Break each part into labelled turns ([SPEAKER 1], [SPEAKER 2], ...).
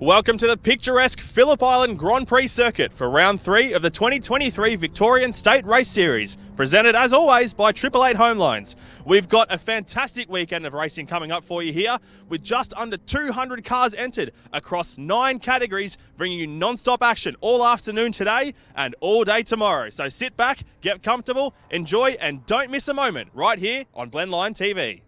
[SPEAKER 1] Welcome to the picturesque Phillip Island Grand Prix circuit for round 3 of the 2023 Victorian State Race Series, presented as always by 888 Home Loans. We've got a fantastic weekend of racing coming up for you here, with just under 200 cars entered across 9 categories, bringing you non-stop action all afternoon today and all day tomorrow. So sit back, get comfortable, enjoy, and don't miss a moment right here on Blendline TV.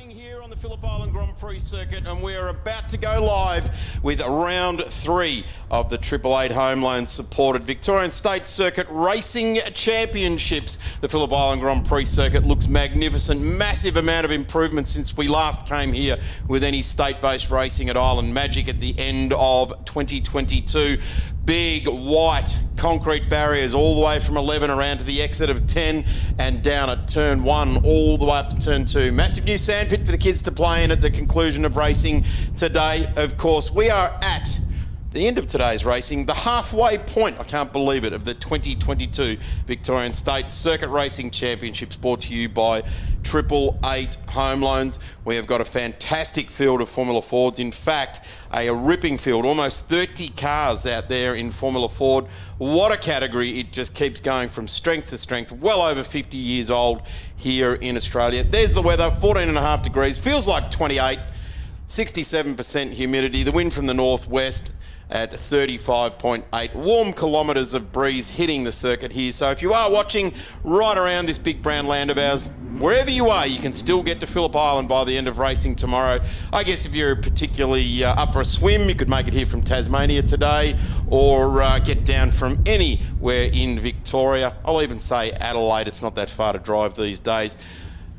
[SPEAKER 2] Here on the Phillip Island Grand Prix circuit, and we're about to go live with round 3 of the 888 Home Loans supported Victorian State Circuit Racing Championships. The Phillip Island Grand Prix circuit looks magnificent. Massive amount of improvement since we last came here with any state-based racing at Island Magic at the end of 2022. Big white concrete barriers all the way from 11 around to the exit of 10 and down at turn 1 all the way up to turn 2. Massive new sandpit for the kids to play in at the conclusion of racing today. Of course, we are at the end of today's racing, the halfway point, I can't believe it, of the 2022 Victorian State Circuit Racing Championships, brought to you by 888 Home Loans. We have got a fantastic field of Formula Fords. In fact, a ripping field, almost 30 cars out there in Formula Ford. What a category. It just keeps going from strength to strength, well over 50 years old here in Australia. There's the weather, 14.5 degrees, feels like 28, 67% humidity, the wind from the northwest at 35.8. Warm kilometres of breeze hitting the circuit here. So if you are watching right around this big brown land of ours, wherever you are, you can still get to Phillip Island by the end of racing tomorrow. I guess if you're particularly up for a swim, you could make it here from Tasmania today, or get down from anywhere in Victoria. I'll even say Adelaide, it's not that far to drive these days.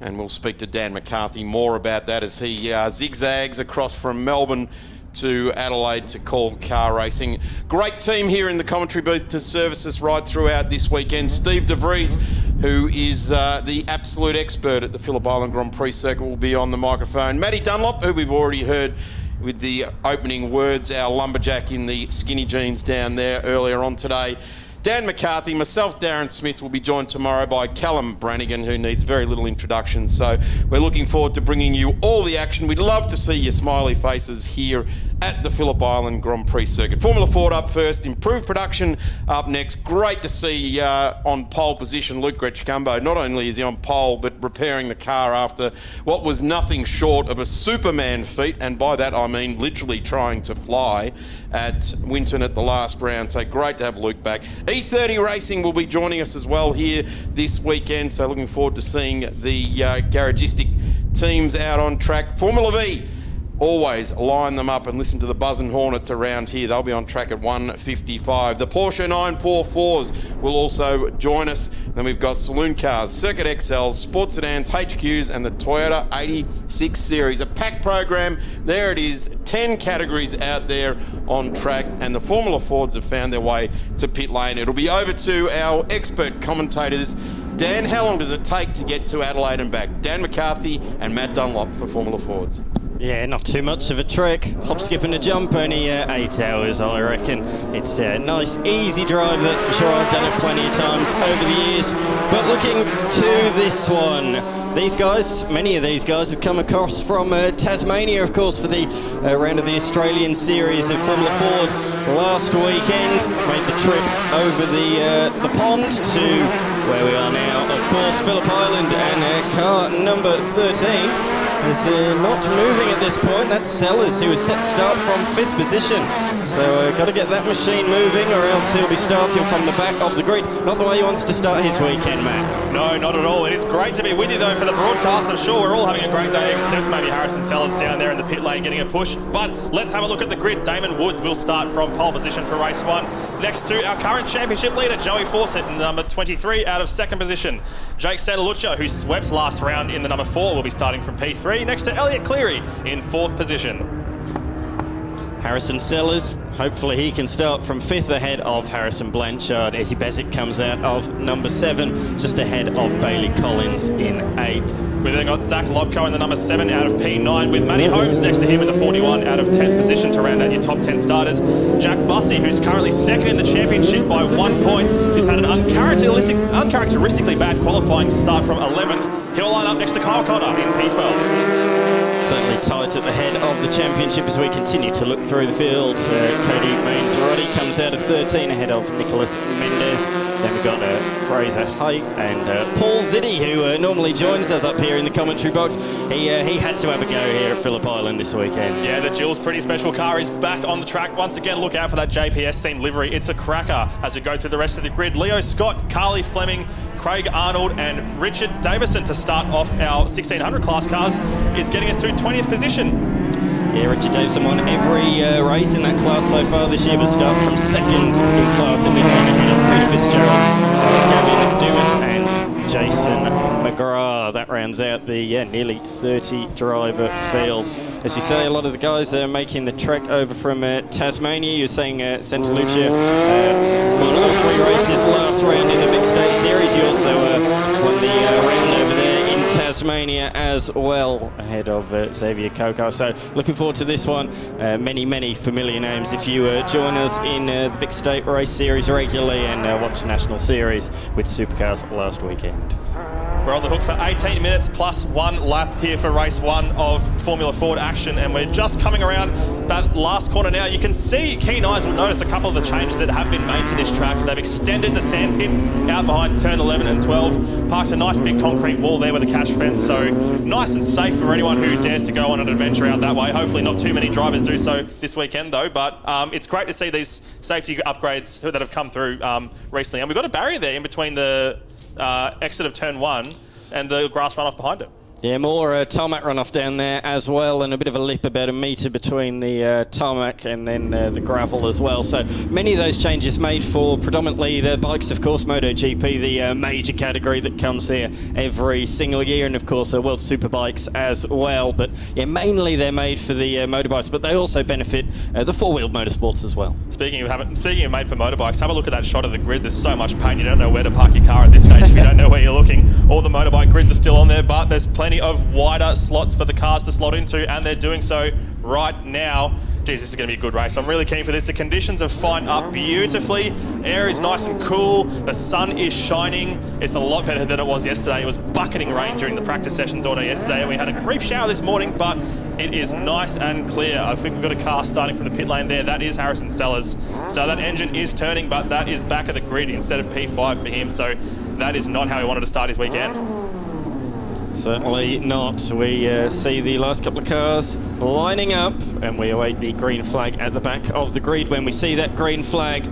[SPEAKER 2] And we'll speak to Dan McCarthy more about that as he zigzags across from Melbourne to Adelaide to call car racing. Great team here in the commentary booth to service us right throughout this weekend. Steve De Vries, who is the absolute expert at the Phillip Island Grand Prix circuit, will be on the microphone. Matty Dunlop, who we've already heard with the opening words, our lumberjack in the skinny jeans down there earlier on today. Dan McCarthy, myself, Darren Smith, will be joined tomorrow by Callum Brannigan, who needs very little introduction. So we're looking forward to bringing you all the action. We'd love to see your smiley faces here at the Phillip Island Grand Prix circuit. Formula Ford up first, improved production up next. Great to see on pole position Luke Gretschkambo. Not only is he on pole, but repairing the car after what was nothing short of a Superman feat, and by that I mean literally trying to fly at Winton at the last round. So great to have Luke back. E30 Racing will be joining us as well here this weekend, so looking forward to seeing the garagistic teams out on track. Formula V, always line them up and listen to the Buzz and Hornets around here. They'll be on track at 1:55. The Porsche 944s will also join us. Then we've got Saloon cars, Circuit XLs, Sports Sedans, HQs, and the Toyota 86 Series. A packed program. There it is. 10 categories out there on track, and the Formula Fords have found their way to pit lane. It'll be over to our expert commentators. Dan, how long does it take to get to Adelaide and back? Dan McCarthy and Matt Dunlop for Formula Fords.
[SPEAKER 3] Yeah, not too much of a trek. Hop, skip and a jump, only 8 hours, I reckon. It's a nice, easy drive, that's for sure. I've done it plenty of times over the years. But looking to this one, these guys, many of these guys have come across from Tasmania, of course, for the round of the Australian series of Formula Ford last weekend. Made the trip over the pond to where we are now, of course, Phillip Island, and car number 13 is not moving at this point. That's Sellers, who is set to start from 5th position. So got to get that machine moving, or else he'll be starting from the back of the grid. Not the way he wants to start his weekend, Matt.
[SPEAKER 1] No, not at all. It is great to be with you, though, for the broadcast. I'm sure we're all having a great day, except maybe Harrison Sellers down there in the pit lane getting a push. But let's have a look at the grid. Damon Woods will start from pole position for race 1. Next to our current championship leader, Joey Fawcett, in number 23 out of 2nd position. Jake Santaluccia, who swept last round in the number 4, will be starting from P3. Next to Elliot Cleary in 4th position.
[SPEAKER 3] Harrison Sellers, hopefully he can start from 5th ahead of Harrison Blanchard. Izzy Bezic comes out of number 7, just ahead of Bailey Collins in 8th.
[SPEAKER 1] We've then got Zach Lobko in the number 7 out of P9, with Matty Holmes next to him in the 41 out of 10th position to round out your top 10 starters. Jack Bussey, who's currently 2nd in the championship by 1 point, has had an uncharacteristically bad qualifying to start from 11th. He'll line up next to Kyle Cotter in P12.
[SPEAKER 3] starts at the head of the championship as we continue to look through the field. Cody Mains-Roddy comes out of 13 ahead of Nicholas Mendez. Then we've got Fraser Height and Paul Ziddy, who normally joins us up here in the commentary box. He had to have a go here at Phillip Island this weekend.
[SPEAKER 1] Yeah, the Jill's Pretty Special car is back on the track. Once again, look out for that JPS-themed livery. It's a cracker as we go through the rest of the grid. Leo Scott, Carly Fleming, Craig Arnold and Richard Davison to start off our 1600 class cars is getting us to 20th position.
[SPEAKER 3] Yeah, Richard Davison won every race in that class so far this year, but starts from second in class in this one ahead of Peter Fitzgerald, Gavin Dumas and Jason McGrath. That rounds out the nearly 30 driver field. As you say, a lot of the guys are making the trek over from Tasmania. You're saying Santa Lucia won all 3 races last round in the Vic State Series. He also won the round over there in Tasmania as well, ahead of Xavier Coco. So looking forward to this one. Many familiar names if you join us in the Vic State Race Series regularly and watch the National Series with Supercars last weekend.
[SPEAKER 1] We're on the hook for 18 minutes plus 1 lap here for race 1 of Formula Ford action, and we're just coming around that last corner now. You can see, keen eyes will notice a couple of the changes that have been made to this track. They've extended the sand pit out behind turn 11 and 12, parked a nice big concrete wall there with a catch fence, so nice and safe for anyone who dares to go on an adventure out that way. Hopefully not too many drivers do so this weekend though, but it's great to see these safety upgrades that have come through recently. And we've got a barrier there in between the exit of turn 1 and the grass runoff behind it.
[SPEAKER 3] Yeah, more tarmac runoff down there as well, and a bit of a lip about a metre between the tarmac and then the gravel as well. So many of those changes made for predominantly the bikes, of course, MotoGP, the major category that comes here every single year, and of course World Superbikes as well. But yeah, mainly they're made for the motorbikes, but they also benefit the four-wheeled motorsports as well.
[SPEAKER 1] Speaking of made for motorbikes, have a look at that shot of the grid. There's so much paint, you don't know where to park your car at this stage if you don't know where you're looking. All the motorbike grids are still on there, but there's plenty of wider slots for the cars to slot into, and they're doing so right now. Geez, this is going to be a good race. I'm really keen for this. The conditions have lined up beautifully. Air is nice and cool. The sun is shining. It's a lot better than it was yesterday. It was bucketing rain during the practice sessions all day yesterday. We had a brief shower this morning, but it is nice and clear. I think we've got a car starting from the pit lane there. That is Harrison Sellers. So that engine is turning, but that is back of the grid instead of P5 for him. So that is not how he wanted to start his weekend.
[SPEAKER 3] Certainly not. We see the last couple of cars lining up, and we await the green flag at the back of the grid. When we see that green flag,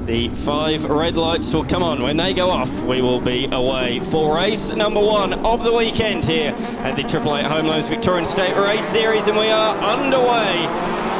[SPEAKER 3] the 5 red lights will come on. When they go off, we will be away for race number 1 of the weekend here at the 888 Home Loans Victorian State Race Series, and we are underway.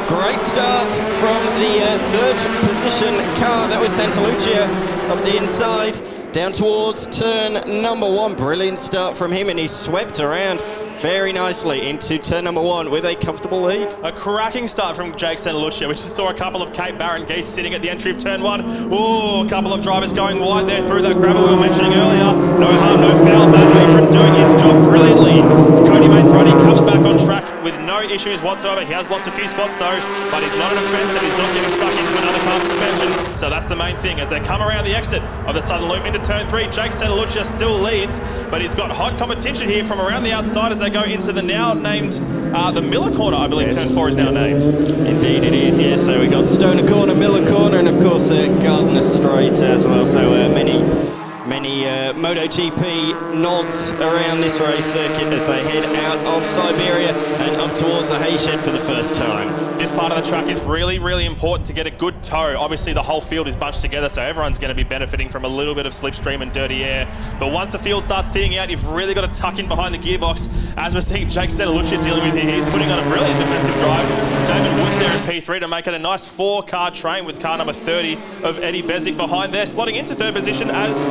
[SPEAKER 3] Great start from the 3rd position car. That was Santa Lucia up the inside, down towards turn number 1. Brilliant start from him, and he swept around very nicely into turn number 1 with a comfortable lead.
[SPEAKER 1] A cracking start from Jake Santa Lucia. We just saw a couple of Cape Barron geese sitting at the entry of turn 1. Ooh, a couple of drivers going wide there through that gravel we were mentioning earlier. No harm, no foul. That apron doing its job brilliantly. Cody Mains-Roddy comes back on track with no issues whatsoever. He has lost a few spots though, but he's not an offence and he's not getting stuck into another car suspension. So that's the main thing. As they come around the exit of the southern loop into turn 3, Jake Santa Lucia still leads, but he's got hot competition here from around the outside as they go into the now named the Miller Corner, I believe. Yes. Turn 4 is now named.
[SPEAKER 3] Indeed it is, yes. So we got Stoner Corner, Miller Corner, and of course Gardner Straight as well. So many MotoGP nods around this race circuit as they head out of Siberia and up towards the hay shed for the first time.
[SPEAKER 1] This part of the track is really important to get a good tow. Obviously the whole field is bunched together, so everyone's going to be benefiting from a little bit of slipstream and dirty air. But once the field starts thinning out, you've really got to tuck in behind the gearbox. As we're seeing Jake Santa Lucia dealing with here, he's putting on a brilliant defensive drive. Damon Woods there in P3 to make it a nice 4-car train with car number 30 of Eddie Bezic behind there, slotting into 3rd position as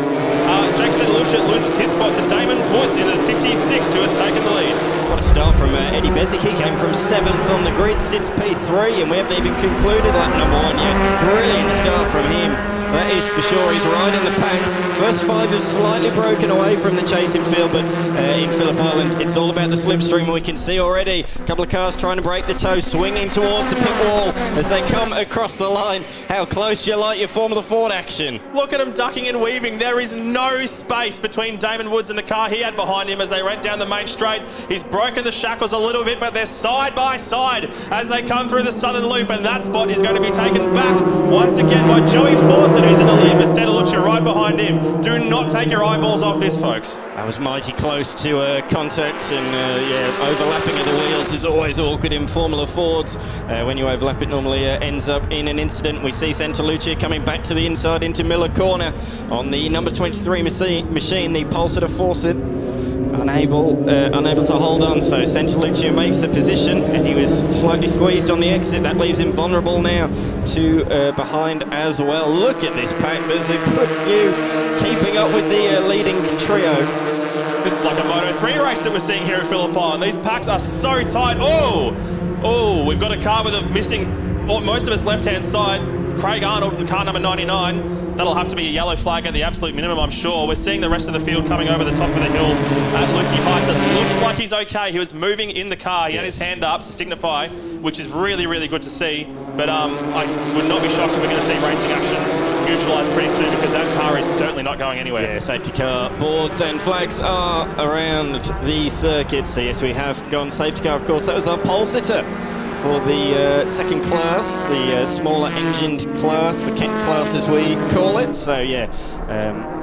[SPEAKER 1] Jake Santa Lucia loses his spot to Damon Woods in the 56, who has taken the lead.
[SPEAKER 3] What a start from Eddie Bezic. He came from 7th on the grid, sits P3, and we haven't even concluded lap number 1 yet. Brilliant start from him. that is for sure. He's right in the pack. First 5 have slightly broken away from the chasing field, but in Phillip Island, it's all about the slipstream. We can see already a couple of cars trying to break the toe, swinging towards the pit wall as they come across the line. How close do you like your Formula Ford action?
[SPEAKER 1] Look at him ducking and weaving. There is no space between Damon Woods and the car he had behind him as they went down the main straight. He's broken the shackles a little bit, but they're side by side as they come through the southern loop, and that spot is going to be taken back once again by Joey Fawcett, who's in the lead with Sedans right behind him. Do not take your eyeballs off this, folks.
[SPEAKER 3] That was mighty close to contact, and overlapping of the wheels is always awkward in Formula Fords. When you overlap, it normally ends up in an incident. We see Santalucia coming back to the inside into Miller Corner on the number 23 machine, the Pulsar Fawcett. Unable to hold on, so Santalucia makes the position, and he was slightly squeezed on the exit. That leaves him vulnerable now to behind as well. Look at this pack, there's a good few keeping up with the leading trio.
[SPEAKER 1] This is like a Moto3 race that we're seeing here at Phillip Island. These packs are so tight. Oh, we've got a car with a missing most of its left-hand side. Craig Arnold in car number 99. That'll have to be a yellow flag at the absolute minimum, I'm sure. We're seeing the rest of the field coming over the top of the hill at Lukey Heights. It looks like he's okay. He was moving in the car. He had his hand up to signify, which is really, really good to see. But I would not be shocked if we're going to see racing action neutralised pretty soon, because that car is certainly not going anywhere.
[SPEAKER 3] Yeah, safety car boards and flags are around the circuit. So yes, we have gone safety car, of course. That was our pole sitter for the second class, the smaller engined class, the Kent class as we call it. So yeah,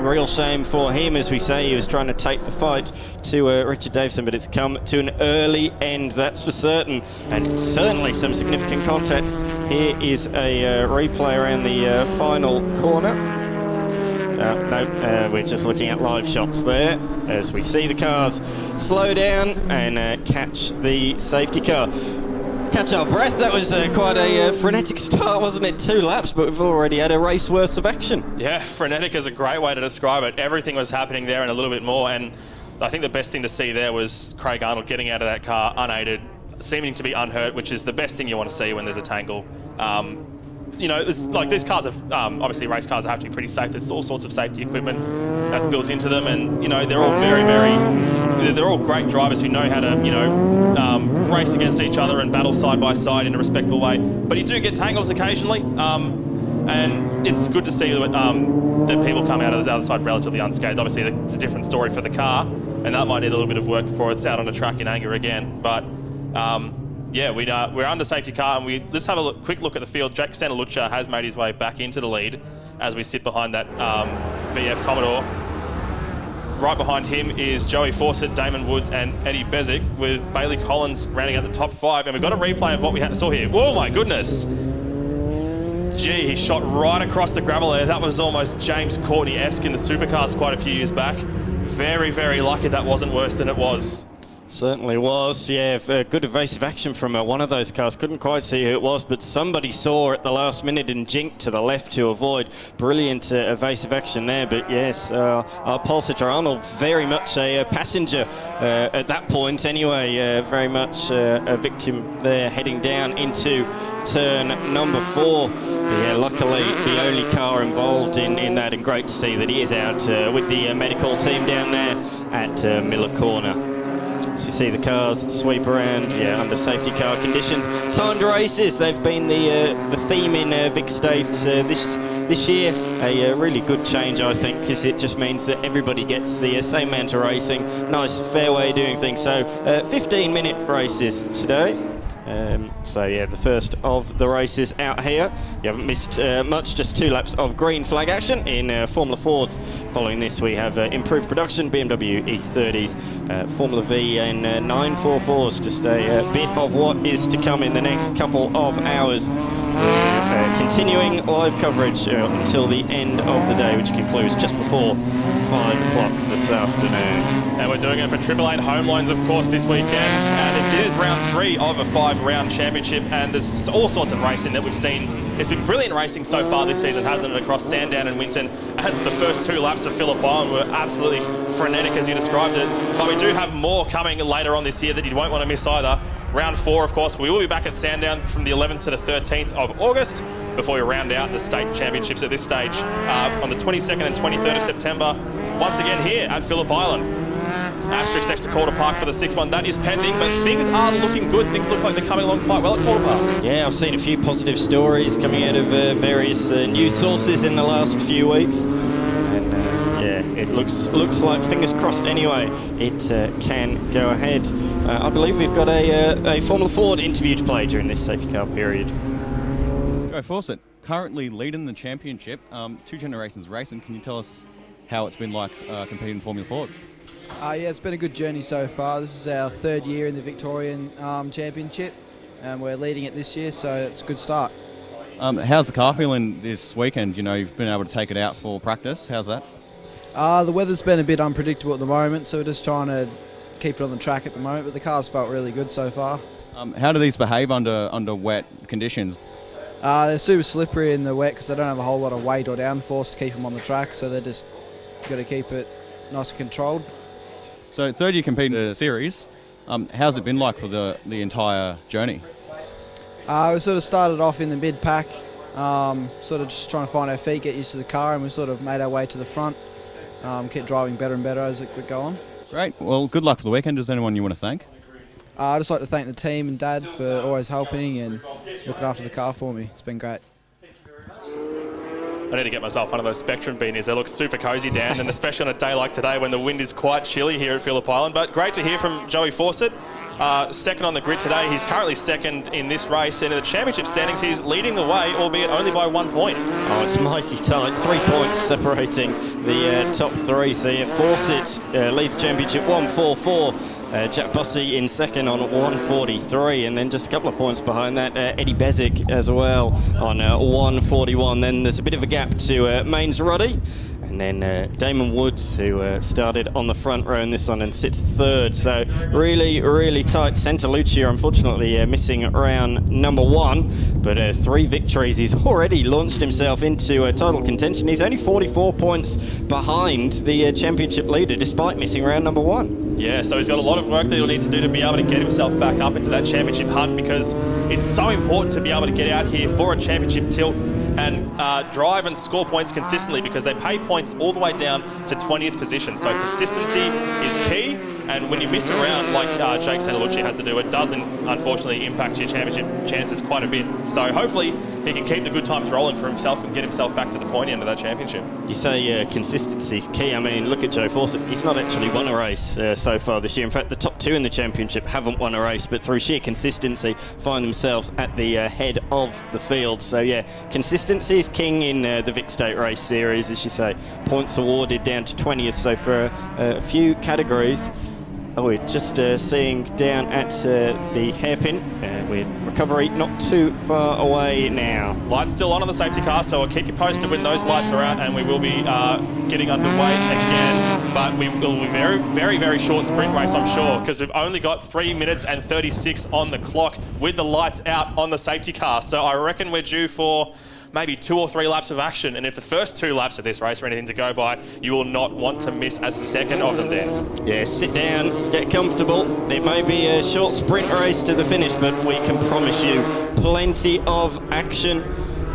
[SPEAKER 3] real shame for him, as we say. He was trying to take the fight to Richard Davison, but it's come to an early end, that's for certain, and certainly some significant contact. Here is a replay around the final corner. No, we're just looking at live shots there as we see the cars slow down and catch the safety car. Catch our breath. That was quite a frenetic start, wasn't it? 2 laps, but we've already had a race worth of action.
[SPEAKER 1] Yeah, frenetic is a great way to describe it. Everything was happening there and a little bit more, and I think the best thing to see there was Craig Arnold getting out of that car unaided, seeming to be unhurt, which is the best thing you want to see when there's a tangle. You know, it's like these cars have, obviously race cars have to be pretty safe. There's all sorts of safety equipment that's built into them, and, you know, they're all they're all great drivers who know how to, you know, race against each other and battle side by side in a respectful way. But you do get tangles occasionally, and it's good to see that people come out of the other side relatively unscathed. Obviously, it's a different story for the car, and that might need a little bit of work before it's out on the track in anger again. But yeah, we're under safety car, and let's have a quick look at the field. Jake Santalucia has made his way back into the lead as we sit behind that VF Commodore. Right behind him is Joey Fawcett, Damon Woods, and Eddie Bezic, with Bailey Collins rounding out the top 5. And we've got a replay of what we saw here. Oh my goodness! Gee, he shot right across the gravel there. That was almost James Courtney-esque in the supercars quite a few years back. Very, very lucky that wasn't worse than it was.
[SPEAKER 3] Certainly was, yeah. Good evasive action from one of those cars. Couldn't quite see who it was, but somebody saw at the last minute and jinked to the left to avoid. Brilliant evasive action there, but yes, our Pulsar Arnold, very much a passenger at that point anyway. Very much a victim there, heading down into turn number 4. Yeah, luckily the only car involved in that, and great to see that he is out with the medical team down there at Miller Corner. As you see the cars sweep around, yeah, under safety car conditions. Timed races, they've been the theme in Vic State this year. A really good change, I think, because it just means that everybody gets the same amount of racing. Nice, fair way of doing things. So 15-minute races today. So yeah, the first of the races out here. You haven't missed much, just 2 laps of green flag action in Formula Fords. Following this, we have improved production, BMW E30s, Formula V and 944s. Just a bit of what is to come in the next couple of hours. Continuing live coverage until the end of the day, which concludes just before 5 o'clock this afternoon.
[SPEAKER 1] And we're doing it for 888 Home Loans, of course, this weekend. And it is round 3 of a 5-round championship, and there's all sorts of racing that we've seen. It's been brilliant racing so far this season, hasn't it, across Sandown and Winton. And the first 2 laps of Phillip Island were absolutely frenetic, as you described it. But we do have more coming later on this year that you won't want to miss either. Round 4, of course, we will be back at Sandown from the 11th to the 13th of August. before we round out the state championships at this stage on the 22nd and 23rd of September. Once again here at Phillip Island. Asterix next to Calder Park for the 6th one. That is pending, but things are looking good. Things look like they're coming along quite well at Calder Park.
[SPEAKER 3] Yeah, I've seen a few positive stories coming out of various news sources in the last few weeks. And yeah, it looks like, fingers crossed anyway, it can go ahead. I believe we've got a Formula Ford interview to play during this safety car period.
[SPEAKER 4] Joe Fawcett, currently leading the championship, 2 generations racing. Can you tell us how it's been like competing in Formula Ford?
[SPEAKER 5] Yeah, it's been a good journey so far. This is our 3rd year in the Victorian Championship, and we're leading it this year, so it's a good start.
[SPEAKER 4] How's the car feeling this weekend? You know, you've been able to take it out for practice. How's that?
[SPEAKER 5] The weather's been a bit unpredictable at the moment, so we're just trying to keep it on the track at the moment, but the car's felt really good so far.
[SPEAKER 4] How do these behave under wet conditions?
[SPEAKER 5] They're super slippery in the wet because they don't have a whole lot of weight or downforce to keep them on the track, so they're just got to keep it nice and controlled.
[SPEAKER 4] So 3rd year competing in a series, how's it been like for the entire journey?
[SPEAKER 5] We sort of started off in the mid-pack, sort of just trying to find our feet, get used to the car, and we sort of made our way to the front, kept driving better and better as it would go on.
[SPEAKER 4] Great. Well, good luck for the weekend. Is there anyone you want to thank?
[SPEAKER 5] I'd just like to thank the team and Dad for always helping and looking after the car for me. It's been great.
[SPEAKER 1] I need to get myself one of those Spectrum beanies. They look super cosy, Dan, and especially on a day like today when the wind is quite chilly here at Phillip Island. But great to hear from Joey Fawcett. 2nd on the grid today. He's currently 2nd in this race, and in the championship standings, he's leading the way, albeit only by 1 point.
[SPEAKER 3] Oh, it's mighty tight. 3 points separating the top 3. So yeah, Fawcett leads championship 144. Jack Bussey in 2nd on 143, and then just a couple of points behind that, Eddie Bezic as well on 141. Then there's a bit of a gap to Mains Roddy. And then Damon Woods, who started on the front row in this one and sits 3rd. So really, really tight. Santa Lucia, unfortunately, missing round number 1. But 3 victories. He's already launched himself into title contention. He's only 44 points behind the championship leader, despite missing round number 1.
[SPEAKER 1] Yeah, so he's got a lot of work that he'll need to do to be able to get himself back up into that championship hunt, because it's so important to be able to get out here for a championship tilt and drive and score points consistently, because they pay points all the way down to 20th position. So consistency is key, and when you miss a round like Jake Santalucci had to do, it does unfortunately impact your championship chances quite a bit. So hopefully he can keep the good times rolling for himself and get himself back to the pointy end of that championship.
[SPEAKER 3] You say consistency is key. I mean, look at Joe Fawcett. He's not actually won a race so far this year. In fact, the top 2 in the championship haven't won a race, but through sheer consistency find themselves at the head of the field. So yeah, consistency is king in the Vic State Race Series, as you say. Points awarded down to 20th. So for a few categories, we're just seeing down at the hairpin. We're recovery not too far away now.
[SPEAKER 1] Lights still on the safety car, so I'll keep you posted when those lights are out, and we will be getting underway again. But we will be very, very, very short sprint race, I'm sure, because we've only got 3 minutes and 36 on the clock with the lights out on the safety car. So I reckon we're due for maybe 2 or 3 laps of action, and if the first 2 laps of this race are anything to go by, you will not want to miss a second of them there.
[SPEAKER 3] Yeah, sit down, get comfortable. It may be a short sprint race to the finish, but we can promise you plenty of action.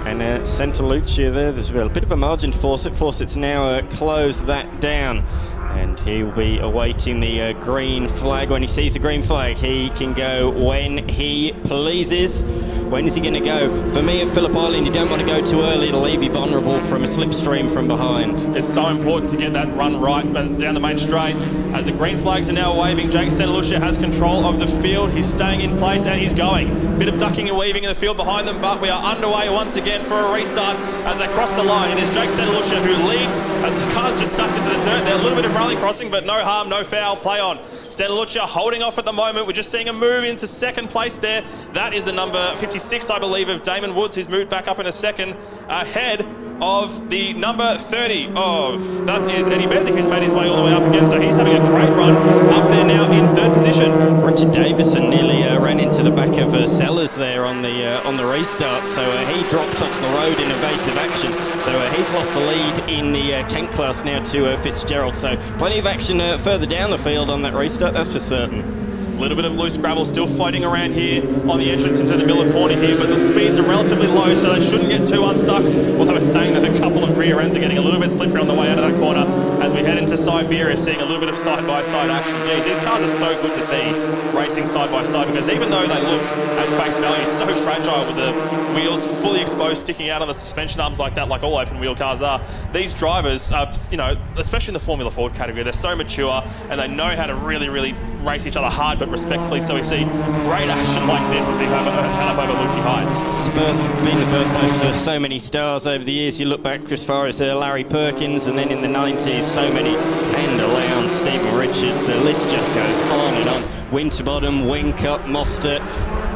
[SPEAKER 3] And Santa Lucia there's a bit of a margin to Fawcett. Fawcett's now closed that down, and he'll be awaiting the green flag. When he sees the green flag, he can go when he pleases. When is he going to go? For me at Phillip Island, you don't want to go too early. It'll leave you vulnerable from a slipstream from behind.
[SPEAKER 1] It's so important to get that run right down the main straight. As the green flags are now waving, Jake Santa Lucia has control of the field. He's staying in place and he's going. Bit of ducking and weaving in the field behind them, but we are underway once again for a restart as they cross the line. It is Jake Santa Lucia who leads as his car's just ducked into the dirt there. A little bit of rally crossing, but no harm, no foul. Play on. Santa Lucia holding off at the moment. We're just seeing a move into 2nd place there. That is the number 56, I believe, of Damon Woods, who's moved back up into 2nd, ahead of the number 30 of, that is Eddie Bezic, who's made his way all the way up again. So he's having a great run up there now in 3rd position.
[SPEAKER 3] Richard Davison nearly ran into the back of Sellers there on the restart, so he dropped off the road in evasive action. So he's lost the lead in the Kent class now to Fitzgerald. So plenty of action further down the field on that restart, that's for certain.
[SPEAKER 1] A little bit of loose gravel still floating around here on the entrance into the Miller corner here, but the speeds are relatively low, so they shouldn't get too unstuck. Although it's saying that a couple of rear ends are getting a little bit slippery on the way out of that corner as we head into Siberia, seeing a little bit of side-by-side action. Geez, these cars are so good to see racing side-by-side, because even though they look at face value so fragile with the wheels fully exposed, sticking out on the suspension arms like that, like all open wheel cars are, these drivers are, you know, especially in the Formula Ford category, they're so mature and they know how to really race each other hard but respectfully. So we see great action like this as we head up over Lukey Heights.
[SPEAKER 3] It's been the birthplace for so many stars over the years. You look back as far as Larry Perkins, and then in the 90s, so many Tander Lowndes, Stephen Richards, the list just goes on and on. Winterbottom, Whincup, Mostert,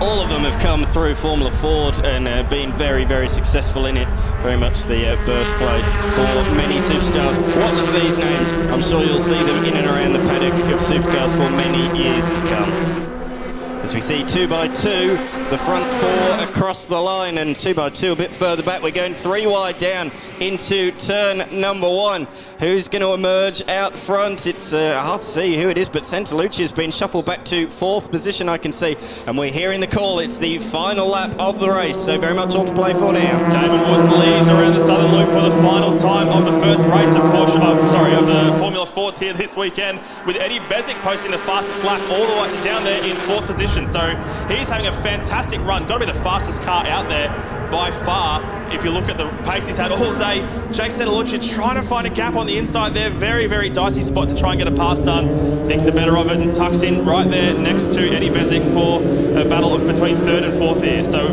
[SPEAKER 3] all of them have come through Formula Ford and been very, very successful in it. Very much the birthplace for many superstars. Watch for these names. I'm sure you'll see them in and around the paddock of supercars for many years to come. As we see 2x2, the front four across the line, and 2x2 a bit further back. We're going 3 wide down into turn number 1. Who's going to emerge out front? It's hard to see who it is, but Santalucci has been shuffled back to 4th position, I can see. And we're hearing the call. It's the final lap of the race, so very much all to play for now.
[SPEAKER 1] Damon Woods leads around the Southern Loop for the final time of the first race of of the Formula Fords here this weekend, with Eddie Bezic posting the fastest lap all the way down there in 4th position. So he's having a fantastic run. Got to be the fastest car out there by far. If you look at the pace he's had all day, Jake Santalucci trying to find a gap on the inside there. Very, very dicey spot to try and get a pass done. Thinks the better of it and tucks in right there next to Eddie Bezic for a battle of between 3rd and 4th here. So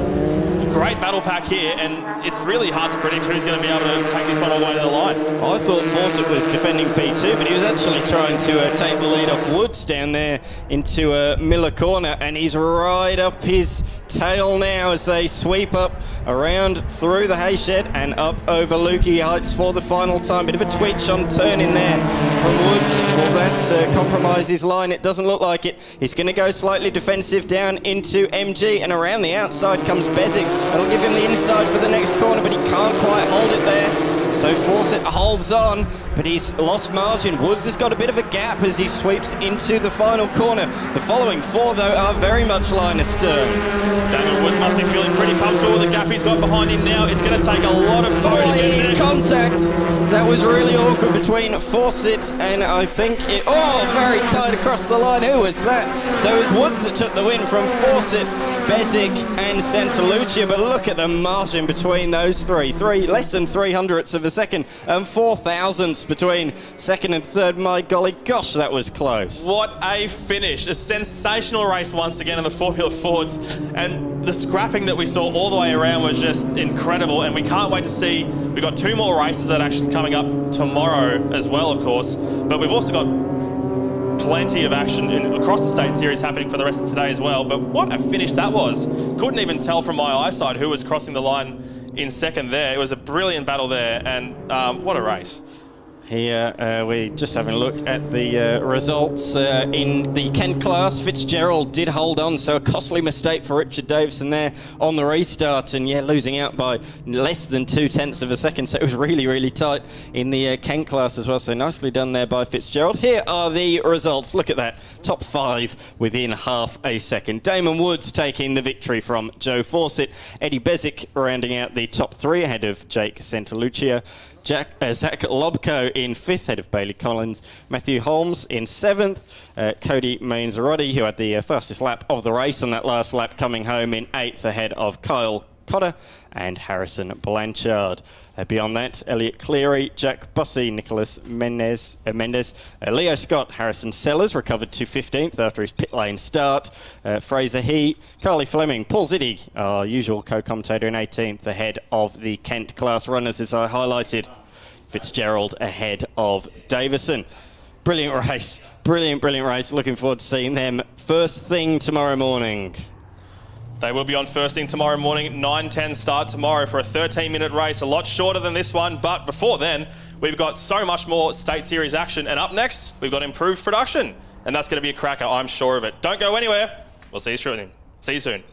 [SPEAKER 1] great battle pack here, and it's really hard to predict who's going to be able to take this one all the way to the line.
[SPEAKER 3] I thought Fawcett was defending P2, but he was actually trying to take the lead off Woods down there into Miller corner, and he's right up his tail now as they sweep up around through the Hayshed and up over Lukey Heights for the final time. Bit of a twitch on turning there from Woods. Will that compromise his line? It doesn't look like it. He's going to go slightly defensive down into MG, and around the outside comes Bezic. That'll give him the inside for the next corner, but he can't quite hold it there. So Fawcett holds on, but he's lost margin. Woods has got a bit of a gap as he sweeps into the final corner. The following 4, though, are very much line astern.
[SPEAKER 1] Damon Woods must be feeling pretty comfortable with the gap he's got behind him now. It's going to take a lot of toe to get there.
[SPEAKER 3] Contact. That was really awkward between Fawcett and I think it... Oh, very tight across the line. Who was that? So it was Woods that took the win from Fawcett, Bezic and Santalucci, but look at the margin between those three. Less than 300ths of a second and 4 thousandths between 2nd and 3rd. My golly gosh, that was close.
[SPEAKER 1] What a finish. A sensational race once again in the Formula Fords, and the scrapping that we saw all the way around was just incredible, and we can't wait to see. We've got 2 more races of that action coming up tomorrow as well, of course, but we've also got plenty of action across the state series happening for the rest of today as well. But what a finish that was. Couldn't even tell from my eyesight who was crossing the line in 2nd there. It was a brilliant battle there, and what a race.
[SPEAKER 3] Here we're just having a look at the results in the Kent class. Fitzgerald did hold on, so a costly mistake for Richard Davison there on the restart, and yeah, losing out by less than 0.2 of a second, so it was really, really tight in the Kent class as well, so nicely done there by Fitzgerald. Here are the results. Look at that, top 5 within half a second. Damon Woods taking the victory from Joe Fawcett. Eddie Bezic rounding out the top 3 ahead of Jake Santalucci. Zach Lobko in 5th, ahead of Bailey Collins. Matthew Holmes in 7th. Cody Mainzerotti, who had the fastest lap of the race on that last lap, coming home in 8th, ahead of Kyle Cotter and Harrison Blanchard. Beyond that, Elliot Cleary, Jack Bussey, Nicholas Mendes, Leo Scott, Harrison Sellers recovered to 15th after his pit lane start. Fraser He, Carly Fleming, Paul Ziddy, our usual co-commentator, in 18th, ahead of the Kent class runners, as I highlighted. Fitzgerald ahead of Davison. Brilliant race, brilliant race. Looking forward to seeing them first thing tomorrow morning.
[SPEAKER 1] They will be on first thing tomorrow morning, 9:10 start tomorrow for a 13-minute race, a lot shorter than this one, but before then, we've got so much more State Series action, and up next, we've got improved production, and that's going to be a cracker, I'm sure of it. Don't go anywhere. We'll see you soon. See you soon.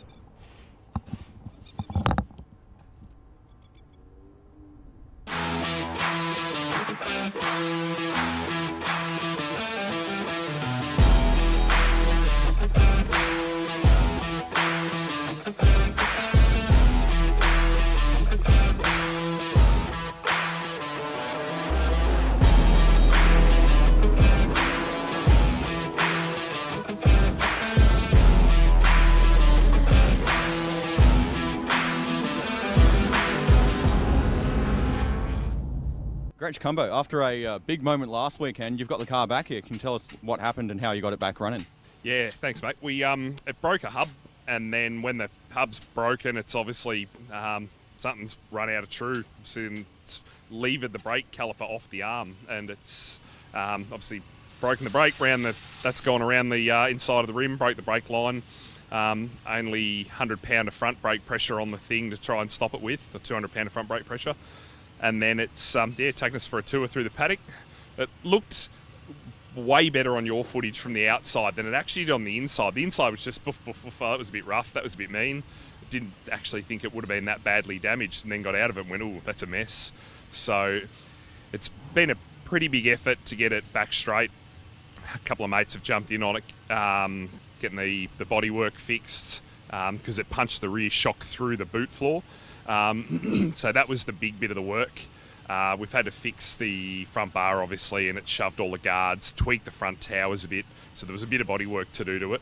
[SPEAKER 4] Great combo. After a big moment last weekend, you've got the car back here. Can you tell us what happened and how you got it back running?
[SPEAKER 6] Yeah, thanks, mate. We it broke a hub, and then when the hub's broken, it's obviously something's run out of true. It's levered the brake caliper off the arm, and it's obviously broken the brake that's gone around the inside of the rim, broke the brake line. Only 100-pound of front brake pressure on the thing to try and stop it with, the 200-pound of front brake pressure. And then it's taken us for a tour through the paddock. It looked way better on your footage from the outside than it actually did on the inside. The inside was just boof, boof, boof. That was a bit rough. That was a bit mean. Didn't actually think it would have been that badly damaged, and then got out of it and went, oh, that's a mess. So it's been a pretty big effort to get it back straight. A couple of mates have jumped in on it, getting the bodywork fixed because it punched the rear shock through the boot floor. So that was the big bit of the work. We've had to fix the front bar, obviously, and it shoved all the guards, tweaked the front towers a bit. So there was a bit of bodywork to do to it.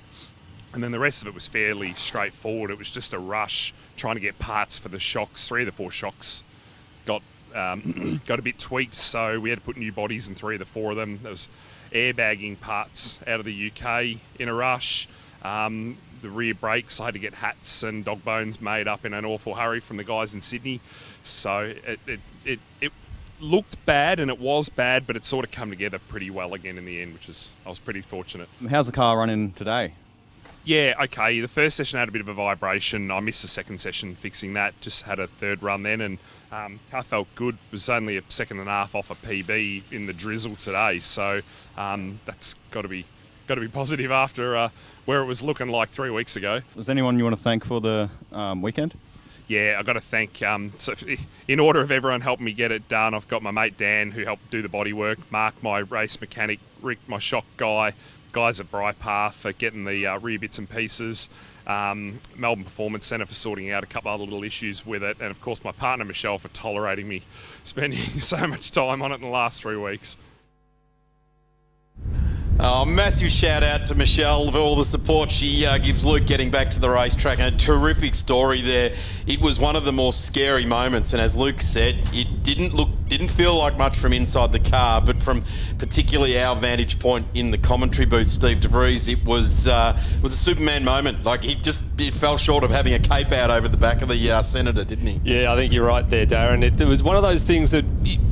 [SPEAKER 6] And then the rest of it was fairly straightforward. It was just a rush trying to get parts for the shocks. 3 of the 4 shocks got a bit tweaked, so we had to put new bodies in 3 of the 4 of them. There was airbagging parts out of the UK in a rush. The rear brakes, I had to get hats and dog bones made up in an awful hurry from the guys in Sydney. So it looked bad, and it was bad, but it sort of come together pretty well again in the end, I was pretty fortunate.
[SPEAKER 4] How's the car running today?
[SPEAKER 6] Yeah, okay. The first session had a bit of a vibration. I missed the second session fixing that. Just had a third run then, and car felt good. It was only a second and a half off a PB in the drizzle today, so that's got to be positive after where it was looking like 3 weeks ago.
[SPEAKER 4] Was there anyone you want to thank for the weekend?
[SPEAKER 6] Yeah, I've got to thank, so in order of everyone helping me get it done, I've got my mate Dan, who helped do the bodywork, Mark, my race mechanic, Rick, my shock guy, guys at Brypath for getting the rear bits and pieces, Melbourne Performance Centre for sorting out a couple other little issues with it, and of course my partner Michelle for tolerating me spending so much time on it in the last 3 weeks.
[SPEAKER 2] Oh, massive shout out to Michelle for all the support she gives Luke getting back to the racetrack. And a terrific story there. It was one of the more scary moments, and as Luke said, it didn't feel like much from inside the car, but from particularly our vantage point in the commentary booth, Steve DeVries, it was a Superman moment. Like it fell short of having a cape out over the back of the Senator, didn't he?
[SPEAKER 7] Yeah, I think you're right there, Darren. It was one of those things that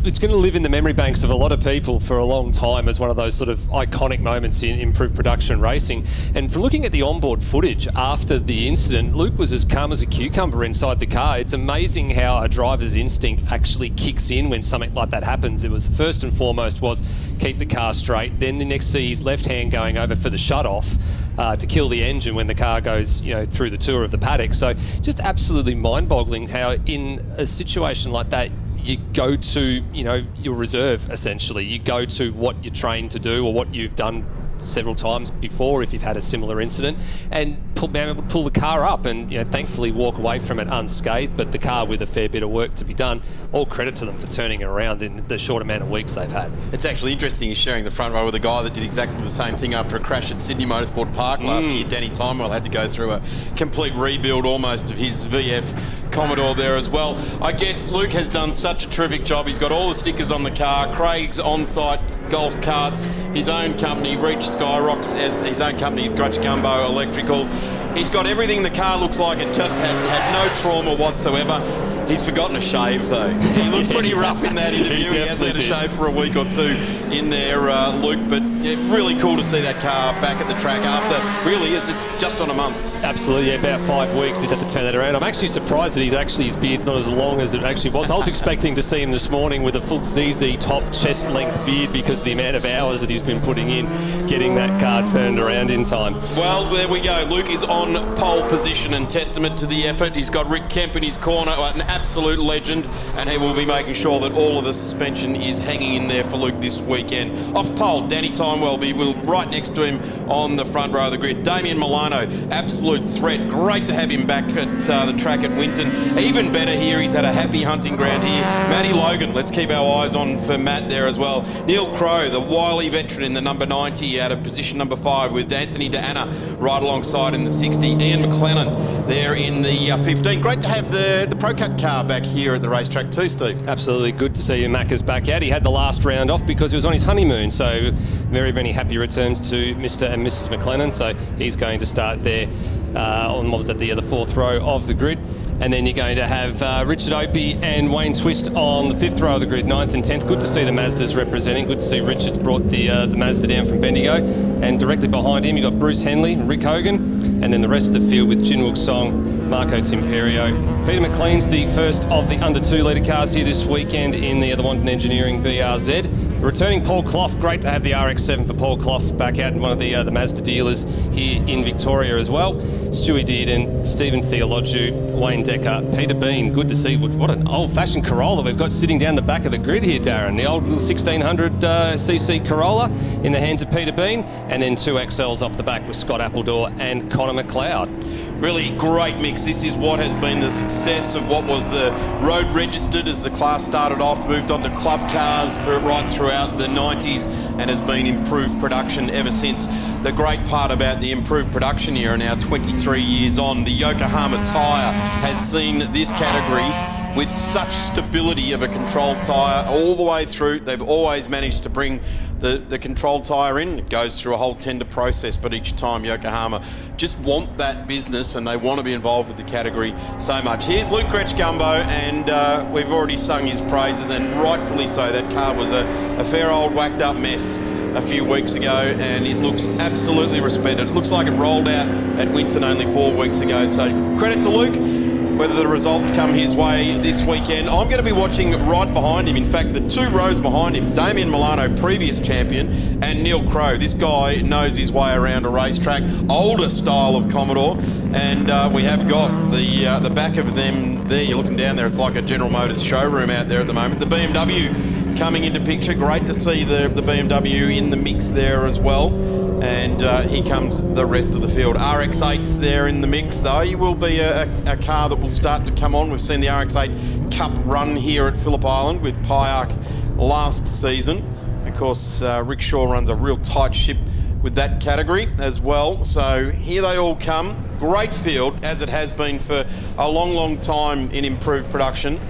[SPEAKER 7] it's going to live in the memory banks of a lot of people for a long time as one of those sort of iconic moments in improved production racing. And from looking at the onboard footage after the incident, Luke was as calm as a cucumber inside the car. It's amazing how a driver's instinct actually kicks in when something like that happens. It was first and foremost was keep the car straight. Then the next see his left hand going over for the shut-off to kill the engine when the car goes, through the tour of the paddock. So just absolutely mind-boggling how in a situation like that, you go to, your reserve, essentially. You go to what you're trained to do or what you've done several times before if you've had a similar incident, and be able to pull the car up and thankfully walk away from it unscathed, but the car with a fair bit of work to be done. All credit to them for turning it around in the short amount of weeks they've had.
[SPEAKER 2] It's actually interesting, he's sharing the front row with a guy that did exactly the same thing after a crash at Sydney Motorsport Park last year. Danny Timewell had to go through a complete rebuild almost of his VF Commodore there as well. I guess Luke has done such a terrific job. He's got all the stickers on the car, Craig's on-site golf carts, his own company, Reach Skyrocks, as his own company, Grutch Gumbo Electrical. He's got everything the car looks like. It just had no trauma whatsoever. He's forgotten a shave though. He looked pretty rough in that interview. He hasn't had a shave for a week or two in there, Luke. But really cool to see that car back at the track after, really, it's just on a month.
[SPEAKER 7] Absolutely, about 5 weeks he's had to turn that around. I'm actually surprised that his beard's not as long as it actually was. I was expecting to see him this morning with a full ZZ top chest length beard because of the amount of hours that he's been putting in getting that car turned around in time.
[SPEAKER 2] Well, there we go. Luke is on pole position and testament to the effort. He's got Rick Kemp in his corner, an absolute legend, and he will be making sure that all of the suspension is hanging in there for Luke this weekend. Off pole, Danny Tom Timewell be right next to him on the front row of the grid. Damien Milano, absolute threat. Great to have him back at the track at Winton. Even better here, he's had a happy hunting ground here. Matty Logan, let's keep our eyes on for Matt there as well. Neil Crow, the wily veteran in the number 90 out of position number 5 with Anthony DeAnna right alongside in the 60. Ian McLennan there in the 15. Great to have the Pro Cut car back here at the racetrack too, Steve.
[SPEAKER 7] Absolutely good to see Macca's back out. He had the last round off because he was on his honeymoon, so very, very happy returns to Mr. and Mrs. McLennan. So he's going to start there on what was that, the 4th row of the grid. And then you're going to have Richard Opie and Wayne Twist on the 5th row of the grid, 9th and 10th. Good to see the Mazdas representing. Good to see Richard's brought the Mazda down from Bendigo. And directly behind him, you've got Bruce Henley, Rick Hogan, and then the rest of the field with Jinwook Song, Marco Timperio. Peter McLean's the first of the under 2 litre cars here this weekend in the Wandon Engineering BRZ. Returning Paul Clough, great to have the RX-7 for Paul Clough back out in one of the Mazda dealers here in Victoria as well. Stewie Dearden, Stephen Theologiou, Wayne Decker, Peter Bean. Good to see what an old-fashioned Corolla we've got sitting down the back of the grid here, Darren. The old 1600cc Corolla in the hands of Peter Bean, and then 2 XLs off the back with Scott Appledore and Connor McLeod.
[SPEAKER 2] Really great mix. This is what has been the success of what was the road registered as the class started off, moved on to club cars for right throughout the 90s, and has been improved production ever since. The great part about the improved production era now 23 years on, the Yokohama tyre has seen this category with such stability of a controlled tyre all the way through. They've always managed to bring the controlled tyre in. It goes through a whole tender process, but each time Yokohama just want that business and they want to be involved with the category so much. Here's Luke Gretsch-Gumbo, and we've already sung his praises, and rightfully so. That car was a fair old whacked up mess a few weeks ago, and it looks absolutely resplendent. It looks like it rolled out at Winton only 4 weeks ago, so credit to Luke. Whether the results come his way this weekend, I'm going to be watching right behind him. In fact, the 2 rows behind him, Damien Milano, previous champion, and Neil Crow. This guy knows his way around a racetrack, older style of Commodore, and we have got the back of them there. You're looking down there, it's like a General Motors showroom out there at the moment. The BMW coming into picture. Great to see the BMW in the mix there as well. And here comes the rest of the field. RX-8's there in the mix, though. It will be a car that will start to come on. We've seen the RX-8 Cup run here at Phillip Island with Pyack last season. Of course, Rick Shaw runs a real tight ship with that category as well. So here they all come. Great field, as it has been for a long, long time in improved production.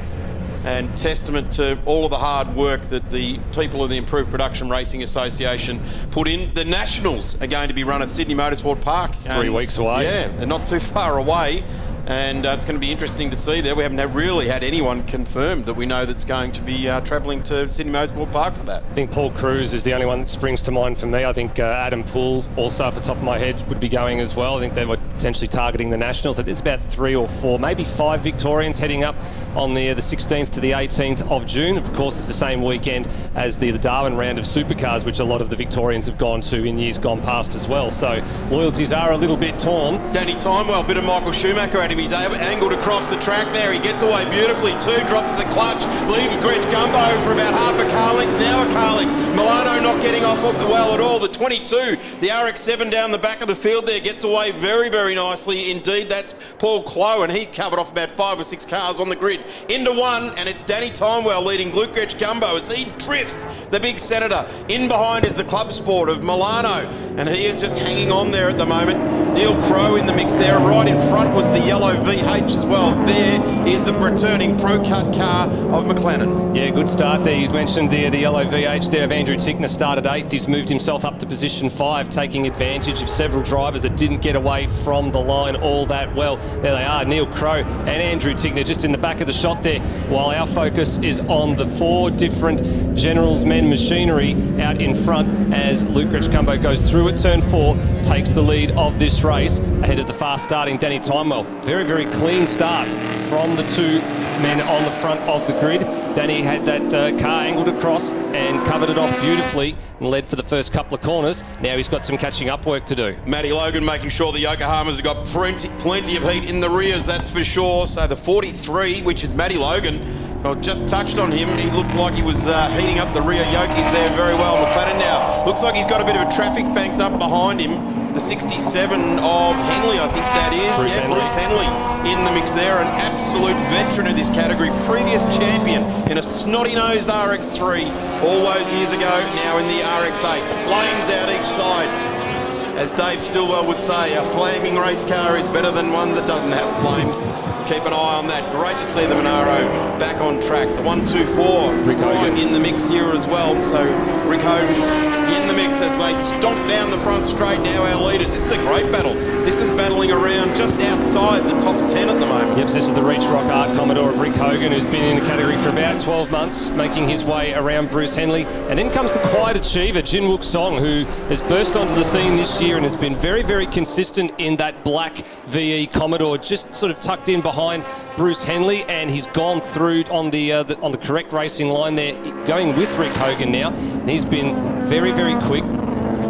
[SPEAKER 2] And testament to all of the hard work that the people of the Improved Production Racing Association put in. The Nationals are going to be run at Sydney Motorsport Park.
[SPEAKER 7] 3 weeks away.
[SPEAKER 2] Yeah, they're not too far away. And it's going to be interesting to see there. We haven't really had anyone confirmed that we know that's going to be travelling to Sydney Motorsport Park for that.
[SPEAKER 7] I think Paul Cruz is the only one that springs to mind for me. I think Adam Poole, also off the top of my head, would be going as well. I think they were potentially targeting the Nationals. There's about 3 or 4, maybe 5 Victorians heading up on the 16th to the 18th of June. Of course, it's the same weekend as the Darwin round of supercars, which a lot of the Victorians have gone to in years gone past as well. So loyalties are a little bit torn.
[SPEAKER 2] Danny Timewell, bit of Michael Schumacher at him. He's angled across the track there. He gets away beautifully. 2 drops the clutch, leaves Gretsch-Gumbo for about half a car length, now a car length. Milano not getting off well at all. The 22, the RX-7 down the back of the field there, gets away very, very nicely indeed. That's Paul Clough, and he covered off about 5 or 6 cars on the grid. Into one, and it's Danny Timewell leading Luke Gretsch-Gumbo as he drifts the big Senator. In behind is the Club Sport of Milano, and he is just hanging on there at the moment. Neil Crow in the mix there. Right in front was the yellow VH as well. There is the returning Pro Cut car of McLennan.
[SPEAKER 7] Yeah, good start there. You mentioned the yellow VH there of Andrew Tickner started 8th. He's moved himself up to position 5, taking advantage of several drivers that didn't get away from the line all that well. There they are, Neil Crow and Andrew Tickner just in the back of the shot there, while our focus is on the 4 different General's Men machinery out in front as Luke Gretsch-Gumbo goes through at turn 4, takes the lead of this race ahead of the fast starting Danny Timewell. Very, very clean start from the 2 men on the front of the grid. Danny had that car angled across and covered it off beautifully and led for the first couple of corners. Now he's got some catching up work to do.
[SPEAKER 2] Matty Logan making sure the Yokohamas have got plenty of heat in the rears, that's for sure. So the 43, which is Matty Logan, Well, just touched on him. He looked like he was heating up the rear yokis there very well. McLaren now looks like he's got a bit of a traffic banked up behind him. The 67 of Henley, I think that is. Bruce Henley in the mix there. An absolute veteran of this category. Previous champion in a snotty-nosed RX3 all those years ago. Now in the RX8. Flames out each side. As Dave Stillwell would say, a flaming race car is better than one that doesn't have flames. Keep an eye on that. Great to see the Monaro back on track. The 124 right in the mix here as well. So Rick Hogan in the mix as they stomp down the front straight. Now our leaders. This is a great battle. This is battling around just outside the top 10 at the moment.
[SPEAKER 7] Yep, so this is the Reach Rock Art Commodore of Rick Hogan, who's been in the category for about 12 months, making his way around Bruce Henley. And then comes the quiet achiever, Jin Wook Song, who has burst onto the scene this year and has been very, very consistent in that black VE Commodore, just sort of tucked in behind Bruce Henley, and he's gone through on the correct racing line there, going with Rick Hogan now. And he's been very, very quick,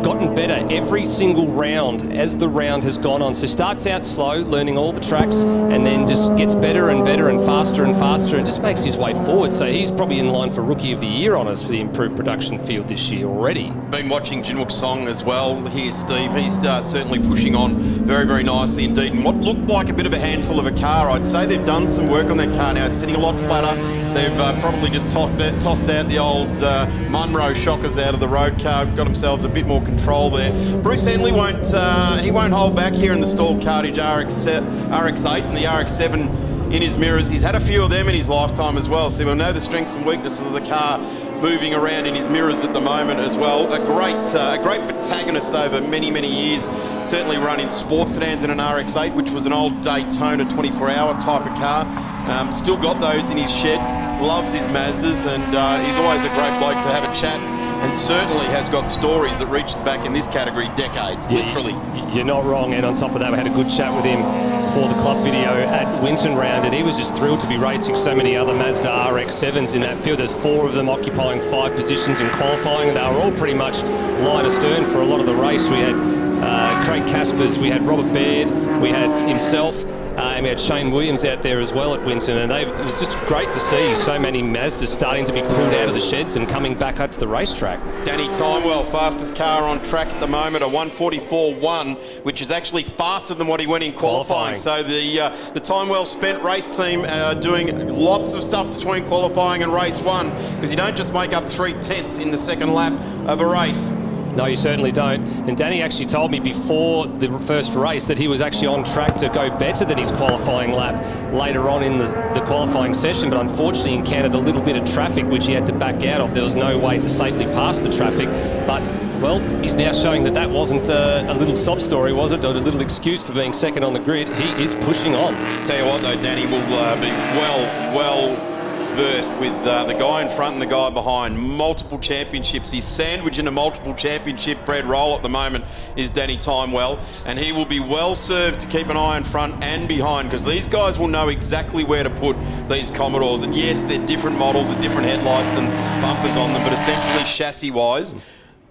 [SPEAKER 7] gotten better every single round as the round has gone on. So starts out slow, learning all the tracks, and then just gets better and better and faster and just makes his way forward. So he's probably in line for Rookie of the Year honours for the improved production field this year already.
[SPEAKER 2] Been watching Jin Wook Song as well here, Steve. He's certainly pushing on very, very nicely indeed. And what looked like a bit of a handful of a car, I'd say they've done some work on that car now. It's sitting a lot flatter. They've probably just tossed out the old Munro shockers out of the road car, got themselves a bit more control there. Bruce Henley won't hold back here in the stalled cartage RX8 and the RX7 in his mirrors. He's had a few of them in his lifetime as well, so we'll know the strengths and weaknesses of the car moving around in his mirrors at the moment as well. A great protagonist over many, many years. Certainly run in sports sedans in an RX8, which was an old Daytona 24-hour type of car. Still got those in his shed. Loves his Mazdas, and he's always a great bloke to have a chat, and certainly has got stories that reaches back in this category decades, literally.
[SPEAKER 7] You're not wrong, and on top of that, we had a good chat with him for the club video at Winton Round, and he was just thrilled to be racing so many other Mazda RX-7s in that field. There's 4 of them occupying 5 positions in qualifying, and they were all pretty much line astern for a lot of the race. We had Craig Caspers, we had Robert Baird, we had himself, and we had Shane Williams out there as well at Winton, and it was just great to see so many Mazdas starting to be pulled out of the sheds and coming back up to the racetrack.
[SPEAKER 2] Danny Timewell, fastest car on track at the moment, a 1:44.1, which is actually faster than what he went in qualifying. So the Timewell Spent race team doing lots of stuff between qualifying and race 1, because you don't just make up 3/10 in the second lap of a race.
[SPEAKER 7] No, you certainly don't. And Danny actually told me before the first race that he was actually on track to go better than his qualifying lap later on in the qualifying session, but unfortunately encountered a little bit of traffic which he had to back out of. There was no way to safely pass the traffic, but well, he's now showing that that wasn't a little sob story, was it? Or a little excuse for being second on the grid. He is pushing on.
[SPEAKER 2] Tell you what though, Danny will be well versed with the guy in front and the guy behind. Multiple championships. He's sandwiched in a multiple championship bread roll at the moment is Danny Timewell, and he will be well served to keep an eye in front and behind, because these guys will know exactly where to put these Commodores. And yes, they're different models with different headlights and bumpers on them, but essentially chassis wise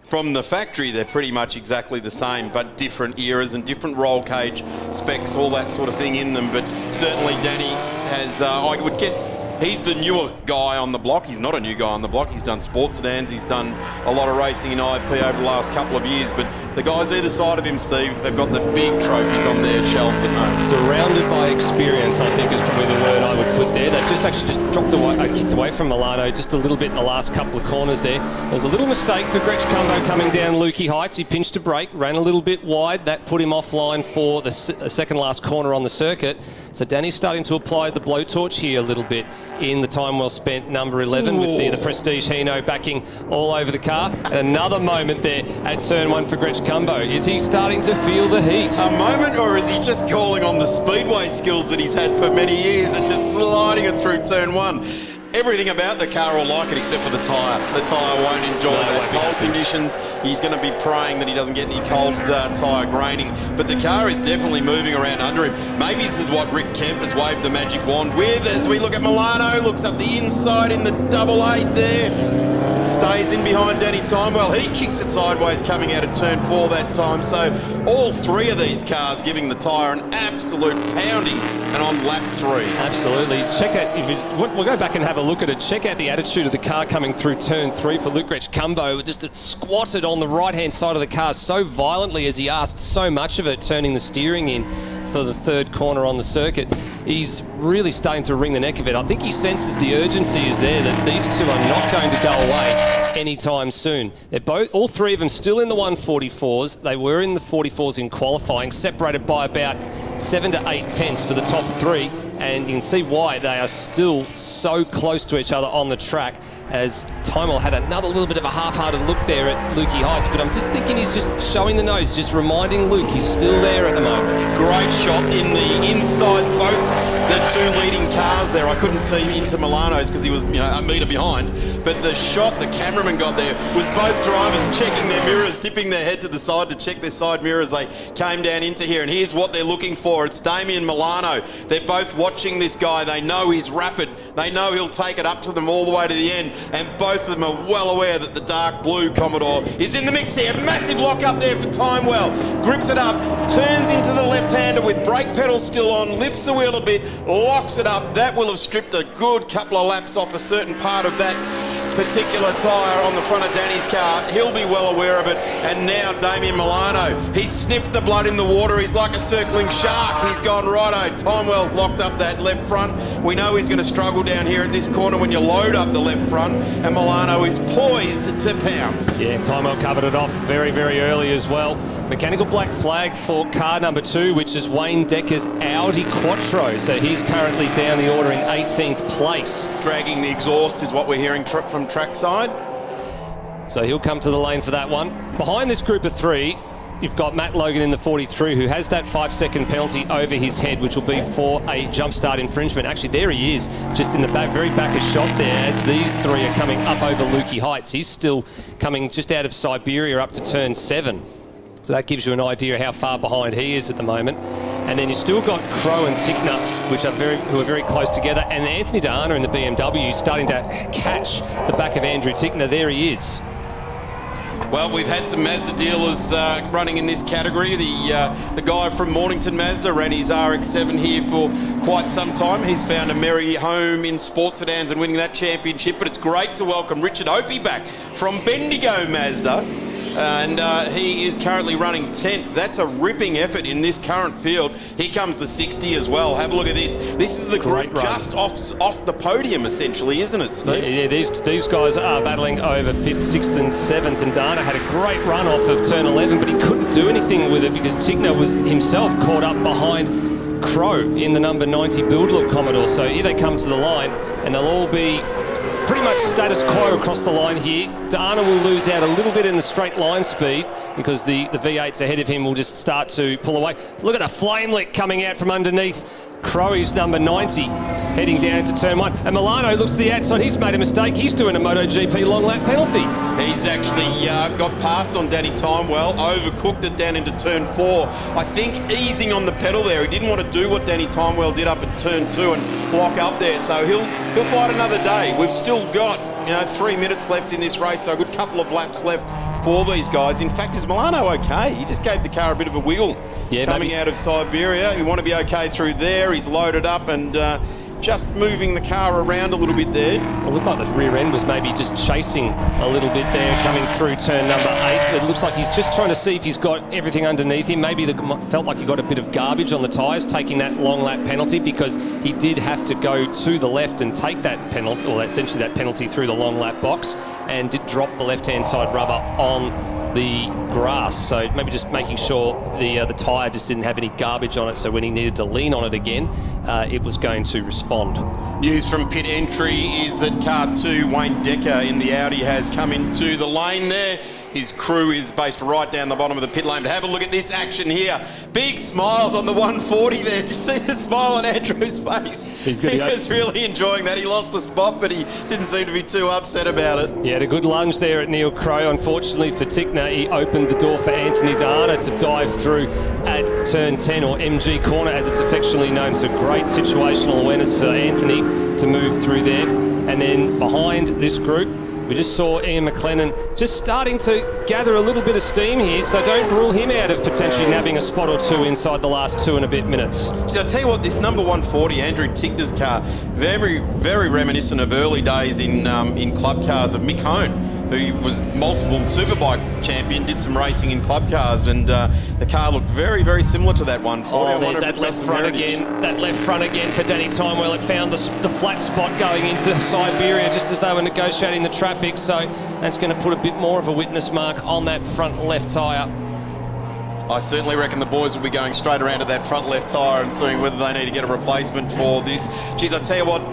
[SPEAKER 2] from the factory they're pretty much exactly the same, but different eras and different roll cage specs, all that sort of thing in them. But certainly Danny has, I would guess, he's the newer guy on the block. He's not a new guy on the block. He's done sports sedans. He's done a lot of racing in IP over the last couple of years. But the guys either side of him, Steve, they've got the big trophies on their shelves at home.
[SPEAKER 7] Surrounded by experience, I think is probably the word I would put there. They've just dropped away, kicked away from Milano just a little bit in the last couple of corners there. There was a little mistake for Gretsch Cumbo coming down Lukey Heights. He pinched a brake, ran a little bit wide. That put him offline for the second last corner on the circuit. So Danny's starting to apply the blowtorch here a little bit in the time well spent number 11 with the Prestige Hino backing all over the car. And another moment there at turn 1 for Gretsch Cumbo. Is he starting to feel the heat?
[SPEAKER 2] A moment, or is he just calling on the speedway skills that he's had for many years and just sliding it through turn 1? Everything about the car will like it except for the tyre. The tyre won't enjoy that. Cold conditions, he's going to be praying that he doesn't get any cold tyre graining. But the car is definitely moving around under him. Maybe this is what Rick Kemp has waved the magic wand with as we look at Milano. Looks up the inside in the 88 there. stays in behind Danny Timewell. He kicks it sideways coming out of turn 4 that time. So all three of these cars giving the tyre an absolute pounding, and on lap 3.
[SPEAKER 7] Absolutely. Check out, we'll go back and have a look at it. Check out the attitude of the car coming through turn 3 for Luke Gretsch-Cumbo. Just it squatted on the right-hand side of the car so violently as he asked so much of it, turning the steering in for the third corner on the circuit. He's really starting to wring the neck of it. I think he senses the urgency is there, that these two are not going to go away anytime soon. They're all three of them still in the 144s. They were in the 44s in qualifying, separated by about 7 to 8 tenths for the top 3, and you can see why they are still so close to each other on the track, as Timewell had another little bit of a half-hearted look there at Lukey Heights, but I'm just thinking he's just showing the nose, just reminding Luke he's still there at the moment.
[SPEAKER 2] Great shot in the inside, both the two leading cars there. I couldn't see into Milano's because he was, a metre behind, but the shot the cameraman got there was both drivers checking their mirrors, tipping their head to the side to check their side mirrors. They came down into here, and here's what they're looking for. It's Damien Milano. They're both watching this guy. They know he's rapid. They know he'll take it up to them all the way to the end, and both of them are well aware that the dark blue Commodore is in the mix here. Massive lock up there for Timewell. Grips it up, turns into the left-hander with brake pedal still on, lifts the wheel a bit, locks it up. That will have stripped a good couple of laps off a certain part of that particular tyre on the front of Danny's car. He'll be well aware of it. And now Damien Milano, he's sniffed the blood in the water. He's like a circling shark. He's gone righto. Timewell's locked up that left front. We know he's going to struggle down here at this corner when you load up the left front, and Milano is poised to pounce.
[SPEAKER 7] Yeah, Timewell covered it off very, very early as well. Mechanical black flag for car number 2, which is Wayne Decker's Audi Quattro. So he's currently down the order in 18th place.
[SPEAKER 2] Dragging the exhaust is what we're hearing from trackside.
[SPEAKER 7] So he'll come to the lane for that one. Behind this group of 3, you've got Matt Logan in the 43, who has that 5-second penalty over his head, which will be for a jump start infringement. Actually, there he is, just in the very back of shot there, as these 3 are coming up over Lukey Heights. He's still coming just out of Siberia up to turn 7. So that gives you an idea how far behind he is at the moment. And then you've still got Crow and Tickner, who are very close together. And Anthony D'Arna in the BMW starting to catch the back of Andrew Tickner. There he is.
[SPEAKER 2] Well, we've had some Mazda dealers running in this category. The guy from Mornington Mazda ran his RX-7 here for quite some time. He's found a merry home in sports sedans and winning that championship. But it's great to welcome Richard Opie back from Bendigo Mazda. And he is currently running 10th. That's a ripping effort in this current field. Here comes the 60 as well. Have a look at this. This is the group just off the podium, essentially, isn't it, Steve?
[SPEAKER 7] Yeah, these guys are battling over 5th, 6th and 7th. And Dana had a great run off of turn 11, but he couldn't do anything with it because Tickner was himself caught up behind Crow in the number 90 build look Commodore. So here they come to the line, and they'll all be pretty much status quo across the line here. Dana will lose out a little bit in the straight line speed because the V8s ahead of him will just start to pull away. Look at a flame lick coming out from underneath Crowy's number 90, heading down to turn 1. And Milano looks to the outside. He's made a mistake. He's doing a MotoGP long lap penalty.
[SPEAKER 2] He's actually got past on Danny Timewell, overcooked it down into turn 4. I think easing on the pedal there. He didn't want to do what Danny Timewell did up at turn 2 and lock up there. So he'll fight another day. We've still got 3 minutes left in this race, so a good couple of laps left for these guys. In fact, is Milano okay? He just gave the car a bit of a wiggle coming out of Siberia. You want to be okay through there. He's loaded up and just moving the car around a little bit there.
[SPEAKER 7] It looked like the rear end was maybe just chasing a little bit there coming through turn number 8. It looks like he's just trying to see if he's got everything underneath him. Maybe felt like he got a bit of garbage on the tyres, taking that long lap penalty, because he did have to go to the left and take that penalty, or essentially that penalty through the long lap box, and did drop the left-hand side rubber on the grass. So maybe just making sure the tyre just didn't have any garbage on it, so when he needed to lean on it again, it was going to respond.
[SPEAKER 2] News from pit entry is that car 2, Wayne Decker in the Audi, has come into the lane there. His crew is based right down the bottom of the pit lane. But have a look at this action here. Big smiles on the 140 there. Did you see the smile on Andrew's face? He was really enjoying that. He lost a spot, but he didn't seem to be too upset about it.
[SPEAKER 7] He had a good lunge there at Neil Crow. Unfortunately for Tickner, he opened the door for Anthony D'Arna to dive through at turn 10, or MG corner as it's affectionately known. So great situational awareness for Anthony to move through there. And then behind this group, We just saw Ian McLennan just starting to gather a little bit of steam here, so don't rule him out of potentially nabbing a spot or two inside the last 2 and a bit minutes.
[SPEAKER 2] So I'll tell you what, this number 140, Andrew Tigner's car, very, very reminiscent of early days in club cars of Mick Hone, who was multiple Superbike champion, did some racing in club cars, and the car looked very, very similar to that 140.
[SPEAKER 7] Oh, there's that left front again. That left front again for Danny Timewell. It found the flat spot going into Siberia just as they were negotiating the traffic, so that's going to put a bit more of a witness mark on that front left tyre.
[SPEAKER 2] I certainly reckon the boys will be going straight around to that front left tyre and seeing whether they need to get a replacement for this. Geez, I tell you what,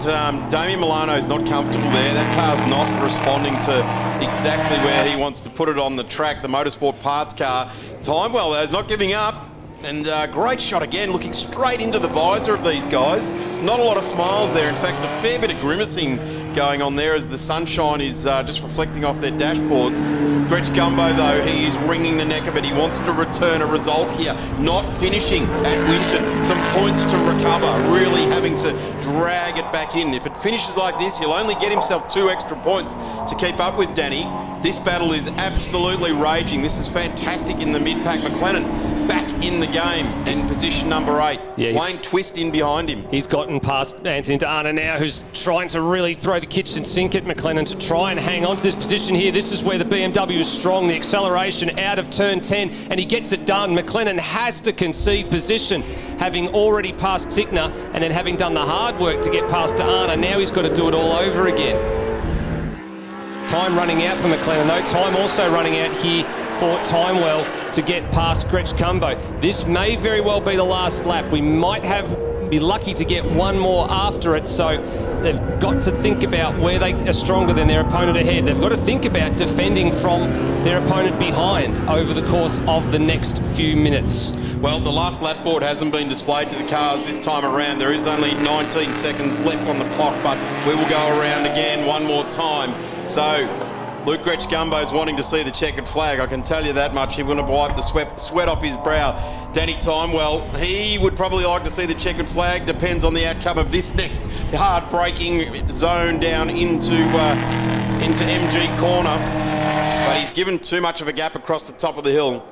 [SPEAKER 2] Damien Milano's not comfortable there. That car's not responding to exactly where he wants to put it on the track, the motorsport parts car. Timewell, though, is not giving up. And great shot again, looking straight into the visor of these guys. Not a lot of smiles there. In fact, a fair bit of grimacing going on there as the sunshine is just reflecting off their dashboards. Gretsch Gumbo, though, he is wringing the neck of it. He wants to return a result here. Not finishing at Winton. Some points to recover. Really having to drag it back in. If it finishes like this, he'll only get himself 2 extra points to keep up with Danny. This battle is absolutely raging. This is fantastic in the mid-pack. McLennan back in the game in position number 8.
[SPEAKER 7] Yeah,
[SPEAKER 2] Wayne Twist in behind him.
[SPEAKER 7] He's gotten past Anthony D'Arna now, who's trying to really throw the kitchen sink at McLennan to try and hang on to this position here. This is where the BMW is strong, the acceleration out of turn 10, and he gets it done. McLennan has to concede position, having already passed Tickner and then having done the hard work to get past D'Arna. Now he's got to do it all over again. Time running out for McLennan, though. Time also running out here for Timewell to get past Gretsch Gumbo. This may very well be the last lap. We might be lucky to get one more after it, so they've got to think about where they are stronger than their opponent ahead. They've got to think about defending from their opponent behind over the course of the next few minutes.
[SPEAKER 2] Well, the last lap board hasn't been displayed to the cars this time around. There is only 19 seconds left on the clock, but we will go around again one more time. So Luke Gretsch Gumbo's wanting to see the checkered flag. I can tell you that much. He's going to wipe the sweat off his brow. Danny Timewell, he would probably like to see the checkered flag. Depends on the outcome of this next hard braking zone down into MG corner. But he's given too much of a gap across the top of the hill.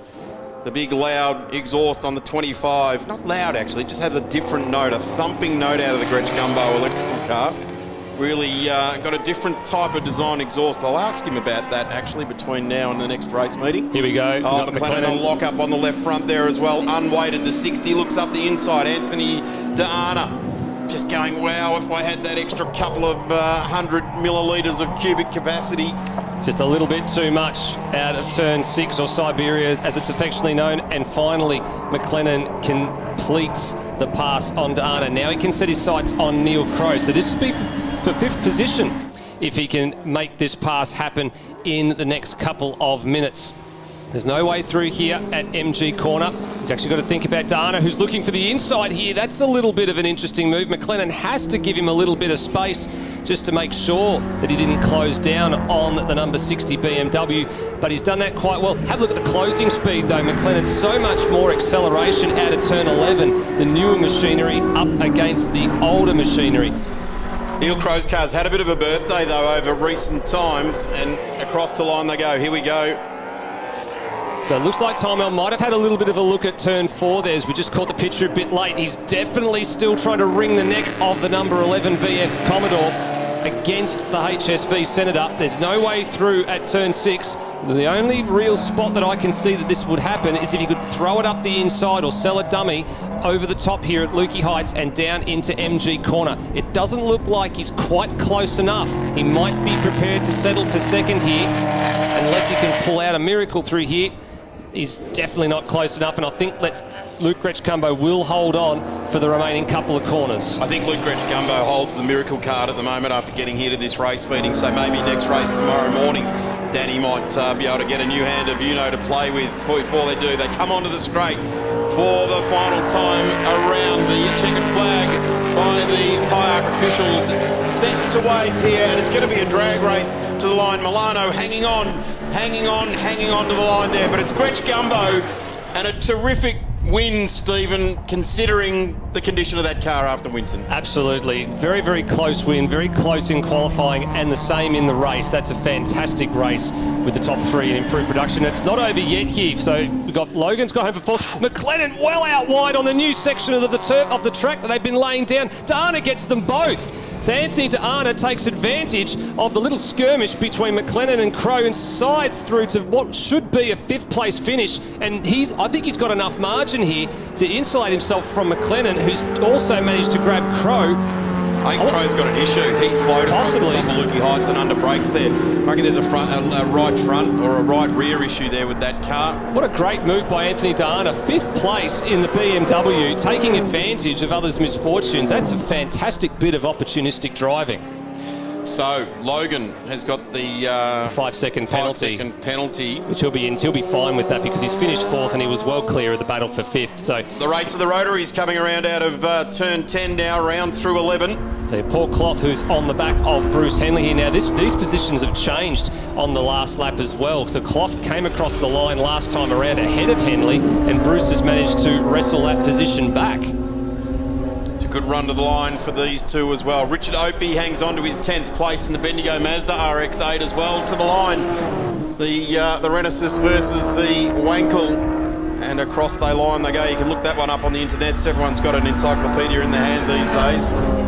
[SPEAKER 2] The big loud exhaust on the 25. Not loud, actually, just has a different note, a thumping note out of the Gretsch Gumbo electrical car. Really got a different type of design exhaust. I'll ask him about that, actually, between now and the next race meeting.
[SPEAKER 7] Here we go.
[SPEAKER 2] Oh, McLennan on lock up on the left front there as well. Unweighted, the 60. Looks up the inside. Anthony D'Arna just going, wow, if I had that extra couple of 100 millilitres of cubic capacity.
[SPEAKER 7] Just a little bit too much out of turn 6, or Siberia as it's affectionately known, and finally McLennan completes the pass on D'Arna. Now he can set his sights on Neil Crow, so this would be for 5th position if he can make this pass happen in the next couple of minutes. There's no way through here at MG corner. He's actually got to think about D'Arna, who's looking for the inside here. That's a little bit of an interesting move. McLennan has to give him a little bit of space just to make sure that he didn't close down on the number 60 BMW, but he's done that quite well. Have a look at the closing speed, though. McLennan, so much more acceleration out of turn 11. The newer machinery up against the older machinery.
[SPEAKER 2] Neil Crow's car's had a bit of a birthday, though, over recent times, and across the line they go. Here we go.
[SPEAKER 7] So it looks like Timewell might have had a little bit of a look at turn 4 there, as we just caught the picture a bit late. He's definitely still trying to wring the neck of the number 11 VF Commodore against the HSV Senator. There's no way through at turn 6. The only real spot that I can see that this would happen is if you could throw it up the inside or sell a dummy over the top here at Lukey Heights and down into MG corner. It doesn't look like he's quite close enough. He might be prepared to settle for second here, unless he can pull out a miracle through here. He's definitely not close enough, and I think that Luke Gretsch Gumbo will hold on for the remaining couple of corners.
[SPEAKER 2] I think Luke Gretsch Gumbo holds the miracle card at the moment after getting here to this race meeting, so maybe next race tomorrow morning Danny might be able to get a new hand of to play with before they do. They come onto the straight for the final time around the checkered flag by the kayak officials. Set to wave here, and it's going to be a drag race to the line. Milano hanging on to the line there, but it's Gretsch Gumbo, and a terrific win, Stephen, considering the condition of that car after Winton.
[SPEAKER 7] Absolutely. Very, very close win, very close in qualifying, and the same in the race. That's a fantastic race with the top three in improved production. It's not over yet here. So we've got Logan's got home for fourth. McLennan well out wide on the new section of the track that they've been laying down. Dana gets them both. So Anthony Deana takes advantage of the little skirmish between McLennan and Crow and sides through to what should be a fifth place finish. And I think he's got enough margin here to insulate himself from McLennan, who's also managed to grab Crow.
[SPEAKER 2] I think Crow's got an issue. He's slowed across the top of Lukey Heights and under brakes there. I reckon there's a right front or a right rear issue there with that car.
[SPEAKER 7] What a great move by Anthony Deana. Fifth place in the BMW, taking advantage of others' misfortunes. That's a fantastic bit of opportunistic driving.
[SPEAKER 2] So Logan has got the
[SPEAKER 7] 5-second penalty.
[SPEAKER 2] 5-second penalty.
[SPEAKER 7] Which he'll be fine with that because he's finished fourth and he was well clear of the battle for fifth. So
[SPEAKER 2] the race of the Rotary is coming around out of turn 10 now, round through 11.
[SPEAKER 7] So Paul Clough, who's on the back of Bruce Henley here now. These positions have changed on the last lap as well. So Clough came across the line last time around ahead of Henley, and Bruce has managed to wrestle that position back.
[SPEAKER 2] It's a good run to the line for these two as well. Richard Opie hangs on to his 10th place in the Bendigo Mazda RX-8 as well to the line. The Renesis versus the Wankel, and across the line they go. You can look that one up on the internet. Everyone's got an encyclopedia in their hand these days.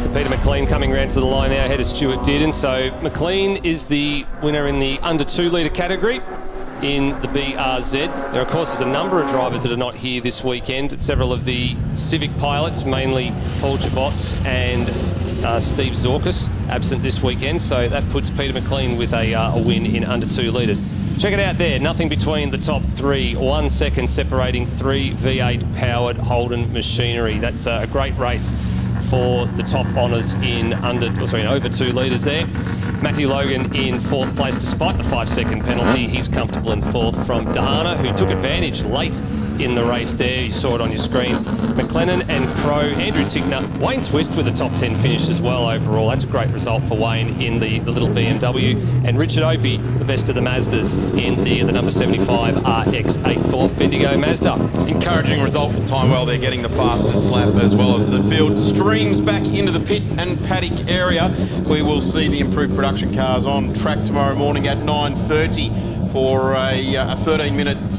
[SPEAKER 7] So Peter McLean coming round to the line now ahead of Stuart Dearden. So McLean is the winner in the under 2 litre category in the BRZ. There, of course, is a number of drivers that are not here this weekend. Several of the Civic pilots, mainly Paul Javots and Steve Zorkas, absent this weekend. So that puts Peter McLean with a win in under 2 litres. Check it out there, nothing between the top three, 1 second separating 3 V8 powered Holden machinery. That's a great race for the top honours in over 2 litres there. Matthew Logan in 4th place despite the 5-second penalty. He's comfortable in 4th from Deana, who took advantage late in the race there. You saw it on your screen. McLennan and Crow, Andrew Tigner, Wayne Twist with a top 10 finish as well overall. That's a great result for Wayne in the little BMW. And Richard Opie, the best of the Mazdas in the number 75 RX-8 for Bendigo Mazda.
[SPEAKER 2] Encouraging result for Timewell. They're getting the fastest lap as well as the field streams back into the pit and paddock area. We will see the improved production cars on track tomorrow morning at 9:30 for a 13-minute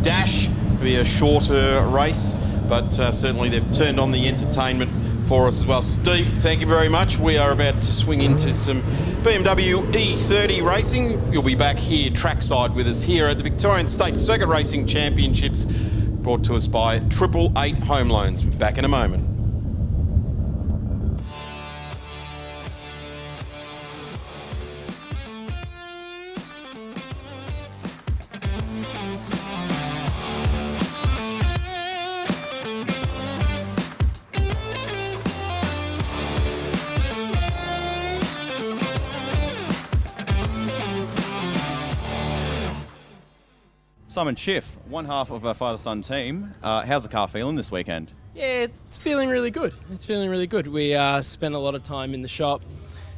[SPEAKER 2] dash. It'll be a shorter race, but certainly they've turned on the entertainment for us as well. Steve, thank you very much. We are about to swing into some BMW E30 racing. You'll be back here trackside with us here at the Victorian State Circuit Racing Championships, brought to us by 888 Home Loans. Back in a moment.
[SPEAKER 4] Simon Schiff, one half of our father-son team. How's the car feeling this weekend?
[SPEAKER 8] Yeah, it's feeling really good. It's feeling really good. We spent a lot of time in the shop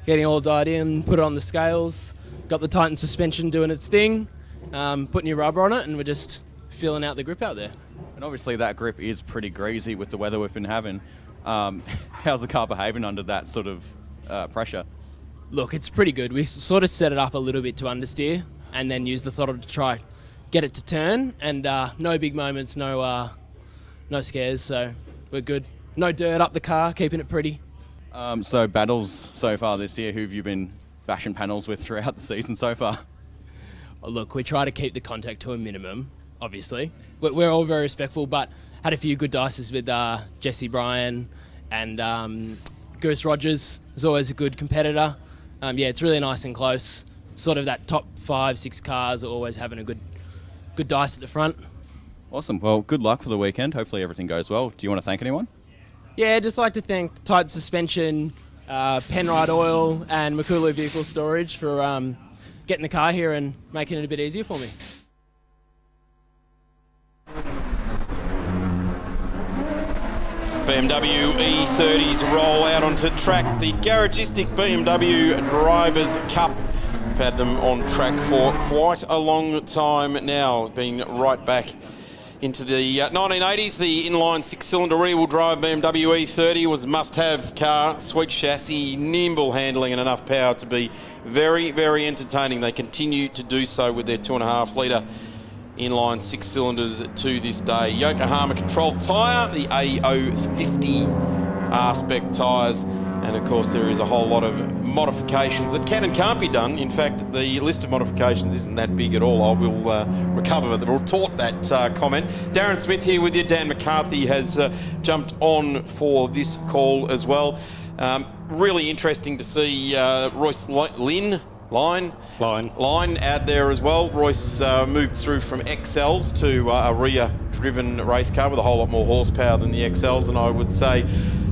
[SPEAKER 8] getting all dialed in, put it on the scales, got the Titan suspension doing its thing, put new rubber on it, and we're just feeling out the grip out there.
[SPEAKER 4] And obviously that grip is pretty greasy with the weather we've been having. How's the car behaving under that sort of pressure?
[SPEAKER 8] Look, it's pretty good. We sort of set it up a little bit to understeer and then use the throttle to try get it to turn, and no big moments, no scares, so we're good. No dirt up the car, keeping it pretty.
[SPEAKER 4] So battles so far this year, who have you been bashing panels with throughout the season so far?
[SPEAKER 8] Well, look, we try to keep the contact to a minimum, obviously. We're all very respectful, but had a few good dices with Jesse Bryan and Goose Rogers is always a good competitor. Yeah, it's really nice and close. Sort of that top 5-6 cars are always having a good dice at the front.
[SPEAKER 4] Awesome. Well, good luck for the weekend. Hopefully everything goes well. Do you want to thank anyone?
[SPEAKER 8] Yeah, just like to thank Titan Suspension, Penrite Oil and Makulu Vehicle Storage for getting the car here and making it a bit easier for me.
[SPEAKER 2] BMW E30s roll out onto track. The garagistic BMW Drivers' Cup. We've had them on track for quite a long time now, being right back Into the 1980s, the inline six-cylinder rear-wheel drive BMW E30 was a must-have car. Sweet chassis, nimble handling and enough power to be very, very entertaining. They continue to do so with their 2.5-litre inline six cylinders to this day. Yokohama controlled tyre, the A050 R-Spec tyres, and of course there is a whole lot of modifications that can and can't be done. In fact, the list of modifications isn't that big at all. I will retort that comment. Darren Smith here with you. Dan McCarthy has jumped on for this call as well. Really interesting to see Royce Line out there as well. Royce moved through from XLs to a rear-driven race car with a whole lot more horsepower than the XLs, and I would say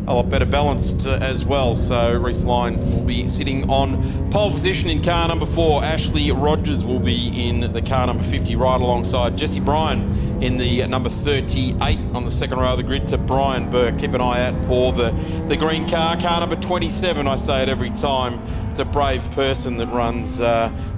[SPEAKER 2] a lot better balanced as well. So Reece Line will be sitting on pole position in car number 4. Ashley Rogers will be in the car number 50 right alongside Jesse Bryan in the number 38 on the second row of the grid to Brian Burke. Keep an eye out for the green car number 27. I say it every time. It's a brave person that runs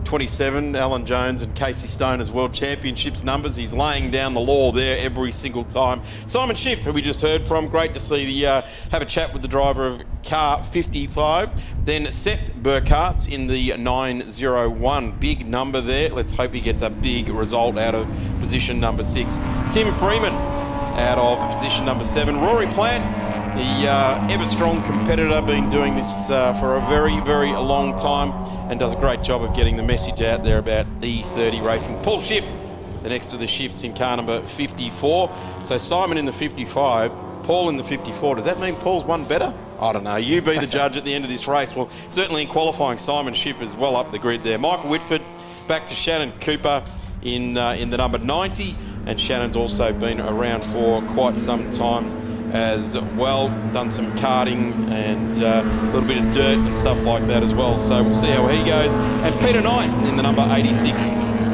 [SPEAKER 2] 27, Alan Jones and Casey Stoner's World Championships numbers. He's laying down the law there every single time. Simon Schiff, who we just heard from, great to see have a chat with the driver of car 55. Then Seth Burkhart's in the 901, big number there. Let's hope he gets a big result out of position number 6. Tim Freeman out of position number 7. Rory Plant, the ever-strong competitor, been doing this for a very, very long time and does a great job of getting the message out there about E30 racing. Paul Schiff, the next of the Schiffs in car number 54. So Simon in the 55, Paul in the 54. Does that mean Paul's one better? I don't know. You be the judge at the end of this race. Well, certainly in qualifying, Simon Schiff is well up the grid there. Michael Whitford back to Shannon Cooper in the number 90, and Shannon's also been around for quite some time as well, done some karting and a little bit of dirt and stuff like that as well. So we'll see how he goes. And Peter Knight in the number 86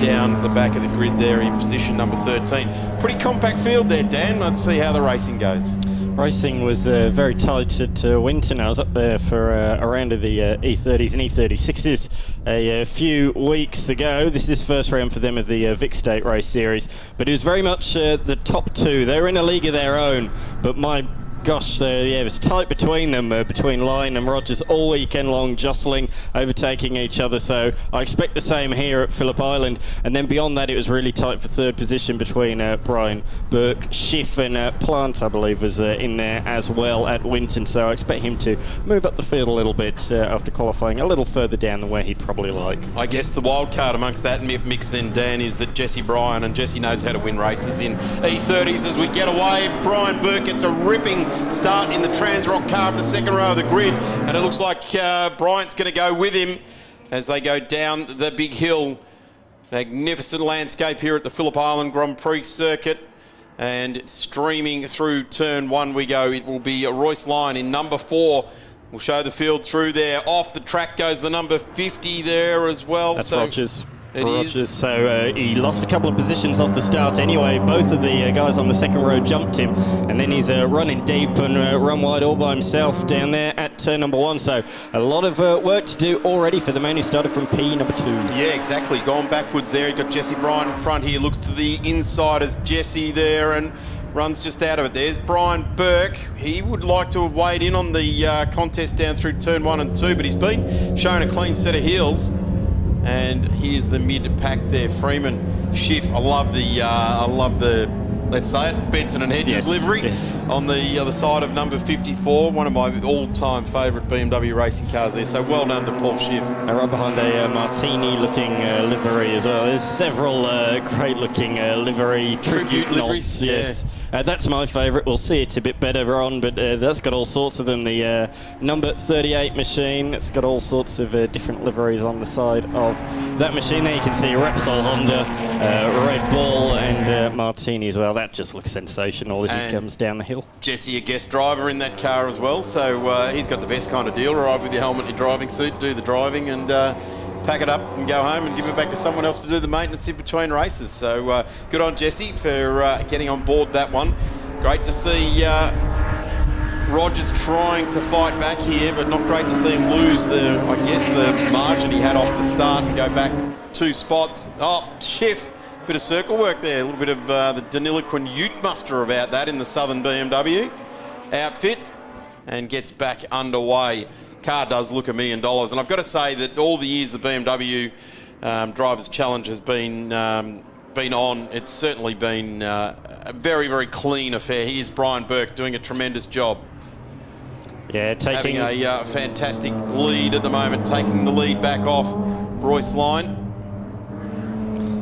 [SPEAKER 2] down the back of the grid there in position number 13. Pretty compact field there, Dan. Let's see how the racing goes.
[SPEAKER 3] Racing was very tight at Winton. I was up there for a round of the E30s and E36s a few weeks ago. This is first round for them of the Vic State Race Series, but it was very much the top two. They were in a league of their own, but my gosh, it was tight between them, between Lyon and Rogers all weekend long, jostling, overtaking each other. So I expect the same here at Phillip Island. And then beyond that, it was really tight for third position between Brian Burke, Schiff and Plant, I believe, was in there as well at Winton. So I expect him to move up the field a little bit after qualifying a little further down than where he'd probably like.
[SPEAKER 2] I guess the wild card amongst that mix then, Dan, is that Jesse Bryan, and Jesse knows how to win races in E30s. As we get away, Brian Burke gets a ripping start in the Transrock car of the second row of the grid, and it looks like Bryant's going to go with him as they go down the big hill. Magnificent landscape here at the Phillip Island Grand Prix circuit, and streaming through turn 1 we go. It will be Royce Line in number 4. We'll show the field through there. Off the track goes the number 50 there as well.
[SPEAKER 3] That's Rogers. Rogers. So he lost a couple of positions off the start anyway. Both of the guys on the second row jumped him, and then he's running deep and run wide all by himself down there at turn number 1. So a lot of work to do already for the man who started from P number 2. Yeah,
[SPEAKER 2] exactly. Gone backwards there. You've got Jesse Bryan in front here. Looks to the inside as Jesse there and runs just out of it. There's Brian Burke. He would like to have weighed in on the contest down through turn 1 and 2, but he's been shown a clean set of heels. And here's the mid-pack there, Freeman, Schiff. I love the, let's say it, Benson and Hedges livery on the other side of number 54. One of my all-time favourite BMW racing cars there. So well done to Paul Schiff.
[SPEAKER 3] Right behind a Martini-looking livery as well. There's several great-looking livery tribute
[SPEAKER 2] liveries.
[SPEAKER 3] Yes. That's my favourite. We'll see it a bit better on, but that's got all sorts of them. The number 38 machine, it's got all sorts of different liveries on the side of that machine. There you can see Repsol, Honda, Red Bull and Martini as well. That just looks sensational as he comes down the hill.
[SPEAKER 2] Jesse, a guest driver in that car as well, so he's got the best kind of deal. Arrive with your helmet and your driving suit, do the driving and pack it up and go home and give it back to someone else to do the maintenance in between races. So good on Jesse for getting on board that one. Great to see Rogers trying to fight back here, but not great to see him lose the margin he had off the start and go back 2 spots. Oh, Schiff Bit of circle work there, a little bit of the Deniliquin Ute muster about that in the Southern BMW outfit, and gets back underway. Car does look $1 million, and I've got to say that all the years the BMW Drivers' Challenge has been on, it's certainly been a very, very clean affair. Here's Brian Burke doing a tremendous job.
[SPEAKER 3] Yeah, taking
[SPEAKER 2] having a fantastic lead at the moment, taking the lead back off Royce Line.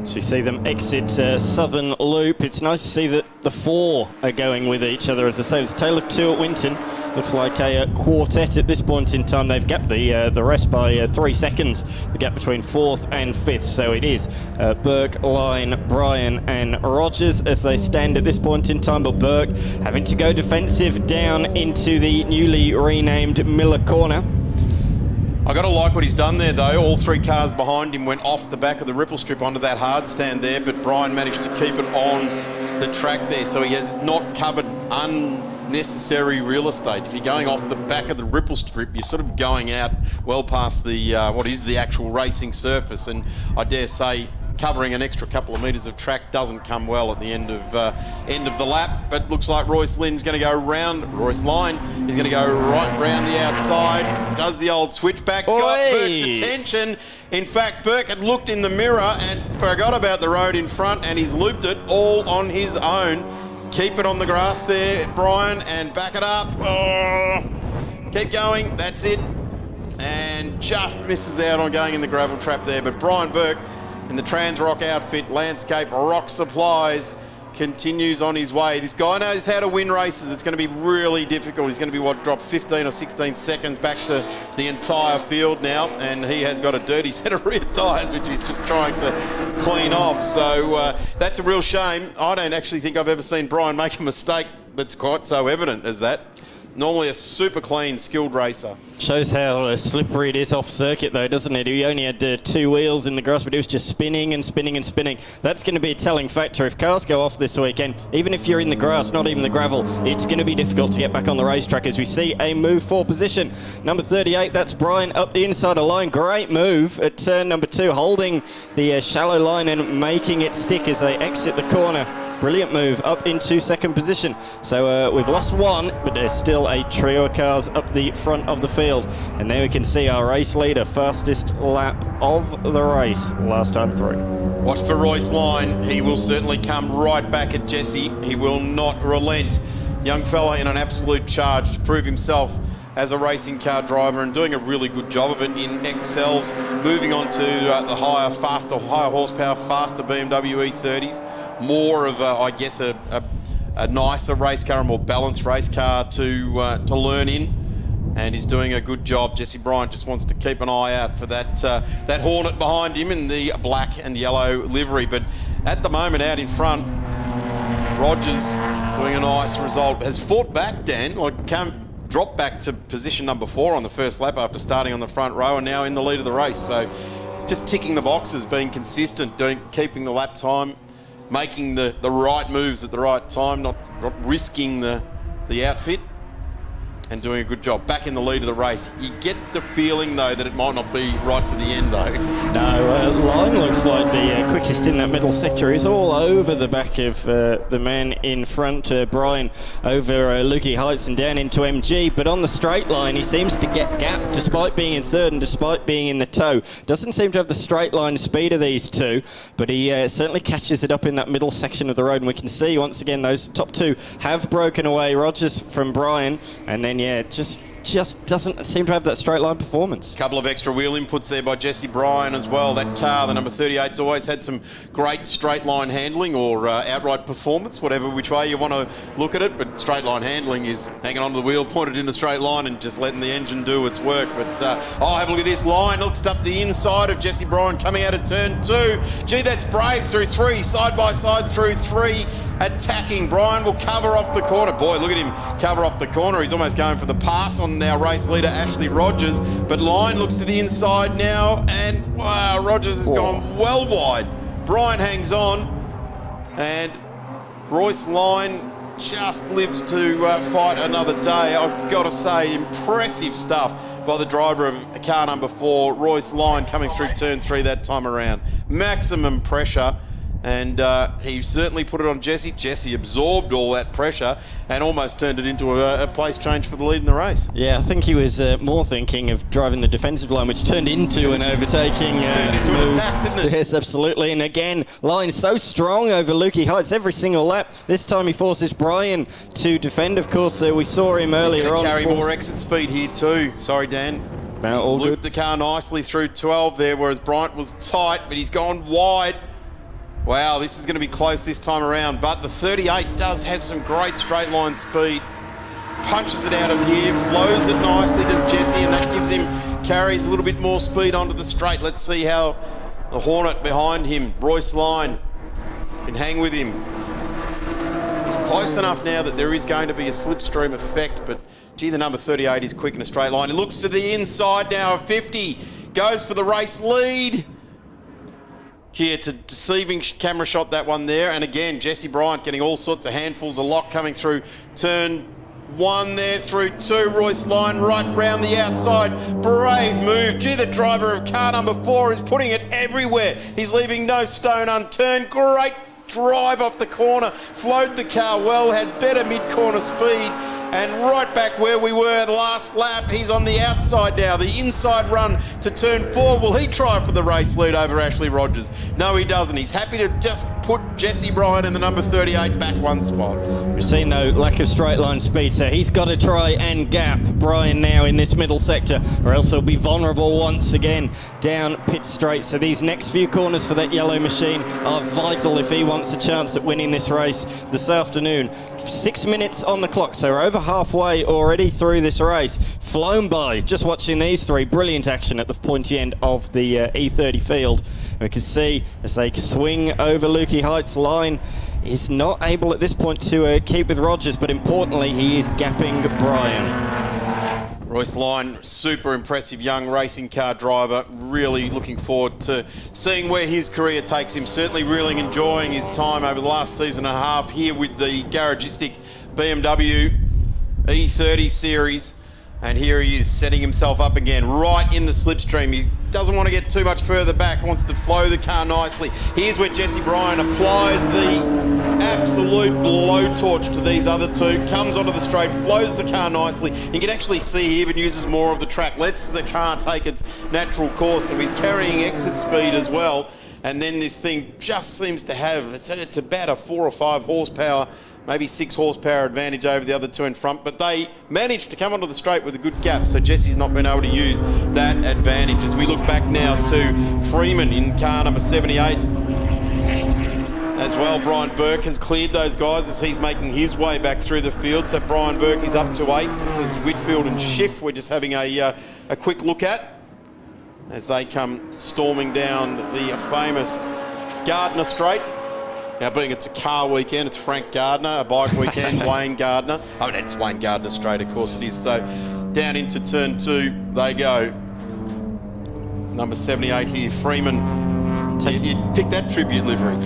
[SPEAKER 3] So you see them exit Southern Loop. It's nice to see that the four are going with each other. As I say, it's a tale of two at Winton. Looks like a quartet at this point in time. They've gapped the rest by 3 seconds, the gap between 4th and 5th. So it is Burke, Line, Bryan and Rogers as they stand at this point in time. But Burke having to go defensive down into the newly renamed Miller Corner.
[SPEAKER 2] I got to like what he's done there, though. All 3 cars behind him went off the back of the ripple strip onto that hard stand there, but Bryan managed to keep it on the track there, so he has not covered unnecessary real estate. If you're going off the back of the ripple strip, you're sort of going out well past the what is the actual racing surface, and I dare say covering an extra couple of metres of track doesn't come well at the end of the lap. But looks like Royce Line is going to go right round the outside. Does the old switchback, got Burke's attention. In fact, Burke had looked in the mirror and forgot about the road in front, and he's looped it all on his own. Keep it on the grass there, Bryan, and back it up. Oh, keep going, that's it. And just misses out on going in the gravel trap there. But Brian Burke, in the Transrock outfit, Landscape Rock Supplies, continues on his way. This guy knows how to win races. It's going to be really difficult. He's going to be, drop 15 or 16 seconds back to the entire field now, and he has got a dirty set of rear tyres, which he's just trying to clean off. So that's a real shame. I don't actually think I've ever seen Brian make a mistake that's quite so evident as that. Normally a super clean, skilled racer.
[SPEAKER 3] Shows how slippery it is off circuit, though, doesn't it? He only had 2 wheels in the grass, but he was just spinning and spinning and spinning. That's going to be a telling factor. If cars go off this weekend, even if you're in the grass, not even the gravel, it's going to be difficult to get back on the racetrack as we see a move for position. Number 38, that's Bryan up the inside of line. Great move at turn number 2, holding the shallow line and making it stick as they exit the corner. Brilliant move up into second position. So we've lost one, but there's still a trio of cars up the front of the field. And there we can see our race leader, fastest lap of the race last time through.
[SPEAKER 2] Watch for Royce Line. He will certainly come right back at Jesse. He will not relent. Young fella in an absolute charge to prove himself as a racing car driver and doing a really good job of it in XLs, moving on to the higher horsepower, faster BMW E30s. More of, I guess, a nicer race car, a more balanced race car to learn in, and he's doing a good job. Jesse Bryan just wants to keep an eye out for that Hornet behind him in the black and yellow livery. But at the moment, out in front, Rogers doing a nice result. Has fought back, Dan, dropped back to position number 4 on the first lap after starting on the front row, and now in the lead of the race. So just ticking the boxes, being consistent, keeping the lap time, making the right moves at the right time, not risking the outfit, and doing a good job. Back in the lead of the race. You get the feeling, though, that it might not be right to the end, though.
[SPEAKER 3] No, Line looks like the quickest in that middle sector. He's all over the back of the man in front, Bryan, over Lukey Heights and down into MG. But on the straight line, he seems to get gapped despite being in third and despite being in the tow. Doesn't seem to have the straight line speed of these two, but he certainly catches it up in that middle section of the road. And we can see, once again, those top 2 have broken away. Rogers from Bryan, and then just doesn't seem to have that straight line performance.
[SPEAKER 2] Couple of extra wheel inputs there by Jesse Bryan as well. That car, the number 38's always had some great straight line handling or outright performance, whatever which way you want to look at it. But straight line handling is hanging onto the wheel, pointed in a straight line and just letting the engine do its work. But have a look at this line. Looks up the inside of Jesse Bryan coming out of turn 2. Gee, that's brave through 3, side by side through 3. Attacking. Bryan will cover off the corner. Boy, look at him cover off the corner. He's almost going for the pass on our race leader, Ashley Rogers. But Line looks to the inside now, and wow, Rogers has gone well wide. Bryan hangs on, and Royce Line just lives to fight another day. I've got to say, impressive stuff by the driver of car number 4, Royce Line, coming through turn 3 that time around. Maximum pressure. And he certainly put it on Jesse. Jesse absorbed all that pressure and almost turned it into a place change for the lead in the race.
[SPEAKER 3] Yeah, I think he was more thinking of driving the defensive line, which turned into an overtaking
[SPEAKER 2] Turned into
[SPEAKER 3] move.
[SPEAKER 2] an attack, didn't it?
[SPEAKER 3] Yes, absolutely. And again, line so strong over Lukey Heights every single lap. This time he forces Brian to defend, of course. We saw him earlier
[SPEAKER 2] He's
[SPEAKER 3] on.
[SPEAKER 2] going to carry more exit speed here too. Sorry, Dan.
[SPEAKER 3] All
[SPEAKER 2] Looped
[SPEAKER 3] good.
[SPEAKER 2] the car nicely through 12 there, whereas Bryant was tight, but he's gone wide. Wow, this is going to be close this time around, but the 38 does have some great straight line speed. Punches it out of here, flows it nicely, does Jesse, and that gives him, carries a little bit more speed onto the straight. Let's see how the Hornet behind him, Royce Line, can hang with him. He's close enough now that there is going to be a slipstream effect, but gee, the number 38 is quick in a straight line. He looks to the inside now of 50, goes for the race lead. Gee, it's a deceiving camera shot, that one there. And again, Jesse Bryant getting all sorts of handfuls of lock coming through turn 1 there, through 2. Royce Line right round the outside. Brave move. Gee, the driver of car number 4 is putting it everywhere. He's leaving no stone unturned. Great drive off the corner. Flowed the car well, had better mid-corner speed. And right back where we were the last lap, he's on the outside now. The inside run to turn 4. Will he try for the race lead over Ashley Rogers? No, he doesn't. He's happy to just put Jesse Bryan and the number 38 back one spot.
[SPEAKER 3] We've seen, though, lack of straight line speed, so he's got to try and gap Brian now in this middle sector, or else he'll be vulnerable once again down pit straight. So these next few corners for that yellow machine are vital if he wants a chance at winning this race this afternoon. 6 minutes on the clock, so we're over halfway already through this race. Flown by. Just watching these three. Brilliant action at the pointy end of the E30 field. We can see as they swing over Lukey Heights. Line is not able at this point to keep with Rogers, but importantly he is gapping Brian.
[SPEAKER 2] Royce Line, super impressive young racing car driver. Really looking forward to seeing where his career takes him. Certainly really enjoying his time over the last season and a half here with the garagistic BMW E30 series. And here he is setting himself up again, right in the slipstream. He doesn't want to get too much further back, wants to flow the car nicely. Here's where Jesse Bryan applies the absolute blowtorch to these other two, comes onto the straight, flows the car nicely. You can actually see he even uses more of the track, lets the car take its natural course, so he's carrying exit speed as well. And then this thing just seems to have, it's about a 4 or 5 horsepower, maybe 6 horsepower advantage over the other two in front, but they managed to come onto the straight with a good gap, so Jesse's not been able to use that advantage. As we look back now to Freeman in car number 78. As well, Brian Burke has cleared those guys as he's making his way back through the field, so Brian Burke is up to 8th. This is Whitfield and Schiff we're just having a quick look at as they come storming down the famous Gardner Straight. Now, being it's a car weekend, it's Frank Gardner, a bike weekend, Wayne Gardner. I mean, it's Wayne Gardner Straight, of course it is. So, down into turn 2, they go. Number 78 here, Freeman. You'd pick that tribute livery.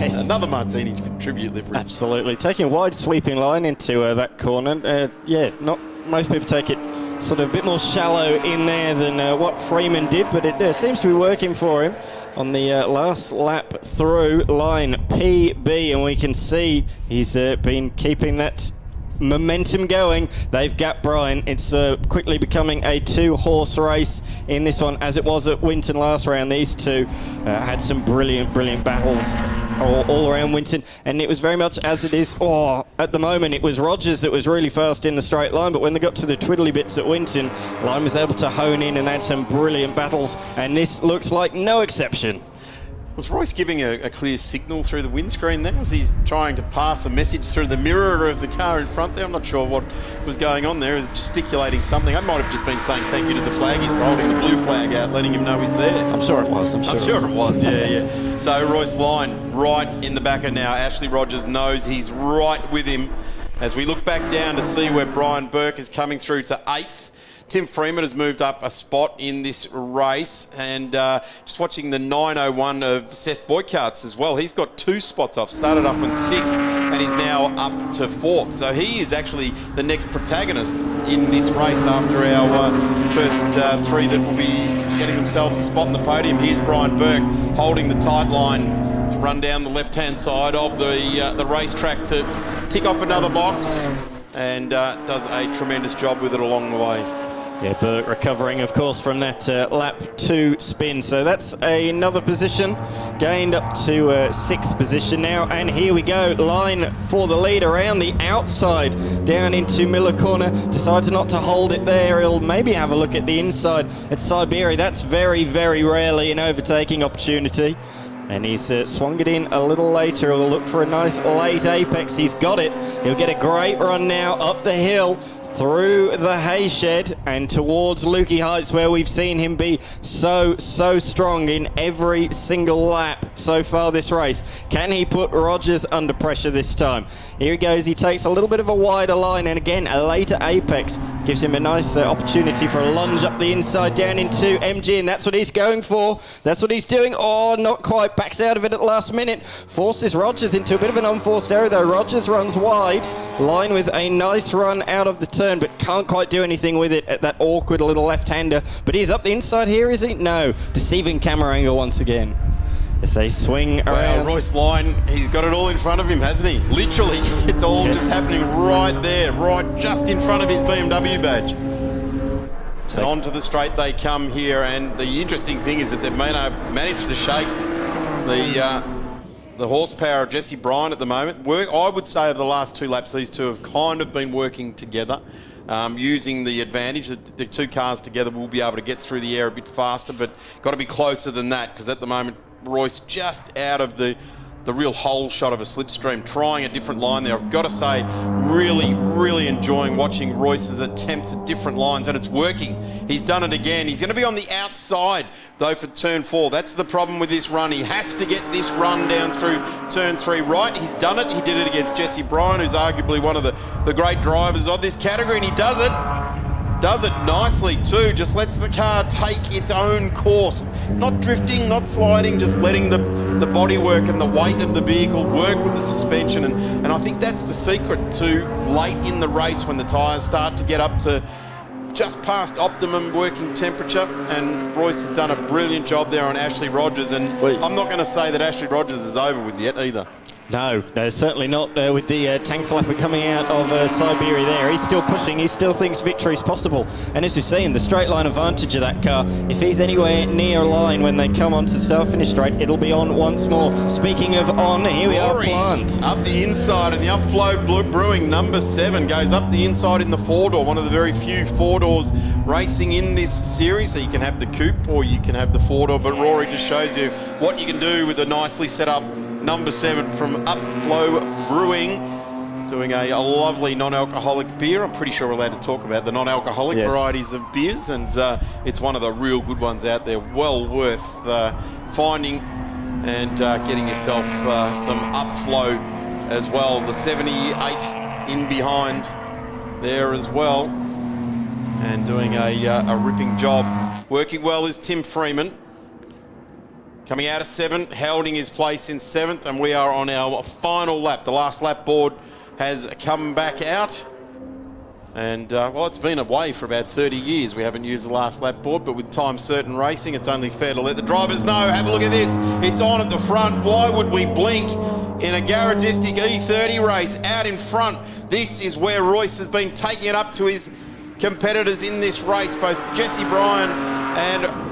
[SPEAKER 2] Yes. Another Martini tribute livery.
[SPEAKER 3] Absolutely. Taking a wide sweeping line into that corner. Yeah, not most people take it sort of a bit more shallow in there than what Freeman did, but it seems to be working for him on the last lap through line PB, and we can see he's been keeping that momentum going. They've gapped Brian. It's quickly becoming a 2-horse race in this one, as it was at Winton last round. These two had some brilliant battles all around Winton, and it was very much as it is at the moment. It was Rogers that was really fast in the straight line, but when they got to the twiddly bits at Winton, Line was able to hone in and had some brilliant battles, and this looks like no exception.
[SPEAKER 2] Was Royce giving a clear signal through the windscreen then? Was he trying to pass a message through the mirror of the car in front there? I'm not sure what was going on there. He was gesticulating something. I might have just been saying thank you to the flaggies for holding the blue flag out, letting him know he's there.
[SPEAKER 3] I'm sure it was.
[SPEAKER 2] I'm sure it was, yeah. So Royce Line right in the backer now. Ashley Rogers knows he's right with him. As we look back down to see where Brian Burke is coming through to 8th. Tim Freeman has moved up a spot in this race, and just watching the 901 of Seth Boykarts as well. He's got 2 spots off, started off in 6th and is now up to 4th. So he is actually the next protagonist in this race after our first 3 that will be getting themselves a spot in the podium. Here's Brian Burke holding the tight line. run down the left-hand side of the racetrack to tick off another box, and does a tremendous job with it along the way.
[SPEAKER 3] Yeah, Burke recovering, of course, from that lap 2 spin. So that's another position, gained up to 6th position now. And here we go, line for the lead around the outside, down into Miller Corner. Decides not to hold it there. He'll maybe have a look at the inside at Siberia. That's very, very rarely an overtaking opportunity. And he's swung it in a little later. He'll look for a nice late apex. He's got it. He'll get a great run now up the hill, through the hay shed and towards Lukey Heights, where we've seen him be so strong in every single lap so far this race. Can he put Rogers under pressure this time? Here he goes. He takes a little bit of a wider line, and again a later apex gives him a nice opportunity for a lunge up the inside down into MG, and that's what he's going for. That's what he's doing. Oh, not quite. Backs out of it at the last minute. Forces Rogers into a bit of an unforced error though. Rogers runs wide. Line with a nice run out of the turn, but can't quite do anything with it at that awkward little left-hander. But he's up the inside here, is he? No. Deceiving camera angle once again as they swing around.
[SPEAKER 2] Well, Royce Lyon, he's got it all in front of him, hasn't he? Literally, it's all just happening right there, right just in front of his BMW badge. So onto the straight they come here, and the interesting thing is that they've managed to shake the horsepower of Jesse Bryan at the moment. I would say over the last 2 laps, these two have kind of been working together, using the advantage that the 2 cars together will be able to get through the air a bit faster, but got to be closer than that, because at the moment, Royce just out of the real hole shot of a slipstream, trying a different line there. I've got to say, really enjoying watching Royce's attempts at different lines, and it's working. He's done it again. He's going to be on the outside, though, for turn 4. That's the problem with this run. He has to get this run down through turn 3 right. He's done it. He did it against Jesse Bryan, who's arguably one of the great drivers of this category, and he does it. Does it nicely too, just lets the car take its own course. Not drifting, not sliding, just letting the bodywork and the weight of the vehicle work with the suspension. And I think that's the secret to late in the race when the tyres start to get up to just past optimum working temperature. And Royce has done a brilliant job there on Ashley Rogers. And I'm not going to say that Ashley Rogers is over with yet either.
[SPEAKER 3] No, certainly not with the tank slapper coming out of Siberia there. He's still pushing. He still thinks victory's possible. And as you've seen, the straight line advantage of that car, if he's anywhere near a line when they come onto start-finish straight, it'll be on once more. Speaking of on, here we are, Plant.
[SPEAKER 2] Up the inside, and the Upflow Brewing number 7 goes up the inside in the 4-door, one of the very few 4-doors racing in this series. So you can have the coupe or you can have the 4-door, but Rory just shows you what you can do with a nicely set up number 7 from Upflow Brewing, doing a lovely non-alcoholic beer. I'm pretty sure we're allowed to talk about the non-alcoholic varieties of beers, and it's one of the real good ones out there. Well worth finding and getting yourself some Upflow as well. The 78 in behind there as well, and doing a ripping job. Working well is Tim Freeman. Coming out of 7th, holding his place in 7th, and we are on our final lap. The last lap board has come back out. And, well, it's been away for about 30 years. We haven't used the last lap board, but with time certain racing, it's only fair to let the drivers know. Have a look at this. It's on at the front. Why would we blink in a garagistic E30 race out in front? This is where Royce has been taking it up to his competitors in this race. Both Jesse Bryan and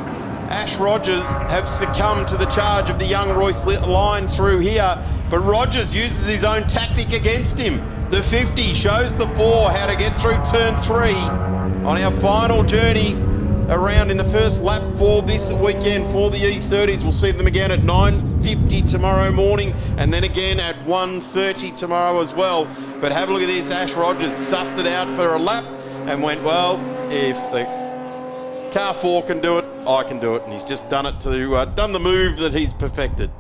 [SPEAKER 2] Ash Rogers have succumbed to the charge of the young Royce Lyon through here, but Rogers uses his own tactic against him. The 50 shows the 4 how to get through turn 3 on our final journey around in the first lap for this weekend for the E30s. We'll see them again at 9:50 tomorrow morning, and then again at 1:30 tomorrow as well. But have a look at this. Ash Rogers sussed it out for a lap and went, well, if the car 4 can do it, I can do it. And he's just done it to done the move that he's perfected.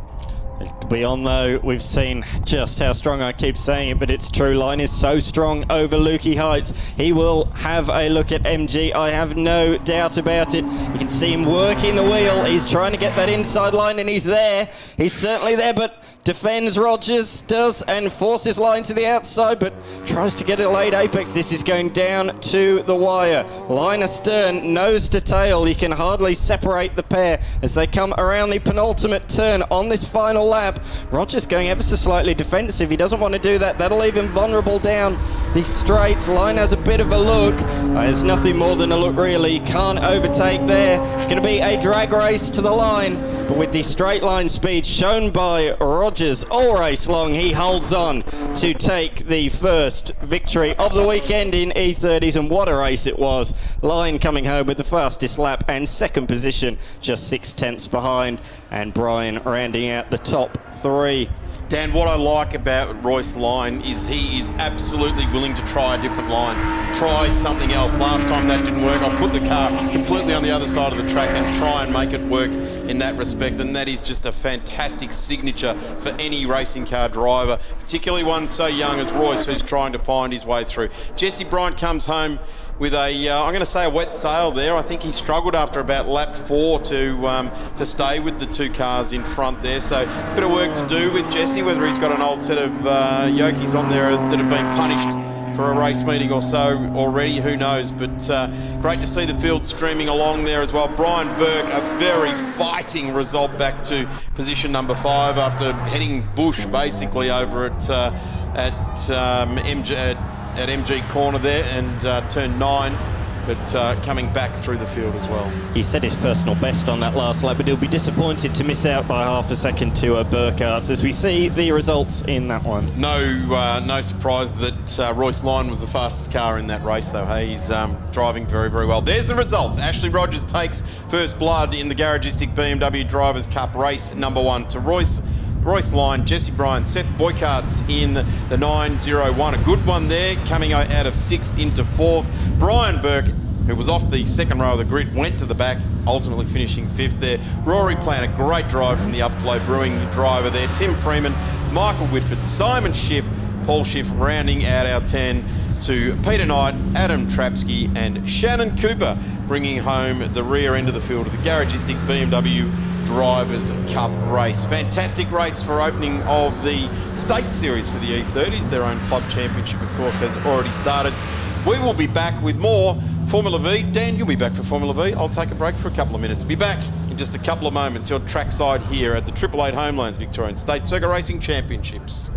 [SPEAKER 3] Beyond though, we've seen just how strong, I keep saying it, but it's true. Line is so strong over Lukey Heights. He will have a look at MG. I have no doubt about it. You can see him working the wheel. He's trying to get that inside line, and he's there. He's certainly there, but defends Rogers, does, and forces Line to the outside, but tries to get a late apex. This is going down to the wire. Line astern, nose to tail. You can hardly separate the pair as they come around the penultimate turn on this final final lap. Rogers going ever so slightly defensive. He doesn't want to do that. That'll leave him vulnerable down the straight. Line has a bit of a look. There's nothing more than a look, really. Can't overtake there. It's going to be a drag race to the line, but with the straight line speed shown by Rogers all race long, he holds on to take the first victory of the weekend in E30s, and what a race it was. Line coming home with the fastest lap and second position, just 6/10 behind, and Brian rounding out the top three.
[SPEAKER 2] Dan, what I like about Royce Line is he is absolutely willing to try a different line, try something else. Last time that didn't work, I'll put the car completely on the other side of the track and try and make it work in that respect, and that is just a fantastic signature for any racing car driver, particularly one so young as Royce, who's trying to find his way through. Jesse Bryant comes home with I'm going to say a wet sail there. I think he struggled after about lap 4 to stay with the two cars in front there. So a bit of work to do with Jesse, whether he's got an old set of yokies on there that have been punished for a race meeting or so already, who knows. But great to see the field streaming along there as well. Brian Burke, a very fighting result back to position number 5 after heading bush basically over at MG corner there and turn 9, but coming back through the field as well.
[SPEAKER 3] He set his personal best on that last lap, but he'll be disappointed to miss out by half a second to Burkhardt as we see the results in that one.
[SPEAKER 2] No surprise that Royce Line was the fastest car in that race, though. Hey, he's driving very, very well. There's the results. Ashley Rogers takes first blood in the Garagistic BMW Drivers' Cup race number 1 to Royce Line, Jesse Bryant, Seth Boycart's in the 901. A good one there, coming out of 6th into 4th. Brian Burke, who was off the second row of the grid, went to the back, ultimately finishing 5th there. Rory Plant, a great drive from the Upflow Brewing driver there. Tim Freeman, Michael Whitford, Simon Schiff, Paul Schiff rounding out our 10 to Peter Knight, Adam Trapsky and Shannon Cooper, bringing home the rear end of the field of the Garagistic BMW Drivers' Cup race. Fantastic race for opening of the State Series for the E30s. Their own club championship, of course, has already started. We will be back with more Formula V. Dan, you'll be back for Formula V. I'll take a break for a couple of minutes. Be back in just a couple of moments. Your trackside here at the 888 Homelands Victorian State Circuit Racing Championships.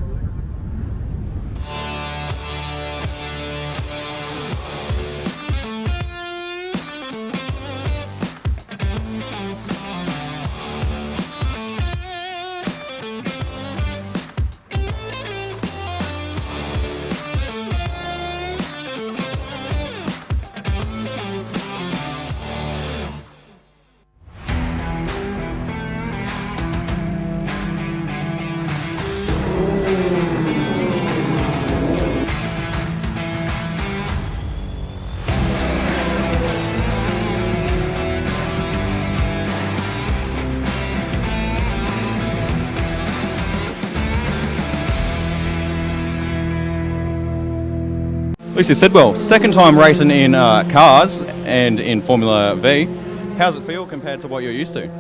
[SPEAKER 4] Lucy Sidwell, second time racing in cars and in Formula V. How's it feel compared to what you're used to?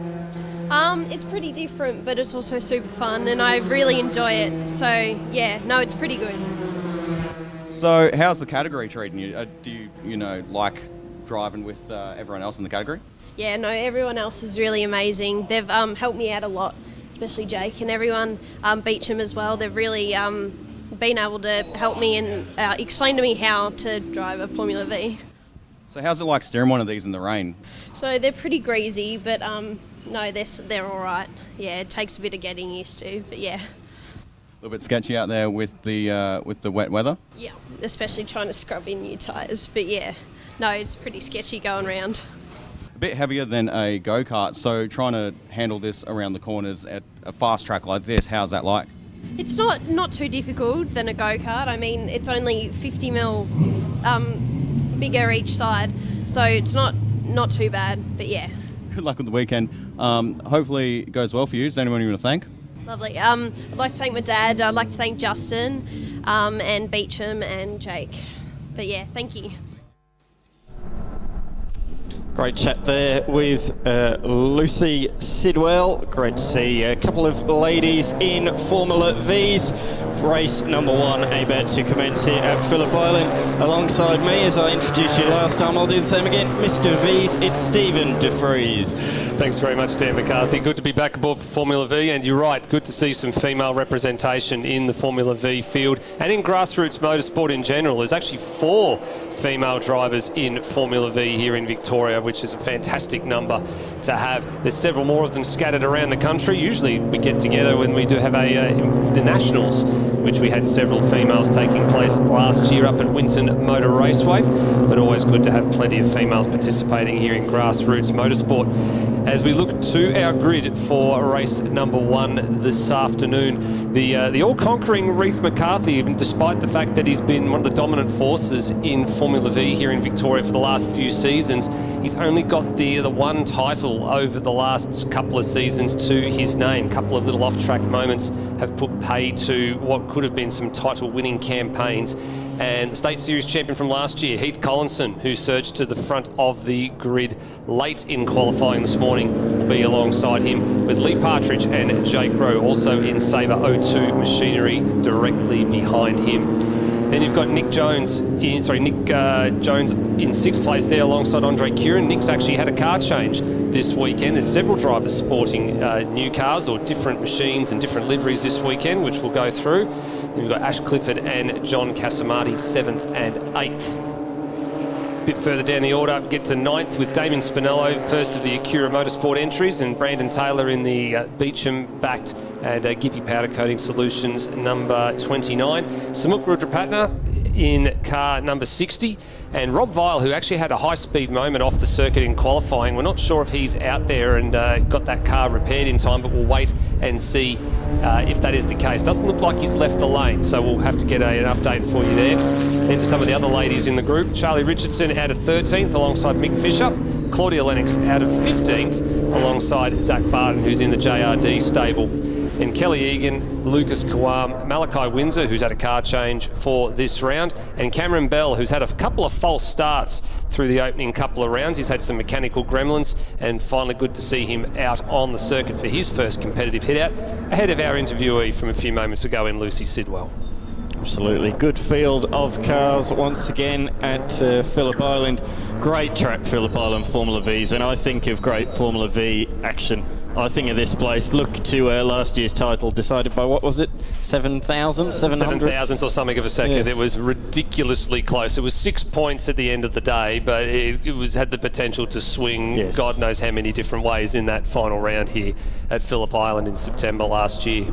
[SPEAKER 9] It's pretty different, but it's also super fun, and I really enjoy it. So yeah, no, it's pretty good.
[SPEAKER 4] So how's the category treating you? Do you like driving with everyone else in the category?
[SPEAKER 9] Yeah, no, everyone else is really amazing. They've helped me out a lot, especially Jake and everyone, Beecham as well. They've really been able to help me and explain to me how to drive a Formula V.
[SPEAKER 4] So how's it like steering one of these in the rain?
[SPEAKER 9] So they're pretty greasy, but no, they're all right. Yeah, it takes a bit of getting used to, but yeah.
[SPEAKER 4] A little bit sketchy out there with the wet weather?
[SPEAKER 9] Yeah, especially trying to scrub in new tyres, but yeah, no, it's pretty sketchy going around.
[SPEAKER 4] A bit heavier than a go-kart, so trying to handle this around the corners at a fast track like this, how's that like?
[SPEAKER 9] It's not too difficult than a go-kart. I mean, it's only 50 mil bigger each side, so it's not too bad, but yeah.
[SPEAKER 4] Good luck with the weekend. Hopefully it goes well for you. Is there anyone you want to thank?
[SPEAKER 9] Lovely. I'd like to thank my dad. I'd like to thank Justin and Beecham and Jake. But yeah, thank you.
[SPEAKER 3] Great chat there with Lucy Sidwell. Great to see a couple of ladies in Formula V's of race number 1 about to commence here at Phillip Island. Alongside me, as I introduced you last time, I'll do the same again. Mr. V's, it's Stephen DeFries.
[SPEAKER 7] Thanks very much, Dan McCarthy. Good to be back aboard for Formula V, and you're right, good to see some female representation in the Formula V field and in grassroots motorsport in general. There's actually 4 female drivers in Formula V here in Victoria, which is a fantastic number to have. There's several more of them scattered around the country. Usually we get together when we do have the Nationals, which we had several females taking place last year up at Winton Motor Raceway, but always good to have plenty of females participating here in grassroots motorsport. As we look to our grid for race number 1 this afternoon, the all-conquering Reith McCarthy, despite the fact that he's been one of the dominant forces in Formula V here in Victoria for the last few seasons, he's only got the one title over the last couple of seasons to his name. A couple of little off-track moments have put pay to what could have been some title-winning campaigns. And the State Series champion from last year, Heath Collinson, who surged to the front of the grid late in qualifying this morning, will be alongside him with Lee Partridge and Jake Rowe, also in Sabre 02 machinery, directly behind him. Then you've got Nick Jones in 6th place there alongside Andre Kieran. Nick's actually had a car change this weekend. There's several drivers sporting new cars or different machines and different liveries this weekend, which we'll go through. Then we've got Ash Clifford and John Casamati, 7th and 8th. A bit further down the order, get to 9th with Damien Spinello, first of the Acura Motorsport entries, and Brandon Taylor in the Beecham-backed and Gippy Powder Coating Solutions number 29. Samuk Rudrapatna in car number 60, and Rob Vile, who actually had a high-speed moment off the circuit in qualifying. We're not sure if he's out there and got that car repaired in time, but we'll wait and see if that is the case. Doesn't look like he's left the lane, so we'll have to get an update for you there. Then to some of the other ladies in the group, Charlie Richardson out of 13th alongside Mick Fisher, Claudia Lennox out of 15th alongside Zach Barton, who's in the JRD stable. And Kelly Egan, Lucas Kawam, Malachi Windsor, who's had a car change for this round, and Cameron Bell, who's had a couple of false starts through the opening couple of rounds. He's had some mechanical gremlins, and finally good to see him out on the circuit for his first competitive hit-out, ahead of our interviewee from a few moments ago in Lucy Sidwell.
[SPEAKER 3] Absolutely. Good field of cars once again at Phillip Island. Great track, Phillip Island Formula Vs. When I think of great Formula V action, I think of this place. Look to last year's title, decided by, what was it, 7,000?
[SPEAKER 7] 7,000 or something of a second. Yes. It was ridiculously close. It was 6 points at the end of the day, but it had the potential to swing God knows how many different ways in that final round here at Phillip Island in September last year.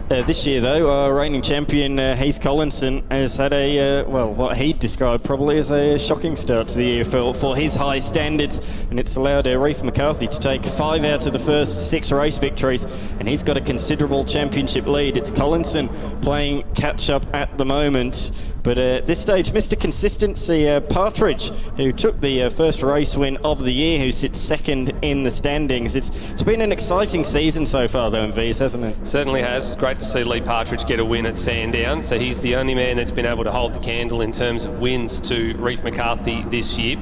[SPEAKER 3] This year, though, our reigning champion Heath Collinson has had what he'd describe probably as a shocking start to the year for his high standards, and it's allowed Reith McCarthy to take 5 out of the first 6 race victories, and he's got a considerable championship lead. It's Collinson playing catch-up at the moment. But at this stage, Mr. Consistency, Partridge, who took the first race win of the year, who sits second in the standings. It's been an exciting season so far, though, in V's, hasn't it?
[SPEAKER 7] Certainly has. It's great to see Lee Partridge get a win at Sandown. So he's the only man that's been able to hold the candle in terms of wins to Reith McCarthy this year.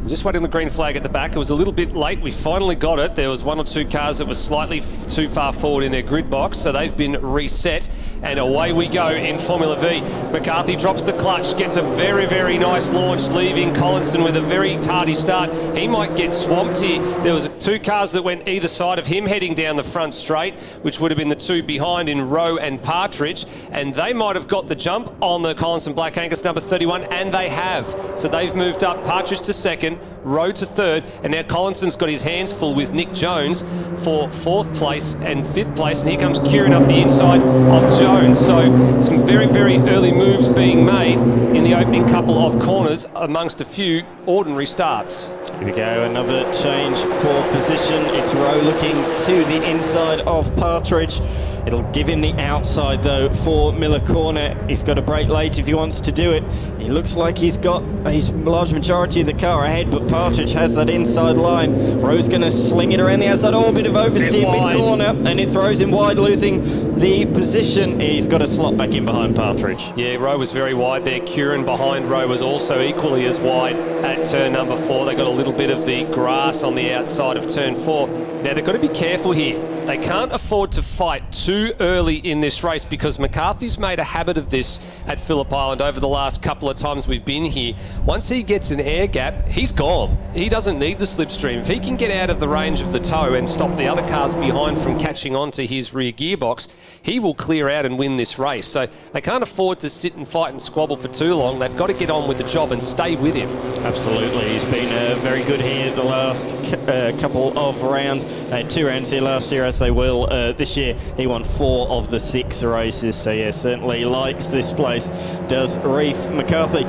[SPEAKER 7] Just waiting on the green flag at the back. It was a little bit late. We finally got it. There was 1 or 2 cars that were slightly too far forward in their grid box, so they've been reset, and away we go in Formula V. McCarthy drops the clutch, gets a very, very nice launch, leaving Collinson with a very tardy start. He might get swamped here. There was 2 cars that went either side of him heading down the front straight, which would have been the 2 behind in Rowe and Partridge, and they might have got the jump on the Collinson Black Angus number 31, and they have. So they've moved up, Partridge to second, Rowe to third, and now Collinson's got his hands full with Nick Jones for 4th place and 5th place, and here comes Kieran up the inside of Jones. So some very, very early moves being made in the opening couple of corners amongst a few ordinary starts.
[SPEAKER 3] Here we go, another change for position. It's Rowe looking to the inside of Partridge. It'll give him the outside, though, for Miller Corner. He's got to brake late if he wants to do it. He looks like he's got a large majority of the car ahead, but Partridge has that inside line. Rowe's going to sling it around the outside. Oh, a bit of oversteer mid-corner, and it throws him wide, losing the position. He's got to slot back in behind Partridge.
[SPEAKER 7] Yeah, Rowe was very wide there. Kieran behind Rowe was also equally as wide at turn number 4. They got a little bit of the grass on the outside of turn 4. Now, they've got to be careful here. They can't afford to fight too too early in this race, because McCarthy's made a habit of this at Phillip Island over the last couple of times we've been here. Once he gets an air gap, he's gone. He doesn't need the slipstream. If he can get out of the range of the toe and stop the other cars behind from catching on to his rear gearbox, he will clear out and win this race. So they can't afford to sit and fight and squabble for too long. They've got to get on with the job and stay with him.
[SPEAKER 3] Absolutely. He's been very good here the last couple of rounds. They had 2 rounds here last year, as they will this year. He won 4 of the 6 races. So, yeah, certainly likes this place, does Reef McCarthy.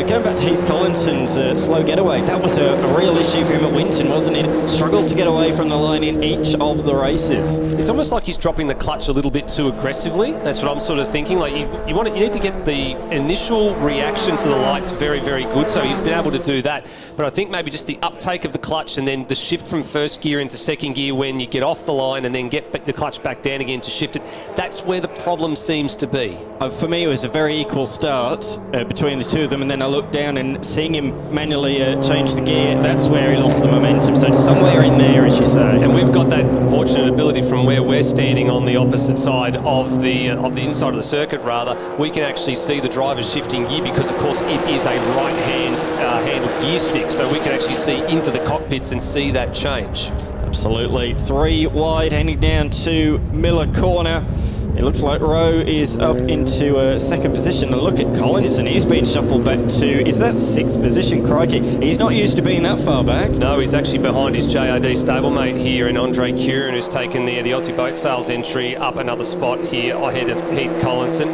[SPEAKER 3] Going back to Heath Collinson's slow getaway, that was a real issue for him at Winton, wasn't it? Struggled to get away from the line in each of the races.
[SPEAKER 7] It's almost like he's dropping the clutch a little bit too aggressively. That's what I'm sort of thinking. Like you need to get the initial reaction to the lights very, very good. So he's been able to do that. But I think maybe just the uptake of the clutch and then the shift from first gear into second gear when you get off the line and then get the clutch back down again to shift it. That's where the problem seems to be.
[SPEAKER 3] For me, it was a very equal start between the two of them, and then I looked down and seeing him manually change the gear, that's where he lost the momentum. So it's somewhere in there, as you say.
[SPEAKER 7] And we've got that fortunate ability from where we're standing on the opposite side of the inside of the circuit, rather. We can actually see the driver shifting gear because, of course, it is a right-hand handled gear stick, so we can actually see into the cockpits and see that change.
[SPEAKER 3] Absolutely. 3 wide, heading down to Miller Corner. It looks like Rowe is up into second position. And look at Collinson. He's been shuffled back to, is that 6th position? Crikey. He's not used to being that far back.
[SPEAKER 7] No, he's actually behind his JRD stablemate here in Andre Curran, who's taken the Aussie Boat Sales entry up another spot here ahead of Heath Collinson.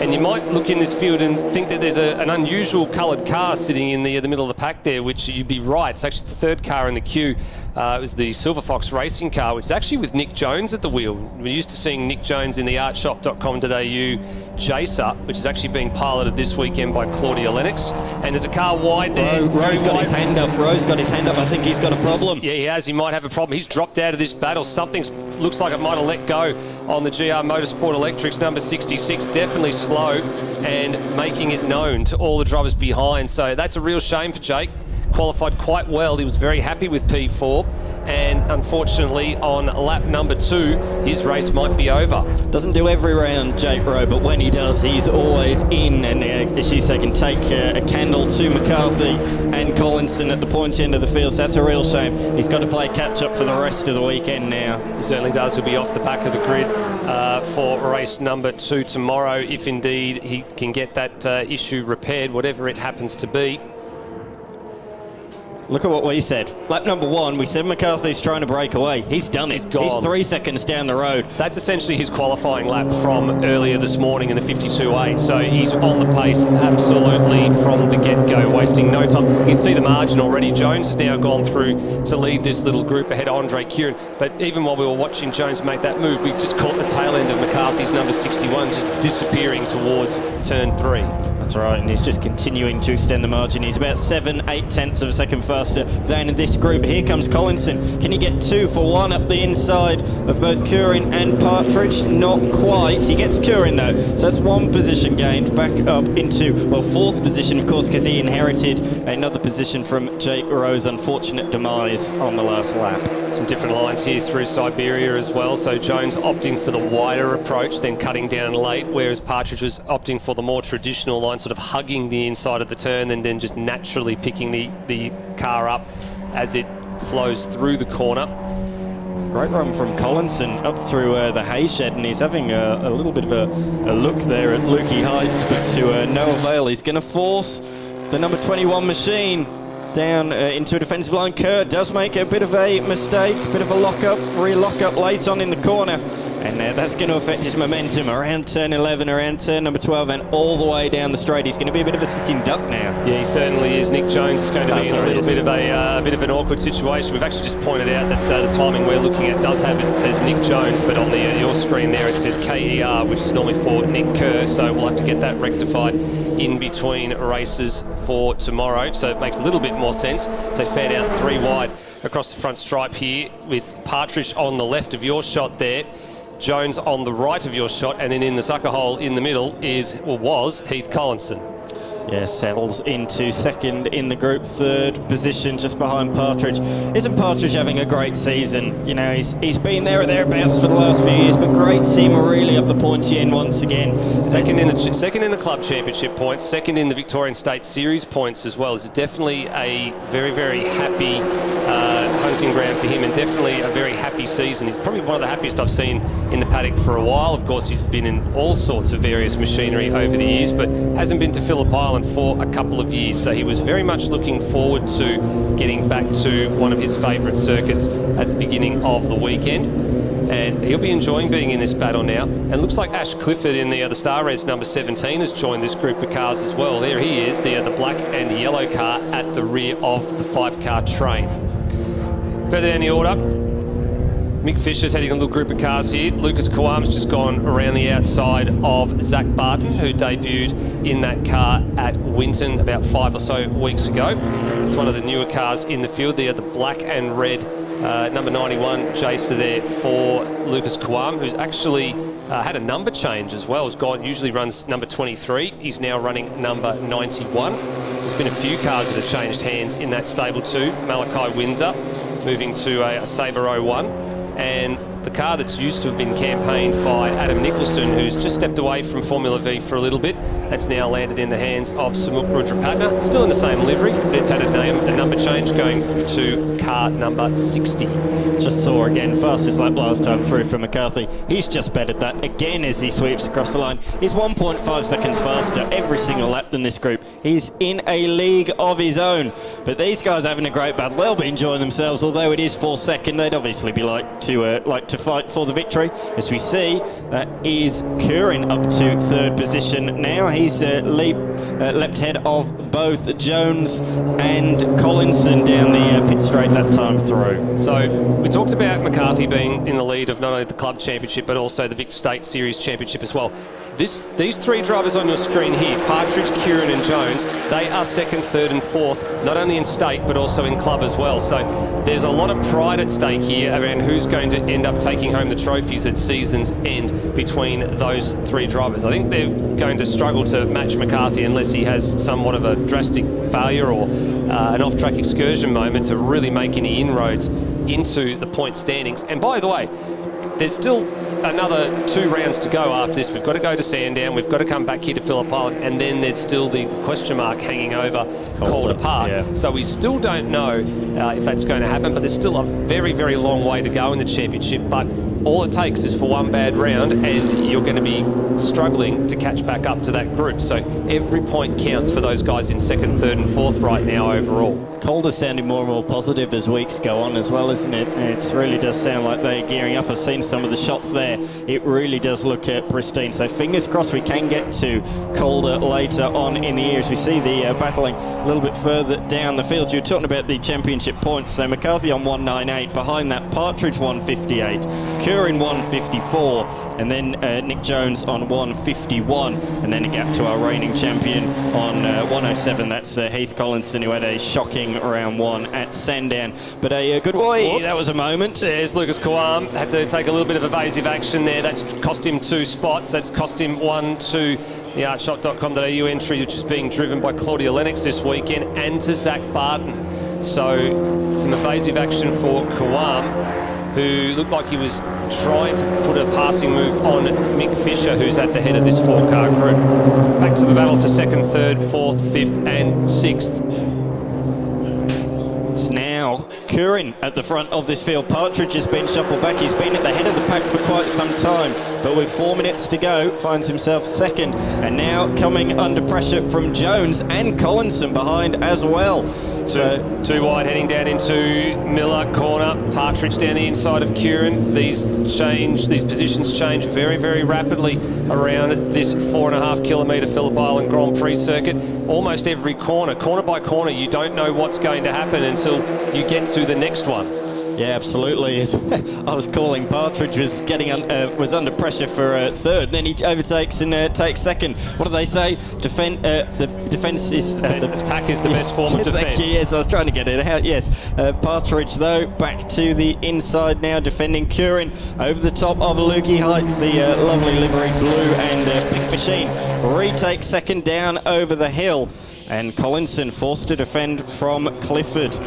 [SPEAKER 7] And you might look in this field and think that there's an unusual coloured car sitting in the middle of the pack there, which you'd be right. It's actually the 3rd car in the queue. It was the Silver Fox racing car, which is actually with Nick Jones at the wheel. We're used to seeing Nick Jones in the artshop.com.au Jacer, which is actually being piloted this weekend by Claudia Lennox. And there's a car wide there.
[SPEAKER 3] Rowe's got his hand up. Rowe's got his hand up. I think he's got a problem.
[SPEAKER 7] Yeah, he has. He might have a problem. He's dropped out of this battle. Something looks like it might have let go on the GR Motorsport Electrics number 66. Definitely slow and making it known to all the drivers behind. So that's a real shame for Jake. Qualified quite well. He was very happy with P4, and unfortunately on lap number 2 his race might be over.
[SPEAKER 3] Doesn't do every round, Jake Rowe, but when he does, he's always in, and as you say, can take a candle to McCarthy and Collinson at the point end of the field. So that's a real shame. He's got to play catch up for the rest of the weekend now.
[SPEAKER 7] He certainly does. He'll be off the back of the grid for race number 2 tomorrow, if indeed he can get that issue repaired, whatever it happens to be.
[SPEAKER 3] Look at what we said. Lap number 1, we said McCarthy's trying to break away. He's done it.
[SPEAKER 7] He's gone.
[SPEAKER 3] He's 3 seconds down the road.
[SPEAKER 7] That's essentially his qualifying lap from earlier this morning in the 52.8. So he's on the pace absolutely from the get-go, wasting no time. You can see the margin already. Jones has now gone through to lead this little group ahead of Andre Curran. But even while we were watching Jones make that move, we just caught the tail end of McCarthy's number 61 just disappearing towards turn 3.
[SPEAKER 3] That's right, and he's just continuing to extend the margin. He's about 7-8 tenths of a second faster than this group. Here comes Collinson. Can he get 2 for 1 up the inside of both Curran and Partridge? Not quite. He gets Curran though, so that's 1 position gained back up into, well, 4th position, of course, because he inherited another position from Jake Rowe's unfortunate demise on the last lap.
[SPEAKER 7] Some different lines here through Siberia as well. So Jones opting for the wider approach, then cutting down late, whereas Partridge was opting for the more traditional line, sort of hugging the inside of the turn and then just naturally picking the car up as it flows through the corner.
[SPEAKER 3] Great run from Collinson up through the hay shed, and he's having a little bit of a look there at Lukey Heights, but to no avail. He's going to force the number 21 machine down into a defensive line. Kurt does make a bit of a mistake, bit of a rear lock-up late on in the corner. And that's going to affect his momentum around turn 11, around turn number 12, and all the way down the straight. He's going to be a bit of a sitting duck now.
[SPEAKER 7] Yeah, he certainly is. Nick Jones is going to be in a little bit of an awkward situation. We've actually just pointed out that the timing we're looking at does have it says Nick Jones, but on your screen there it says KER, which is normally for Nick Kerr. So we'll have to get that rectified in between races for tomorrow. So it makes a little bit more sense. So fan out 3 wide across the front stripe here with Partridge on the left of your shot there. Jones on the right of your shot, and then in the sucker hole in the middle was Heath Collinson.
[SPEAKER 3] Yeah, settles into second in the group, third position just behind Partridge. Isn't Partridge having a great season? You know, he's been there or thereabouts for the last few years, but great to see him really up the pointy end once again.
[SPEAKER 7] Second in the club championship points, second in the Victorian State Series points as well. It's definitely a very, very happy hunting ground for him, and definitely a very happy season. He's probably one of the happiest I've seen in the paddock for a while. Of course, he's been in all sorts of various machinery over the years, but hasn't been to Phillip Island for a couple of years. So he was very much looking forward to getting back to one of his favourite circuits at the beginning of the weekend. And he'll be enjoying being in this battle now. And it looks like Ash Clifford in the Star Res number 17 has joined this group of cars as well. There he is, the black and the yellow car at the rear of the 5-car train. Further down the order, Mick Fisher's heading a little group of cars here. Lucas Kawam's just gone around the outside of Zach Barton, who debuted in that car at Winton about 5 or so weeks ago. It's one of the newer cars in the field. They are the black and red number 91 Jacer there for Lucas Kawam, who's actually had a number change as well. Usually runs number 23. He's now running number 91. There's been a few cars that have changed hands in that stable too. Malachi Windsor moving to a Sabre 01. And the car that's used to have been campaigned by Adam Nicholson, who's just stepped away from Formula V for a little bit, that's now landed in the hands of Samuk Rudrapatna. Still in the same livery, but it's had a number change going to car number 60.
[SPEAKER 3] Just saw again, fastest lap last time through for McCarthy. He's just bettered that again as he sweeps across the line. He's 1.5 seconds faster every single lap than this group. He's in a league of his own. But these guys are having a great battle. They'll be enjoying themselves, although it is for second. They'd obviously be like to fight for the victory. As we see, that is Curran up to third position now. He's leapt ahead of both Jones and Collinson down the pit straight that time through.
[SPEAKER 7] So we talked about McCarthy being in the lead of not only the club championship but also the Vic State Series championship as well. These three drivers on your screen here, Partridge, Curran and Jones, they are second, third and fourth, not only in state but also in club as well. So there's a lot of pride at stake here around who's going to end up taking home the trophies at season's end between those three drivers. I think they're going to struggle to match McCarthy unless he has somewhat of a drastic failure or an off-track excursion moment to really make any inroads into the point standings. And by the way, there's still another 2 rounds to go after this. We've got to go to Sandown, we've got to come back here to Phillip Island, and then there's still the question mark hanging over Calder Park. Yeah. So we still don't know if that's going to happen, but there's still a very, very long way to go in the championship. But all it takes is for one bad round and you're going to be struggling to catch back up to that group. So every point counts for those guys in second, third and fourth right now overall.
[SPEAKER 3] Calder's sounding more and more positive as weeks go on as well, isn't it? It really does sound like they're gearing up. I've seen some of the shots there. It really does look pristine. So fingers crossed we can get to Calder later on in the year as we see the battling a little bit further down the field. You were talking about the championship points. So McCarthy on 198, behind that Partridge 158, Curran 154, and then Nick Jones on 151, and then a gap to our reigning champion on 107. That's Heath Collinson, who had a shocking round 1 at Sandown. But a good boy, that was a moment.
[SPEAKER 7] There's Lucas Kawam, had to take a little bit of evasive action there. That's cost him 2 spots. That's cost him 1 to the artshop.com.au entry, which is being driven by Claudia Lennox this weekend, and to Zach Barton. So some evasive action for Kawam, who looked like he was trying to put a passing move on Mick Fisher, who's at the head of this 4-car group. Back to the battle for second, third, fourth, fifth and sixth.
[SPEAKER 3] It's now Curran at the front of this field. Partridge has been shuffled back. He's been at the head of the pack for quite some time, but with 4 minutes to go, finds himself second, and now coming under pressure from Jones and Collinson behind as well. So
[SPEAKER 7] too wide, heading down into Miller corner. Partridge down the inside of Curran. These positions change very, very rapidly around this 4.5 kilometre Phillip Island Grand Prix circuit. Almost every corner by corner, you don't know what's going to happen until you get to the next one.
[SPEAKER 3] Yeah, absolutely. I was calling Partridge was getting was under pressure for third. Then he overtakes and takes second. What do they say? The defence is the
[SPEAKER 7] attack is the best form of defence.
[SPEAKER 3] Yes, I was trying to get it out. Yes, Partridge though back to the inside now, defending Curran over the top of Lukey Heights. The lovely livery blue and pink machine retakes second down over the hill, and Collinson forced to defend from Clifford.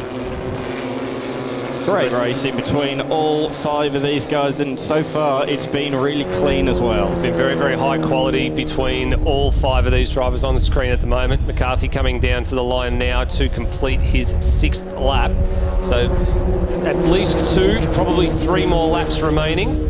[SPEAKER 3] Great racing between all 5 of these guys, and so far it's been really clean as well.
[SPEAKER 7] It's been very, very high quality between all 5 of these drivers on the screen at the moment. McCarthy coming down to the line now to complete his 6th lap. So at least 2, probably 3 more laps remaining.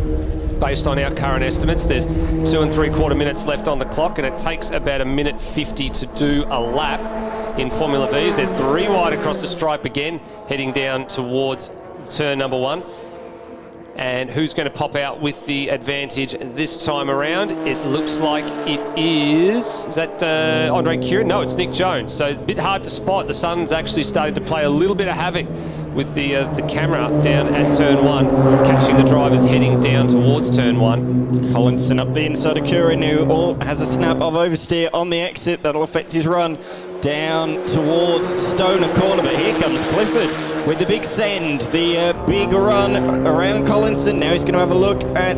[SPEAKER 7] Based on our current estimates, there's 2 3/4 minutes left on the clock, and it takes about 1:50 to do a lap in Formula V's. They're 3 wide across the stripe again, heading down towards turn number 1. And who's going to pop out with the advantage this time around? It looks like it is that Andre Curran? No, it's Nick Jones. So a bit hard to spot. The sun's actually starting to play a little bit of havoc with the camera down at turn 1, catching the drivers heading down towards turn 1.
[SPEAKER 3] Collinson up the inside of Curran, who has a snap of oversteer on the exit. That'll affect his run down towards Stoner Corner, but here comes Clifford with the big send, the big run around Collinson. Now he's going to have a look at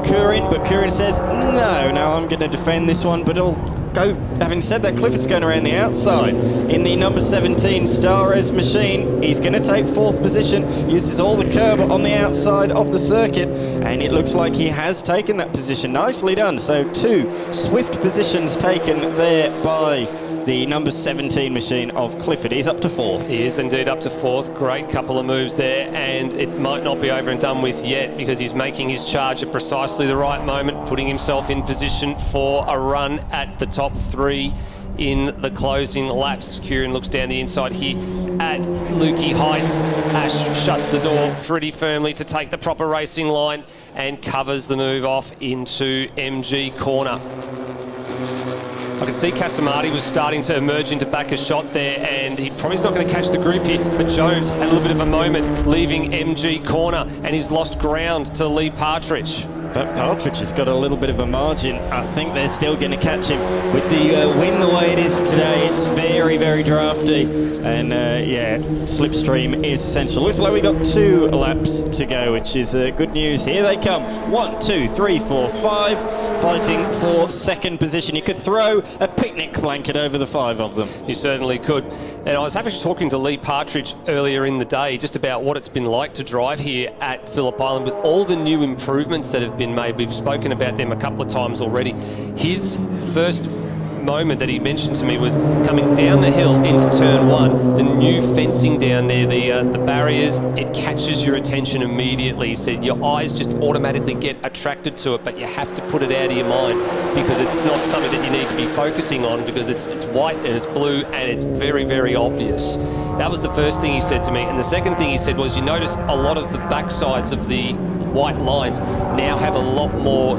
[SPEAKER 3] Curran, but Curran says, no, I'm going to defend this one, but he'll go. Having said that, Clifford's going around the outside in the number 17 Starres machine. He's going to take 4th position, uses all the curb on the outside of the circuit, and it looks like he has taken that position. Nicely done. So 2 swift positions taken there by the number 17 machine of Clifford. He's up to 4th.
[SPEAKER 7] He is indeed up to 4th. Great couple of moves there, and it might not be over and done with yet, because he's making his charge at precisely the right moment, putting himself in position for a run at the top 3 in the closing laps. Curran looks down the inside here at Lukey Heights. Ash shuts the door pretty firmly to take the proper racing line and covers the move off into MG Corner. I can see Casamati was starting to emerge into back a shot there, and he probably is not going to catch the group here, but Jones had a little bit of a moment leaving MG Corner, and he's lost ground to Lee Partridge.
[SPEAKER 3] But Partridge has got a little bit of a margin. I think they're still going to catch him. With the wind the way it is today, it's very, very drafty. And yeah, slipstream is essential. Looks like we've got 2 laps to go, which is good news. Here they come. 1, 2, 3, 4, 5. Fighting for 2nd position. You could throw a picnic blanket over the 5 of them.
[SPEAKER 7] You certainly could. And I was actually talking to Lee Partridge earlier in the day just about what it's been like to drive here at Phillip Island with all the new improvements that have been made. We've spoken about them a couple of times already. His first moment that he mentioned to me was coming down the hill into turn 1, the new fencing down there, the barriers, it catches your attention immediately. He said your eyes just automatically get attracted to it, but you have to put it out of your mind because it's not something that you need to be focusing on, because it's white and it's blue and it's very, very obvious. That was the first thing he said to me. And the second thing he said was, you notice a lot of the backsides of the white lines now have a lot more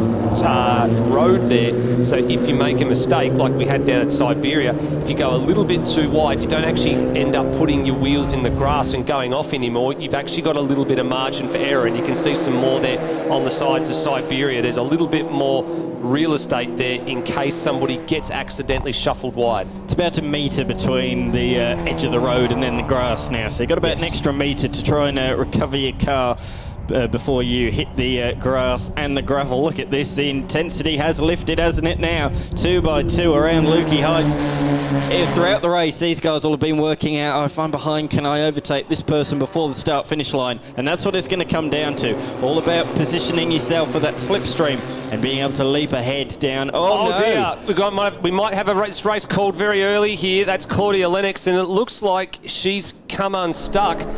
[SPEAKER 7] road there, so if you make a mistake like we had down at Siberia, if you go a little bit too wide, you don't actually end up putting your wheels in the grass and going off anymore. You've actually got a little bit of margin for error, and you can see some more there on the sides of Siberia. There's a little bit more real estate there in case somebody gets accidentally shuffled wide.
[SPEAKER 3] It's about a metre between the edge of the road and then the grass now, so you've got about an extra metre to try and recover your car before you hit the grass and the gravel. Look at this, the intensity has lifted, hasn't it now? 2 by 2 around Lukey Heights. Throughout the race, these guys will have been working out, if I'm behind, can I overtake this person before the start-finish line? And that's what it's going to come down to. All about positioning yourself for that slipstream and being able to leap ahead down. Oh no.
[SPEAKER 7] Dear, we might have a race called very early here. That's Claudia Lennox, and it looks like she's come unstuck.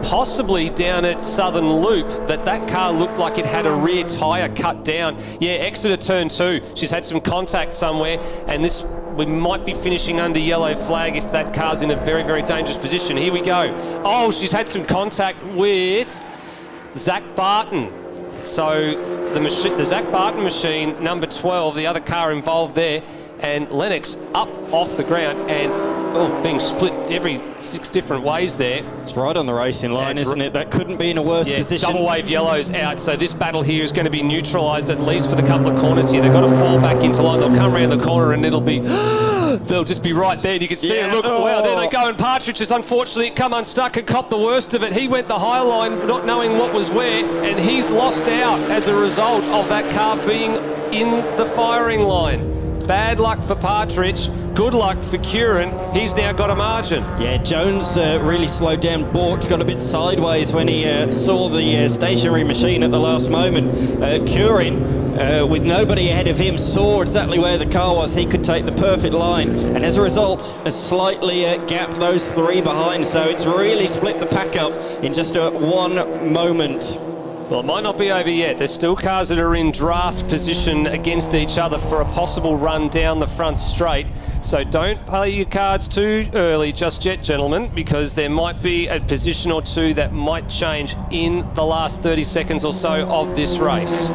[SPEAKER 7] Possibly down at Southern Loop, that car looked like it had a rear tyre cut down. Yeah, Exeter turn 2. She's had some contact somewhere, and we might be finishing under yellow flag if that car's in a very, very dangerous position. Here we go. Oh, she's had some contact with Zach Barton. So the Zach Barton machine, number 12, the other car involved there, and Lennox up off the ground, and being split every 6 different ways there.
[SPEAKER 3] It's right on the racing line, isn't it? That couldn't be in a worse position.
[SPEAKER 7] Double wave yellows out, so this battle here is going to be neutralised at least for the couple of corners here. They've got to fall back into line. They'll come around the corner and it'll be... they'll just be right there. You can see it. Look, wow, there they go. And Partridge has unfortunately come unstuck and copped the worst of it. He went the high line not knowing what was where, and he's lost out as a result of that car being in the firing line. Bad luck for Partridge, good luck for Curran. He's now got a margin.
[SPEAKER 3] Yeah, Jones really slowed down. Bork got a bit sideways when he saw the stationary machine at the last moment. Curran, with nobody ahead of him, saw exactly where the car was. He could take the perfect line, and as a result, has slightly gapped those 3 behind. So it's really split the pack up in just one moment.
[SPEAKER 7] Well, it might not be over yet. There's still cars that are in draft position against each other for a possible run down the front straight. So don't play your cards too early just yet, gentlemen, because there might be a position or two that might change in the last 30 seconds or so of this race.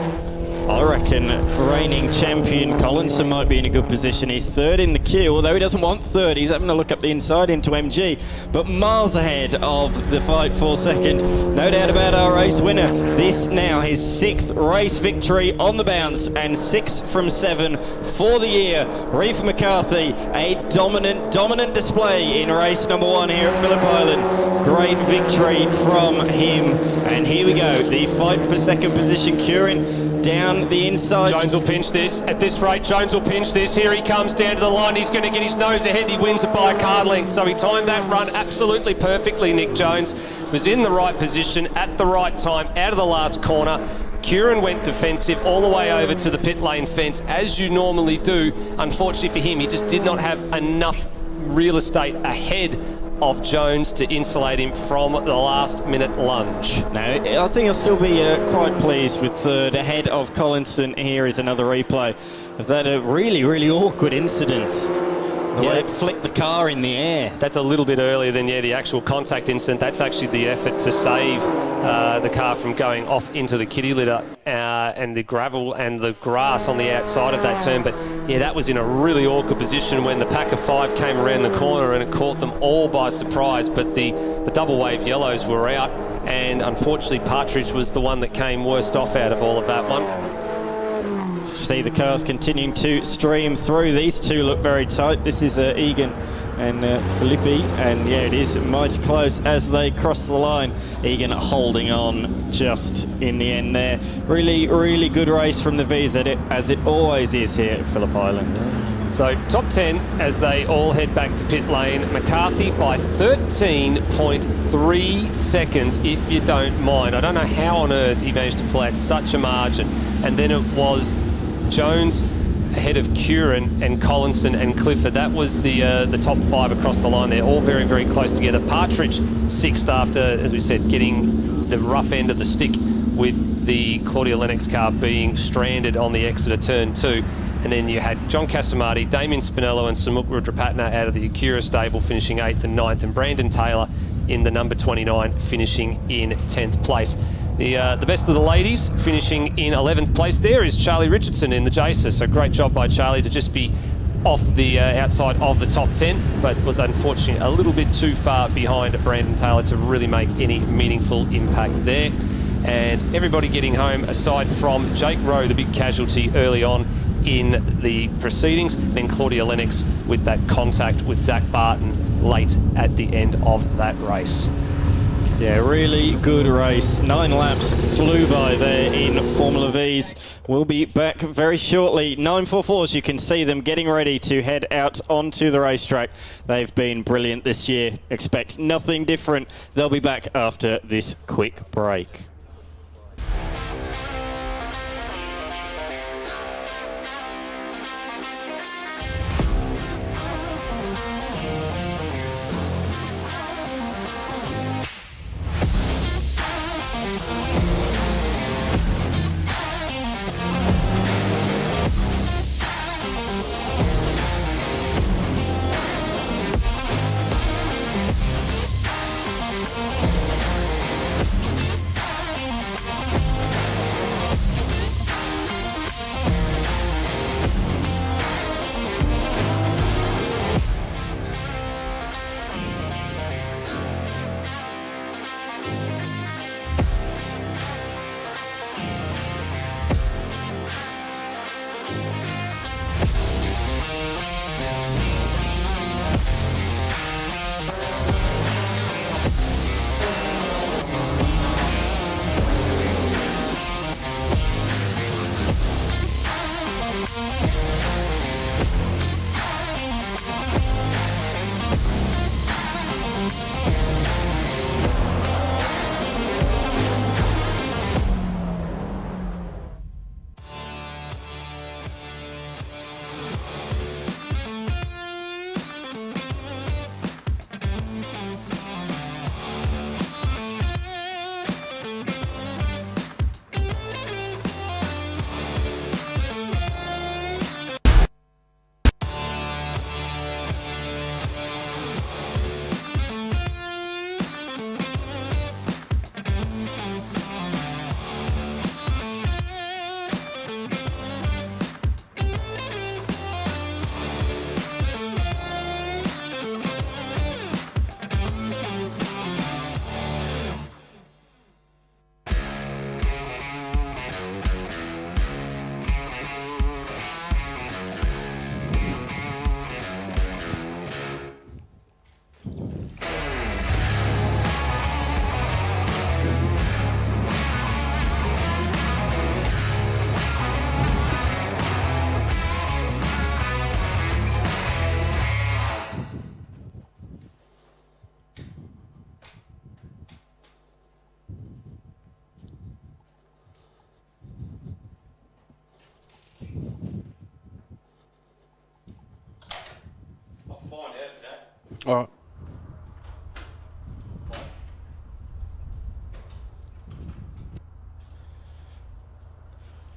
[SPEAKER 3] I reckon reigning champion Collinson might be in a good position. He's 3rd in the queue, although he doesn't want 3rd. He's having a look up the inside into MG, but miles ahead of the fight for 2nd. No doubt about our race winner. This now his 6th race victory on the bounce and 6 from 7 for the year. Reef McCarthy, a dominant display in race number 1 here at Phillip Island. Great victory from him. And here we go, the fight for 2nd position. Curran down the inside.
[SPEAKER 7] Jones will pinch this. At this rate, Jones will pinch this. Here he comes down to the line. He's going to get his nose ahead. He wins it by a car length. So he timed that run absolutely perfectly. Nick Jones was in the right position at the right time, out of the last corner. Curran went defensive all the way over to the pit lane fence, as you normally do. Unfortunately for him, he just did not have enough real estate ahead of Jones to insulate him from the last minute lunge.
[SPEAKER 3] No, I think I'll still be quite pleased with 3rd ahead of Collinson. Here is another replay of that really awkward incident. The way it flicked the car in the air.
[SPEAKER 7] That's a little bit earlier than the actual contact incident. That's actually the effort to save the car from going off into the kitty litter and the gravel and the grass on the outside of that turn. But yeah, that was in a really awkward position when the pack of 5 came around the corner and it caught them all by surprise. But the double wave yellows were out, and unfortunately Partridge was the one that came worst off out of all of that one.
[SPEAKER 3] See the cars continuing to stream through. These two look very tight. This is Egan and Phillip, and yeah, it is mighty close as they cross the line. Egan holding on just in the end there. Really good race from the Vees, as it always is here at Phillip Island.
[SPEAKER 7] So top 10 as they all head back to pit lane. McCarthy by 13.3 seconds, if you don't mind. I don't know how on earth he managed to pull out such a margin. And then it was Jones ahead of Curran and Collinson and Clifford. That was the top 5 across the line there, all very close together. Partridge 6th after, as we said, getting the rough end of the stick with the Claudia Lennox car being stranded on the exit of turn 2. And then you had John Casamati, Damien Spinello and Samuk Rudrapatna out of the Acura stable finishing 8th and 9th, and Brandon Taylor in the number 29 finishing in 10th place. The best of the ladies finishing in 11th place there is Charlie Richardson in the Jacer. So great job by Charlie to just be off the outside of the top 10, but was unfortunately a little bit too far behind Brandon Taylor to really make any meaningful impact there. And everybody getting home aside from Jake Rowe, the big casualty early on in the proceedings, then Claudia Lennox with that contact with Zach Barton late at the end of that race.
[SPEAKER 3] Yeah, really good race. 9 laps flew by there in Formula V's. We'll be back very shortly. 944s, you can see them getting ready to head out onto the racetrack. They've been brilliant this year. Expect nothing different. They'll be back after this quick break.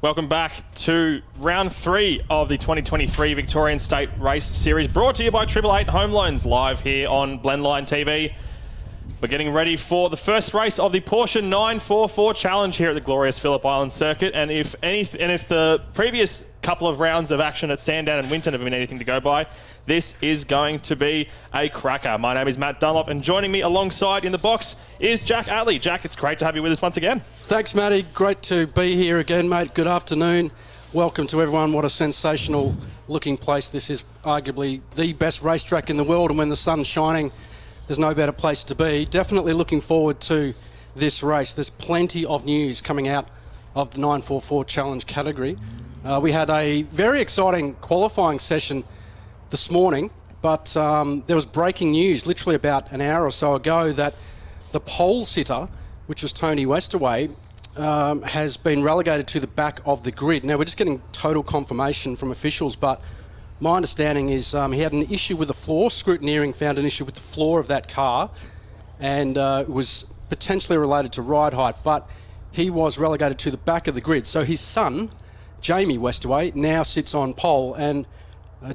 [SPEAKER 1] Welcome back to round 3 of the 2023 Victorian State Race Series, brought to you by 888 Home Loans, live here on Blendline TV. We're getting ready for the first race of the Porsche 944 Challenge here at the glorious Phillip Island circuit. And if the previous couple of rounds of action at Sandown and Winton have been anything to go by, this is going to be a cracker. My name is Matt Dunlop, and joining me alongside in the box is Jack Atley. Jack, it's great to have you with us once again.
[SPEAKER 10] Thanks, Matty. Great to be here again, mate. Good afternoon. Welcome to everyone. What a sensational looking place. This is arguably the best racetrack in the world, and when the sun's shining, there's no better place to be. Definitely looking forward to this race. There's plenty of news coming out of the 944 Challenge category. We had a very exciting qualifying session this morning, but there was breaking news literally about an hour or so ago that the pole sitter, which was Tony Westaway, has been relegated to the back of the grid. Now, we're just getting total confirmation from officials, but my understanding is he had an issue with the floor. Scrutineering found an issue with the floor of that car, and it was potentially related to ride height, but he was relegated to the back of the grid. So his son, Jamie Westaway, now sits on pole, and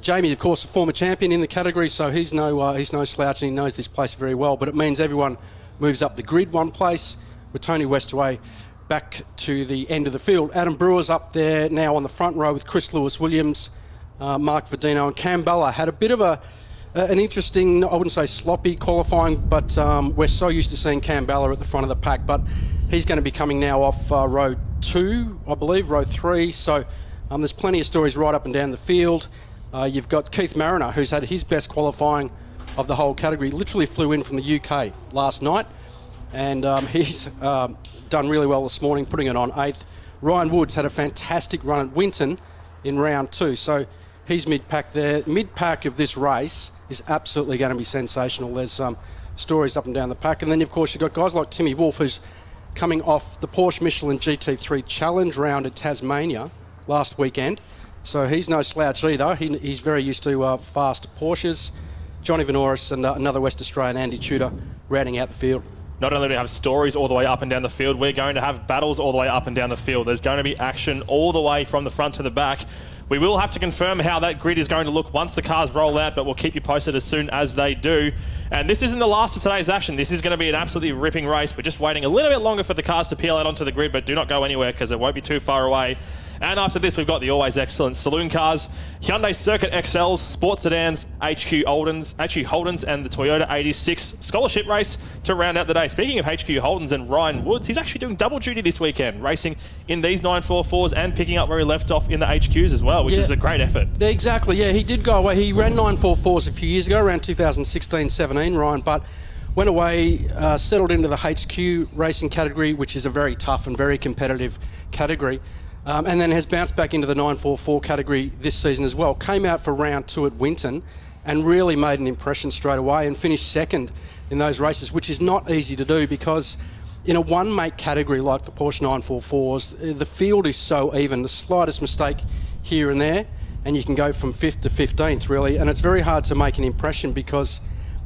[SPEAKER 10] Jamie, of course, a former champion in the category, so he's no slouch, and he knows this place very well, but it means everyone moves up the grid one place, with Tony Westaway back to the end of the field. Adam Brewer's up there now on the front row with Chris Lewis-Williams, Mark Verdino, and Cam Bella. Had a bit of an interesting, I wouldn't say sloppy qualifying, but we're so used to seeing Cam Bella at the front of the pack, but he's going to be coming now off row 2, I believe, row 3, so there's plenty of stories right up and down the field. You've got Keith Mariner, who's had his best qualifying of the whole category, literally flew in from the UK last night, and he's done really well this morning, putting it on 8th. Ryan Woods had a fantastic run at Winton in round 2, so he's mid-pack there. Mid-pack of this race is absolutely going to be sensational. There's some stories up and down the pack, and then of course you've got guys like Timmy Wolf, who's coming off the Porsche Michelin GT3 Challenge round at Tasmania last weekend, so he's no slouch either. He's very used to fast Porsches. Johnny Venoris and another West Australian, Andy Tudor, rounding out the field.
[SPEAKER 1] Not only do we have stories all the way up and down the field, we're going to have battles all the way up and down the field. There's going to be action all the way from the front to the back. We will have to confirm how that grid is going to look once the cars roll out, but we'll keep you posted as soon as they do. And this isn't the last of today's action. This is going to be an absolutely ripping race. We're just waiting a little bit longer for the cars to peel out onto the grid, but do not go anywhere because it won't be too far away. And after this, we've got the always excellent Saloon cars, Hyundai Circuit XLs, Sports Sedans, HQ Holdens, and the Toyota 86 Scholarship Race to round out the day. Speaking of HQ Holdens and Ryan Woods, he's actually doing double duty this weekend, racing in these 944s and picking up where he left off in the HQs as well, which is a great effort.
[SPEAKER 10] Exactly, yeah, he did go away. He ran 944s a few years ago, around 2016-17, Ryan, but went away, settled into the HQ racing category, which is a very tough and very competitive category. And then has bounced back into the 944 category this season as well. Came out for round 2 at Winton and really made an impression straight away and finished second in those races, which is not easy to do because in a one-make category like the Porsche 944s, the field is so even. The slightest mistake here and there, and you can go from 5th to 15th, really. And it's very hard to make an impression because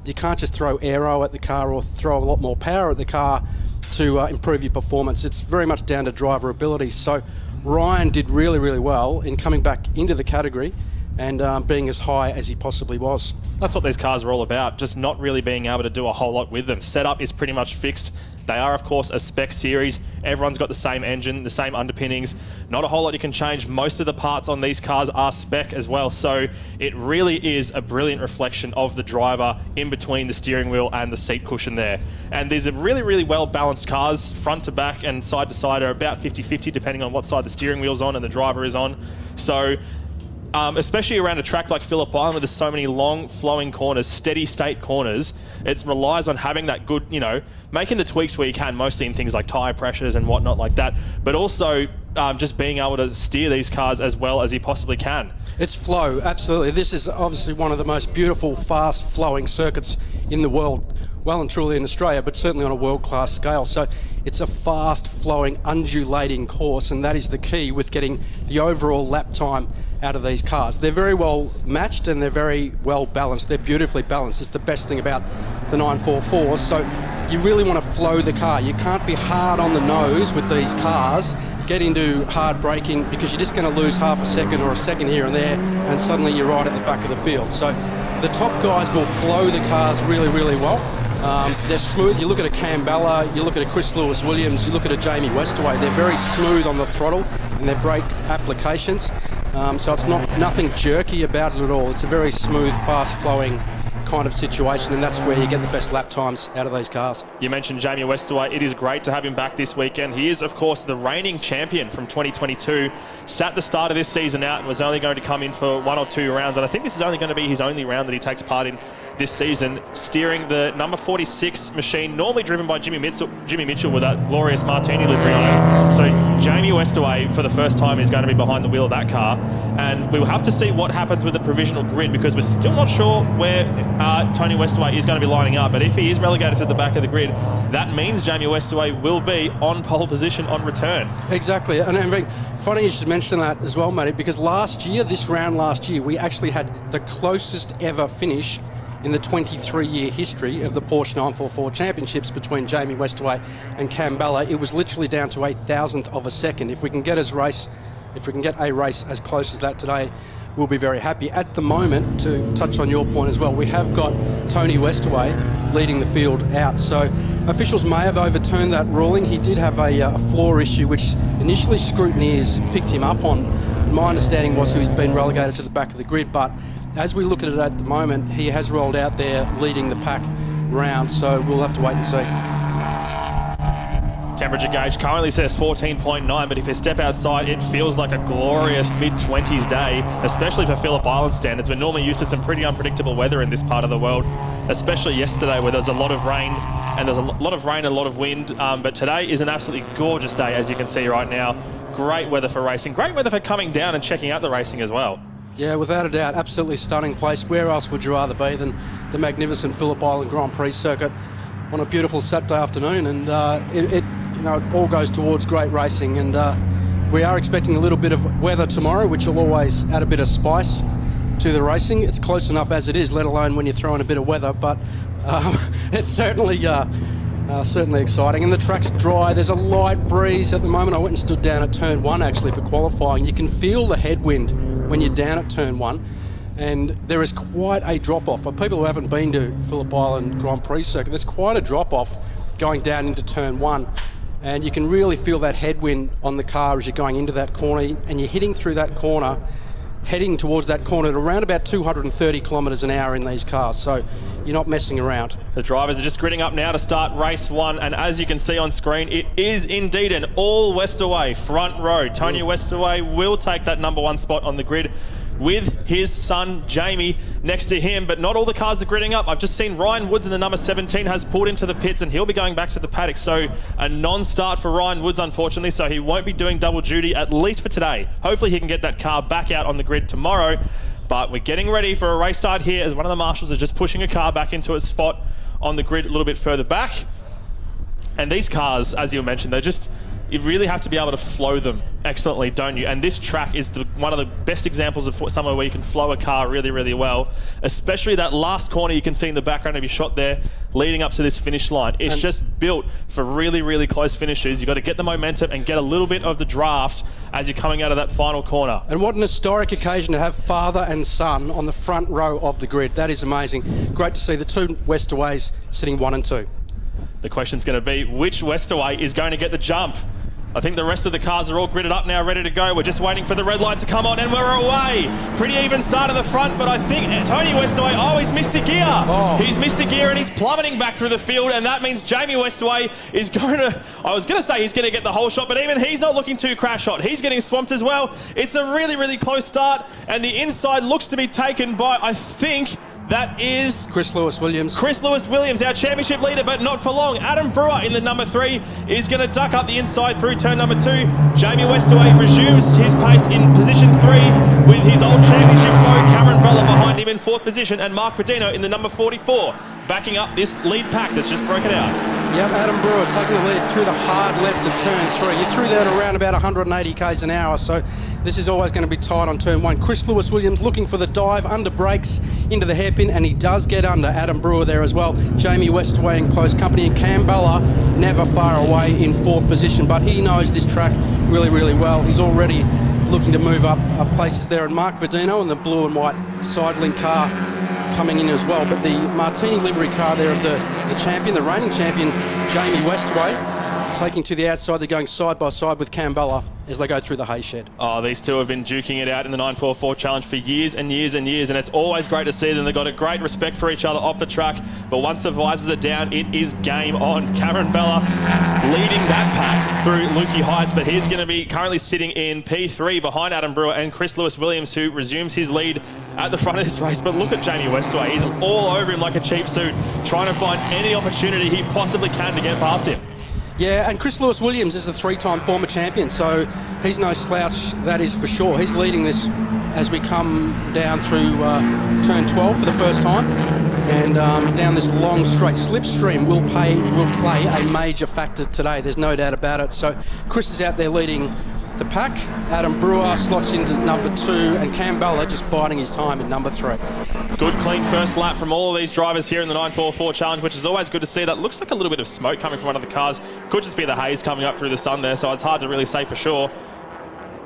[SPEAKER 10] you can't just throw aero at the car or throw a lot more power at the car to improve your performance. It's very much down to driver ability. So Ryan did really, really well in coming back into the category and being as high as he possibly was.
[SPEAKER 1] That's what these cars are all about, just not really being able to do a whole lot with them. Setup is pretty much fixed. They are, of course, a spec series. Everyone's got the same engine, the same underpinnings. Not a whole lot you can change. Most of the parts on these cars are spec as well. So it really is a brilliant reflection of the driver in between the steering wheel and the seat cushion there. And these are really, really well-balanced cars. Front to back and side to side are about 50-50, depending on what side the steering wheel's on and the driver is on. So especially around a track like Phillip Island where there's so many long flowing corners, steady state corners, it relies on having that good, making the tweaks where you can, mostly in things like tyre pressures and whatnot like that, but also just being able to steer these cars as well as you possibly can.
[SPEAKER 10] It's flow, absolutely. This is obviously one of the most beautiful, fast flowing circuits in the world, well and truly in Australia, but certainly on a world-class scale. So it's a fast flowing, undulating course, and that is the key with getting the overall lap time out of these cars. They're very well matched and they're very well balanced. They're beautifully balanced. It's the best thing about the 944s. So you really want to flow the car. You can't be hard on the nose with these cars, get into hard braking, because you're just going to lose half a second or a second here and there, and suddenly you're right at the back of the field. So the top guys will flow the cars really, really well. They're smooth. You look at a Cam Balla, you look at a Chris Lewis-Williams, you look at a Jamie Westaway, they're very smooth on the throttle and their brake applications. So it's nothing jerky about it at all. It's a very smooth, fast-flowing kind of situation, and that's where you get the best lap times out of these cars.
[SPEAKER 1] You mentioned Jamie Westaway. It is great to have him back this weekend. He is, of course, the reigning champion from 2022. Sat the start of this season out and was only going to come in for 1 or 2 rounds, and I think this is only going to be his only round that he takes part in this season, steering the number 46 machine, normally driven by Jimmy Mitchell with that glorious Martini livery on it. So Jamie Westaway, for the first time, is going to be behind the wheel of that car, and we will have to see what happens with the provisional grid, because we're still not sure where Tony Westaway is going to be lining up. But if he is relegated to the back of the grid, that means Jamie Westaway will be on pole position on return.
[SPEAKER 10] Exactly, and I think funny you should mention that as well, Matty, because this round last year, we actually had the closest ever finish in the 23-year history of the Porsche 944 Championships between Jamie Westaway and Cam Balla. It was literally down to a thousandth of a second. If we can get a race as close as that today, we'll be very happy. At the moment, to touch on your point as well, we have got Tony Westaway leading the field out. So officials may have overturned that ruling. He did have a floor issue, which initially scrutineers picked him up on. My understanding was he's been relegated to the back of the grid, but as we look at it at the moment, he has rolled out there leading the pack round, so we'll have to wait and see.
[SPEAKER 1] Temperature gauge currently says 14.9, but if you step outside, it feels like a glorious mid-20s day, especially for Phillip Island standards. We're normally used to some pretty unpredictable weather in this part of the world, especially yesterday where there's a lot of rain, and there's a lot of rain and a lot of wind, but today is an absolutely gorgeous day, as you can see right now. Great weather for racing, great weather for coming down and checking out the racing as well.
[SPEAKER 10] Yeah, without a doubt, absolutely stunning place. Where else would you rather be than the magnificent Phillip Island Grand Prix circuit on a beautiful Saturday afternoon? And it all goes towards great racing. And we are expecting a little bit of weather tomorrow, which will always add a bit of spice to the racing. It's close enough as it is, let alone when you throw in a bit of weather. But it's certainly exciting, and the track's dry. There's a light breeze at the moment. I went and stood down at turn 1 actually for qualifying. You can feel the headwind when you're down at turn 1, and there is quite a drop-off. For people who haven't been to Phillip Island Grand Prix circuit, there's quite a drop-off going down into turn 1, and you can really feel that headwind on the car as you're going into that corner, and you're hitting through that corner, heading towards that corner at around about 230 kilometres an hour in these cars, so you're not messing around.
[SPEAKER 1] The drivers are just gridding up now to start race 1, and as you can see on screen, it is indeed an all Westaway front row. Tony Westaway will take that number 1 spot on the grid with his son Jamie next to him, but not all the cars are gridding up. I've just seen Ryan Woods in the number 17 has pulled into the pits, and he'll be going back to the paddock, so a non-start for Ryan Woods unfortunately, so he won't be doing double duty at least for today. Hopefully he can get that car back out on the grid tomorrow, but we're getting ready for a race start here as one of the marshals are just pushing a car back into its spot on the grid a little bit further back. And these cars, as you mentioned, you really have to be able to flow them excellently, don't you? And this track is one of the best examples of somewhere where you can flow a car really, really well, especially that last corner you can see in the background of your shot there leading up to this finish line. It's just built for really, really close finishes. You've got to get the momentum and get a little bit of the draft as you're coming out of that final corner.
[SPEAKER 10] And what an historic occasion to have father and son on the front row of the grid. That is amazing. Great to see the two Westaways sitting 1 and 2.
[SPEAKER 1] The question's going to be, which Westaway is going to get the jump? I think the rest of the cars are all gridded up now, ready to go. We're just waiting for the red light to come on, and we're away. Pretty even start at the front, but I think Tony Westaway, he's missed a gear. He's missed a gear, and he's plummeting back through the field, and that means Jamie Westaway is going to, I was going to say he's going to get the whole shot, but even he's not looking too crash hot. He's getting swamped as well. It's a really, really close start, and the inside looks to be taken by, I think, that is
[SPEAKER 10] Chris Lewis-Williams.
[SPEAKER 1] Chris Lewis-Williams, our championship leader, but not for long. Adam Brewer in the number 3 is going to duck up the inside through turn number 2. Jamie Westaway resumes his pace in position 3 with his old championship foe, Cameron Bella, behind him in 4th position, and Mark Pedino in the number 44, backing up this lead pack that's just broken out.
[SPEAKER 10] Yep, Adam Brewer taking the lead through the hard left of turn 3. You threw that around about 180 k's an hour, so this is always going to be tight on turn 1. Chris Lewis-Williams looking for the dive, under brakes into the hairpin, and he does get under. Adam Brewer there as well. Jamie Westaway in close company, and Cam Bella never far away in 4th position, but he knows this track really, really well. He's already looking to move up places there, and Mark Verdino in the blue and white Sidelink car coming in as well. But the Martini livery car there of the champion, the reigning champion, Jamie Westaway, taking to the outside. They're going side by side with Cam Bella as they go through the hay shed.
[SPEAKER 1] Oh, these two have been duking it out in the 944 Challenge for years and years and years, and it's always great to see them. They've got a great respect for each other off the track, but once the visors are down, it is game on. Cameron Bella leading that pack through Lukey Heights, but he's going to be currently sitting in P3 behind Adam Brewer and Chris Lewis-Williams, who resumes his lead at the front of this race. But look at Jamie Westaway. He's all over him like a cheap suit, trying to find any opportunity he possibly can to get past him.
[SPEAKER 10] Yeah, and Chris Lewis-Williams is a 3-time former champion, so he's no slouch, that is for sure. He's leading this as we come down through turn 12 for the first time, and down this long straight. Slipstream will play a major factor today, there's no doubt about it. So Chris is out there leading the pack. Adam Brewer slots into number 2, and Cam Bella just biding his time in number 3.
[SPEAKER 1] Good, clean first lap from all of these drivers here in the 944 Challenge, which is always good to see. That looks like a little bit of smoke coming from one of the cars. Could just be the haze coming up through the sun there, so it's hard to really say for sure.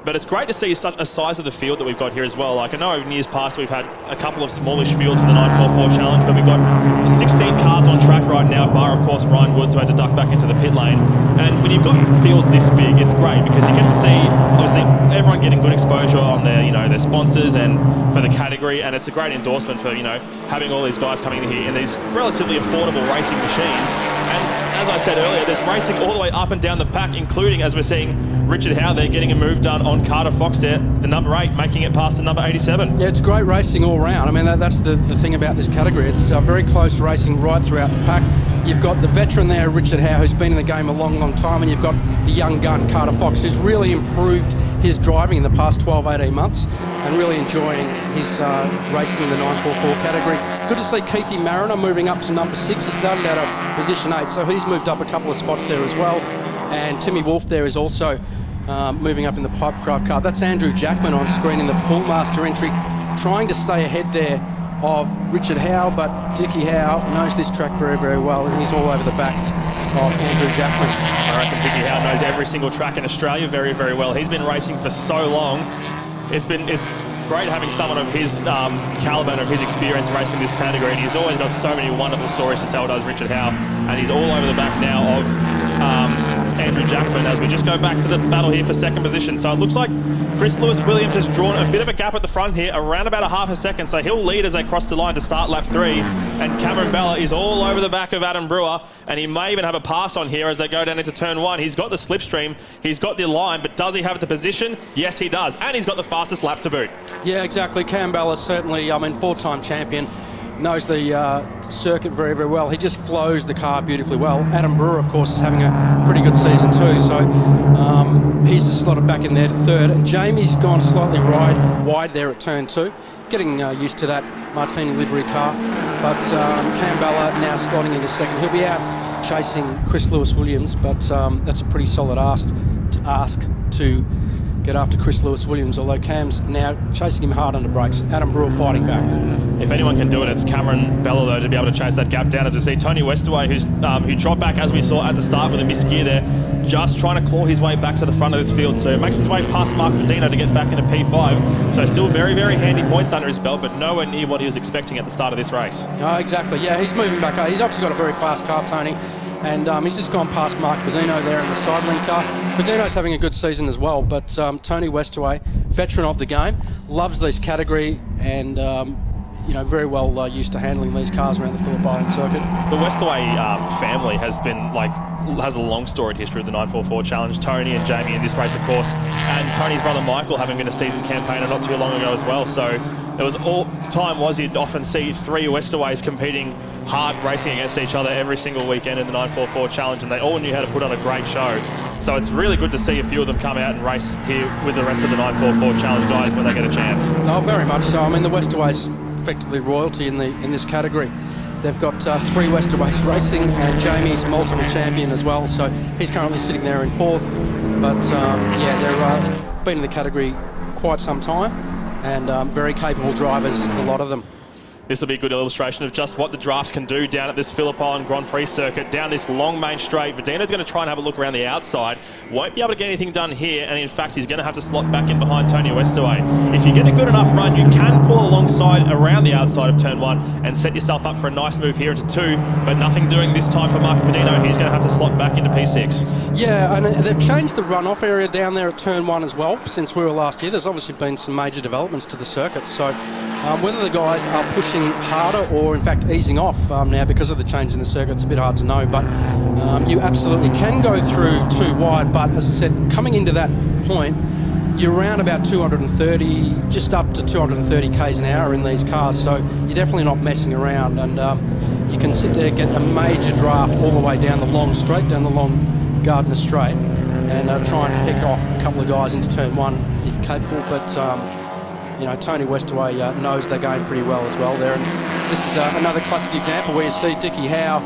[SPEAKER 1] But it's great to see such a size of the field that we've got here as well. Like, I know in years past we've had a couple of smallish fields for the 944 Challenge, but we've got 16 cars on track right now, bar, of course, Ryan Woods, who had to duck back into the pit lane. And when you've got fields this big, it's great because you get to see, obviously, everyone getting good exposure on their, their sponsors and for the category, and it's a great endorsement for, having all these guys coming in here in these relatively affordable racing machines. And as I said earlier, there's racing all the way up and down the pack, including, as we're seeing, Richard Howe there getting a move done on Carter Fox there, the number 8, making it past the number 87.
[SPEAKER 10] Yeah, it's great racing all round. I mean, that's the thing about this category. It's very close racing right throughout the pack. You've got the veteran there, Richard Howe, who's been in the game a long, long time, and you've got the young gun, Carter Fox, who's really improved his driving in the past 12, 18 months and really enjoying his racing in the 944 category. Good to see Keithy Mariner moving up to number 6. He started out of position 8, so he's moved up a couple of spots there as well. And Timmy Wolf there is also moving up in the Pipecraft car. That's Andrew Jackman on screen in the Poolmaster entry, trying to stay ahead there of Richard Howe, but Dickie Howe knows this track very, very well, and he's all over the back of Andrew Jackman.
[SPEAKER 1] I reckon Dickie Howe knows every single track in Australia very, very well. He's been racing for so long. It's great having someone of his calibre and of his experience racing this category, and he's always got so many wonderful stories to tell, does Richard Howe, and he's all over the back now of Andrew Jackman as we just go back to the battle here for second position. So it looks like Chris Lewis-Williams has drawn a bit of a gap at the front here, around about a half a second, so he'll lead as they cross the line to start lap 3, and Cameron Bella is all over the back of Adam Brewer, and he may even have a pass on here as they go down into turn 1. He's got the slipstream, he's got the line, but does he have the position? Yes, he does, and he's got the fastest lap to boot.
[SPEAKER 10] Yeah, exactly. Cam Bella certainly, 4-time champion, knows the circuit very, very well. He just flows the car beautifully well. Adam Brewer, of course, is having a pretty good season too, so he's just slotted back in there to 3rd. And Jamie's gone slightly wide there at turn 2, getting used to that Martini livery car. But Cam Bella now slotting into 2nd. He'll be out chasing Chris Lewis-Williams, but that's a pretty solid ask to get after Chris Lewis-Williams, although Cam's now chasing him hard under brakes. Adam Brewer fighting back.
[SPEAKER 1] If anyone can do it, it's Cameron Bella, though, to be able to chase that gap down. As we see Tony Westaway, who dropped back, as we saw at the start with a missed gear there, just trying to claw his way back to the front of this field. So makes his way past Mark Verdino to get back into P5. So still very, very handy points under his belt, but nowhere near what he was expecting at the start of this race.
[SPEAKER 10] Oh, exactly. Yeah, he's moving back. He's obviously got a very fast car, Tony. And he's just gone past Mark Verdino there in the Sidelink car. Verdino's having a good season as well, but Tony Westaway, veteran of the game, loves this category and very well used to handling these cars around the Phillip Island circuit.
[SPEAKER 1] The Westaway family has a long storied history of the 944 Challenge. Tony and Jamie in this race, of course, and Tony's brother Michael having been a seasoned campaigner not too long ago as well. So there was you'd often see 3 Westaways competing hard, racing against each other every single weekend in the 944 Challenge, and they all knew how to put on a great show. So it's really good to see a few of them come out and race here with the rest of the 944 Challenge guys when they get a chance.
[SPEAKER 10] Oh, very much so. I mean, the Westaways effectively royalty in this category. They've got 3 Western Race Racing, and Jamie's multiple champion as well, so he's currently sitting there in 4th. But yeah, they've been in the category quite some time, and very capable drivers, the lot of them.
[SPEAKER 1] This will be a good illustration of just what the drafts can do down at this Phillip Island Grand Prix circuit, down this long main straight. Vadino's going to try and have a look around the outside. Won't be able to get anything done here, and in fact, he's going to have to slot back in behind Tony Westaway. If you get a good enough run, you can pull alongside around the outside of turn 1 and set yourself up for a nice move here into 2, but nothing doing this time for Mark Vadino. He's going to have to slot back into P6.
[SPEAKER 10] Yeah, and they've changed the runoff area down there at turn 1 as well since we were last year. There's obviously been some major developments to the circuit, so whether the guys are pushing harder or in fact easing off now because of the change in the circuit, it's a bit hard to know, but you absolutely can go through 2 wide, but as I said, coming into that point, you're around about 230, just up to 230 k's an hour in these cars, so you're definitely not messing around, and you can sit there, get a major draft all the way down the long straight, down the long Gardner Straight, and try and pick off a couple of guys into turn 1 if capable, but you know, Tony Westaway knows the game pretty well as well there. And this is another classic example where you see Dickie Howe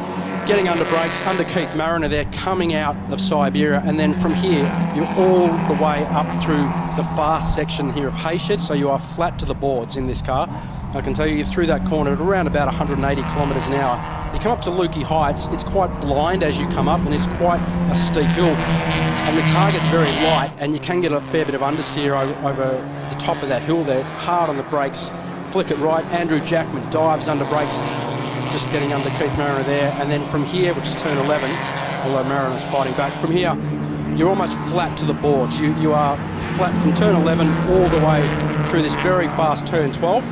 [SPEAKER 10] getting under brakes, under Keith Mariner there, coming out of Siberia, and then from here, you're all the way up through the fast section here of Hayshed, so you are flat to the boards in this car. I can tell you through that corner at around about 180 kilometres an hour. You come up to Lukey Heights, it's quite blind as you come up, and it's quite a steep hill. And the car gets very light, and you can get a fair bit of understeer over the top of that hill there. Hard on the brakes, flick it right. Andrew Jackman dives under brakes, just getting under Keith Mariner there. And then from here, which is turn 11, although Mariner's fighting back, from here, you're almost flat to the boards. You are flat from turn 11 all the way through this very fast turn 12.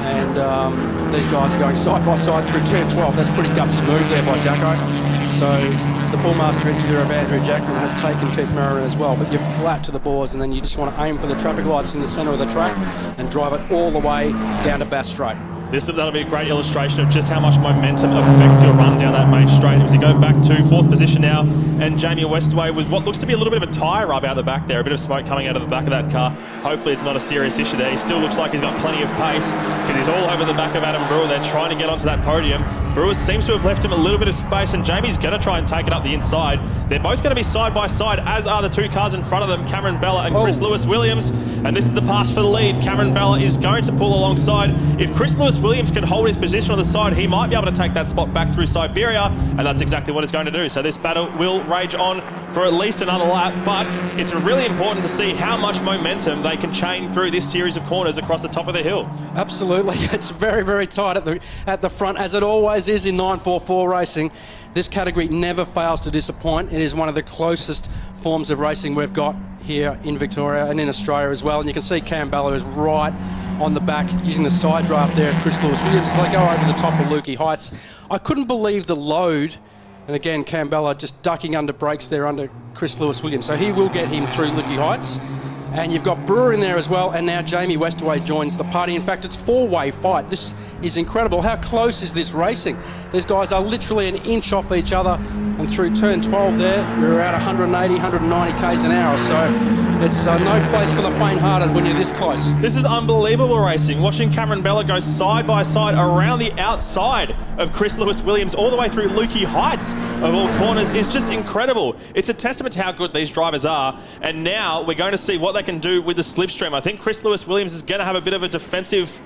[SPEAKER 10] And these guys are going side by side through turn 12. That's a pretty gutsy move there by Jacko. So the Bullmaster engineer of Andrew Jackman has taken Keith Mariner as well, but you're flat to the boards, and then you just want to aim for the traffic lights in the centre of the track and drive it all the way down to Bass Straight.
[SPEAKER 1] That'll be a great illustration of just how much momentum affects your run down that main straight. As you go back to 4th position now, and Jamie Westaway with what looks to be a little bit of a tyre rub out the back there, a bit of smoke coming out of the back of that car. Hopefully it's not a serious issue there. He still looks like he's got plenty of pace because he's all over the back of Adam Brewer. They're trying to get onto that podium. Brewer seems to have left him a little bit of space, and Jamie's going to try and take it up the inside. They're both going to be side by side, as are the 2 cars in front of them, Cameron Bella and Chris Lewis-Williams. And this is the pass for the lead. Cameron Bella is going to pull alongside. If Chris Lewis-Williams can hold his position on the side, he might be able to take that spot back through Siberia, and that's exactly what he's going to do. So this battle will rage on for at least another lap, but it's really important to see how much momentum they can chain through this series of corners across the top of the hill.
[SPEAKER 10] Absolutely, it's very, very tight at the front, as it always is in 944 racing. This category never fails to disappoint. It is one of the closest forms of racing we've got here in Victoria and in Australia as well. And you can see Cam Bella is right on the back using the side draft there of Chris Lewis-Williams. So they go over the top of Lukey Heights. I couldn't believe the load. And again, Cam Bella just ducking under brakes there under Chris Lewis-Williams. So he will get him through Lukey Heights. And you've got Brewer in there as well, and now Jamie Westaway joins the party. In fact, it's 4-way fight. This is incredible. How close is this racing? These guys are literally an inch off each other, and through turn 12 there, you're around 180, 190 k's an hour. So it's no place for the faint-hearted when you're this close.
[SPEAKER 1] This is unbelievable racing. Watching Cameron Bella go side by side around the outside of Chris Lewis-Williams all the way through Lukey Heights of all corners is just incredible. It's a testament to how good these drivers are, and now we're going to see what they can do with the slipstream. I think Chris Lewis-Williams is going to have a bit of a defensive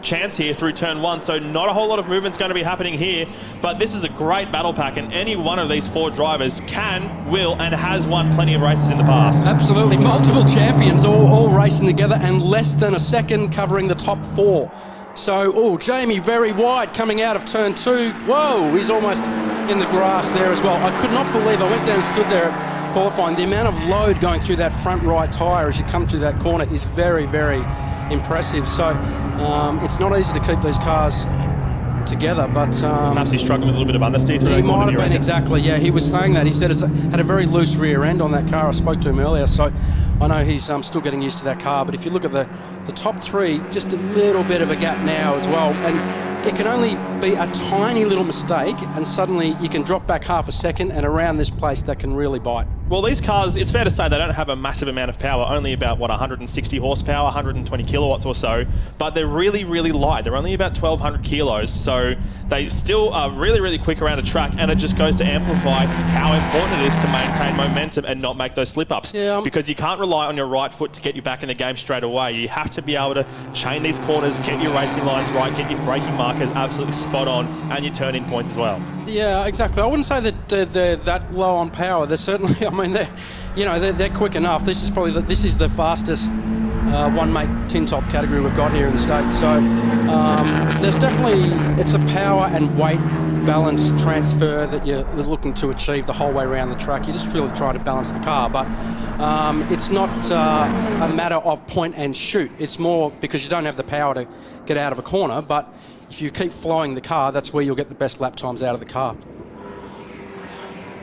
[SPEAKER 1] chance here through turn 1, so not a whole lot of movement's going to be happening here, but this is a great battle pack, and any one of these 4 drivers can, will, and has won plenty of races in the past.
[SPEAKER 10] Absolutely, multiple champions all racing together, and less than a second covering the top 4. So, Jamie very wide coming out of turn 2. Whoa, he's almost in the grass there as well. I could not believe, I went down and stood there at qualifying. The amount of load going through that front right tyre as you come through that corner is very, very impressive. So it's not easy to keep these cars together, but
[SPEAKER 1] perhaps he's struggling with a little bit of understeer through
[SPEAKER 10] he
[SPEAKER 1] that corner.
[SPEAKER 10] Might have been, exactly, yeah. He was saying that. He said it had a very loose rear end on that car. I spoke to him earlier, so I know he's still getting used to that car. But if you look at the top 3, just a little bit of a gap now as well, and it can only be a tiny little mistake and suddenly you can drop back half a second, and around this place that can really bite.
[SPEAKER 1] Well, these cars, it's fair to say they don't have a massive amount of power, only about, 160 horsepower, 120 kilowatts or so, but they're really, really light. They're only about 1,200 kilos, so they still are really, really quick around a track, and it just goes to amplify how important it is to maintain momentum and not make those slip-ups.
[SPEAKER 10] Yeah.
[SPEAKER 1] Because you can't rely on your right foot to get you back in the game straight away. You have to be able to chain these corners, get your racing lines right, get your braking markers absolutely spot on, and your turn-in points as well.
[SPEAKER 10] Yeah, exactly. I wouldn't say that they're that low on power. They're certainly, I mean, they're quick enough. This is probably the fastest one-mate tin-top category we've got here in the States. So there's definitely, it's a power and weight balance transfer that you're looking to achieve the whole way around the track. You're just really trying to balance the car, but it's not a matter of point and shoot. It's more because you don't have the power to get out of a corner, but if you keep flowing the car, that's where you'll get the best lap times out of the car.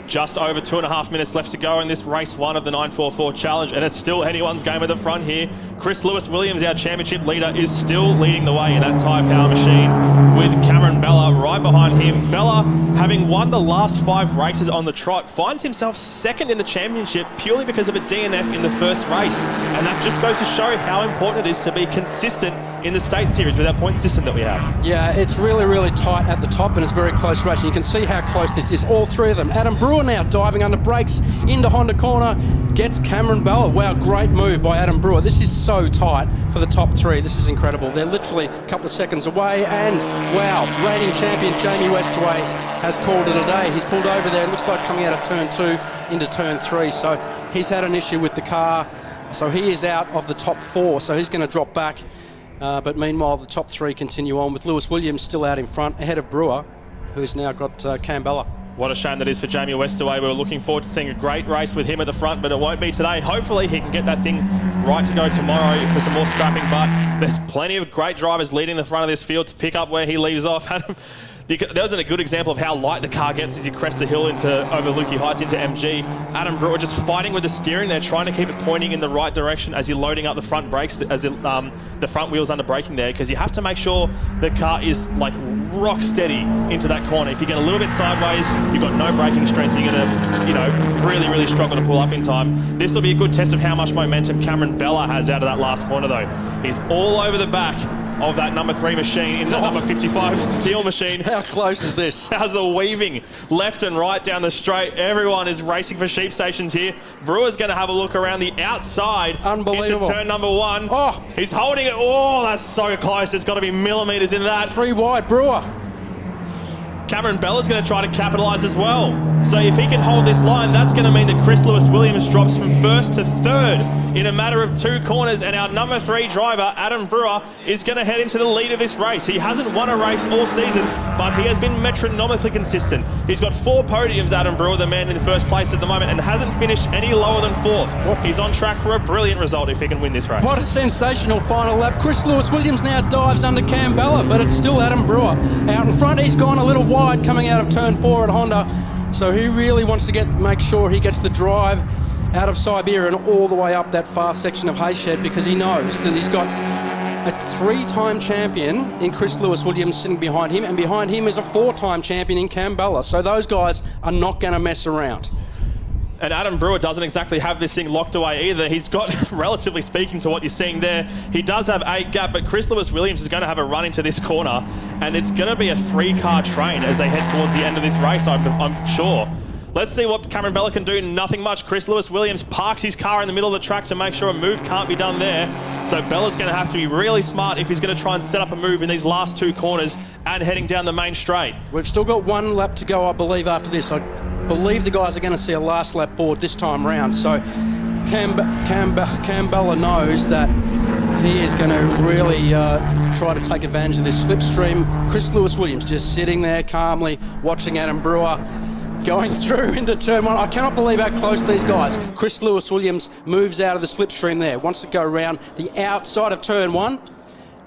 [SPEAKER 1] Just over 2.5 minutes left to go in this race 1 of the 944 challenge, and it's still anyone's game at the front here. Chris Lewis-Williams, our championship leader, is still leading the way in that tyre power machine with Cameron Bella right behind him. Bella, having won the last 5 races on the trot, finds himself second in the championship purely because of a DNF in the first race, and that just goes to show how important it is to be consistent in the state series with our point system that we have.
[SPEAKER 10] Yeah, it's really, really tight at the top, and it's very close racing. You can see how close this is. All 3 of them. Adam Brewer now diving under brakes into Honda corner, gets Cameron Bella. Wow, great move by Adam Brewer. This is so tight for the top 3. This is incredible. They're literally a couple of seconds away, and wow, reigning champion Jamie Westaway has called it a day. He's pulled over there. It looks like coming out of turn 2 into turn 3. So he's had an issue with the car. So he is out of the top 4. So he's going to drop back. But meanwhile, the top 3 continue on with Lewis Williams still out in front, ahead of Brewer, who's now got Cam Bella.
[SPEAKER 1] What a shame that is for Jamie Westaway. We were looking forward to seeing a great race with him at the front, but it won't be today. Hopefully he can get that thing right to go tomorrow for some more scrapping, but there's plenty of great drivers leading the front of this field to pick up where he leaves off. There wasn't a good example of how light the car gets as you crest the hill over Lukey Heights into MG. Adam Brewer just fighting with the steering there, trying to keep it pointing in the right direction as you're loading up the front brakes, as the front wheels under braking there, because you have to make sure the car is like rock steady into that corner. If you get a little bit sideways, you've got no braking strength, you're going to, really, really struggle to pull up in time. This will be a good test of how much momentum Cameron Bella has out of that last corner though. He's all over the back of that number 3 machine into that number 55 steel machine.
[SPEAKER 10] How close is this?
[SPEAKER 1] How's the weaving left and right down the straight? Everyone is racing for sheep stations here. Brewer's going to have a look around the outside.
[SPEAKER 10] Unbelievable.
[SPEAKER 1] Into turn number 1.
[SPEAKER 10] Oh,
[SPEAKER 1] he's holding it. Oh, that's so close. There's got to be millimetres in that.
[SPEAKER 10] 3 wide, Brewer.
[SPEAKER 1] Cameron Bella's going to try to capitalise as well. So if he can hold this line, that's going to mean that Chris Lewis-Williams drops from 1st to 3rd in a matter of 2 corners, and our number 3 driver, Adam Brewer, is going to head into the lead of this race. He hasn't won a race all season, but he has been metronomically consistent. He's got 4 podiums, Adam Brewer, the man in 1st place at the moment, and hasn't finished any lower than 4th. He's on track for a brilliant result if he can win this race.
[SPEAKER 10] What a sensational final lap. Chris Lewis-Williams now dives under Cam Bella, but it's still Adam Brewer out in front. He's gone a little wide coming out of turn 4 at Honda. So he really wants to make sure he gets the drive out of Siberia and all the way up that far section of Hayshed, because he knows that he's got a 3-time champion in Chris Lewis-Williams sitting behind him, and behind him is a 4-time champion in Cam Bella. So those guys are not going to mess around.
[SPEAKER 1] And Adam Brewer doesn't exactly have this thing locked away either. He's got, relatively speaking to what you're seeing there, he does have 8 gap, but Chris Lewis-Williams is going to have a run into this corner, and it's going to be a 3-car train as they head towards the end of this race, I'm sure. Let's see what Cameron Bella can do. Nothing much. Chris Lewis-Williams parks his car in the middle of the track to make sure a move can't be done there. So Bella's going to have to be really smart if he's going to try and set up a move in these last 2 corners and heading down the main straight.
[SPEAKER 10] We've still got 1 lap to go, I believe, after this. I believe the guys are going to see a last lap board this time round. So Cam Bella knows that he is going to really try to take advantage of this slipstream. Chris Lewis-Williams just sitting there calmly watching Adam Brewer going through into turn 1. I cannot believe how close these guys. Chris Lewis-Williams moves out of the slipstream there, wants to go around the outside of turn 1,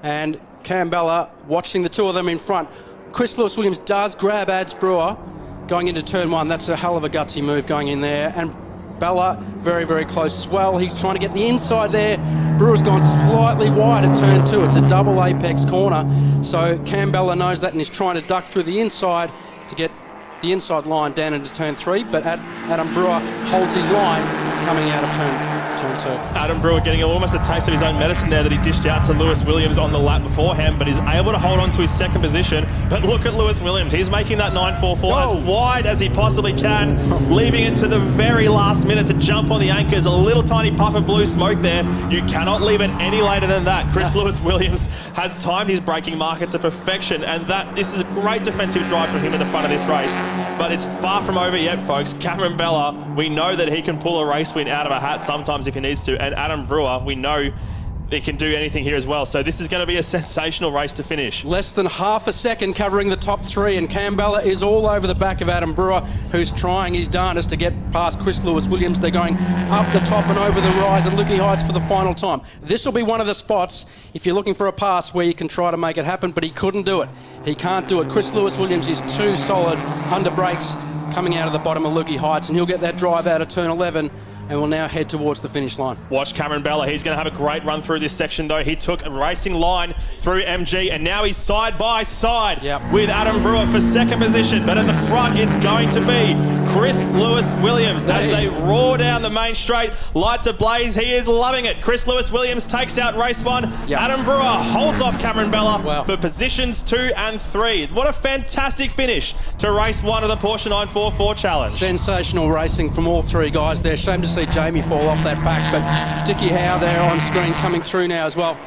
[SPEAKER 10] and Cam Bella watching the 2 of them in front. Chris Lewis-Williams does grab Ads Brewer going into turn 1. That's a hell of a gutsy move going in there, and Bella, very, very close as well. He's trying to get the inside there. Brewer's gone slightly wide at turn 2. It's a double apex corner. So Cam Bella knows that and is trying to duck through the inside to get the inside line down into turn 3, but Adam Brewer holds his line coming out of turn 2.
[SPEAKER 1] Adam Brewer getting almost a taste of his own medicine there that he dished out to Lewis Williams on the lap beforehand, but is able to hold on to his second position. But look at Lewis Williams. He's making that 944 as wide as he possibly can, leaving it to the very last minute to jump on the anchors. A little tiny puff of blue smoke there. You cannot leave it any later than that. Chris Lewis Williams has timed his braking market to perfection, and this is a great defensive drive from him in the front of this race. But it's far from over yet, folks. Cameron Bella, we know that he can pull a race win out of a hat sometimes if he needs to. And Adam Brewer, we know he can do anything here as well. So this is going to be a sensational race to finish.
[SPEAKER 10] Less than half a second covering the top 3, and Cam Bella is all over the back of Adam Brewer, who's trying his darndest to get past Chris Lewis Williams. They're going up the top and over the rise at Lukey Heights for the final time. This will be one of the spots, if you're looking for a pass, where you can try to make it happen, but he couldn't do it. He can't do it. Chris Lewis Williams is too solid under brakes coming out of the bottom of Lukey Heights, and he'll get that drive out of turn 11. And will now head towards the finish line.
[SPEAKER 1] Watch Cameron Bella. He's going to have a great run through this section, though. He took a racing line through MG, and now he's side by side with Adam Brewer for second position. But at the front, it's going to be Chris Lewis Williams as they roar down the main straight. Lights ablaze. He is loving it. Chris Lewis Williams takes out race 1. Adam Brewer holds off Cameron Bella for positions 2 and 3. What a fantastic finish to race 1 of the Porsche 944 Challenge.
[SPEAKER 10] Sensational racing from all 3 guys there. Shame to see Jamie fall off that back, but Dickie Howe there on screen coming through now as well.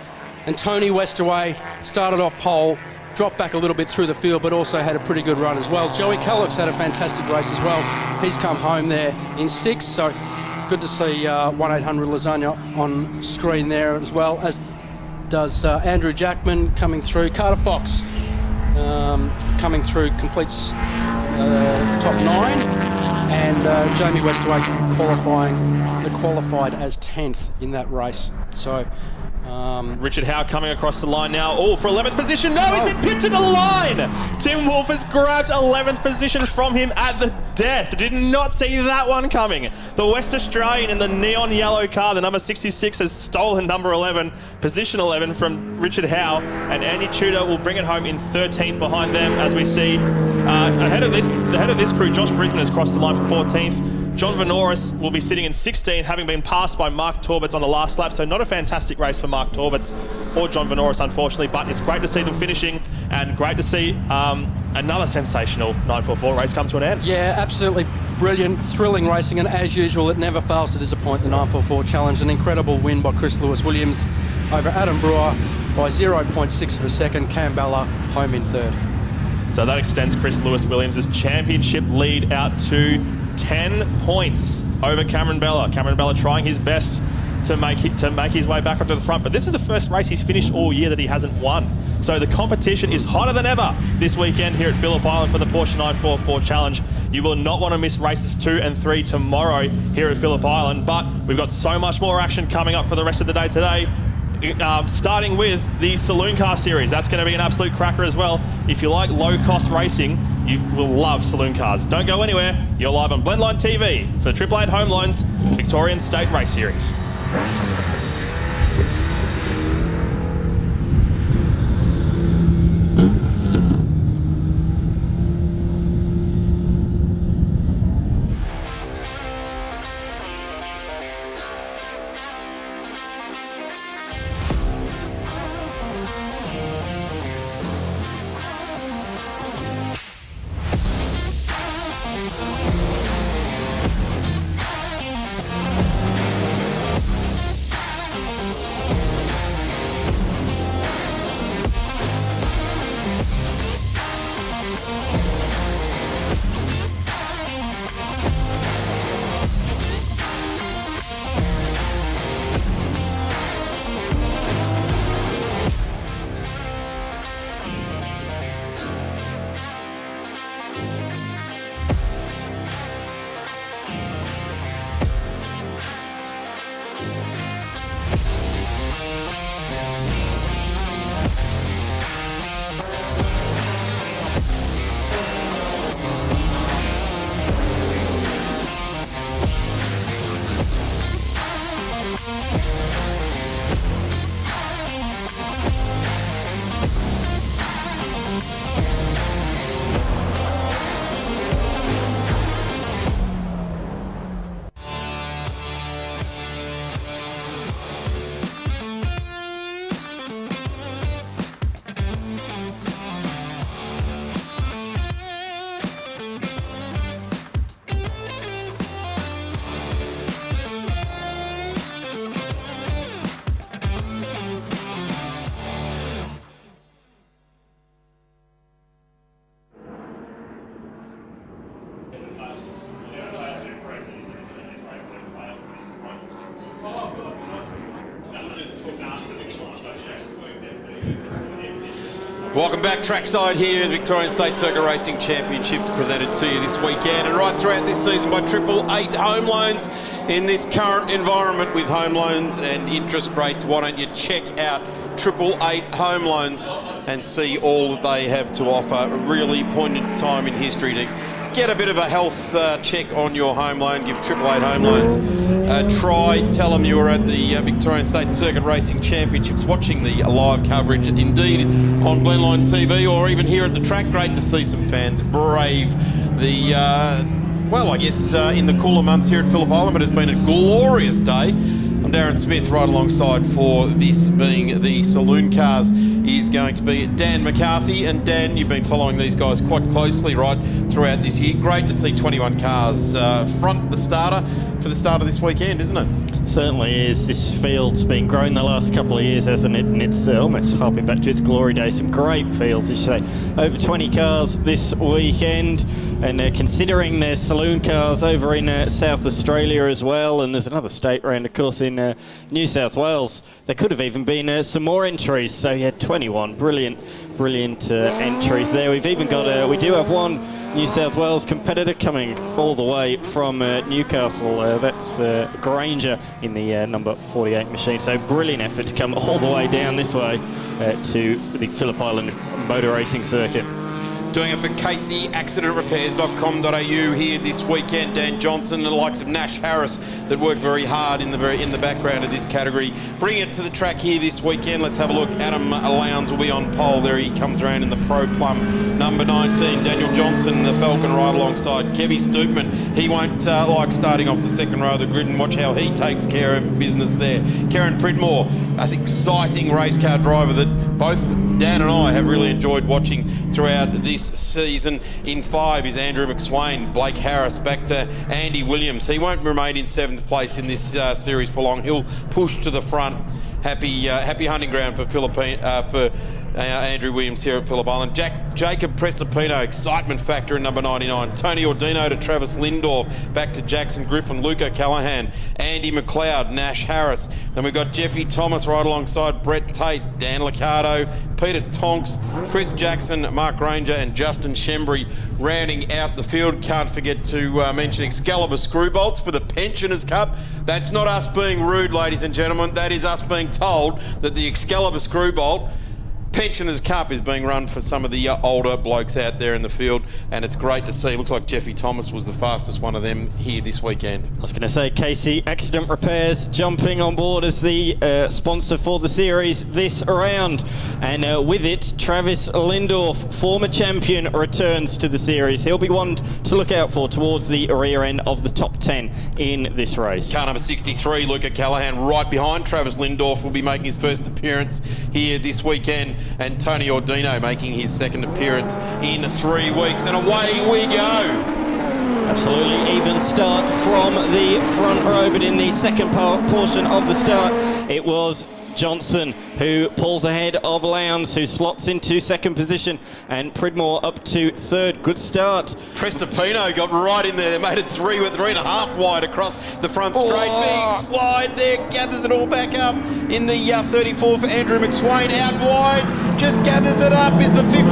[SPEAKER 10] And Tony Westaway started off pole, dropped back a little bit through the field, but also had a pretty good run as well. Joey Kellock's had a fantastic race as well. He's come home there in 6th, so good to see 1800 Lasagna on screen there as well, as does Andrew Jackman coming through. Carter Fox coming through, completes the top 9. And Jamie Westaway qualified as 10th in that race. So
[SPEAKER 1] Richard Howe coming across the line now. Oh, for 11th position. No, he's been pipped to the line. Tim Wolf has grabbed 11th position from him at the death. Did not see that one coming. The West Australian in the neon yellow car, the number 66, has stolen number 11, position 11 from Richard Howe, and Andy Tudor will bring it home in 13th behind them, as we see ahead of this crew. Josh Brisbane has crossed the line for 14th. John Venoris will be sitting in 16th, having been passed by Mark Torbitz on the last lap, so not a fantastic race for Mark Torbitz or John Venoris, unfortunately, but it's great to see them finishing, and great to see another sensational 944 race come to an end.
[SPEAKER 10] Yeah, absolutely brilliant, thrilling racing, and as usual, it never fails to disappoint. The 944 Challenge, an incredible win by Chris Lewis Williams over Adam Brewer by 0.6 of a second. Cam Bella home in 3rd.
[SPEAKER 1] So that extends Chris Lewis Williams' championship lead out to 10 points over Cameron Bella. Cameron Bella trying his best to make his way back up to the front, but this is the first race he's finished all year that he hasn't won. So the competition is hotter than ever this weekend here at Phillip Island for the Porsche 944 Challenge. You will not want to miss races 2 and 3 tomorrow here at Phillip Island, but we've got so much more action coming up for the rest of the day today. Starting with the Saloon Car Series. That's going to be an absolute cracker as well. If you like low-cost racing, you will love Saloon Cars. Don't go anywhere. You're live on Blendline TV for the 888 Home Loans Victorian State Race Series.
[SPEAKER 2] Welcome back trackside here. The Victorian State Circuit Racing Championships presented to you this weekend and right throughout this season by 888 Home Loans. In this current environment with home loans and interest rates, why don't you check out 888 Home Loans and see all that they have to offer. A really poignant time in history to get a bit of a health check on your home loan. Give 888 Home Loans a try. Tell them you were at the Victorian State Circuit Racing Championships watching the live coverage, indeed on Blendline TV or even here at the track. Great to see some fans brave the, in the cooler months here at Phillip Island, but it's been a glorious day. I'm Darren Smith, right alongside for this being the Saloon cars is going to be Dan McCarthy. And Dan, you've been following these guys quite closely right throughout this year. Great to see 21 cars front the starter for the start of this weekend, isn't it?
[SPEAKER 3] Certainly is. This field's been growing the last couple of years, hasn't it? And it's almost harping back to its glory days. Some great fields, as you say. Over 20 cars this weekend. And considering there's Saloon cars over in South Australia as well, and there's another state round, of course, in New South Wales, there could have even been some more entries. So you had 21 brilliant entries there. We've even got we do have one New South Wales competitor coming all the way from Newcastle. That's Granger in the number 48 machine. So brilliant effort to come all the way down this way to the Phillip Island motor racing circuit.
[SPEAKER 2] Doing it for CaseyAccidentRepairs.com.au here this weekend. Dan Johnson and the likes of Nash Harris that work very hard in the background of this category. Bring it to the track here this weekend. Let's have a look. Adam Lowndes will be on pole. There he comes around in the Pro Plum. Number 19, Daniel Johnson, the Falcon, right alongside Kevy Stoopman. He won't like starting off the second row of the grid, and watch how he takes care of business there. Kieran Pridmore, an exciting race car driver that both Dan and I have really enjoyed watching throughout this season. In 5 is Andrew McSwain. Blake Harris back to Andy Williams. He won't remain in 7th place in this series for long. He'll push to the front. Happy hunting ground for Andrew Williams here at Phillip Island. Jacob Prestopino, excitement factor in number 99. Tony Ordino to Travis Lindorff, back to Jackson Griffin, Luke O'Callaghan, Andy McLeod, Nash Harris. Then we've got Jeffy Thomas right alongside Brett Tate, Dan Liccardo, Peter Tonks, Chris Jackson, Mark Ranger and Justin Shembry rounding out the field. Can't forget to mention Excalibur Screw Bolts for the Pensioners Cup. That's not us being rude, ladies and gentlemen. That is us being told that the Excalibur Screw Bolt Pensioners Cup is being run for some of the older blokes out there in the field, and it's great to see. Looks like Jeffy Thomas was the fastest one of them here this weekend.
[SPEAKER 3] I was going to say Casey Accident Repairs jumping on board as the sponsor for the series this round, and with it Travis Lindorff, former champion, returns to the series. He'll be one to look out for towards the rear end of the top 10 in this race.
[SPEAKER 2] Car number 63, Luke O'Callaghan, right behind Travis Lindorff, will be making his first appearance here this weekend. And Tony Ordino making his second appearance in 3 weeks. And away we go.
[SPEAKER 3] Absolutely even start from the front row, but in the second portion of the start, it was Johnson who pulls ahead of Lowndes, who slots into second position, and Pridmore up to third. Good start.
[SPEAKER 2] Prestopino got right in there. They made it 3.5 wide across the front straight. Big slide there, gathers it all back up in the 34 for Andrew McSwain. Out wide, just gathers it up, is the 51.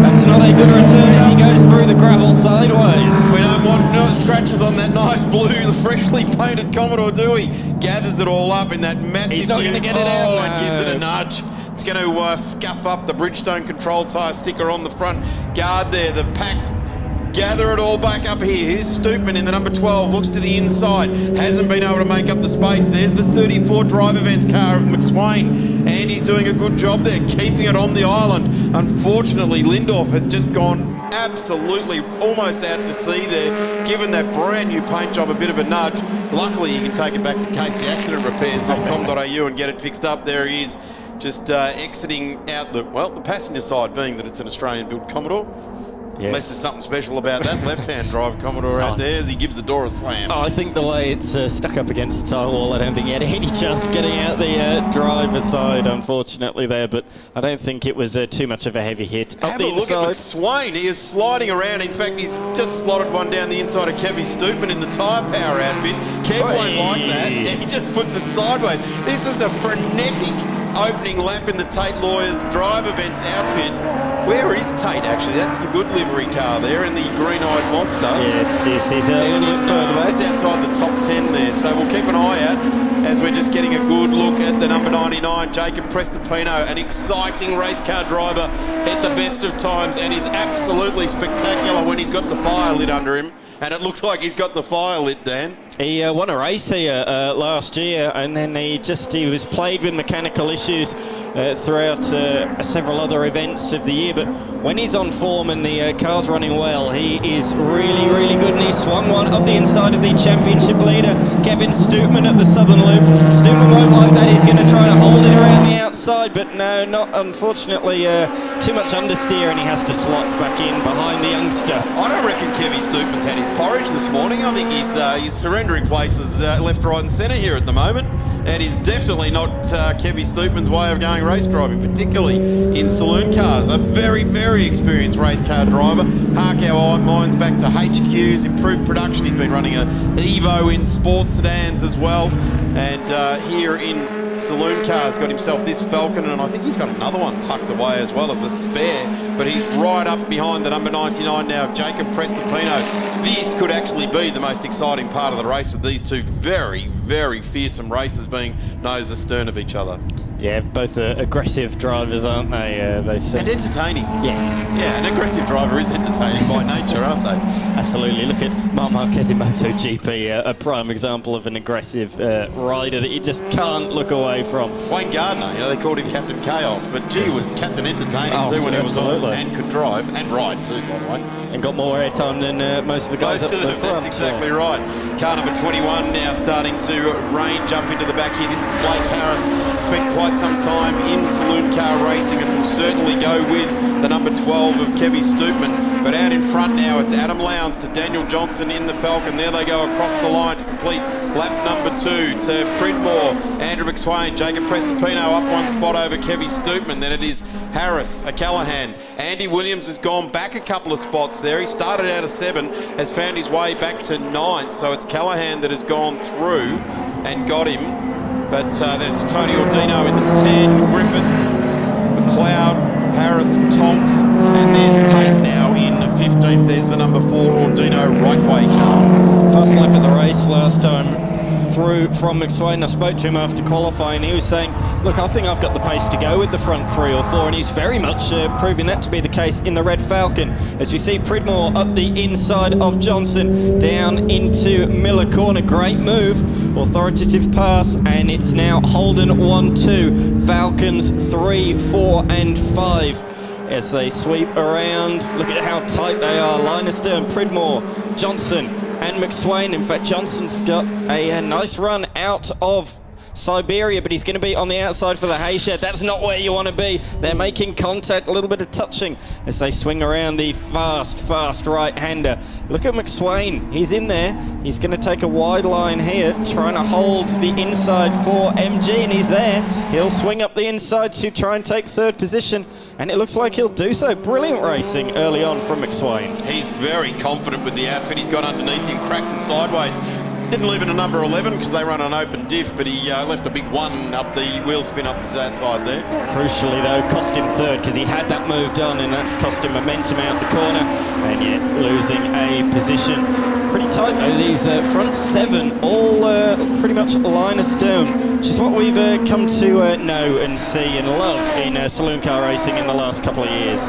[SPEAKER 3] That's not a good return as he goes through the gravel sideways.
[SPEAKER 2] We don't want no scratches on that nice blue, the freshly painted Commodore, do we? Gathers it all up in that massive...
[SPEAKER 3] He's not going to get it out.
[SPEAKER 2] And gives it a nudge. It's going to scuff up the Bridgestone control tyre sticker on the front guard there. The pack gather it all back up here. Here's Stoopman in the number 12, looks to the inside, hasn't been able to make up the space. There's the 34 Drive Events car of McSwain. Andy's doing a good job there, keeping it on the island. Unfortunately, Lindorff has just gone absolutely almost out to sea there, given that brand new paint job a bit of a nudge. Luckily, you can take it back to CaseyAccidentRepairs.com.au and get it fixed up. There he is, just exiting out the passenger side, being that it's an Australian-built Commodore. Yes. Unless there's something special about that left-hand drive Commodore out there as he gives the door a slam.
[SPEAKER 3] I think the way it's stuck up against the tyre wall, I don't think he had any chance getting out the driver's side, unfortunately, there. But I don't think it was too much of a heavy hit.
[SPEAKER 2] Have a look at McSwain. He is sliding around. In fact, he's just slotted one down the inside of Kevy Stoopman in the tyre power outfit. Kev won't like that. He just puts it sideways. This is a frenetic opening lap in the Tate Lawyers Drive Events outfit. Where is Tate, actually? That's the good livery car there in the green-eyed monster.
[SPEAKER 3] Yes, he's a little bit further back.
[SPEAKER 2] Just outside the top 10 there. So we'll keep an eye out as we're just getting a good look at the number 99, Jacob Prestopino, an exciting race car driver at the best of times, and is absolutely spectacular when he's got the fire lit under him. And it looks like he's got the fire lit, Dan.
[SPEAKER 3] He won a race here last year, and then he was plagued with mechanical issues throughout several other events of the year. But when he's on form and the car's running well, he is really, really good. And he swung one up the inside of the championship leader, Kevin Stootman, at the Southern Loop. Stootman won't like that. He's going to try to hold it around the outside, but no, not unfortunately. Too much understeer, and he has to slot back in behind the youngster.
[SPEAKER 2] I don't reckon Kevin Stootman's had his porridge this morning. I think he's surrendering places left, right and centre here at the moment. And he's definitely not Kevin Stootman's way of going race driving, particularly in saloon cars. A very, very experienced race car driver. Hark our minds back to HQ's improved production. He's been running a Evo in sports sedans as well. And here in saloon cars, got himself this Falcon, and I think he's got another one tucked away as well as a spare, but he's right up behind the number 99 now, Jacob Prestopino. This could actually be the most exciting part of the race, with these two very, very fearsome racers being nose astern of each other.
[SPEAKER 3] Yeah, both aggressive drivers, aren't they?
[SPEAKER 2] And entertaining.
[SPEAKER 3] Yes.
[SPEAKER 2] Yeah, an aggressive driver is entertaining by nature, aren't they?
[SPEAKER 3] Absolutely. Look at Marc Marquez in MotoGP, a prime example of an aggressive rider that you just can't look away from.
[SPEAKER 2] Wayne Gardner, they called him Captain Chaos, but gee, was Captain Entertaining too when he was on, and could drive and ride too, by the way.
[SPEAKER 3] And got more airtime than most of the guys up the front.
[SPEAKER 2] That's exactly right. Car number 21 now starting to range up into the back here. This is Blake Harris. Spent quite some time in saloon car racing and will certainly go with the number 12 of Kevin Stootman. But out in front now, it's Adam Lowndes to Daniel Johnson in the Falcon. There they go across the line to complete lap number 2 to Pridmore, Andrew McSwain, Jacob Prestopino up one spot over Kevin Stootman. Then it is Harris, Callahan. Andy Williams has gone back a couple of spots there. He started out of 7, has found his way back to 9th. So it's Callahan that has gone through and got him. But then it's Tony Ordino in the 10, Griffith, McLeod, Harris, Tonks, and there's Tate now in 15th. There's the number 4 Ordino right way car.
[SPEAKER 3] First lap of the race last time through from McSwain. I spoke to him after qualifying. He was saying, look, I think I've got the pace to go with the front 3 or 4, and he's very much proving that to be the case in the red Falcon. As we see Pridmore up the inside of Johnson down into Miller Corner. Great move, authoritative pass, and it's now Holden 1-2, Falcons 3, 4 and 5 as they sweep around. Look at how tight they are. Line astern, Pridmore, Johnson and McSwain. In fact, Johnson's got a nice run out of Siberia, but he's going to be on the outside for the hay shed. That's not where you want to be. They're making contact, a little bit of touching as they swing around the fast right-hander. Look at McSwain. He's in there. He's going to take a wide line here, trying to hold the inside for MG, and he's there. He'll swing up the inside to try and take 3rd position, and it looks like he'll do so. Brilliant racing early on from McSwain.
[SPEAKER 2] He's very confident with the outfit. He's got underneath him, cracks it sideways. Didn't leave in a number 11 because they run an open diff, but he left a big 1 up the wheel spin up the outside there.
[SPEAKER 3] Crucially though, cost him 3rd because he had that moved on, and that's cost him momentum out the corner, and yet losing a position. Pretty tight though, these front 7 all pretty much line astern, which is what we've come to know and see and love in saloon car racing in the last couple of years.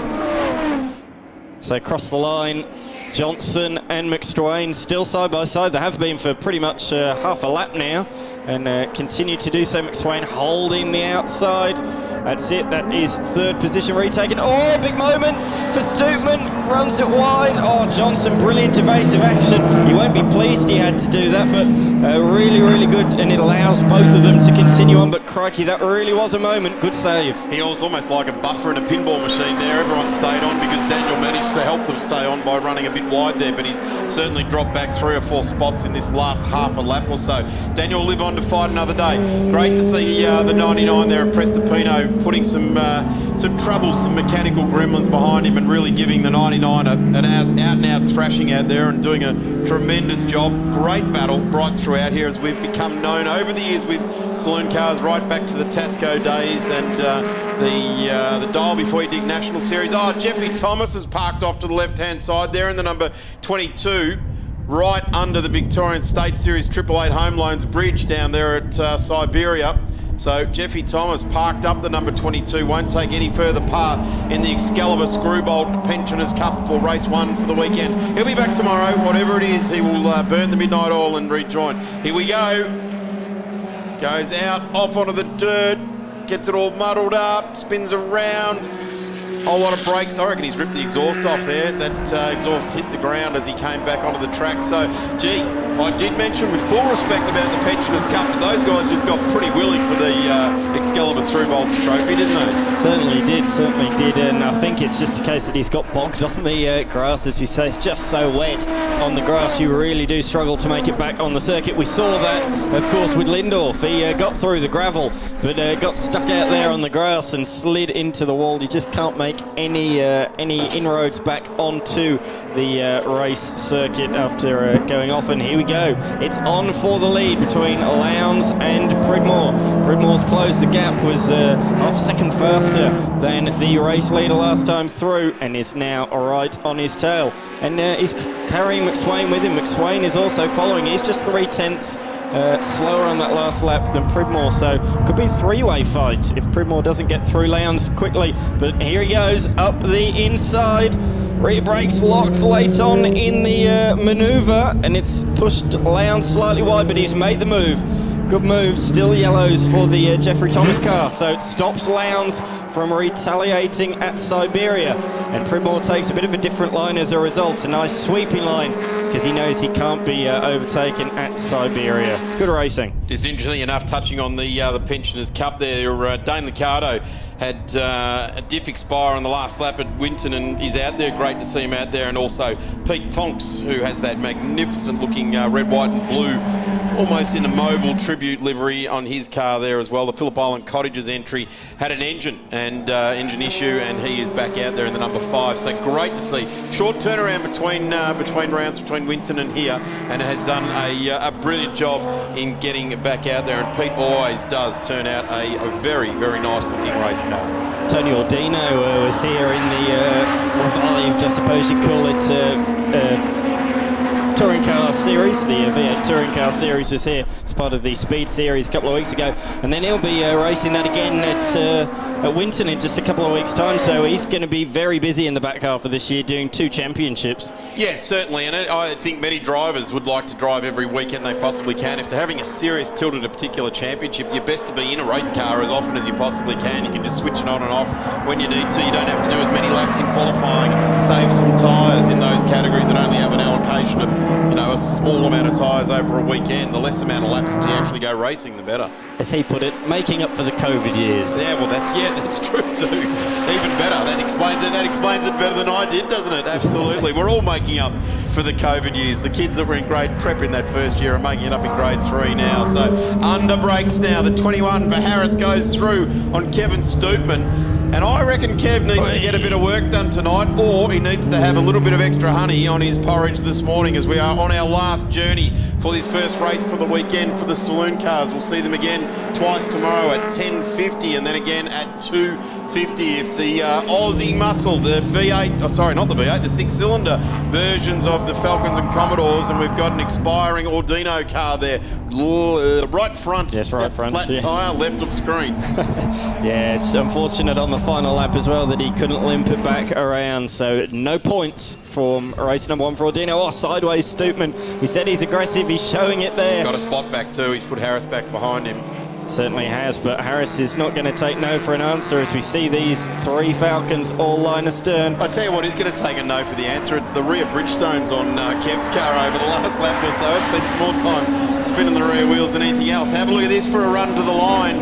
[SPEAKER 3] So across the line, Johnson and McSwain still side by side. They have been for pretty much half a lap now, and continue to do so. McSwain holding the outside. That's it. That is 3rd position retaken. Oh, big moment for Stootman. Runs it wide. Oh, Johnson, brilliant evasive action. He won't be pleased he had to do that, but really, really good, and it allows both of them to continue on. But crikey, that really was a moment. Good save.
[SPEAKER 2] He was almost like a buffer in a pinball machine there. Everyone stayed on because Daniel managed to help them stay on by running a bit wide there, but he's certainly dropped back 3 or 4 spots in this last half a lap or so. Daniel will live on to fight another day. Great to see the 99 there at Prestopino putting some trouble, some mechanical gremlins behind him, and really giving the 99 99, an out-and-out thrashing out there and doing a tremendous job. Great battle right throughout here as we've become known over the years with saloon cars right back to the Tasco days and the Dial Before You Dig National Series. Oh, Jeffrey Thomas has parked off to the left-hand side there in the number 22, right under the Victorian State Series 888 Home Loans Bridge down there at Siberia. So Jeffrey Thomas parked up the number 22, won't take any further part in the Excalibur Screwbolt Pensioners Cup for race 1 for the weekend. He'll be back tomorrow, whatever it is, he will burn the midnight oil and rejoin. Here we go. Goes out, off onto the dirt, gets it all muddled up, spins around. Whole lot of brakes. I reckon he's ripped the exhaust off there. That exhaust hit the ground as he came back onto the track. So, gee, I did mention with full respect about the Pensioners Cup, but those guys just got pretty willing for the Excalibur Through-Bolts trophy, didn't they?
[SPEAKER 3] Certainly did, and I think it's just a case that he's got bogged on the grass, as we say. It's just so wet on the grass, you really do struggle to make it back on the circuit. We saw that, of course, with Lindorf. He got through the gravel, but got stuck out there on the grass and slid into the wall. You just can't make any inroads back onto the race circuit after going off, and here we go. It's on for the lead between Lowndes and Pridmore. Pridmore's closed the gap, was half a second faster than the race leader last time through, and is now right on his tail. And he's carrying McSwain with him. McSwain is also following. He's just 0.3 slower on that last lap than Pridmore, so could be a three-way fight if Pridmore doesn't get through Lowndes quickly. But here he goes up the inside. Rear brakes locked late on in the manoeuvre, and it's pushed Lowndes slightly wide, but he's made the move. Good move, still yellows for the Jeffrey Thomas car, so it stops Lowndes from retaliating at Siberia, and Pridmore takes a bit of a different line as a result, a nice sweeping line, because he knows he can't be overtaken at Siberia. Good racing.
[SPEAKER 2] Just interestingly enough, touching on the Pensioners Cup there, Dane Liccardo had a diff expire on the last lap at Winton, and he's out there. Great to see him out there. And also Pete Tonks, who has that magnificent looking red, white and blue, almost in a mobile tribute livery on his car there as well. The Phillip Island Cottages entry had an engine issue, and he is back out there in the number 5. So great to see. Short turnaround between rounds between Winton and here, and has done a brilliant job in getting back out there. And Pete always does turn out a very, very nice looking race car.
[SPEAKER 3] Tony Ordino was here in the revived, I suppose you'd call it, Touring Car Series. The V8 Touring Car Series was here as part of the Speed Series a couple of weeks ago, and then he'll be racing that again at Winton in just a couple of weeks' time, so he's going to be very busy in the back half of this year doing 2 championships.
[SPEAKER 2] Yes, certainly, and I think many drivers would like to drive every weekend they possibly can. If they're having a serious tilt at a particular championship, you're best to be in a race car as often as you possibly can. You can just switch it on and off when you need to. You don't have to do as many laps in qualifying, save some tyres in those categories that only have an allocation of a small amount of tyres over a weekend. The less amount of laps that you actually go racing, the better.
[SPEAKER 3] As he put it, making up for the COVID years.
[SPEAKER 2] Yeah, well, that's true too. Even better. That explains it better than I did, doesn't it? Absolutely. We're all making up for the COVID years. The kids that were in grade prep in that first year are making it up in grade 3 now. So under brakes now. The 21 for Harris goes through on Kevin Stoopman. And I reckon Kev needs to get a bit of work done tonight, or he needs to have a little bit of extra honey on his porridge this morning, as we are on our last journey for this first race for the weekend for the saloon cars. We'll see them again twice tomorrow at 10:50 and then again at 2:50 if the Aussie muscle, the V8, not the V8, the 6-cylinder versions of the Falcons and Commodores, and we've got an expiring Ordino car there, right front.
[SPEAKER 3] Yes, right front.
[SPEAKER 2] Flat tyre, left of screen.
[SPEAKER 3] Yes, unfortunate on the final lap as well that he couldn't limp it back around, so no points from race number 1 for Ordino. Oh, sideways Stoopman. We said he's aggressive, he's showing it there.
[SPEAKER 2] He's got a spot back too, he's put Harris back behind him.
[SPEAKER 3] Certainly has, but Harris is not going to take no for an answer as we see these 3 Falcons all line astern.
[SPEAKER 2] I tell you what, he's going to take a no for the answer. It's the rear Bridgestones on Kev's car over the last lap or so. It's been more time spinning the rear wheels than anything else. Have a look at this for a run to the line.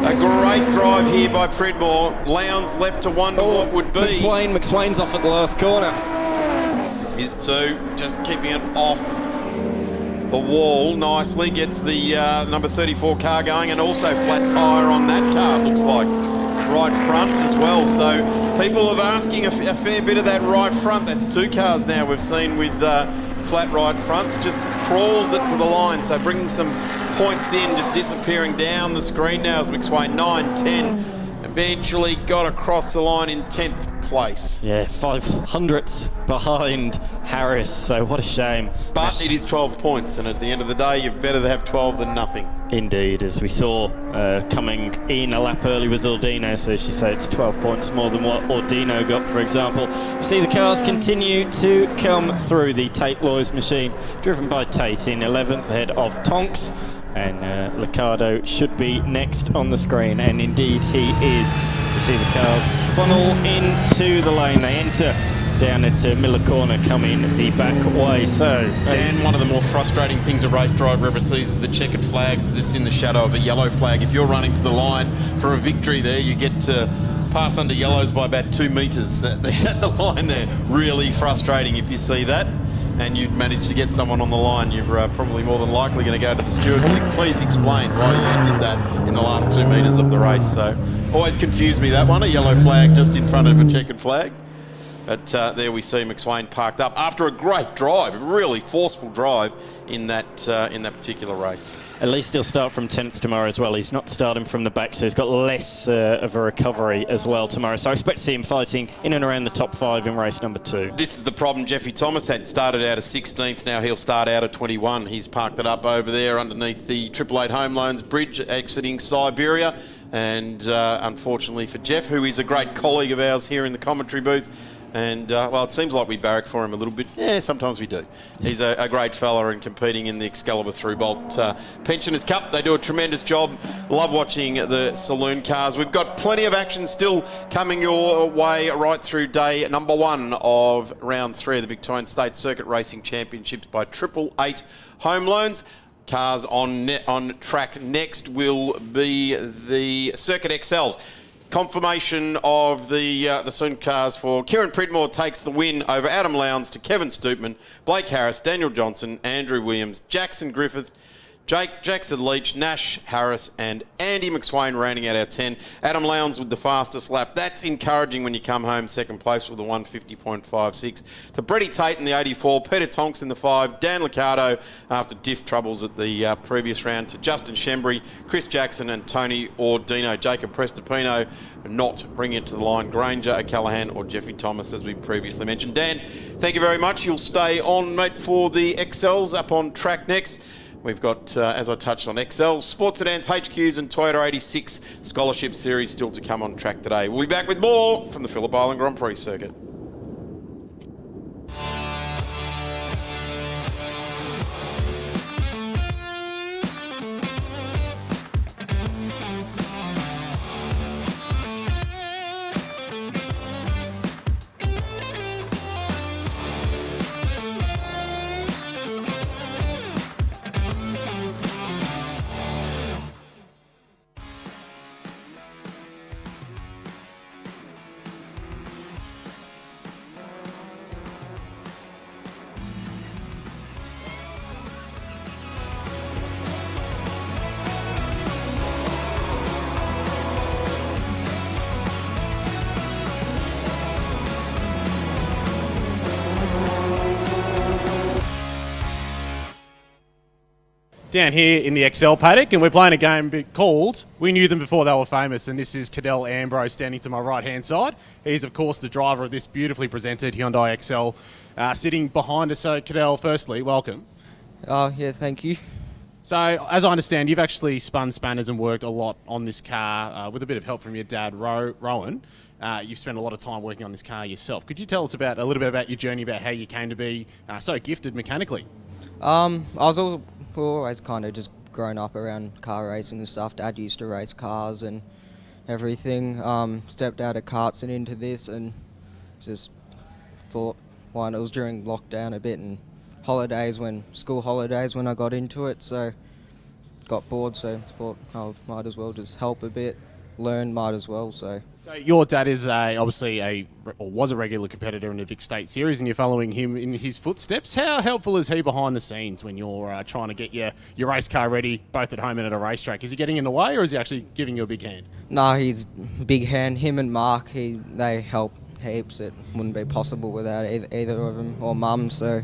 [SPEAKER 2] A great drive here by Pridmore. Lowndes left to wonder what would be.
[SPEAKER 3] McSwain's off at the last corner.
[SPEAKER 2] Is 2, just keeping it off the wall nicely, gets the number 34 car going, and also flat tyre on that car, it looks like. right front as well. So people are asking a fair bit of that right front. That's 2 cars now we've seen with flat right fronts. Just crawls it to the line. So bringing some points in, just disappearing down the screen now as McSwain 9, 10. Eventually got across the line in 10th place.
[SPEAKER 3] Yeah, 500ths behind Harris, so what a shame.
[SPEAKER 2] But it is 12 points, and at the end of the day, you've better to have 12 than nothing.
[SPEAKER 3] Indeed, as we saw coming in a lap early was Ordino, so she said it's 12 points more than what Ordino got, for example. We see the cars continue to come through. The Tate Loy's machine, driven by Tate in 11th ahead of Tonks. And Liccardo should be next on the screen, and indeed he is. You see the cars funnel into the lane. They enter down at Miller Corner, come in the back way. So,
[SPEAKER 2] Dan, one of the more frustrating things a race driver ever sees is the checkered flag that's in the shadow of a yellow flag. If you're running to the line for a victory there, you get to pass under yellows by about 2 metres. The line there, really frustrating if you see that. And you manage to get someone on the line, you're probably more than likely going to go to the steward. Please explain why you did that in the last 2 metres of the race. So always confused me, that one, a yellow flag just in front of a checkered flag. But there we see McSwain parked up after a great drive, a really forceful drive in that particular race.
[SPEAKER 3] At least he'll start from 10th tomorrow as well. He's not starting from the back, so he's got less of a recovery as well tomorrow. So I expect to see him fighting in and around the top 5 in race number 2.
[SPEAKER 2] This is the problem Jeffy Thomas had. Started out of 16th, now he'll start out of 21. He's parked it up over there underneath the 888 Home Loans Bridge, exiting Siberia. And unfortunately for Jeff, who is a great colleague of ours here in the commentary booth, and, well, it seems like we barrack for him a little bit. Yeah, sometimes we do. He's a great fella and competing in the Excalibur Through-Bolt Pensioners Cup. They do a tremendous job. Love watching the Saloon cars. We've got plenty of action still coming your way right through day number 1 of round 3 of the Victorian State Circuit Racing Championships by 888 Home Loans. Cars on track next will be the Circuit XLs. Confirmation of the Saloon cars for Kieran Pridmore takes the win over Adam Lowndes to Kevin Stoopman, Blake Harris, Daniel Johnson, Andrew Williams, Jackson Griffith, Jackson Leach, Nash Harris and Andy McSwain rounding out our 10. Adam Lowndes with the fastest lap. That's encouraging when you come home second place with a 150.56. To Bretty Tate in the 84, Peter Tonks in the 5, Dan Liccardo after diff troubles at the previous round, to Justin Shembry, Chris Jackson and Tony Ordino. Jacob Prestopino not bringing it to the line. Granger, O'Callaghan or Jeffy Thomas, as we previously mentioned. Dan, thank you very much. You'll stay on, mate, for the XLs up on track next. We've got, as I touched on, XLs, Sports Sedans, HQs and Toyota 86 Scholarship Series still to come on track today. We'll be back with more from the Phillip Island Grand Prix circuit.
[SPEAKER 11] Down here in the XL paddock, and we're playing a game called We Knew Them Before They Were Famous, and this is Cadell Ambrose standing to my right hand side. He's of course the driver of this beautifully presented Hyundai XL, sitting behind us. So Cadell, firstly, welcome.
[SPEAKER 12] Oh yeah, thank you.
[SPEAKER 11] So as I understand, you've actually spun spanners and worked a lot on this car with a bit of help from your dad, Rowan. You've spent a lot of time working on this car yourself. Could you tell us a little bit about your journey, about how you came to be so gifted mechanically?
[SPEAKER 12] I was always kind of just grown up around car racing and stuff. Dad used to race cars and everything. Stepped out of karts and into this, and just thought, why not? It was during lockdown a bit and school holidays when I got into it, so got bored, so thought I might as well just help a bit, learn, might as well. So
[SPEAKER 11] your dad is was a regular competitor in the Vic State Series, and you're following him in his footsteps. How helpful is he behind the scenes when you're trying to get your race car ready, both at home and at a racetrack? Is he getting in the way, or is he actually giving you a big hand?
[SPEAKER 12] Nah, he's big hand. Him and Mark, they help heaps. It wouldn't be possible without either of them or Mum. So.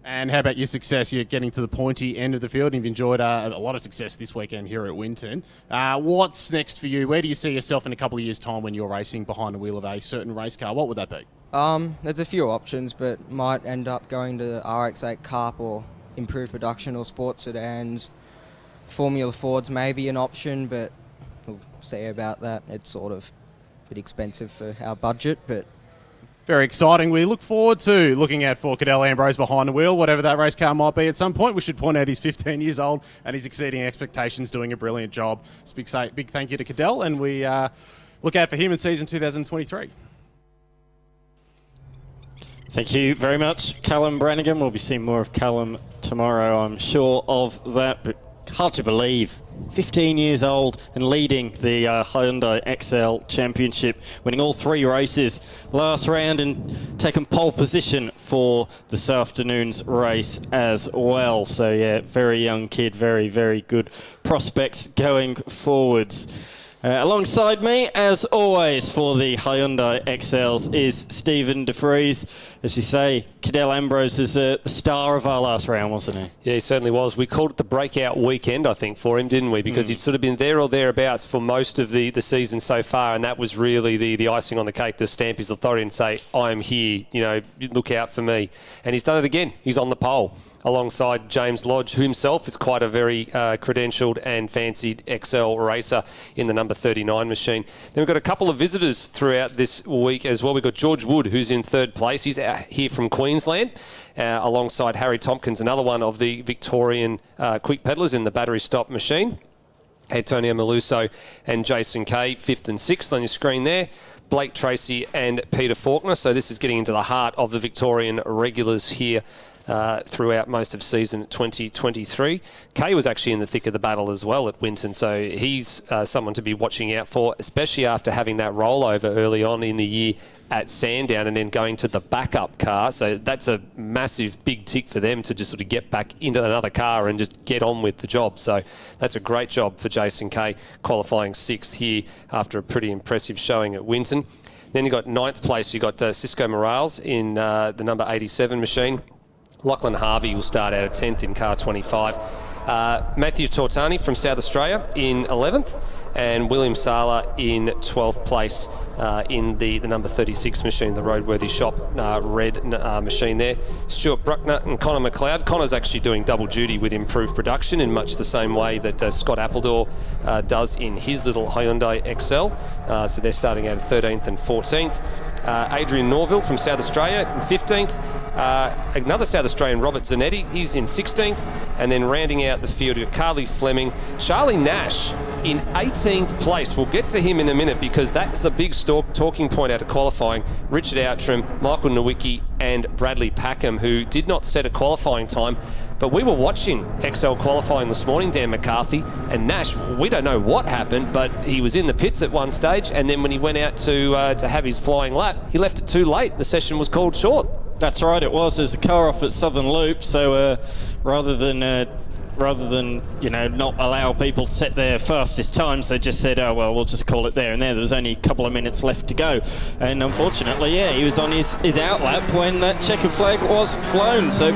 [SPEAKER 11] And how about your success? You're getting to the pointy end of the field, and you've enjoyed a lot of success this weekend here at Winton. What's next for you? Where do you see yourself in a couple of years' time when you're racing behind the wheel of a certain race car? What would that be?
[SPEAKER 12] There's a few options, but might end up going to the RX-8 Cup or improved production or sports sedans. Formula Ford's maybe an option, but we'll see about that. It's sort of a bit expensive for our budget, but...
[SPEAKER 11] Very exciting. We look forward to looking out for Cadell Ambrose behind the wheel, whatever that race car might be at some point. We should point out he's 15 years old and he's exceeding expectations, doing a brilliant job. Big thank you to Cadell, and we look out for him in season 2023.
[SPEAKER 3] Thank you very much, Callum Brannigan. We'll be seeing more of Callum tomorrow, I'm sure of that, but hard to believe. 15 years old and leading the Hyundai XL Championship, winning all 3 races last round and taking pole position for this afternoon's race as well. So yeah, very young kid, very, very good prospects going forwards. Alongside me, as always, for the Hyundai XLs is Stephen DeFries. As you say, Cadell Ambrose is the star of our last round, wasn't he?
[SPEAKER 7] Yeah, he certainly was. We called it the breakout weekend, I think, for him, didn't we? Because he'd sort of been there or thereabouts for most of the season so far, and that was really the icing on the cake to stamp his authority and say, I am here, look out for me. And he's done it again. He's on the pole alongside James Lodge, who himself is quite a very credentialed and fancied XL racer in the number 39 machine. Then we've got a couple of visitors throughout this week as well. We've got George Wood, who's in 3rd place. He's out here from Queensland, alongside Harry Tompkins, another one of the Victorian quick pedalers in the battery stop machine. Antonio Meluso and Jason Kay, 5th and 6th on your screen there. Blake Tracy and Peter Faulkner. So this is getting into the heart of the Victorian regulars here throughout most of season 2023. Kay was actually in the thick of the battle as well at Winton, so he's someone to be watching out for, especially after having that rollover early on in the year at Sandown and then going to the backup car. So that's a massive big tick for them to just sort of get back into another car and just get on with the job. So that's a great job for Jason Kay, qualifying 6th here after a pretty impressive showing at Winton. Then you got 9th place, you got Cisco Morales in the number 87 machine. Lachlan Harvey will start out at 10th in car 25. Matthew Tortani from South Australia in 11th, and William Sala in 12th place in the number 36 machine, the roadworthy shop red machine there. Stuart Bruckner and Connor McLeod. Connor's actually doing double duty with improved production in much the same way that Scott Appledore does in his little Hyundai XL. So they're starting out at 13th and 14th. Adrian Norville from South Australia in 15th. Another South Australian, Robert Zanetti, he's in 16th. And then rounding out the field, you've got Carly Fleming. Charlie Nash in 18th place. We'll get to him in a minute because that's the big talking point out of qualifying. Richard Outram, Michael Nowicki and Bradley Packham, who did not set a qualifying time. But we were watching XL qualifying this morning, Dan McCarthy, and Nash, we don't know what happened, but he was in the pits at one stage, and then when he went out to have his flying lap, he left it too late. The session was called short.
[SPEAKER 3] That's right, it was. There's a car off at Southern Loop, so rather than not allow people to set their fastest times, they just said, oh well, we'll just call it there and there. There was only a couple of minutes left to go, and unfortunately, he was on his outlap when that checkered flag was flown. So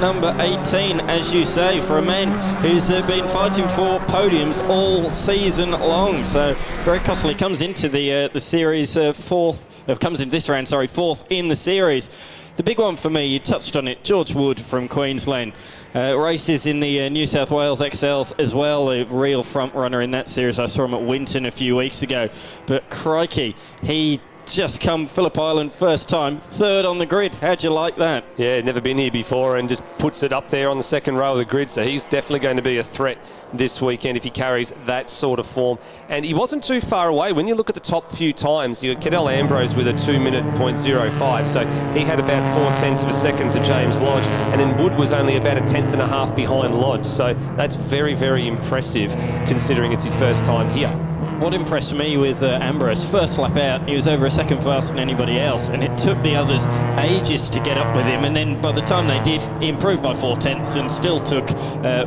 [SPEAKER 3] number 18, as you say, for a man who's been fighting for podiums all season long. So very costly. Comes into the series fourth in the series. The big one for me, you touched on it, George Wood from Queensland. Races in the New South Wales XLs as well, a real front runner in that series. I saw him at Winton a few weeks ago, but crikey, he just come Phillip Island first time, 3rd on the grid. How'd you like that?
[SPEAKER 7] Yeah, never been here before and just puts it up there on the 2nd row of the grid, so he's definitely going to be a threat this weekend if he carries that sort of form. And he wasn't too far away. When you look at the top few times, you got Cadell Ambrose with a 2-minute .05, so he had about 0.4 of a second to James Lodge, and then Wood was only about a 1/10 and a half behind Lodge, so that's very, very impressive considering it's his first time here.
[SPEAKER 3] what impressed me with Ambrose, first lap out, he was over a second faster than anybody else, and it took the others ages to get up with him, and then by the time they did, he improved by 4/10 and still took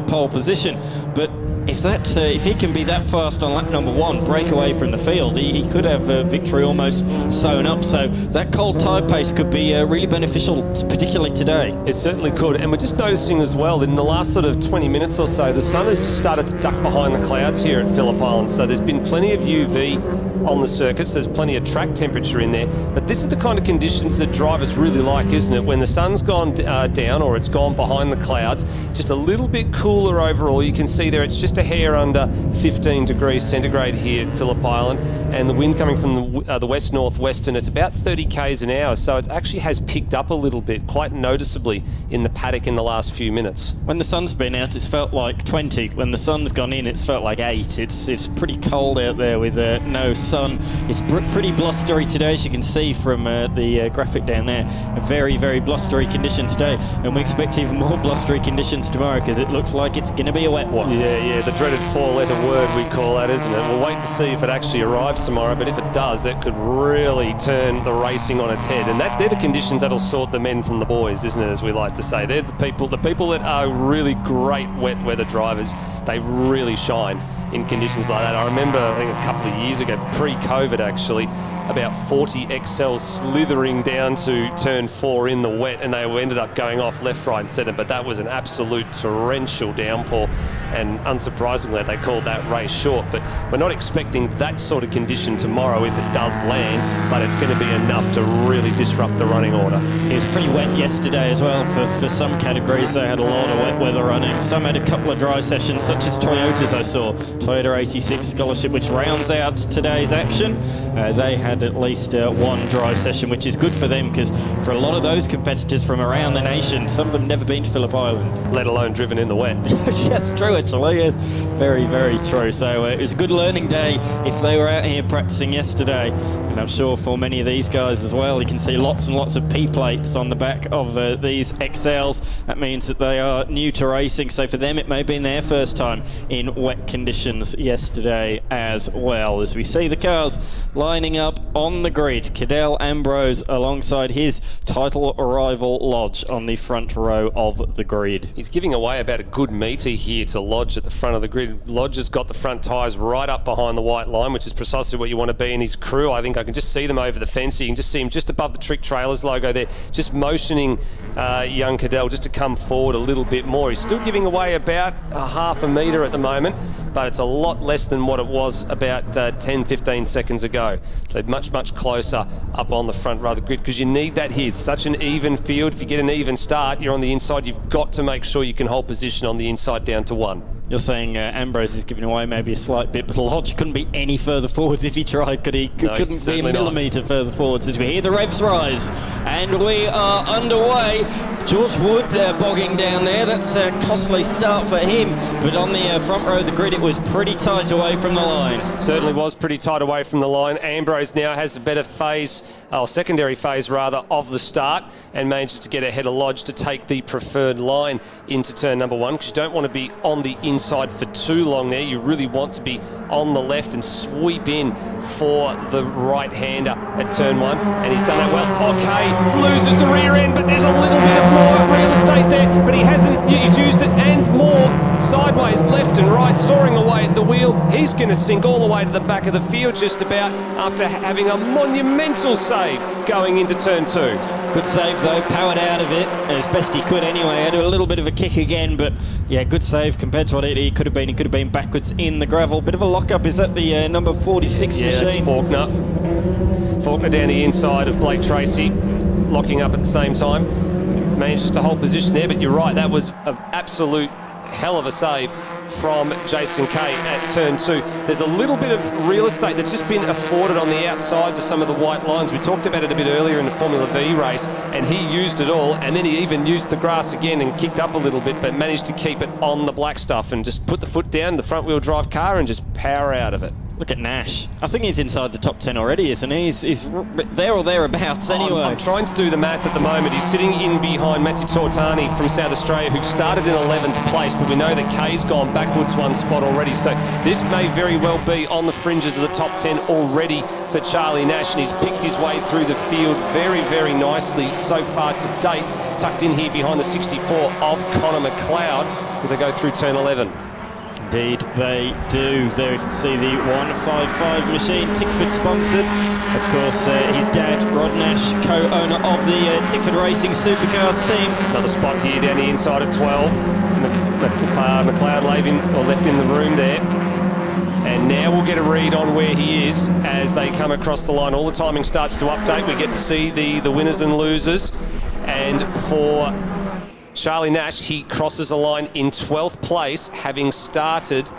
[SPEAKER 3] pole position. But if he can be that fast on lap number 1, break away from the field, he could have victory almost sewn up. So that cold tyre pace could be really beneficial, particularly today.
[SPEAKER 7] It certainly could. And we're just noticing as well that in the last sort of 20 minutes or so, the sun has just started to duck behind the clouds here at Phillip Island. So there's been plenty of UV on the circuits. There's plenty of track temperature in there. But this is the kind of conditions that drivers really like, isn't it? When the sun's gone down or it's gone behind the clouds, it's just a little bit cooler overall. You can see there it's just a hair under 15 degrees centigrade here at Phillip Island, and the wind coming from the west-northwest, and it's about 30 k's an hour, so it actually has picked up a little bit, quite noticeably, in the paddock in the last few minutes.
[SPEAKER 3] When the sun's been out, it's felt like 20. When the sun's gone in, it's felt like 8. It's pretty cold out there with no sun. It's pretty blustery today, as you can see from the graphic down there. A very, very blustery condition today, and we expect even more blustery conditions tomorrow, because it looks like it's going to be a wet one.
[SPEAKER 7] Yeah, the dreaded 4-letter word we call that, isn't it? We'll wait to see if it actually arrives tomorrow, but if it does, that could really turn the racing on its head. And they're the conditions that'll sort the men from the boys, isn't it, as we like to say. They're the people that are really great wet weather drivers. They really shine in conditions like that. I remember, I think a couple of years ago, pre-COVID actually, about 40 XLs slithering down to turn 4 in the wet, and they ended up going off left, right and centre, but that was an absolute torrential downpour, and unsurprisingly they called that race short. But we're not expecting that sort of condition tomorrow if it does land, but it's going to be enough to really disrupt the running order.
[SPEAKER 3] It was pretty wet yesterday as well. For some categories they had a lot of wet weather running. Some had a couple of dry sessions, such as Toyota's I saw. Toyota 86 Scholarship, which rounds out today's action. They had at least one dry session, which is good for them, because for a lot of those competitors from around the nation, some of them never been to Phillip Island.
[SPEAKER 7] Let alone driven in the wet.
[SPEAKER 3] That's true, actually, yes. Very, very true. So it was a good learning day if they were out here practicing yesterday. And I'm sure for many of these guys as well, you can see lots and lots of P-plates on the back of these XLs. That means that they are new to racing. So for them, it may have been their first time in wet conditions yesterday as well. As we see the cars lining up on the grid, Cadel Ambrose alongside his title rival Lodge on the front row of the grid.
[SPEAKER 7] He's giving away about a good metre here to Lodge at the front of the grid. Lodge has got the front tyres right up behind the white line, which is precisely what you want to be in his crew. I think I can just see them over the fence. You can just see him just above the Trick Trailers logo there, just motioning young Cadel just to come forward a little bit more. He's still giving away about a half a metre at the moment, but it's a lot less than what it was about 10-15 seconds ago. So much closer up on the front row of the grid, because you need that here. It's such an even field. If you get an even start, you're on the inside. You've got to make sure you can hold position on the inside down to 1.
[SPEAKER 3] You're saying Ambrose is giving away maybe a slight bit, but Lodge couldn't be any further forwards if he tried, could he? Couldn't be a millimetre further forwards as we hear the revs rise. And we are underway. George Wood bogging down there. That's a costly start for him. But on the front row of the grid, it was pretty tight away from the line.
[SPEAKER 7] Certainly was pretty tight away from the line. Ambrose now has a better phase, or secondary phase rather, of the start, and manages to get ahead of Lodge to take the preferred line into turn number 1, because you don't want to be on the inside for too long there. You really want to be on the left and sweep in for the right-hander at turn 1, and he's done that well. Okay, loses the rear end, but there's a little bit of more real estate there, but he's used it and more sideways, left and right, soaring away at the wheel. He's going to sink all the way to the back of the field just about, after having a monumental save going into turn 2.
[SPEAKER 3] Good save though, powered out of it as best he could anyway. Had a little bit of a kick again, but yeah, good save compared to what he could have been. He could have been backwards in the gravel. Bit of a lock-up. Is that the number 46
[SPEAKER 7] yeah,
[SPEAKER 3] machine?
[SPEAKER 7] Yeah, that's Faulkner. Faulkner down the inside of Blake Tracy, locking up at the same time. Manages to hold position there, but you're right, that was an absolute hell of a save from Jason Kay at turn 2. There's a little bit of real estate that's just been afforded on the outsides of some of the white lines. We talked about it a bit earlier in the Formula Vee race, and he used it all, and then he even used the grass again and kicked up a little bit, but managed to keep it on the black stuff and just put the foot down, the front wheel drive car, and just power out of it.
[SPEAKER 3] Look at Nash. I think he's inside the top 10 already, isn't he? He's there or thereabouts anyway.
[SPEAKER 7] I'm trying to do the math at the moment. He's sitting in behind Matthew Tortani from South Australia, who started in 11th place, but we know that Kay's gone backwards one spot already, so this may very well be on the fringes of the top 10 already for Charlie Nash, and he's picked his way through the field very, very nicely so far to date, tucked in here behind the 64 of Connor McLeod as they go through turn 11.
[SPEAKER 3] Indeed, they do. There you can see the 155 machine, Tickford sponsored. Of course, his dad, Rod Nash, co-owner of the Tickford Racing Supercars team.
[SPEAKER 7] Another spot here down the inside at 12. McLeod left in the room there. And now we'll get a read on where he is as they come across the line. All the timing starts to update. We get to see the winners and losers. And for Charlie Nash, he crosses the line in 12th place, having started,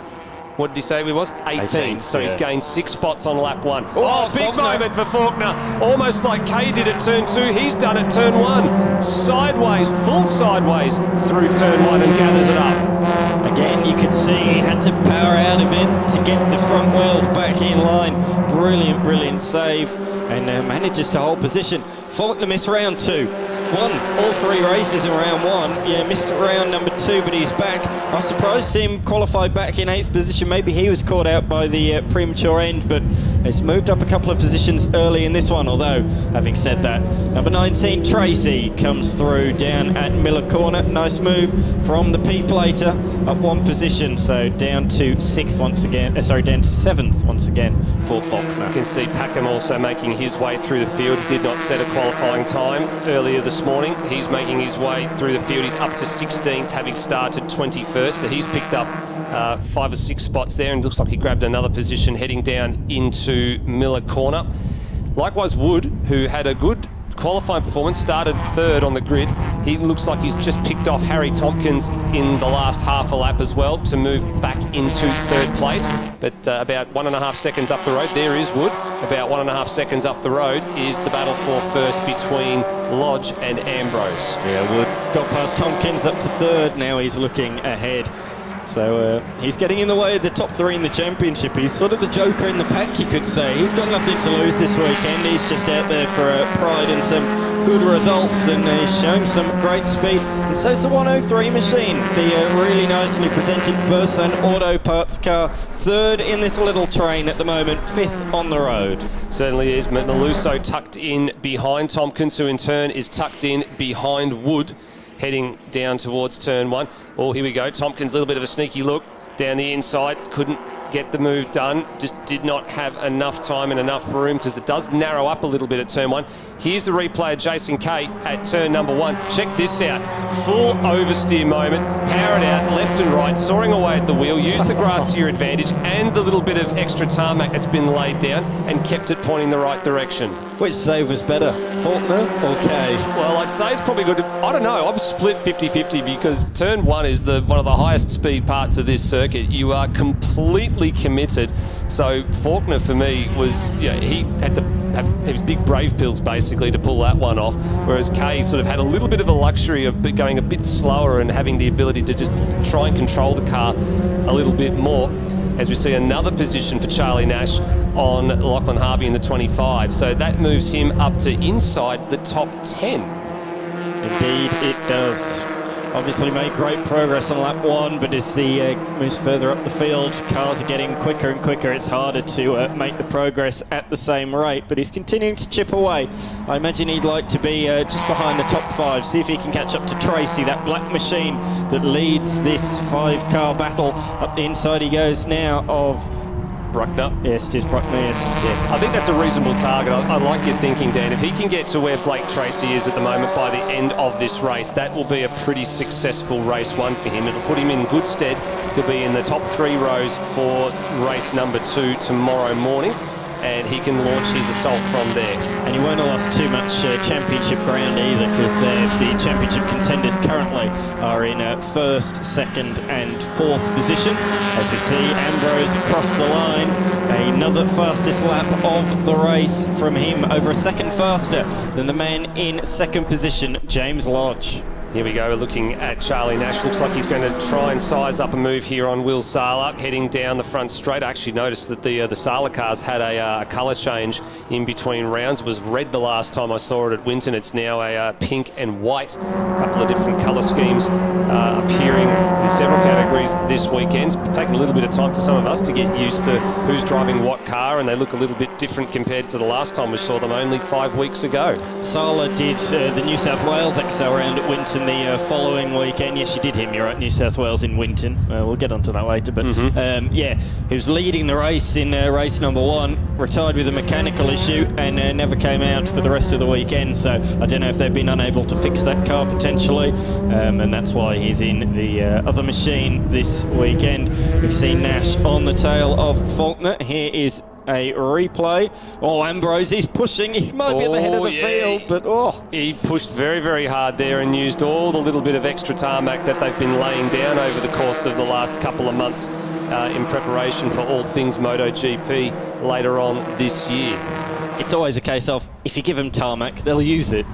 [SPEAKER 7] what did he say he was? 18th. So he's gained 6 spots on lap 1. Oh, big moment for Faulkner. Almost like Kay did at turn 2. He's done at turn 1. Sideways, full sideways through turn 1 and gathers it up.
[SPEAKER 3] Again, you could see he had to power out of it to get the front wheels back in line. Brilliant, brilliant save. And manages to hold position. Faulkner missed round 2. Won all 3 races in round 1. Yeah, missed round number 2, but he's back. I was surprised to see him qualify back in 8th position. Maybe he was caught out by the premature end, but has moved up a couple of positions early in this one. Although, having said that, number 19, Tracy, comes through down at Miller Corner. Nice move from the P-plater, up 1 position, so down to 6th once again. Down to 7th once again for Faulkner.
[SPEAKER 7] You can see Packham also making his way through the field. He did not set a qualifying time earlier this morning. He's making his way through the field. He's up to 16th, having started 21st, so he's picked up 5 or 6 spots there, and looks like he grabbed another position heading down into Miller Corner. Likewise, Wood, who had a good qualifying performance, started 3rd on the grid. He looks like he's just picked off Harry Tompkins in the last half a lap as well to move back into 3rd place. But about 1.5 seconds up the road, there is Wood. About 1.5 seconds up the road is the battle for first between Lodge and Ambrose.
[SPEAKER 3] Yeah, Wood got past Tompkins up to 3rd. Now he's looking ahead. So he's getting in the way of the top 3 in the championship. He's sort of the joker in the pack, you could say. He's got nothing to lose this weekend. He's just out there for pride and some good results, and he's showing some great speed. And so's the 103 machine, the really nicely presented Burson Auto Parts car. 3rd in this little train at the moment, 5th on the road.
[SPEAKER 7] Certainly is. Meluso tucked in behind Tompkins, who in turn is tucked in behind Wood, heading down towards turn 1. Oh, here we go. Tompkins, a little bit of a sneaky look down the inside. Couldn't get the move done. Just did not have enough time and enough room, because it does narrow up a little bit at turn 1. Here's the replay of Jason Kay at turn number 1. Check this out. Full oversteer moment. Powered out left and right, soaring away at the wheel. Use the grass to your advantage and the little bit of extra tarmac that's been laid down, and kept it pointing the right direction.
[SPEAKER 3] Which save was better, Faulkner or Kay?
[SPEAKER 7] Well, I'd say it's probably good. I don't know. I'm split 50-50, because turn 1 is one of the highest speed parts of this circuit. You are completely committed. So Faulkner, for me, was, he had to have his big brave pills basically to pull that one off, whereas Kay sort of had a little bit of a luxury of going a bit slower and having the ability to just try and control the car a little bit more. As we see another position for Charlie Nash on Lachlan Harvey in the 25. So that moves him up to inside the top 10.
[SPEAKER 3] Indeed, it does. Obviously made great progress on lap 1, but as he moves further up the field, cars are getting quicker and quicker. It's harder to make the progress at the same rate, but he's continuing to chip away. I imagine he'd like to be just behind the top 5, see if he can catch up to Tracy, that black machine that leads this 5-car battle. Up the inside he goes now of
[SPEAKER 7] Bruckner.
[SPEAKER 3] Yes, just Bruckner, yes.
[SPEAKER 7] Yeah, I think that's a reasonable target. I like your thinking, Dan. If he can get to where Blake Tracy is at the moment by the end of this race, that will be a pretty successful race 1 for him. It'll put him in good stead. He'll be in the top 3 rows for race number 2 tomorrow morning, and he can launch his assault from there.
[SPEAKER 3] And he won't have lost too much championship ground either, because the championship contenders currently are in 1st, 2nd and 4th position. As we see Ambrose across the line, another fastest lap of the race from him, over a second faster than the man in 2nd position, James Lodge.
[SPEAKER 7] Here we go, looking at Charlie Nash. Looks like he's going to try and size up a move here on Will Sala, heading down the front straight. I actually noticed that the Sala cars had a colour change in between rounds. It was red the last time I saw it at Winton. It's now a pink and white. A couple of different colour schemes appearing in several categories this weekend. It's taken a little bit of time for some of us to get used to who's driving what car, and they look a little bit different compared to the last time we saw them only 5 weeks ago.
[SPEAKER 3] Sala did the New South Wales XL round at Winton the following weekend. Yes, you did hear me right, New South Wales in Winton. We'll get onto that later, but yeah, he was leading the race in race number 1, retired with a mechanical issue, and never came out for the rest of the weekend. So I don't know if they've been unable to fix that car potentially, and that's why he's in the other machine this weekend. We've seen Nash on the tail of Faulkner. Here is a replay. Oh, Ambrose, he's pushing. He might be at the head of the field, but
[SPEAKER 7] he pushed very, very hard there and used all the little bit of extra tarmac that they've been laying down over the course of the last couple of months in preparation for all things MotoGP later on this year.
[SPEAKER 3] It's always a case of, if you give them tarmac, they'll use it.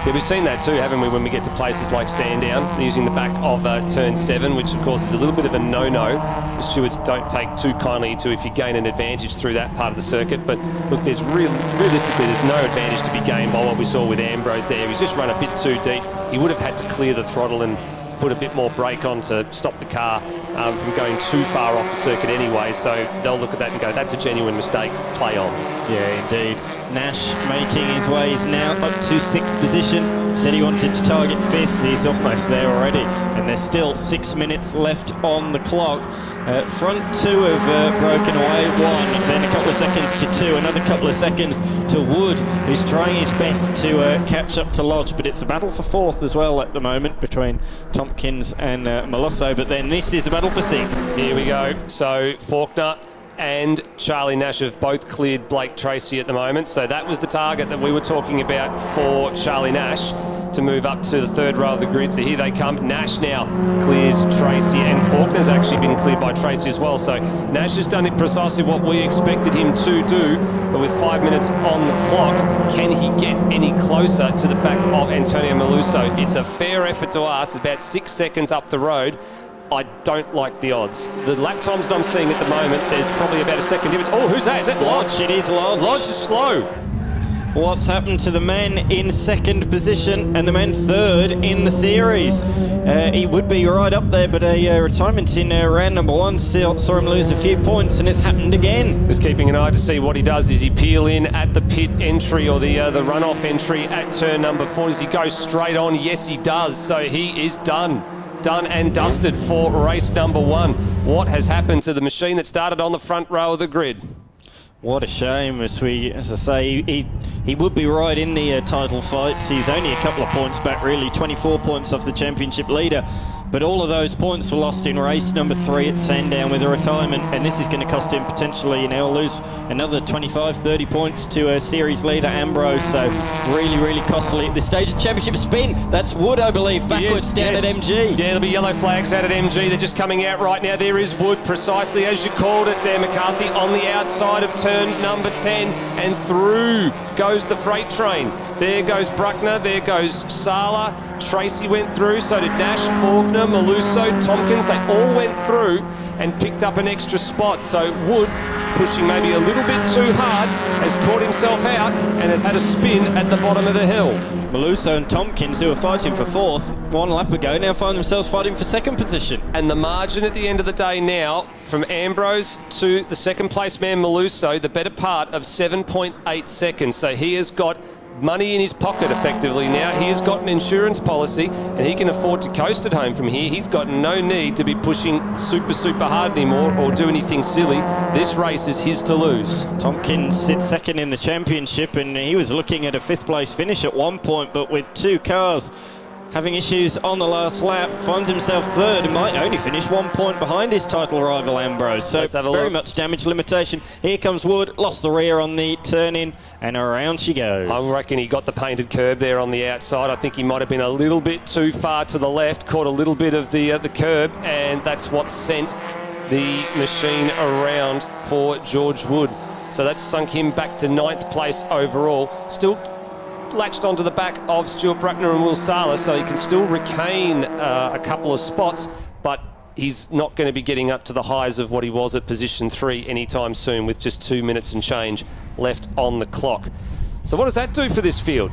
[SPEAKER 7] Yeah, we've seen that too, haven't we, when we get to places like Sandown, using the back of turn 7, which of course is a little bit of a no-no. The stewards don't take too kindly to if you gain an advantage through that part of the circuit. But look, there's realistically, there's no advantage to be gained by what we saw with Ambrose there. He's just run a bit too deep. He would have had to clear the throttle and put a bit more brake on to stop the car from going too far off the circuit anyway. So they'll look at that and go, that's a genuine mistake, play on.
[SPEAKER 3] Yeah, indeed. Nash making his ways now up to 6th position. Said he wanted to target 5th. He's almost there already. And there's still 6 minutes left on the clock. Front 2 have broken away. 1, then a couple of seconds to 2, another couple of seconds to Wood, who's trying his best to catch up to Lodge. But it's a battle for 4th as well at the moment between Tompkins and Meluso. But then this is a battle for 6th.
[SPEAKER 7] Here we go. So Faulkner and Charlie Nash have both cleared Blake Tracy at the moment. So that was the target that we were talking about for Charlie Nash to move up to the 3rd row of the grid. So here they come. Nash now clears Tracy, and Faulkner's actually been cleared by Tracy as well. So Nash has done it precisely what we expected him to do, but with 5 minutes on the clock, can he get any closer to the back of Antonio Meluso? It's a fair effort to ask. It's about 6 seconds up the road. I don't like the odds. The lap times that I'm seeing at the moment, there's probably about a second difference. Oh, who's that? Is that Lodge?
[SPEAKER 3] It is Lodge.
[SPEAKER 7] Lodge is slow.
[SPEAKER 3] What's happened to the men in 2nd position and the men 3rd in the series? He would be right up there, but a retirement in round number 1 saw him lose a few points, and it's happened again.
[SPEAKER 7] Just keeping an eye to see what he does. Does he peel in at the pit entry or the runoff entry at turn number 4? Does he go straight on? Yes, he does. So he is done and dusted for race number 1. What has happened to the machine that started on the front row of the grid?
[SPEAKER 3] What a shame. As I say, he would be right in the title fight. He's only a couple of points back, really, 24 points off the championship leader. But all of those points were lost in race number 3 at Sandown with a retirement, and this is going to cost him potentially, he'll lose another 25, 30 points to a series leader, Ambrose. So really, really costly at this stage. The championship spin, that's Wood, I believe, backwards down at MG.
[SPEAKER 7] Yeah, there'll be yellow flags out at MG. They're just coming out right now. There is Wood, precisely as you called it, Dan McCarthy, on the outside of turn number 10, and through goes the freight train. There goes Bruckner, there goes Sala, Tracy went through, so did Nash, Faulkner, Meluso, Tompkins. They all went through and picked up an extra spot. So Wood, pushing maybe a little bit too hard, has caught himself out and has had a spin at the bottom of the hill.
[SPEAKER 3] Meluso and Tompkins, who were fighting for 4th 1 lap ago, now find themselves fighting for 2nd position.
[SPEAKER 7] And the margin at the end of the day now, from Ambrose to the 2nd place man Meluso, the better part of 7.8 seconds. So he has got money in his pocket effectively now. He has got an insurance policy and he can afford to coast at home from here. He's got no need to be pushing super hard anymore or do anything silly. This race is his to lose.
[SPEAKER 3] Tompkins sits 2nd in the championship, and he was looking at a 5th place finish at one point, but with 2 cars having issues on the last lap, finds himself 3rd and might only finish 1 point behind his title rival Ambrose. So very much damage limitation. Here comes Wood, lost the rear on the turn-in, and around she goes.
[SPEAKER 7] I reckon he got the painted curb there on the outside. I think he might have been a little bit too far to the left, caught a little bit of the curb, and that's what sent the machine around for George Wood. So that's sunk him back to 9th place overall. Still latched onto the back of Stuart Bruckner and Will Sala, so he can still retain a couple of spots, but he's not going to be getting up to the highs of what he was at position 3 anytime soon, with just 2 minutes and change left on the clock. So what does that do for this field?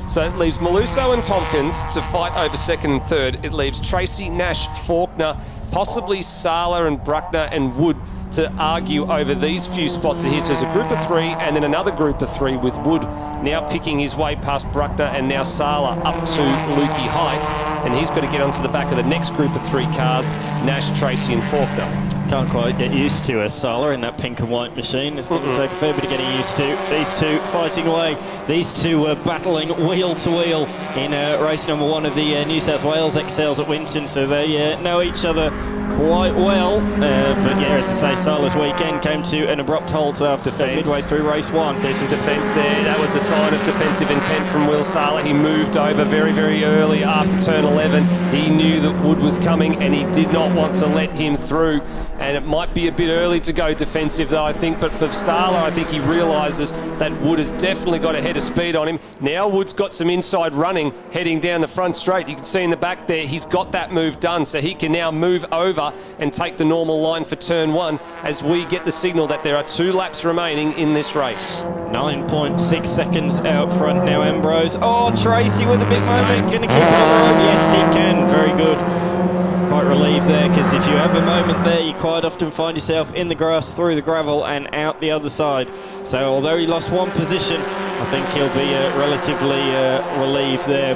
[SPEAKER 7] So it leaves Maluso and Tompkins to fight over second and third. It leaves Tracy, Nash, Faulkner, possibly Sala and Bruckner and Wood to argue over these few spots here. So there's a group of 3 and then another group of 3, with Wood now picking his way past Bruckner and now Sala up to Lukey Heights, and he's got to get onto the back of the next group of 3 cars, Nash, Tracy and Faulkner.
[SPEAKER 3] Can't quite get used to Sala in that pink and white machine. It's going to take a fair bit of getting used to. These two fighting away. These two were battling wheel to wheel in race number 1 of the New South Wales XLs at Winton, so they know each other quite well. But yeah, as I say, Sala's weekend came to an abrupt halt after midway through race 1.
[SPEAKER 7] There's some defence there. That was a sign of defensive intent from Will Sala. He moved over very, very early after turn 11. He knew that Wood was coming and he did not want to let him through. And it might be a bit early to go defensive though, I think, but for Sala, I think he realises that Wood has definitely got a head of speed on him. Now Wood's got some inside running heading down the front straight. You can see in the back there, he's got that move done, so he can now move over and take the normal line for turn 1 as we get the signal that there are 2 laps remaining in this race.
[SPEAKER 3] 9.6 seconds out front now, Ambrose. Oh, Tracy with a big moment. Going to keep it on. Yes, he can. Very good. Quite relieved there, because if you have a moment there, you quite often find yourself in the grass, through the gravel and out the other side. So although he lost 1 position, I think he'll be relatively relieved there.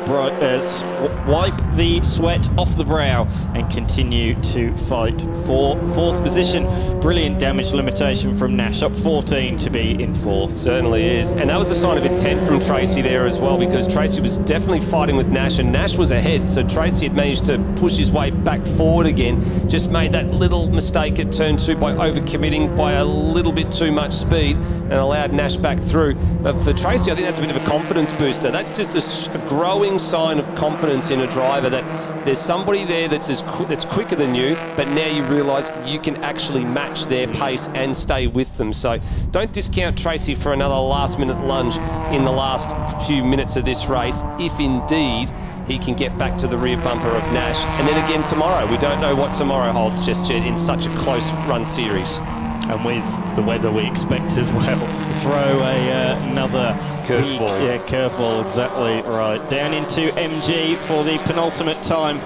[SPEAKER 3] Wipe the sweat off the brow and continue to fight for 4th position. Brilliant damage limitation from Nash, up 14 to be in 4th.
[SPEAKER 7] Certainly is, and that was a sign of intent from Tracy there as well, because Tracy was definitely fighting with Nash and Nash was ahead, so Tracy had managed to push his way back forward again, just made that little mistake at turn 2 by overcommitting by a little bit too much speed and allowed Nash back through. But for Tracy, I think that's a bit of a confidence booster. That's just a growing sign of confidence in a driver, that there's somebody there that's quicker than you, but now you realise you can actually match their pace and stay with them. So don't discount Tracy for another last-minute lunge in the last few minutes of this race, if indeed he can get back to the rear bumper of Nash. And then again tomorrow. We don't know what tomorrow holds just yet in such a close run series.
[SPEAKER 3] And with the weather we expect as well, throw another
[SPEAKER 7] curveball.
[SPEAKER 3] Yeah, curveball, exactly right. Down into MG for the penultimate time,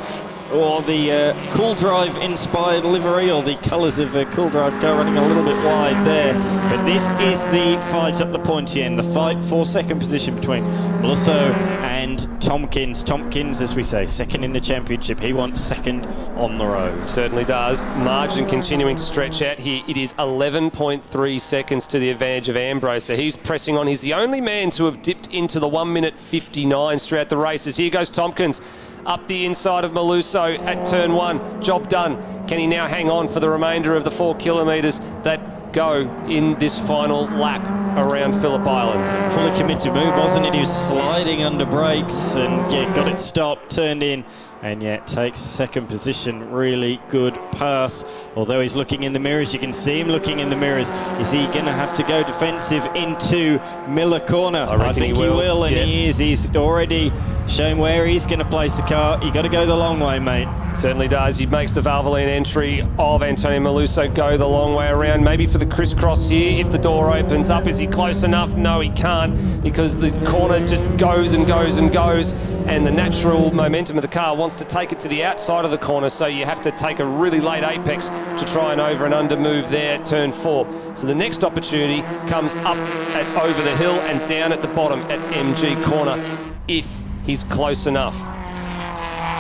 [SPEAKER 3] or the Cool Drive inspired livery, or the colours of a Cool Drive car running a little bit wide there. But this is the fight up the pointy end, the fight for 2nd position between Blusso and Tompkins. Tompkins, as we say, 2nd in the championship. He wants 2nd on the road.
[SPEAKER 7] Certainly does. Margin continuing to stretch out here. It is 11.3 seconds to the advantage of Ambrose, so he's pressing on. He's the only man to have dipped into the 1:59 throughout the races. Here goes Tompkins up the inside of Maluso at turn 1. Job done. Can he now hang on for the remainder of the 4 kilometres that go in this final lap around Phillip Island?
[SPEAKER 3] Fully committed move, wasn't it? He was sliding under brakes and got it stopped, turned in, and yet takes 2nd position. Really good pass. Although he's looking in the mirrors, you can see him looking in the mirrors. Is he going to have to go defensive into Miller Corner? I think he will, and he is. He's already shown where he's going to place the car. You got to go the long way, mate.
[SPEAKER 7] Certainly does. He makes the Valvoline entry of Antonio Maluso go the long way around, maybe for the crisscross here if the door opens up. Is he close enough? No, he can't, because the corner just goes and goes and goes, and the natural momentum of the car wants to take it to the outside of the corner, so you have to take a really late apex to try and over and under move there at turn 4. So the next opportunity comes up at over the hill and down at the bottom at MG corner, if he's close enough.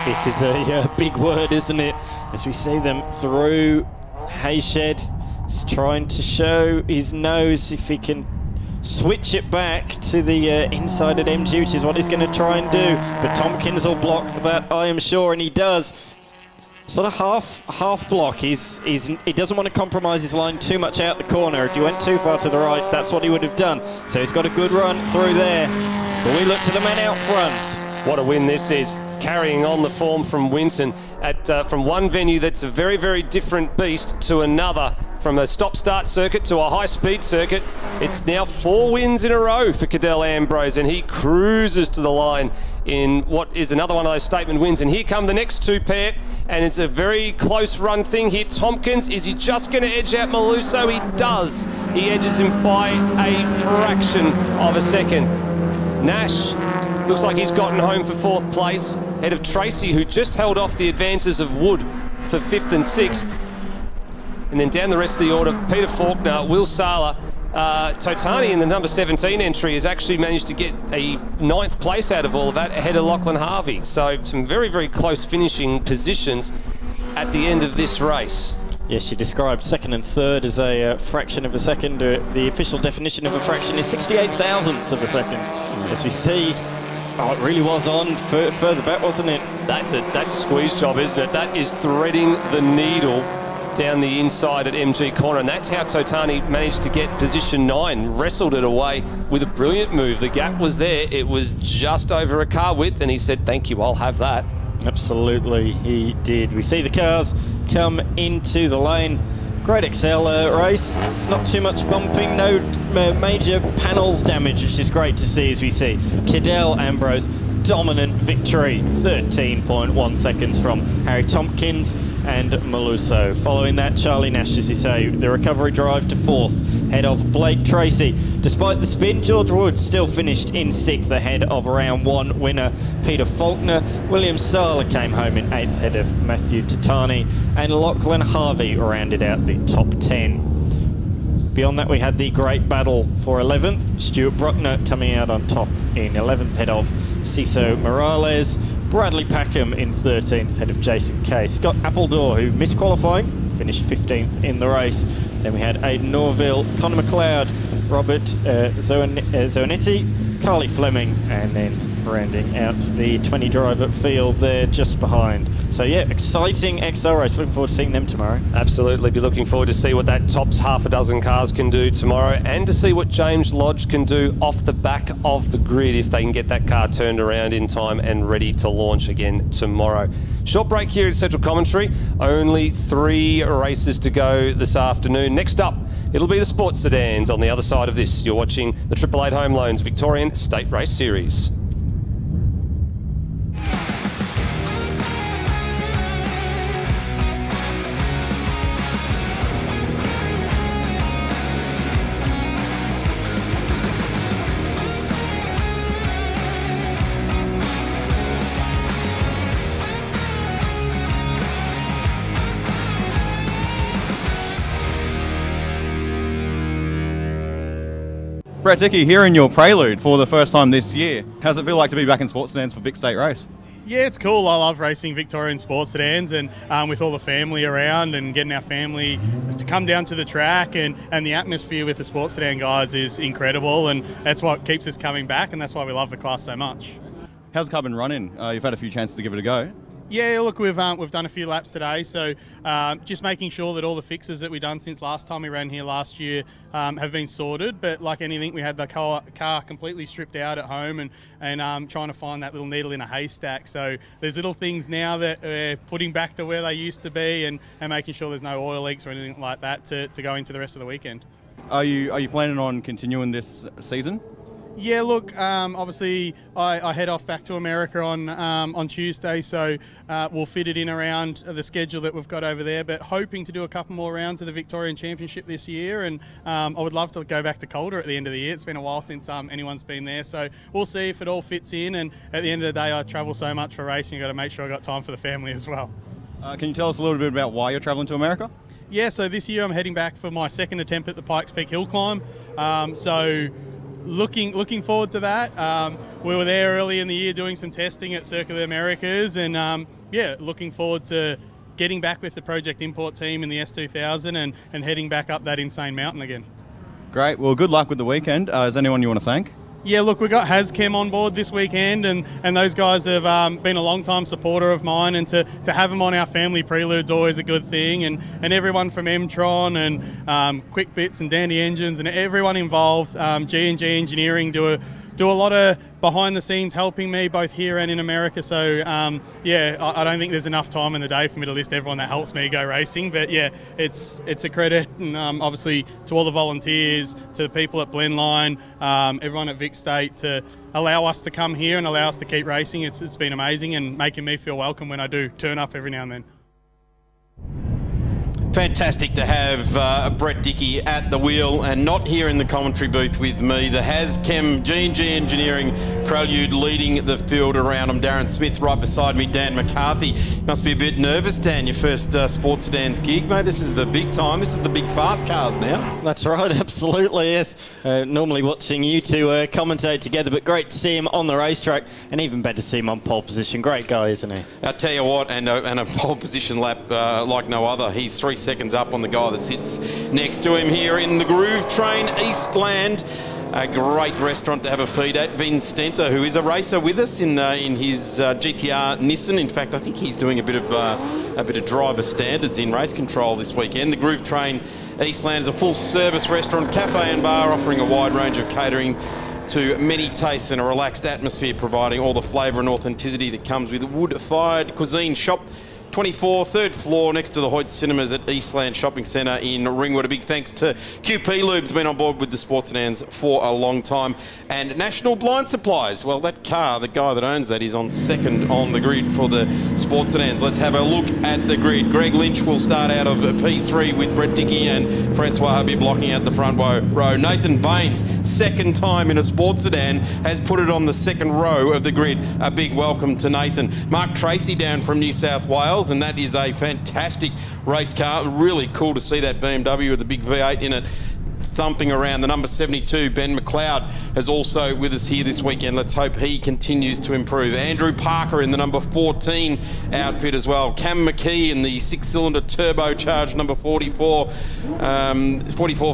[SPEAKER 3] If is a big word, isn't it? As we see them through Hayshed, he's trying to show his nose if he can switch it back to the inside at MG, which is what he's going to try and do. But Tompkins will block that, I am sure, and he does. Sort of half block. He doesn't want to compromise his line too much out the corner. If he went too far to the right, that's what he would have done. So he's got a good run through there. But we look to the men out front.
[SPEAKER 7] What a win this is. carrying on the form from Winton from one venue that's a very, very different beast to another. From a stop-start circuit to a high-speed circuit, it's now 4 wins in a row for Cadel Ambrose, and he cruises to the line in what is another one of those statement wins. And here come the next 2 pair, and it's a very close run thing here. Tompkins, is he just going to edge out Maluso? He does. He edges him by a fraction of a second. Nash looks like he's gotten home for 4th place, ahead of Tracy, who just held off the advances of Wood for 5th and 6th. And then down the rest of the order, Peter Faulkner, Will Sala, Totani in the number 17 entry has actually managed to get a 9th place out of all of that, ahead of Lachlan Harvey. So some very, very close finishing positions at the end of this race.
[SPEAKER 3] Yes, she described 2nd and 3rd as a fraction of a second. The official definition of a fraction is 68 thousandths of a second. As we see, it really was on further back, wasn't it?
[SPEAKER 7] That's a squeeze job, isn't it? That is threading the needle down the inside at MG corner, and that's how Totani managed to get position 9, wrestled it away with a brilliant move. The gap was there, it was just over a car width, and he said, thank you, I'll have that.
[SPEAKER 3] Absolutely, he did. We see the cars come into the lane. Great Excel race, not too much bumping, no major panels damage, which is great to see as we see Cadel Ambrose dominant victory, 13.1 seconds from Harry Tompkins and Maluso. Following that, Charlie Nash, as you say, the recovery drive to 4th, head of Blake Tracy. Despite the spin, George Woods still finished in 6th, ahead of round 1 winner Peter Faulkner. William Sala came home in 8th, ahead of Matthew Totani, and Lachlan Harvey rounded out the top 10. Beyond that, we had the great battle for 11th. Stuart Bruckner coming out on top in 11th, head of Ciso Morales. Bradley Packham in 13th, head of Jason Kay. Scott Appledore, who missed qualifying, finished 15th in the race. Then we had Aidan Norville, Connor McLeod, Robert Zonetti, Carly Fleming, and then rounding out the 20 driver field there just behind. So yeah, exciting XL race. Looking forward to seeing them tomorrow.
[SPEAKER 7] Absolutely, be looking forward to see what that top half a dozen cars can do tomorrow, and to see what James Lodge can do off the back of the grid if they can get that car turned around in time and ready to launch again tomorrow. Short break here at Central Commentary. Only 3 races to go this afternoon. Next up, it'll be the sports sedans. On the other side of this, you're watching the 888 Home Loans Victorian State Race Series.
[SPEAKER 4] Brett Dickey, here in your Prelude for the first time this year. How's it feel like to be back in sports sedans for Vic State Race?
[SPEAKER 13] Yeah, it's cool. I love racing Victorian sports sedans, and with all the family around and getting our family to come down to the track, and the atmosphere with the sports sedan guys is incredible, and that's what keeps us coming back, and that's why we love the class so much.
[SPEAKER 4] How's the car been running? You've had a few chances to give it a go.
[SPEAKER 13] Yeah, look, we've done a few laps today, so just making sure that all the fixes that we've done since last time we ran here last year have been sorted. But like anything, we had the car completely stripped out at home, and trying to find that little needle in a haystack. So there's little things now that we're putting back to where they used to be, and making sure there's no oil leaks or anything like that to go into the rest of the weekend.
[SPEAKER 4] Are you planning on continuing this season?
[SPEAKER 13] Yeah, look, obviously I head off back to America on Tuesday, so we'll fit it in around the schedule that we've got over there, but hoping to do a couple more rounds of the Victorian Championship this year, and I would love to go back to Calder at the end of the year. It's been a while since anyone's been there, so we'll see if it all fits in, and at the end of the day, I travel so much for racing, I've got to make sure I've got time for the family as well.
[SPEAKER 4] Can you tell us a little bit about why you're travelling to America?
[SPEAKER 13] Yeah, so this year I'm heading back for my second attempt at the Pikes Peak Hill Climb, so looking forward to that. We were there early in the year doing some testing at Circuit of the Americas, and looking forward to getting back with the Project Import team in the S2000 and heading back up that insane mountain again.
[SPEAKER 4] Great. Well, good luck with the weekend. Is there anyone you want to thank?
[SPEAKER 13] Yeah, look, we got Hazchem on board this weekend, and those guys have been a long-time supporter of mine, and to have them on our family prelude's always a good thing, and everyone from M-Tron and Quick Bits and Dandy Engines and everyone involved, G&G Engineering do do a lot of behind the scenes helping me both here and in America. So I don't think there's enough time in the day for me to list everyone that helps me go racing. But yeah, it's a credit, and obviously to all the volunteers, to the people at Blendline, everyone at Vic State to allow us to come here and allow us to keep racing. It's been amazing and making me feel welcome when I do turn up every now and then.
[SPEAKER 2] Fantastic to have Brett Dickey at the wheel and not here in the commentary booth with me. The HasChem G&G Engineering Prelude leading the field around him. Darren Smith right beside me, Dan McCarthy. Must be a bit nervous, Dan, your first sports sedans gig, mate. This is the big time. This is the big fast cars now.
[SPEAKER 3] That's right, absolutely, yes. Normally watching you two commentate together, but great to see him on the racetrack and even better to see him on pole position. Great guy, isn't he?
[SPEAKER 2] I'll tell you what, and a pole position lap like no other. He's 3 seconds up on the guy that sits next to him here in the Groove Train Eastland. A great restaurant to have a feed at. Ben Stenter, who is a racer with us in his GTR Nissan. In fact, I think he's doing a bit of driver standards in race control this weekend. The Groove Train Eastland is a full-service restaurant, cafe and bar, offering a wide range of catering to many tastes and a relaxed atmosphere, providing all the flavour and authenticity that comes with wood-fired cuisine. Shop 24, third floor, next to the Hoyt Cinemas at Eastland Shopping Centre in Ringwood. A big thanks to QP Lube's been on board with the Sports Sedans for a long time. And National Blind Supplies, well, that car, the guy that owns that, is on second on the grid for the Sports Sedans. Let's have a look at the grid. Greg Lynch will start out of P3 with Brett Dickey and Francois Habib blocking out the front row. Nathan Baines, second time in a Sports Sedan, has put it on the second row of the grid. A big welcome to Nathan. Mark Tracy down from New South Wales, and that is a fantastic race car. Really cool to see that BMW with the big V8 in it thumping around. The number 72, Ben McLeod, is also with us here this weekend. Let's hope he continues to improve. Andrew Parker in the number 14 outfit as well. Cam McKee in the 6-cylinder turbocharged number 44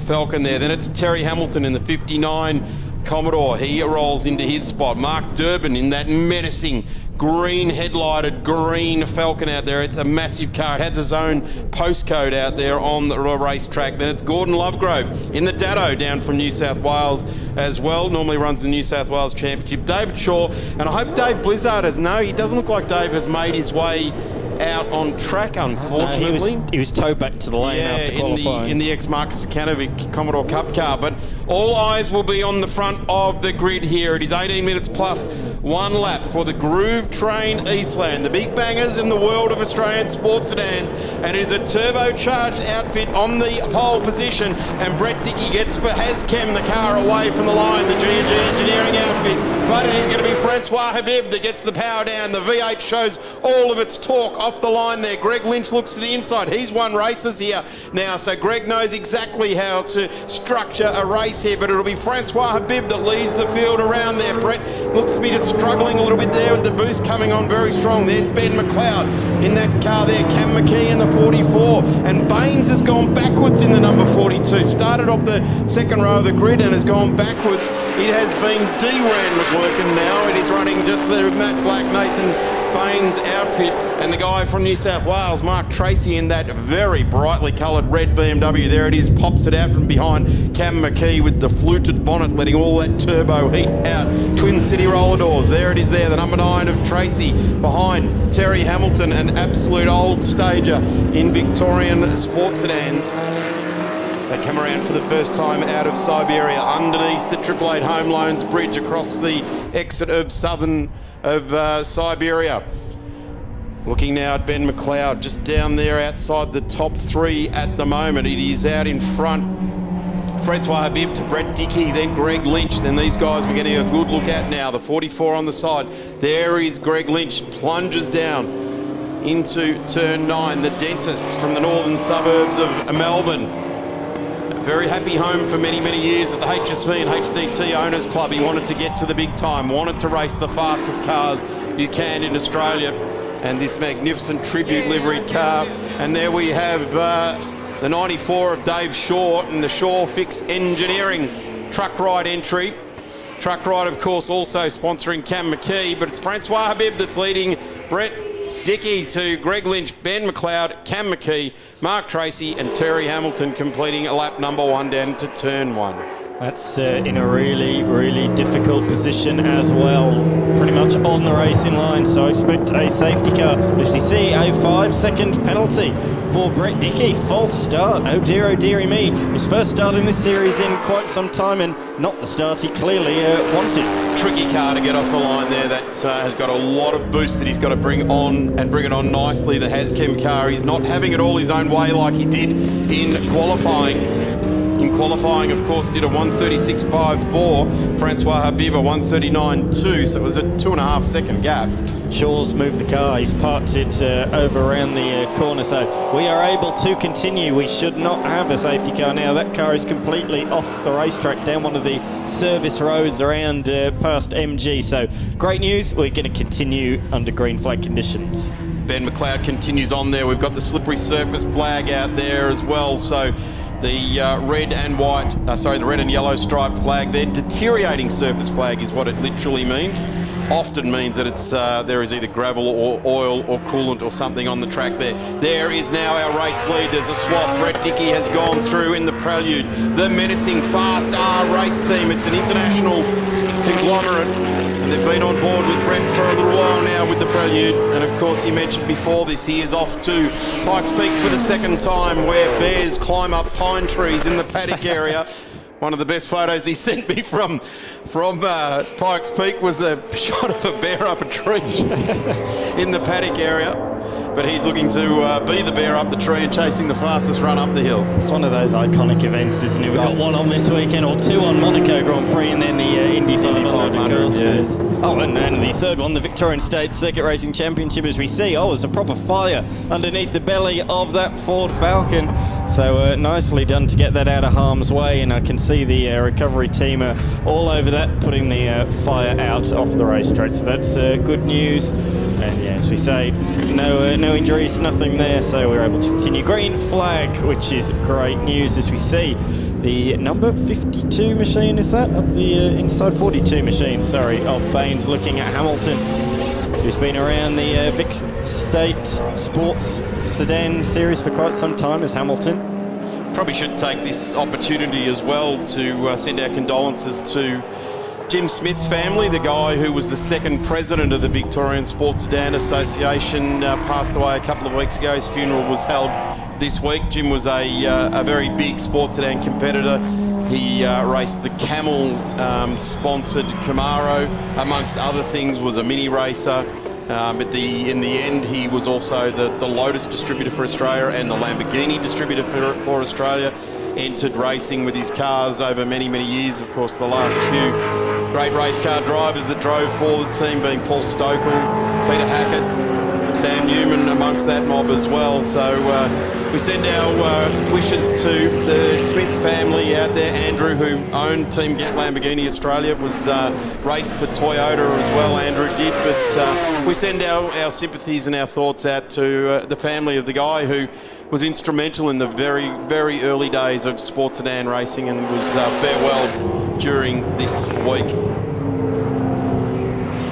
[SPEAKER 2] Falcon there. Then it's Terry Hamilton in the 59 Commodore. He rolls into his spot. Mark Durbin in that menacing green headlighted green Falcon out there. It's a massive car. It has its own postcode out there on the racetrack. Then it's Gordon Lovegrove in the Dado down from New South Wales as well. Normally runs the New South Wales Championship. David Shaw, and I hope Dave Blizzard has he doesn't look like Dave has made his way out on track, unfortunately.
[SPEAKER 3] No, he was towed back to the lane after qualifying.
[SPEAKER 2] In the ex-Marcus Canovic Commodore Cup car. But all eyes will be on the front of the grid here. It is 18 minutes plus 1 lap for the Groove Train Eastland, the big bangers in the world of Australian sports sedans, and it is a turbocharged outfit on the pole position, and Brett Dickey gets for HasChem the car away from the line, the G&G Engineering outfit, but it is going to be Francois Habib that gets the power down. The V8 shows all of its torque off the line there. Greg Lynch looks to the inside. He's won races here now, so Greg knows exactly how to structure a race here, but it'll be Francois Habib that leads the field around there. Brett looks to be just struggling a little bit there with the boost coming on very strong. There's Ben McLeod in that car there. Cam McKee in the 44, and Baines has gone backwards in the number 42. Started off the second row of the grid and has gone backwards. It has been D-Ran McLurkin now. It is running just the Matt Black, Nathan Baines outfit, and the guy from New South Wales, Mark Tracy, in that very brightly coloured red BMW. There it is, pops it out from behind Cam McKee with the fluted bonnet, letting all that turbo heat out. Twin City roller doors, there it is there, the number 9 of Tracy behind Terry Hamilton, an absolute old stager in Victorian sports sedans. They come around for the first time out of Siberia, underneath the 888 Home Loans Bridge across the exit of Siberia. Looking now at Ben McLeod, just down there outside the top 3 at the moment. It is out in front. Francois Habib to Brett Dickey, then Greg Lynch. Then these guys we're getting a good look at now. The 44 on the side. There is Greg Lynch, plunges down into turn 9. The dentist from the northern suburbs of Melbourne. Very happy home for many, many years at the HSV and HDT Owners Club. He wanted to get to the big time, wanted to race the fastest cars you can in Australia, and this magnificent tribute liveried car. And there we have the 94 of Dave Shaw and the Shaw Fix Engineering truck ride entry. Truck ride, of course, also sponsoring Cam McKee, but it's Francois Habib that's leading Brett Dickey to Greg Lynch, Ben McLeod, Cam McKee, Mark Tracy and Terry Hamilton completing lap number 1 down to turn 1.
[SPEAKER 3] That's in a really, really difficult position as well. Pretty much on the racing line, so expect a safety car. As you see, a 5-second penalty for Brett Dickey. False start. Oh dearie me. His first start in this series in quite some time, and not the start he clearly wanted.
[SPEAKER 2] Tricky car to get off the line there. That has got a lot of boost that he's got to bring on, and bring it on nicely. The Hazchem car, he's not having it all his own way like he did in qualifying. In qualifying, of course, did a 136.54. Francois Habib a 139.2, so it was a 2.5 second gap.
[SPEAKER 3] Shaw's moved the car. He's parked it over around the corner, so we are able to continue. We should not have a safety car now. That car is completely off the racetrack down one of the service roads around past MG. So great news. We're going to continue under green flag conditions.
[SPEAKER 2] Ben McLeod continues on there. We've got the slippery surface flag out there as well. So the red and yellow striped flag there. Deteriorating surface flag is what it literally means. Often means that it's there is either gravel or oil or coolant or something on the track there. There is now our race lead. There's a swap. Brett Dickey has gone through in the prelude. The menacing Fast R race team. It's an international conglomerate. And they've been on board with Brett for a little while now with the prelude. And of course, he mentioned before this, he is off to Pikes Peak for the second time, where bears climb up pine trees in the paddock area. One of the best photos he sent me from Pikes Peak was a shot of a bear up a tree in the paddock area. But he's looking to be the bear up the tree and chasing the fastest run up the hill.
[SPEAKER 3] It's one of those iconic events, isn't it? We've got one on this weekend, or two on Monaco Grand Prix, and then the Indy 500, of course. Yes. Oh, and the third one, the Victorian State Circuit Racing Championship, as we see. Oh, it's a proper fire underneath the belly of that Ford Falcon. So nicely done to get that out of harm's way, and I can see the recovery team all over that, putting the fire out off the racetrack. So that's good news. And yeah, as we say, no injuries, nothing there, so we're able to continue. Green flag, which is great news, as we see the number 52 machine, is that? Up the inside 42 machine, sorry, of Baines looking at Hamilton, who's been around the Vic State Sports Sedan series for quite some time as Hamilton.
[SPEAKER 2] Probably should take this opportunity as well to send our condolences to Jim Smith's family, the guy who was the second president of the Victorian Sports Sedan Association, passed away a couple of weeks ago. His funeral was held this week. Jim was a very big sports sedan competitor. He raced the Camel-sponsored Camaro, amongst other things, was a mini racer. In the end, he was also the Lotus distributor for Australia and the Lamborghini distributor for Australia. Entered racing with his cars over many, many years. Of course, the last few great race car drivers that drove for the team being Paul Stokell, Peter Hackett, Sam Newman amongst that mob as well. So we send our wishes to the Smith family out there. Andrew, who owned Team Get Lamborghini Australia, was raced for Toyota as well, Andrew did. But we send our sympathies and our thoughts out to the family of the guy who was instrumental in the very, very early days of sports sedan racing and was farewelled during this week.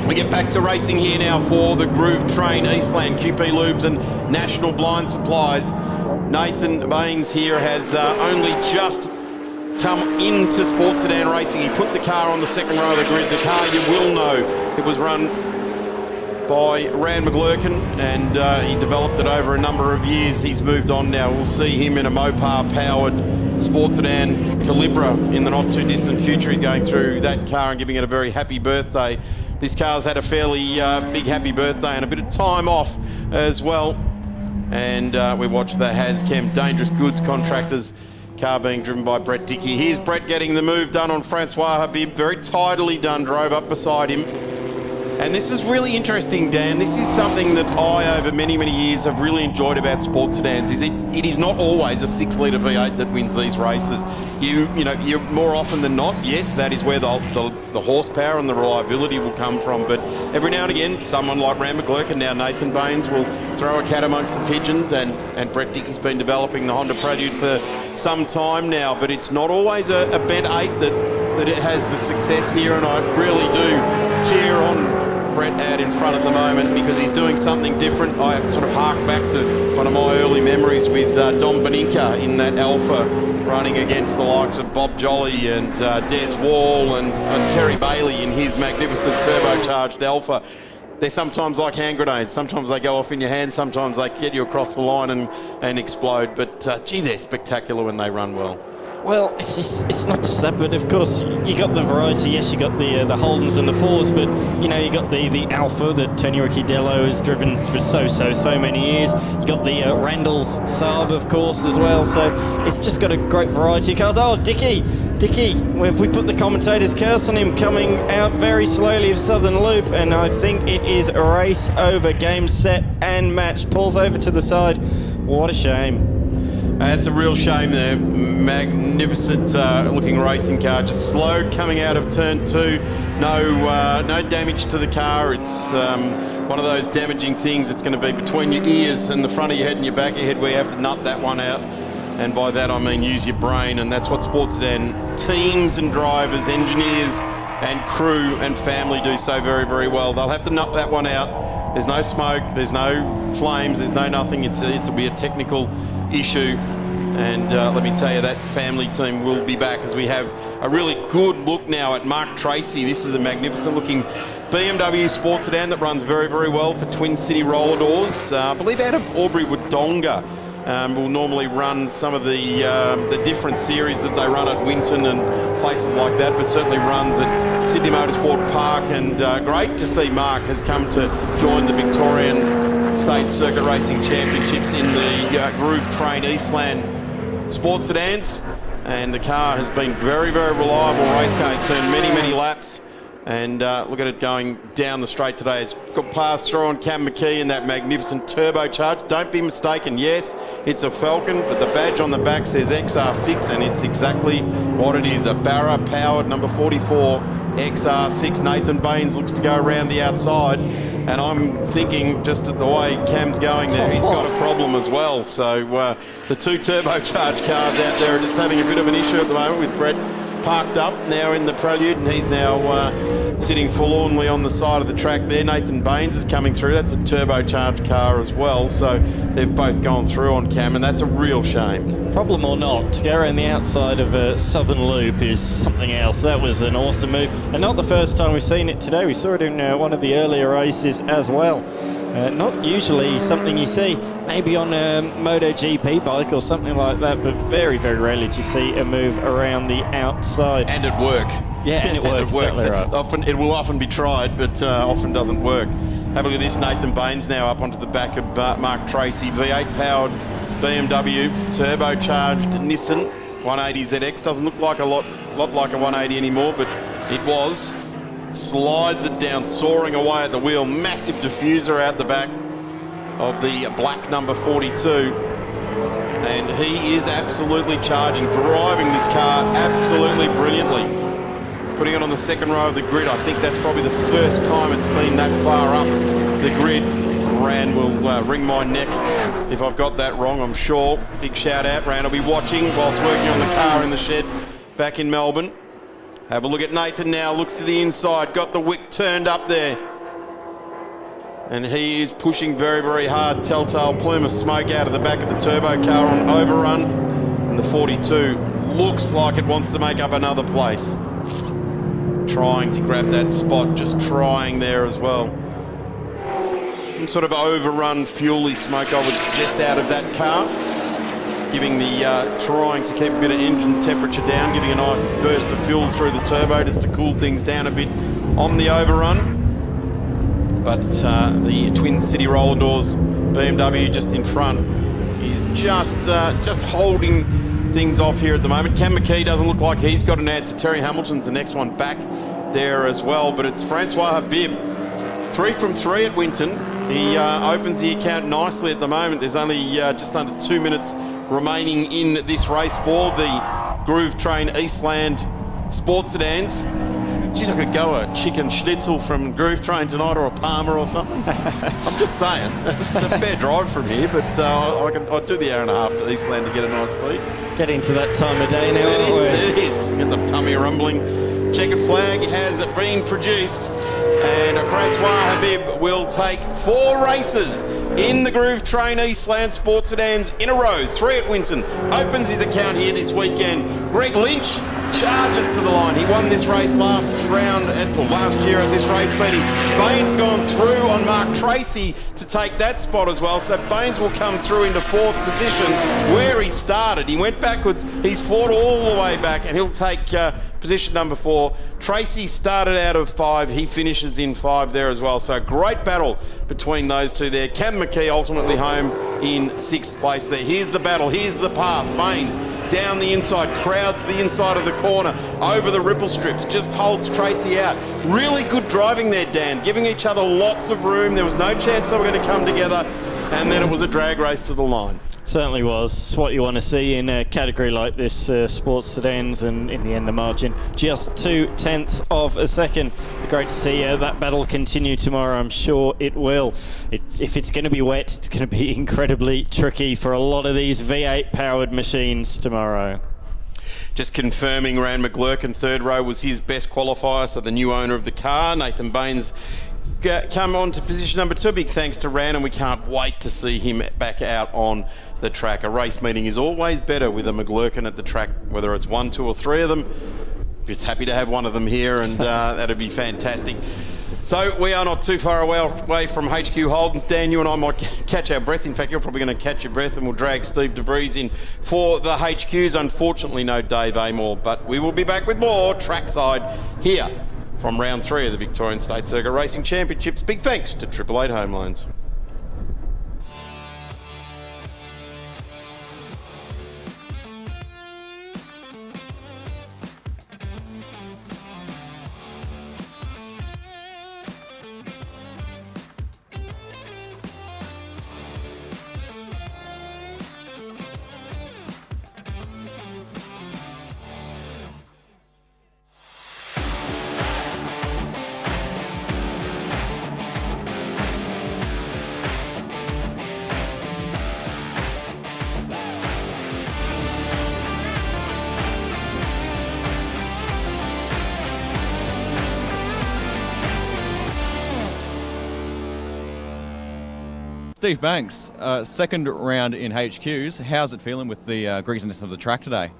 [SPEAKER 2] We get back to racing here now for the Groove Train, Eastland, QP Lubes and National Blind Supplies. Nathan Baines here has only just come into sports sedan racing. He put the car on the second row of the grid. The car, you will know, it was run by Rand McGlurkin, and he developed it over a number of years. He's moved on now. We'll see him in a Mopar-powered sports sedan Calibra in the not-too-distant future. He's going through that car and giving it a very happy birthday. This car's had a fairly big happy birthday and a bit of time off as well. And we watched the Hazchem Dangerous Goods Contractors car being driven by Brett Dickey. Here's Brett getting the move done on Francois Habib. Very tidily done, drove up beside him. And this is really interesting, Dan. This is something that I, over many, many years, have really enjoyed about sports sedans. It is not always a 6-litre V8 that wins these races. You're more often than not, yes, that is where the horsepower and the reliability will come from. But every now and again, someone like Rand McGlurkin, now Nathan Baines, will throw a cat amongst the pigeons. And Brett Dickey's been developing the Honda Prelude for some time now. But it's not always a bent 8 that it has the success here. And I really do cheer on Brett out in front at the moment because he's doing something different. I sort of hark back to one of my early memories with Dom Beninka in that Alpha, running against the likes of Bob Jolly and Des Wall and Kerry Bailey in his magnificent turbocharged Alpha. They're sometimes like hand grenades. Sometimes they go off in your hand. Sometimes they get you across the line and explode. But, gee, they're spectacular when they run well.
[SPEAKER 3] Well, it's not just that, but of course you got the variety. Yes, you got the Holdens and the Fours, but you know you got the Alpha that Tony Ricciardello has driven for so many years. You got the Randall's Saab, of course, as well. So it's just got a great variety of cars. Oh, Dickie, if we put the commentator's curse on him, coming out very slowly of Southern Loop, and I think it is a race over, game, set and match. Pulls over to the side. What a shame.
[SPEAKER 2] It's a real shame there. Magnificent looking racing car, just slowed coming out of turn 2. No damage to the car. It's one of those damaging things. It's going to be between your ears and the front of your head and your back of your head where you have to nut that one out. And by that I mean use your brain, and that's what Sports Sedan teams and drivers, engineers and crew and family do so very well. They'll have to nut that one out. There's no smoke, there's no flames, there's no nothing. It'll be a technical issue, and let me tell you, that family team will be back as we have a really good look now at Mark Tracy. This is a magnificent looking BMW Sports Sedan that runs very well for Twin City Roller Doors. I believe out of Albury Wodonga. Will normally run some of the different series that they run at Winton and places like that, but certainly runs at Sydney Motorsport Park. And great to see Mark has come to join the Victorian State Circuit Racing Championships in the Groove Train Eastland Sports Sedans. And the car has been very reliable race car. It's turned many laps. And look at it going down the straight today. It's got passed through on Cam McKee in that magnificent turbocharged. Don't be mistaken, yes, it's a Falcon, but the badge on the back says XR6, and it's exactly what it is, a Barra-powered number 44 XR6. Nathan Baines looks to go around the outside, and I'm thinking just at the way Cam's going there, he's got a problem as well. So the two turbocharged cars out there are just having a bit of an issue at the moment with Brett parked up now in the Prelude, and he's now sitting forlornly on the side of the track there. Nathan Baines is coming through. That's a turbocharged car as well, so they've both gone through on Cam, and that's a real shame.
[SPEAKER 3] Problem or not, to go around the outside of a Southern Loop is something else. That was an awesome move, and not the first time we've seen it today. We saw it in one of the earlier races as well. Not usually something you see, maybe on a MotoGP bike or something like that, but very rarely do you see a move around the outside.
[SPEAKER 2] And at work.
[SPEAKER 3] Yeah, and it works.
[SPEAKER 2] It works.
[SPEAKER 3] Right.
[SPEAKER 2] It will often be tried, but often doesn't work. Have a look at this. Nathan Baines now up onto the back of Mark Tracy. V8 powered BMW, turbocharged Nissan 180ZX. Doesn't look like a lot like a 180 anymore, but it was. Slides it down, soaring away at the wheel. Massive diffuser out the back of the black number 42. And he is absolutely charging, driving this car absolutely brilliantly. Putting it on the second row of the grid. I think that's probably the first time it's been that far up the grid. Ran will wring my neck if I've got that wrong, I'm sure. Big shout out. Ran will be watching whilst working on the car in the shed back in Melbourne. Have a look at Nathan now, looks to the inside, got the wick turned up there. And he is pushing very hard. Telltale plume of smoke out of the back of the turbo car on overrun. And the 42 looks like it wants to make up another place. Trying to grab that spot, just trying there as well. Some sort of overrun fuel-y smoke, I would suggest, out of that car. Giving the, trying to keep a bit of engine temperature down, giving a nice burst of fuel through the turbo just to cool things down a bit on the overrun. But the Twin City Roller Doors BMW just in front is just holding things off here at the moment. Cam McKee doesn't look like he's got an answer. Terry Hamilton's the next one back there as well, but it's Francois Habib. 3 from 3 at Winton. He opens the account nicely at the moment. There's only just under 2 minutes remaining in this race for the Groove Train Eastland Sports Sedans. Geez, I could go a chicken schnitzel from Groove Train tonight, or a Palmer or something. I'm just saying. It's a fair drive from here, but I'd do the hour and a half to Eastland to get a nice beat.
[SPEAKER 3] Getting to that time of day now,
[SPEAKER 2] It is. Get the tummy rumbling. Checkered flag has been produced. And Francois Habib will take 4 races in the Groove Train Eastland Sports Sedans in a row. 3 at Winton. Opens his account here this weekend. Greg Lynch charges to the line. He won this race last year at this race meeting. Baines gone through on Mark Tracy to take that spot as well. So Baines will come through into 4th position where he started. He went backwards. He's fought all the way back, and he'll take position number 4. Tracy started out of 5. He finishes in 5 there as well. So a great battle between those two there. Cam McKee ultimately home in 6th place there. Here's the battle. Here's the pass. Baines down the inside, crowds the inside of the corner, over the ripple strips, just holds Tracy out. Really good driving there, Dan, giving each other lots of room. There was no chance they were going to come together, and then it was a drag race to the line.
[SPEAKER 3] Certainly was. It's what you want to see in a category like this, sports sedans, and in the end the margin just 0.2 of a second. Great to see that battle continue tomorrow. I'm sure it will. If it's going to be wet, it's going to be incredibly tricky for a lot of these V8 powered machines tomorrow.
[SPEAKER 2] Just confirming, Rand McGlurkin, 3rd row was his best qualifier, so the new owner of the car, Nathan Baines, come on to position number 2. Big thanks to Rand, and we can't wait to see him back out on the track. A race meeting is always better with a McGlurkin at the track, whether it's 1, 2 or 3 of them. Just happy to have one of them here, and that'd be fantastic. So we are not too far away from HQ Holdens. Dan, you and I might catch our breath. In fact, you're probably going to catch your breath, and we'll drag Steve DeVries in for the HQs. Unfortunately, no Dave Amor, but we will be back with more trackside here from round 3 of the Victorian State Circuit Racing Championships. Big thanks to 888 Home Loans.
[SPEAKER 4] Steve Banks, second round in HQs. How's it feeling with the greasiness of the track today?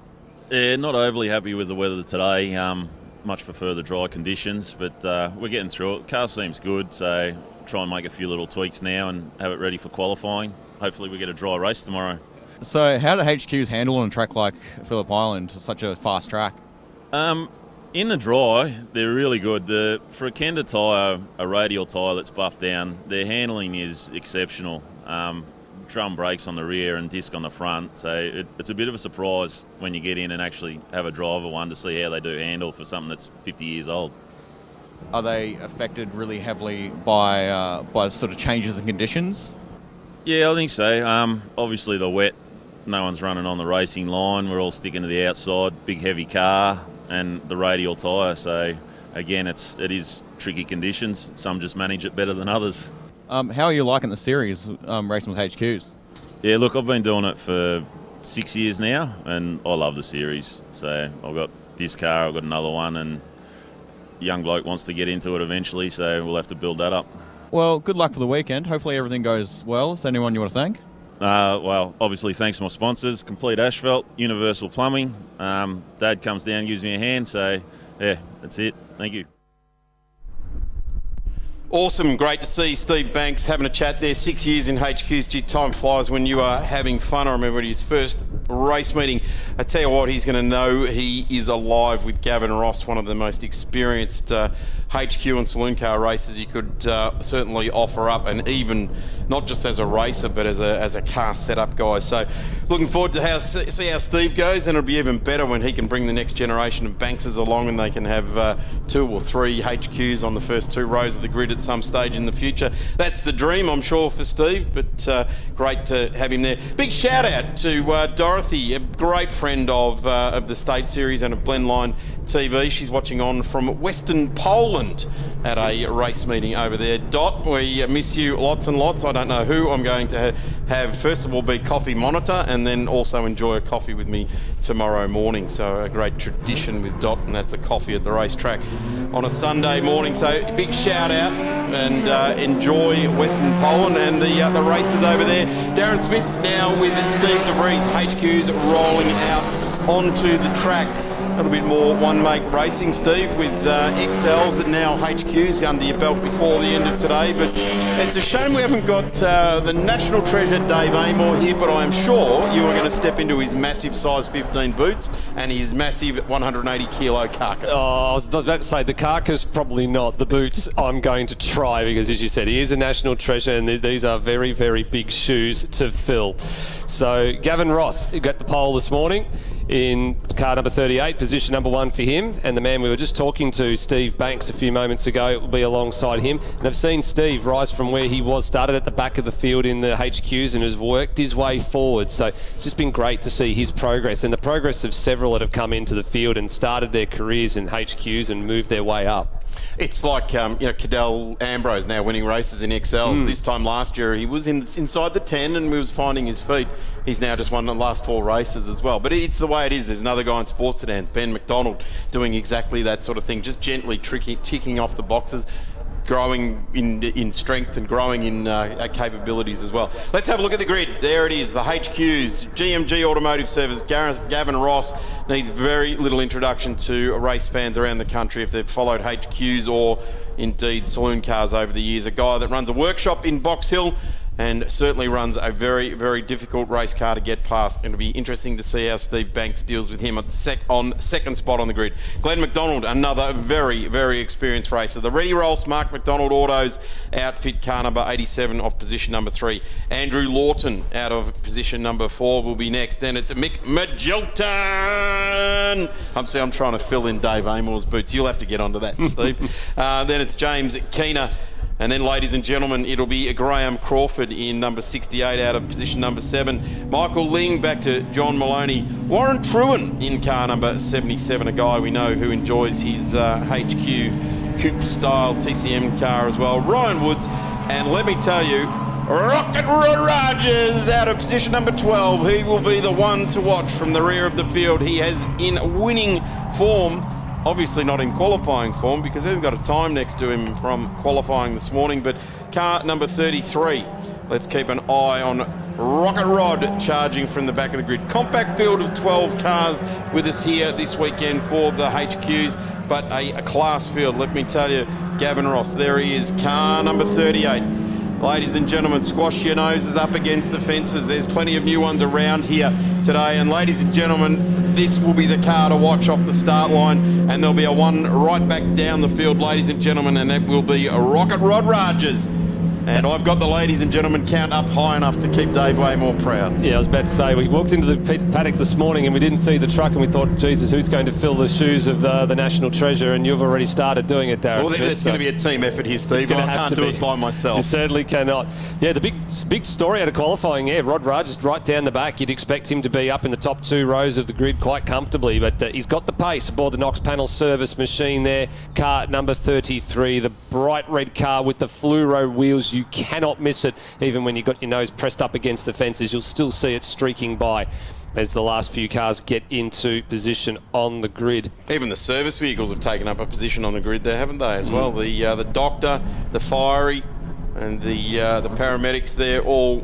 [SPEAKER 14] Yeah, not overly happy with the weather today. Much prefer the dry conditions, but we're getting through it. Car seems good, so try and make a few little tweaks now and have it ready for qualifying. Hopefully we get a dry race tomorrow.
[SPEAKER 4] So how do HQs handle on a track like Phillip Island, such a fast track?
[SPEAKER 14] In the dry, they're really good. For a Kenda tyre, a radial tyre that's buffed down, their handling is exceptional. Drum brakes on the rear and disc on the front, so it's a bit of a surprise when you get in and actually have a driver one to see how they do handle for something that's 50 years old.
[SPEAKER 4] Are they affected really heavily by sort of changes in conditions?
[SPEAKER 14] Yeah, I think so. Obviously the wet, no one's running on the racing line. We're all sticking to the outside, big heavy car and the radial tyre. So again, it is tricky conditions. Some just manage it better than others.
[SPEAKER 4] How are you liking the series, racing with HQs?
[SPEAKER 14] Yeah, look, I've been doing it for 6 years now, and I love the series. So I've got this car, I've got another one, and a young bloke wants to get into it eventually, so we'll have to build that up.
[SPEAKER 4] Well, good luck for the weekend. Hopefully everything goes well. Is there anyone you want to thank?
[SPEAKER 14] Well, obviously thanks to my sponsors, Complete Asphalt, Universal Plumbing. Dad comes down, gives me a hand, so yeah, that's it. Thank you.
[SPEAKER 2] Awesome, great to see Steve Banks having a chat there. 6 years in HQs. Gee, time flies when you are having fun. I remember his first race meeting. I tell you what, he's going to know he is alive with Gavin Ross, one of the most experienced HQ and saloon car races you could certainly offer up, and even not just as a racer but as a car setup guy. So looking forward to see how Steve goes, and it'll be even better when he can bring the next generation of Bankses along and they can have 2 or 3 HQs on the first 2 rows of the grid at some stage in the future. That's the dream, I'm sure, for Steve, but great to have him there. Big shout out to Dorothy, a great friend of the State Series and of Blendline TV. She's watching on from Western Poland at a race meeting over there. Dot, we miss you lots and lots. I don't know who I'm going to have first of all be coffee monitor and then also enjoy a coffee with me tomorrow morning. So a great tradition with Dot, and that's a coffee at the racetrack on a Sunday morning. So big shout out and enjoy Western Poland and the races over there. Darren Smith now with Steve DeVries, HQ's rolling out onto the track. A little bit more one-make racing, Steve, with XLs and now HQs under your belt before the end of today. But it's a shame we haven't got the national treasure Dave Amor here, but I'm sure you are going to step into his massive size 15 boots and his massive 180 kilo carcass.
[SPEAKER 7] Oh, I was about to say the carcass, probably not. The boots, I'm going to try because, as you said, he is a national treasure and these are very, very big shoes to fill. So Gavin Ross got the pole this morning in car number 38, position number 1 for him, and the man we were just talking to, Steve Banks, a few moments ago, will be alongside him. And I've seen Steve rise from where he was, started at the back of the field in the HQs and has worked his way forward. So it's just been great to see his progress and the progress of several that have come into the field and started their careers in HQs and moved their way up.
[SPEAKER 2] It's like, Cadell Ambrose now winning races in XLs. This time last year, he was inside the 10 and we was finding his feet. He's now just won the last 4 races as well. But it's the way it is. There's another guy in sports sedans, Ben McDonald, doing exactly that sort of thing, just gently ticking off the boxes, growing in strength and growing in capabilities as well. Let's have a look at the grid. There it is, the HQs. GMG Automotive Service, Gavin Ross needs very little introduction to race fans around the country if they've followed HQs or indeed saloon cars over the years. A guy that runs a workshop in Box Hill and certainly runs a very, very difficult race car to get past. It'll be interesting to see how Steve Banks deals with him on second spot on the grid. Glenn McDonald, another very, very experienced racer. The Ready Roll Mark McDonald Autos outfit, car number 87 off position number 3. Andrew Lawton out of position number 4 will be next. Then it's Mick Magilton. I'm trying to fill in Dave Amor's boots. You'll have to get onto that, Steve. Then it's James Keener. And then, ladies and gentlemen, it'll be Graham Crawford in number 68 out of position number 7. Michael Ling back to John Maloney. Warren Truen in car number 77, a guy we know who enjoys his HQ coupe-style TCM car as well. Ryan Woods, and let me tell you, Rocket Rogers out of position number 12. He will be the one to watch from the rear of the field. He has in winning form. Obviously not in qualifying form because he hasn't got a time next to him from qualifying this morning, but car number 33. Let's keep an eye on Rocket Rod charging from the back of the grid. Compact field of 12 cars with us here this weekend for the HQs, but a class field, let me tell you. Gavin Ross, there he is, car number 38. Ladies and gentlemen, squash your noses up against the fences. There's plenty of new ones around here today. And ladies and gentlemen, this will be the car to watch off the start line. And there'll be a one right back down the field, ladies and gentlemen, and that will be a Rocket Rod Rogers. And I've got the ladies and gentlemen count up high enough to keep Dave Waymore proud.
[SPEAKER 7] Yeah, I was about to say, we walked into the paddock this morning and we didn't see the truck and we thought, Jesus, who's going to fill the shoes of the national treasure? And you've already started doing it, Darren.
[SPEAKER 2] Well, it's going to be a team effort here, Steve. I can't do it by myself.
[SPEAKER 7] You certainly cannot. Yeah, the big story out of qualifying, Rod Rogers right down the back. You'd expect him to be up in the top 2 rows of the grid quite comfortably, but he's got the pace aboard the Knox panel service machine there. Car number 33, the bright red car with the fluoro wheels. You cannot miss it. Even when you've got your nose pressed up against the fences, you'll still see it streaking by as the last few cars get into position on the grid.
[SPEAKER 2] Even the service vehicles have taken up a position on the grid there, haven't they, as well? The doctor, the fiery, and the paramedics there, all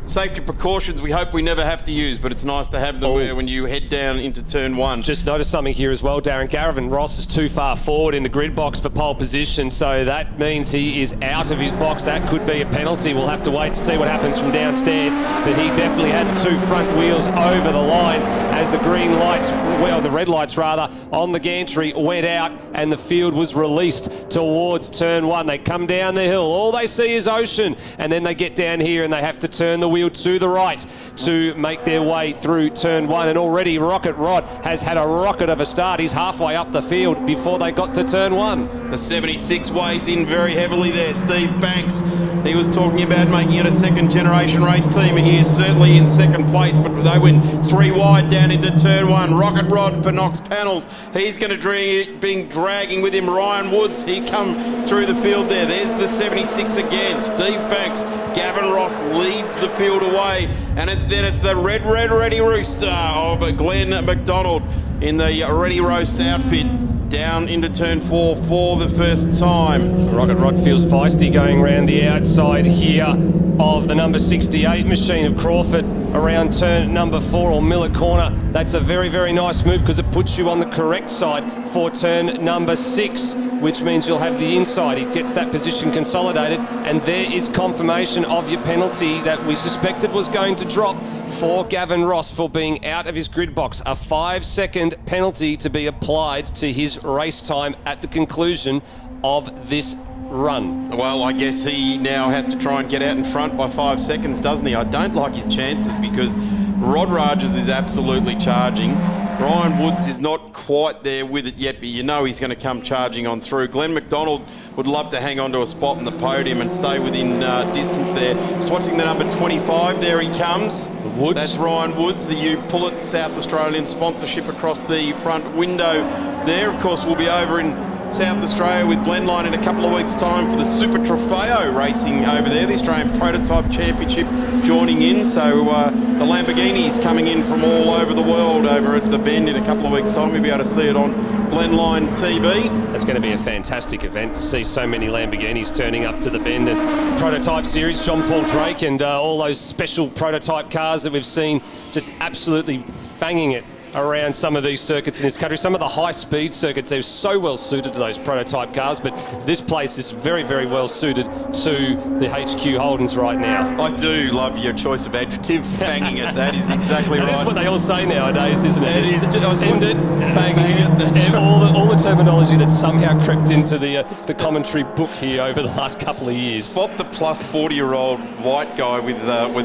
[SPEAKER 2] safety precautions we hope we never have to use, but it's nice to have them when you head down into turn 1.
[SPEAKER 7] Just noticed something here as well, Darren. Gavin Ross is too far forward in the grid box for pole position, so that means he is out of his box. That could be a penalty. We'll have to wait to see what happens from downstairs, but he definitely had the 2 front wheels over the line as the green lights, well, the red lights rather, on the gantry went out and the field was released towards turn 1. They come down the hill. All they see is ocean, and then they get down here and they have to turn the wheel to the right to make their way through turn 1, and already Rocket Rod has had a rocket of a start. He's halfway up the field before they got to turn 1.
[SPEAKER 2] The 76 weighs in very heavily there. Steve Banks, he was talking about making it a second generation race team. He is certainly in second place, but they went 3 wide down down into turn 1. Rocket Rod for Knox Panels. He's going to dragging with him Ryan Woods. He come through the field there. There's the 76 again. Steve Banks. Gavin Ross leads the field away. And then it's the Red Ready Rooster of Glenn McDonald in the Ready Roast outfit. Down into turn 4 for the first time.
[SPEAKER 7] Rocket Rod feels feisty going around the outside here of the number 68 machine of Crawford around turn number 4 or Miller Corner. That's a very, very nice move because it puts you on the correct side for turn number 6, which means you'll have the inside. He gets that position consolidated, and there is confirmation of your penalty that we suspected was going to drop for Gavin Ross for being out of his grid box. A 5-second penalty to be applied to his race time at the conclusion of this run.
[SPEAKER 2] Well, I guess he now has to try and get out in front by 5 seconds, doesn't he? I don't like his chances because Rod Rogers is absolutely charging. Ryan Woods is not quite there with it yet, but you know he's going to come charging on through. Glenn McDonald would love to hang on to a spot in the podium and stay within distance there. Just watching the number 25, there he comes.
[SPEAKER 7] Woods.
[SPEAKER 2] That's Ryan Woods, the You Pull It South Australian sponsorship across the front window there. Of course, we'll be over in South Australia with Blendline in a couple of weeks' time for the Super Trofeo racing over there, the Australian Prototype Championship joining in. So the Lamborghinis coming in from all over the world over at the Bend in a couple of weeks' time. We'll be able to see it on Blendline TV.
[SPEAKER 7] That's going to be a fantastic event to see so many Lamborghinis turning up to the Bend and Prototype Series. John Paul Drake and all those special prototype cars that we've seen just absolutely fanging it around some of these circuits in this country. Some of the high-speed circuits, they're so well suited to those prototype cars, but this place is very, very well suited to the HQ Holdens right now.
[SPEAKER 2] I do love your choice of adjective, fanging it. That is exactly right.
[SPEAKER 7] That's what they all say nowadays, isn't it?
[SPEAKER 2] It is.
[SPEAKER 7] Send it, fang it. And all the terminology that's somehow crept into the commentary book here over the last couple of years.
[SPEAKER 2] Spot the plus 40-year-old white guy with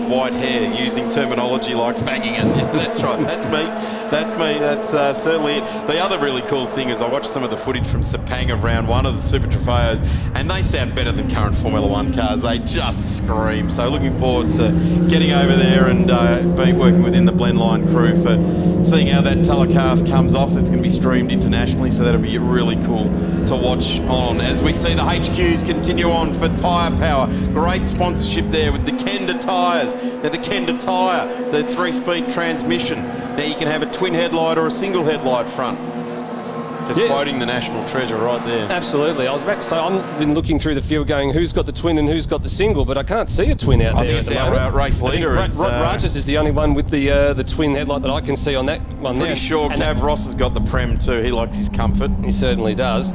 [SPEAKER 2] white hair using terminology like fanging it. Yeah, that's right. That's me. That's me. That's certainly it. The other really cool thing is I watched some of the footage from Sepang of round 1 of the Super Trofeos, and they sound better than current Formula 1 cars. They just scream. So looking forward to getting over there and working within the Blendline crew for seeing how that telecast comes off. That's going to be streamed internationally, so that'll be really cool to watch on. As we see the HQs continue on for Tyre Power. Great sponsorship there with the Kenda tyres. They're the Kenda tyre, the 3-speed transmission. Now you can have a twin headlight or a single headlight front. Just quoting the national treasure right there.
[SPEAKER 7] Absolutely. I was about to say, I've been looking through the field going, who's got the twin and who's got the single, but I can't see a twin out there.
[SPEAKER 2] I think it's our race leader.
[SPEAKER 7] Rod Rogers is the only one with the twin headlight that I can see on that one there.
[SPEAKER 2] Pretty sure Gav Ross has got the Prem too. He likes his comfort.
[SPEAKER 7] He certainly does.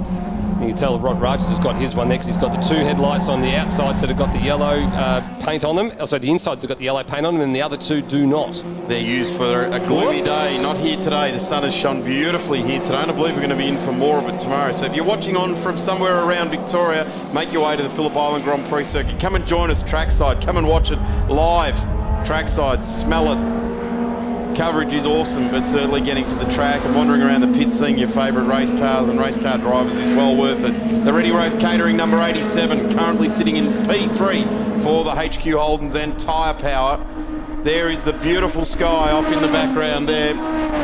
[SPEAKER 7] You can tell Rod Rogers has got his one there because he's got the 2 headlights on the outsides that have got the yellow paint on them. Also, the insides have got the yellow paint on them, and the other 2 do not.
[SPEAKER 2] They're used for a gloomy day. Not here today. The sun has shone beautifully here today, and I believe we're going to be in for more of it tomorrow. So if you're watching on from somewhere around Victoria, make your way to the Phillip Island Grand Prix circuit. Come and join us trackside. Come and watch it live. Trackside. Smell it. Coverage is awesome, but certainly getting to the track and wandering around the pits, seeing your favourite race cars and race car drivers is well worth it. The Ready Roast Catering number 87, currently sitting in P3 for the HQ Holdens and Tyre Power. There is the beautiful sky off in the background there.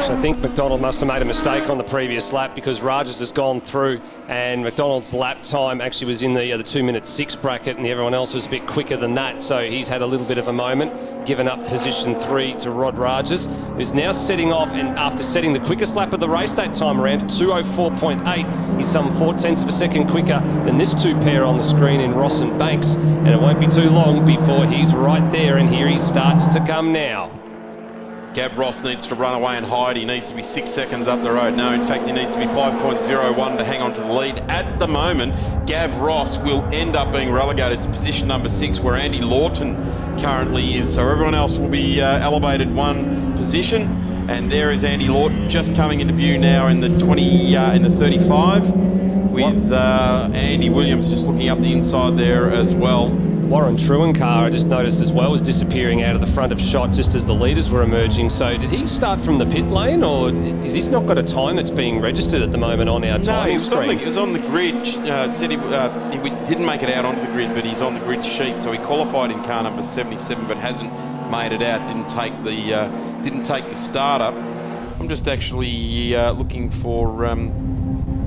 [SPEAKER 7] So I think McDonald must have made a mistake on the previous lap because Rogers has gone through and McDonald's lap time actually was in the 2:06 bracket and everyone else was a bit quicker than that. So he's had a little bit of a moment, given up position 3 to Rod Rogers, who's now setting off, and after setting the quickest lap of the race that time around, 2:04.8, he's some 0.4 of a second quicker than this 2 pair on the screen in Ross and Banks, and it won't be too long before he's right there, and here he starts to come now.
[SPEAKER 2] Gav Ross needs to run away and hide. He needs to be 6 seconds up the road. No, in fact, he needs to be 5.01 to hang on to the lead. At the moment, Gav Ross will end up being relegated to position number 6, where Andy Lawton currently is. So everyone else will be elevated 1 position. And there is Andy Lawton just coming into view now in the 35, with Andy Williams just looking up the inside there as well.
[SPEAKER 7] Warren Truan car, I just noticed as well, was disappearing out of the front of shot just as the leaders were emerging. So did he start from the pit lane, or is he's not got a time that's being registered at the moment on our timing screen?
[SPEAKER 2] He was on the grid. Said he didn't make it out onto the grid, but he's on the grid sheet. So he qualified in car number 77, but hasn't made it out. Didn't take the startup. I'm just actually looking for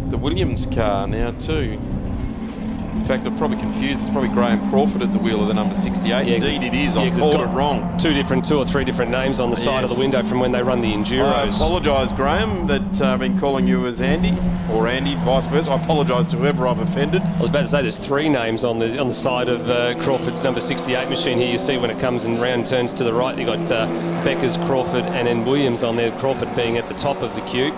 [SPEAKER 2] the Williams car now too. In fact, I'm probably confused. It's probably Graham Crawford at the wheel of the number 68.
[SPEAKER 7] Yeah,
[SPEAKER 2] Indeed it is. I called it wrong.
[SPEAKER 7] Two or three different names on the side of the window from when they run the Enduros.
[SPEAKER 2] I apologise, Graham, that I've been calling you as Andy, or Andy, vice versa. I apologise to whoever I've offended.
[SPEAKER 7] I was about to say there's 3 names on the side of Crawford's number 68 machine here. You see when it comes in round turns to the right, you've got Beckers, Crawford and then Williams on there, Crawford being at the top of the queue.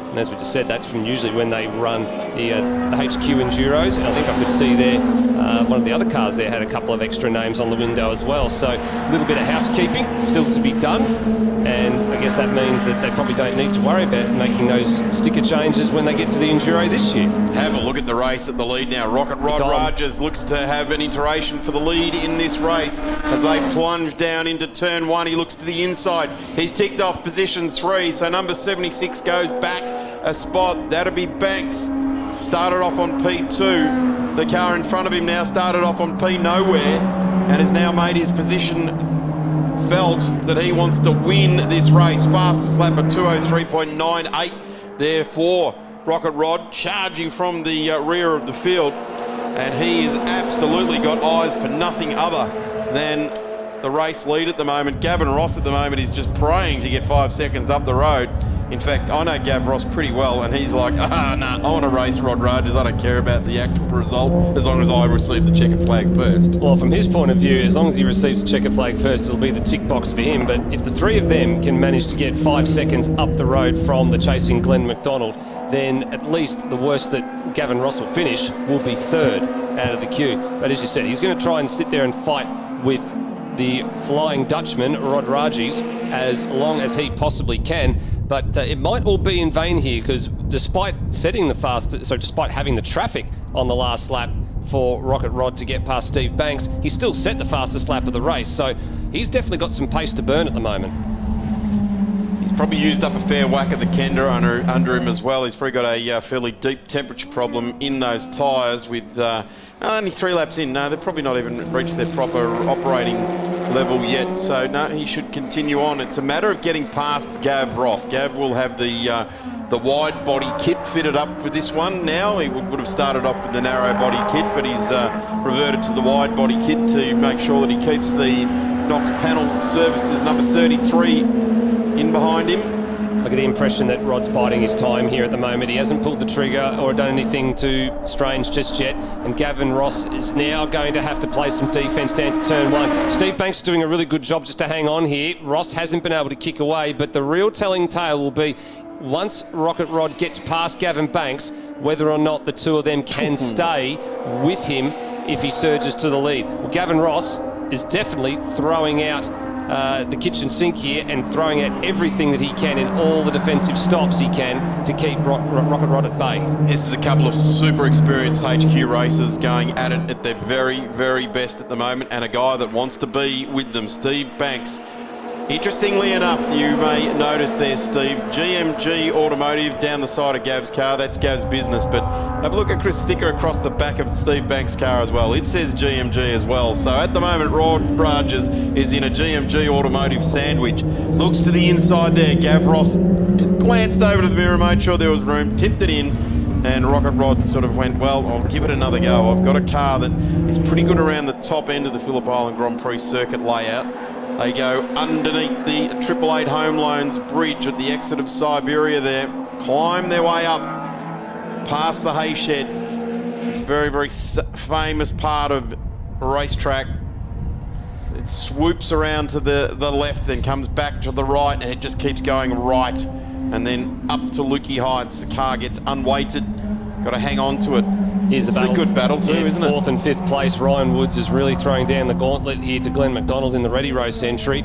[SPEAKER 7] And as we just said, that's from usually when they run the HQ Enduros. And I think I could see there, one of the other cars there had a couple of extra names on the window as well. So a little bit of housekeeping still to be done. And I guess that means that they probably don't need to worry about making those sticker changes when they get to the Enduro this year.
[SPEAKER 2] Have a look at the race at the lead now. Rocket Rod Rogers looks to have an iteration for the lead in this race as they plunge down into turn 1. He looks to the inside. He's ticked off position 3, so number 76 goes back a spot. That'll be Banks. Started off on P2. The car in front of him now started off on P nowhere and has now made his position felt that he wants to win this race. Fastest lap of 203.98 there for Rocket Rod, charging from the rear of the field, and he has absolutely got eyes for nothing other than the race lead at the moment. Gavin Ross at the moment is just praying to get 5 seconds up the road. In fact, I know Gav Ross pretty well, and he's like, I want to race Rod Rogers. I don't care about the actual result as long as I receive the checkered flag first.
[SPEAKER 7] Well, from his point of view, as long as he receives the checkered flag first, it'll be the tick box for him. But if the 3 of them can manage to get 5 seconds up the road from the chasing Glenn McDonald, then at least the worst that Gavin Ross will finish will be 3rd out of the queue. But as you said, he's going to try and sit there and fight with the Flying Dutchman, Rod Rogers, as long as he possibly can. But it might all be in vain here, because despite having the traffic on the last lap for Rocket Rod to get past Steve Banks, he still set the fastest lap of the race. So he's definitely got some pace to burn at the moment.
[SPEAKER 2] He's probably used up a fair whack of the Kenda under him as well. He's probably got a fairly deep temperature problem in those tyres with only 3 laps in. No, they've probably not even reached their proper operating level yet. So no, he should continue on. It's a matter of getting past Gav Ross. Gav will have the wide body kit fitted up for this one now. He would have started off with the narrow body kit, but he's reverted to the wide body kit to make sure that he keeps the Knox Panel Services number 33 in behind him.
[SPEAKER 7] I get the impression that Rod's biding his time here at the moment. He hasn't pulled the trigger or done anything too strange just yet. And Gavin Ross is now going to have to play some defence down to turn 1. Steve Banks is doing a really good job just to hang on here. Ross hasn't been able to kick away, but the real telling tale will be once Rocket Rod gets past Gavin Banks, whether or not the 2 of them can stay with him if he surges to the lead. Well, Gavin Ross is definitely throwing out the kitchen sink here and throwing out everything that he can in all the defensive stops he can to keep Rocket Rod at bay.
[SPEAKER 2] This is a couple of super experienced HQ racers going at it at their very, very best at the moment, and a guy that wants to be with them, Steve Banks. Interestingly enough, you may notice there, Steve, GMG Automotive down the side of Gav's car. That's Gav's business, but have a look at Chris' sticker across the back of Steve Banks' car as well. It says GMG as well. So at the moment, Rod Rogers is in a GMG Automotive sandwich. Looks to the inside there. Gav Ross glanced over to the mirror, made sure there was room, tipped it in, and Rocket Rod sort of went, well, I'll give it another go. I've got a car that is pretty good around the top end of the Phillip Island Grand Prix circuit layout. They go underneath the 888 Home Loans Bridge at the exit of Siberia there, climb their way up past the hay shed. It's a very, very famous part of a racetrack. It swoops around to the left, then comes back to the right, and it just keeps going right. And then up to Lukey Heights, the car gets unweighted. Got to hang on to it.
[SPEAKER 7] Here's
[SPEAKER 2] This is a good battle too, isn't it?
[SPEAKER 7] 4th and 5th place. Ryan Woods is really throwing down the gauntlet here to Glenn McDonald in the Ready Roast entry.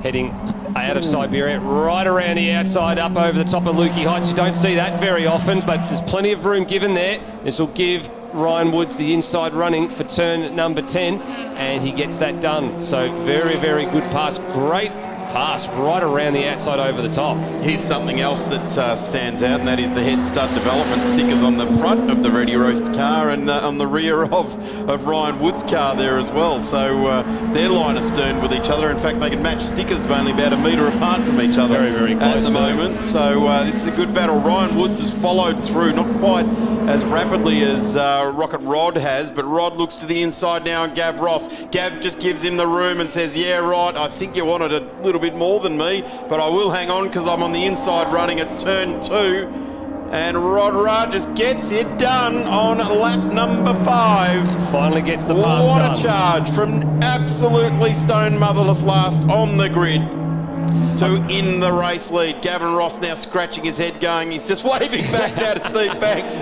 [SPEAKER 7] Heading out of Siberia, right around the outside, up over the top of Lukey Heights. You don't see that very often, but there's plenty of room given there. This will give Ryan Woods the inside running for turn number 10, and he gets that done. So very, very good pass. Great pass right around the outside over the top.
[SPEAKER 2] Here's something else that stands out, and that is the head stud development stickers on the front of the Ready Roast car and on the rear of Ryan Wood's car there as well. So they're line astern with each other. In fact, they can match stickers only about a metre apart from each other
[SPEAKER 7] very, very close
[SPEAKER 2] at the moment. So this is a good battle. Ryan Woods has followed through, not quite as rapidly as Rocket Rod has, but Rod looks to the inside now and Gav Ross. Gav just gives him the room and says, yeah, right, I think you wanted a little bit more than me, but I will hang on because I'm on the inside running at turn 2. And Rod Rogers gets it done on lap number 5.
[SPEAKER 7] Finally gets the pass done.
[SPEAKER 2] What a charge from absolutely stone motherless last on the grid to in the race lead. Gavin Ross now scratching his head going, he's just waving back now to Steve Banks.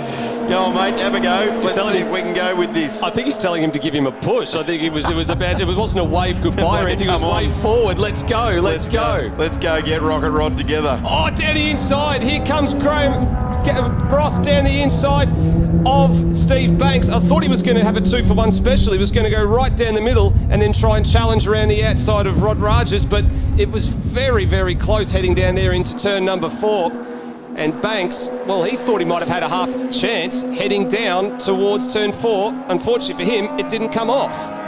[SPEAKER 2] Go on, mate, have a go. Let's see if we can go with this.
[SPEAKER 7] I think he's telling him to give him a push. I think it wasn't a wave goodbye or anything, it was wave forward. Let's go. Let's go, get
[SPEAKER 2] Rocket Rod together.
[SPEAKER 7] Oh, down the inside. Here comes Ross down the inside of Steve Banks. I thought he was going to have a 2-for-1 special. He was going to go right down the middle and then try and challenge around the outside of Rod Rogers, but it was very, very close heading down there into turn number 4. And Banks, well, he thought he might have had a half chance heading down towards turn 4. Unfortunately for him, it didn't come off.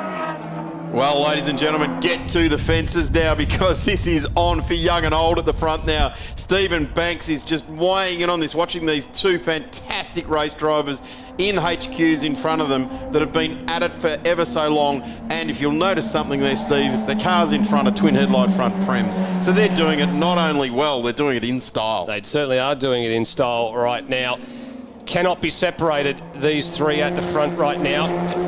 [SPEAKER 2] Well, ladies and gentlemen, get to the fences now because this is on for young and old at the front now. Stephen Banks is just weighing in on this, watching these two fantastic race drivers in HQs in front of them that have been at it for ever so long. And if you'll notice something there, Steve, the cars in front are twin headlight front prems. So they're doing it not only well, they're doing it in style.
[SPEAKER 7] They certainly are doing it in style right now. Cannot be separated, these three at the front right now.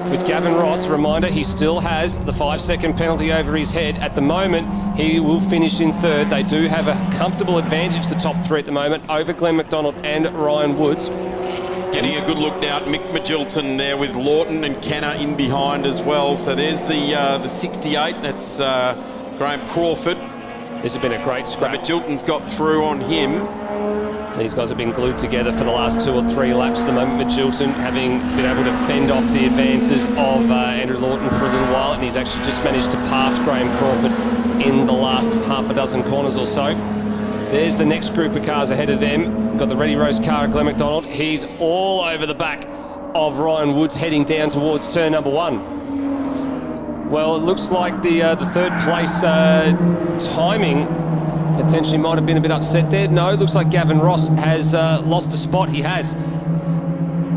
[SPEAKER 7] With Gavin Ross, reminder, he still has the 5-second penalty over his head. At the moment, he will finish in third. They do have a comfortable advantage, the top three at the moment, over Glenn McDonald and Ryan Woods.
[SPEAKER 2] Getting a good look now at Mick Magilton there with Lawton and Kenner in behind as well. So there's the 68, that's Graham Crawford.
[SPEAKER 7] This has been a great scrap.
[SPEAKER 2] So Magilton's got through on him.
[SPEAKER 7] These guys have been glued together for the last 2 or 3 laps at the moment. Magilton having been able to fend off the advances of Andrew Lawton for a little while, and he's actually just managed to pass Graham Crawford in the last half a dozen corners or so. There's the next group of cars ahead of them. We've got the Ready Roast car of Glenn McDonald. He's all over the back of Ryan Woods heading down towards turn number 1. Well, it looks like the third place timing potentially might have been a bit upset there. No, it looks like Gavin Ross has lost a spot. He has.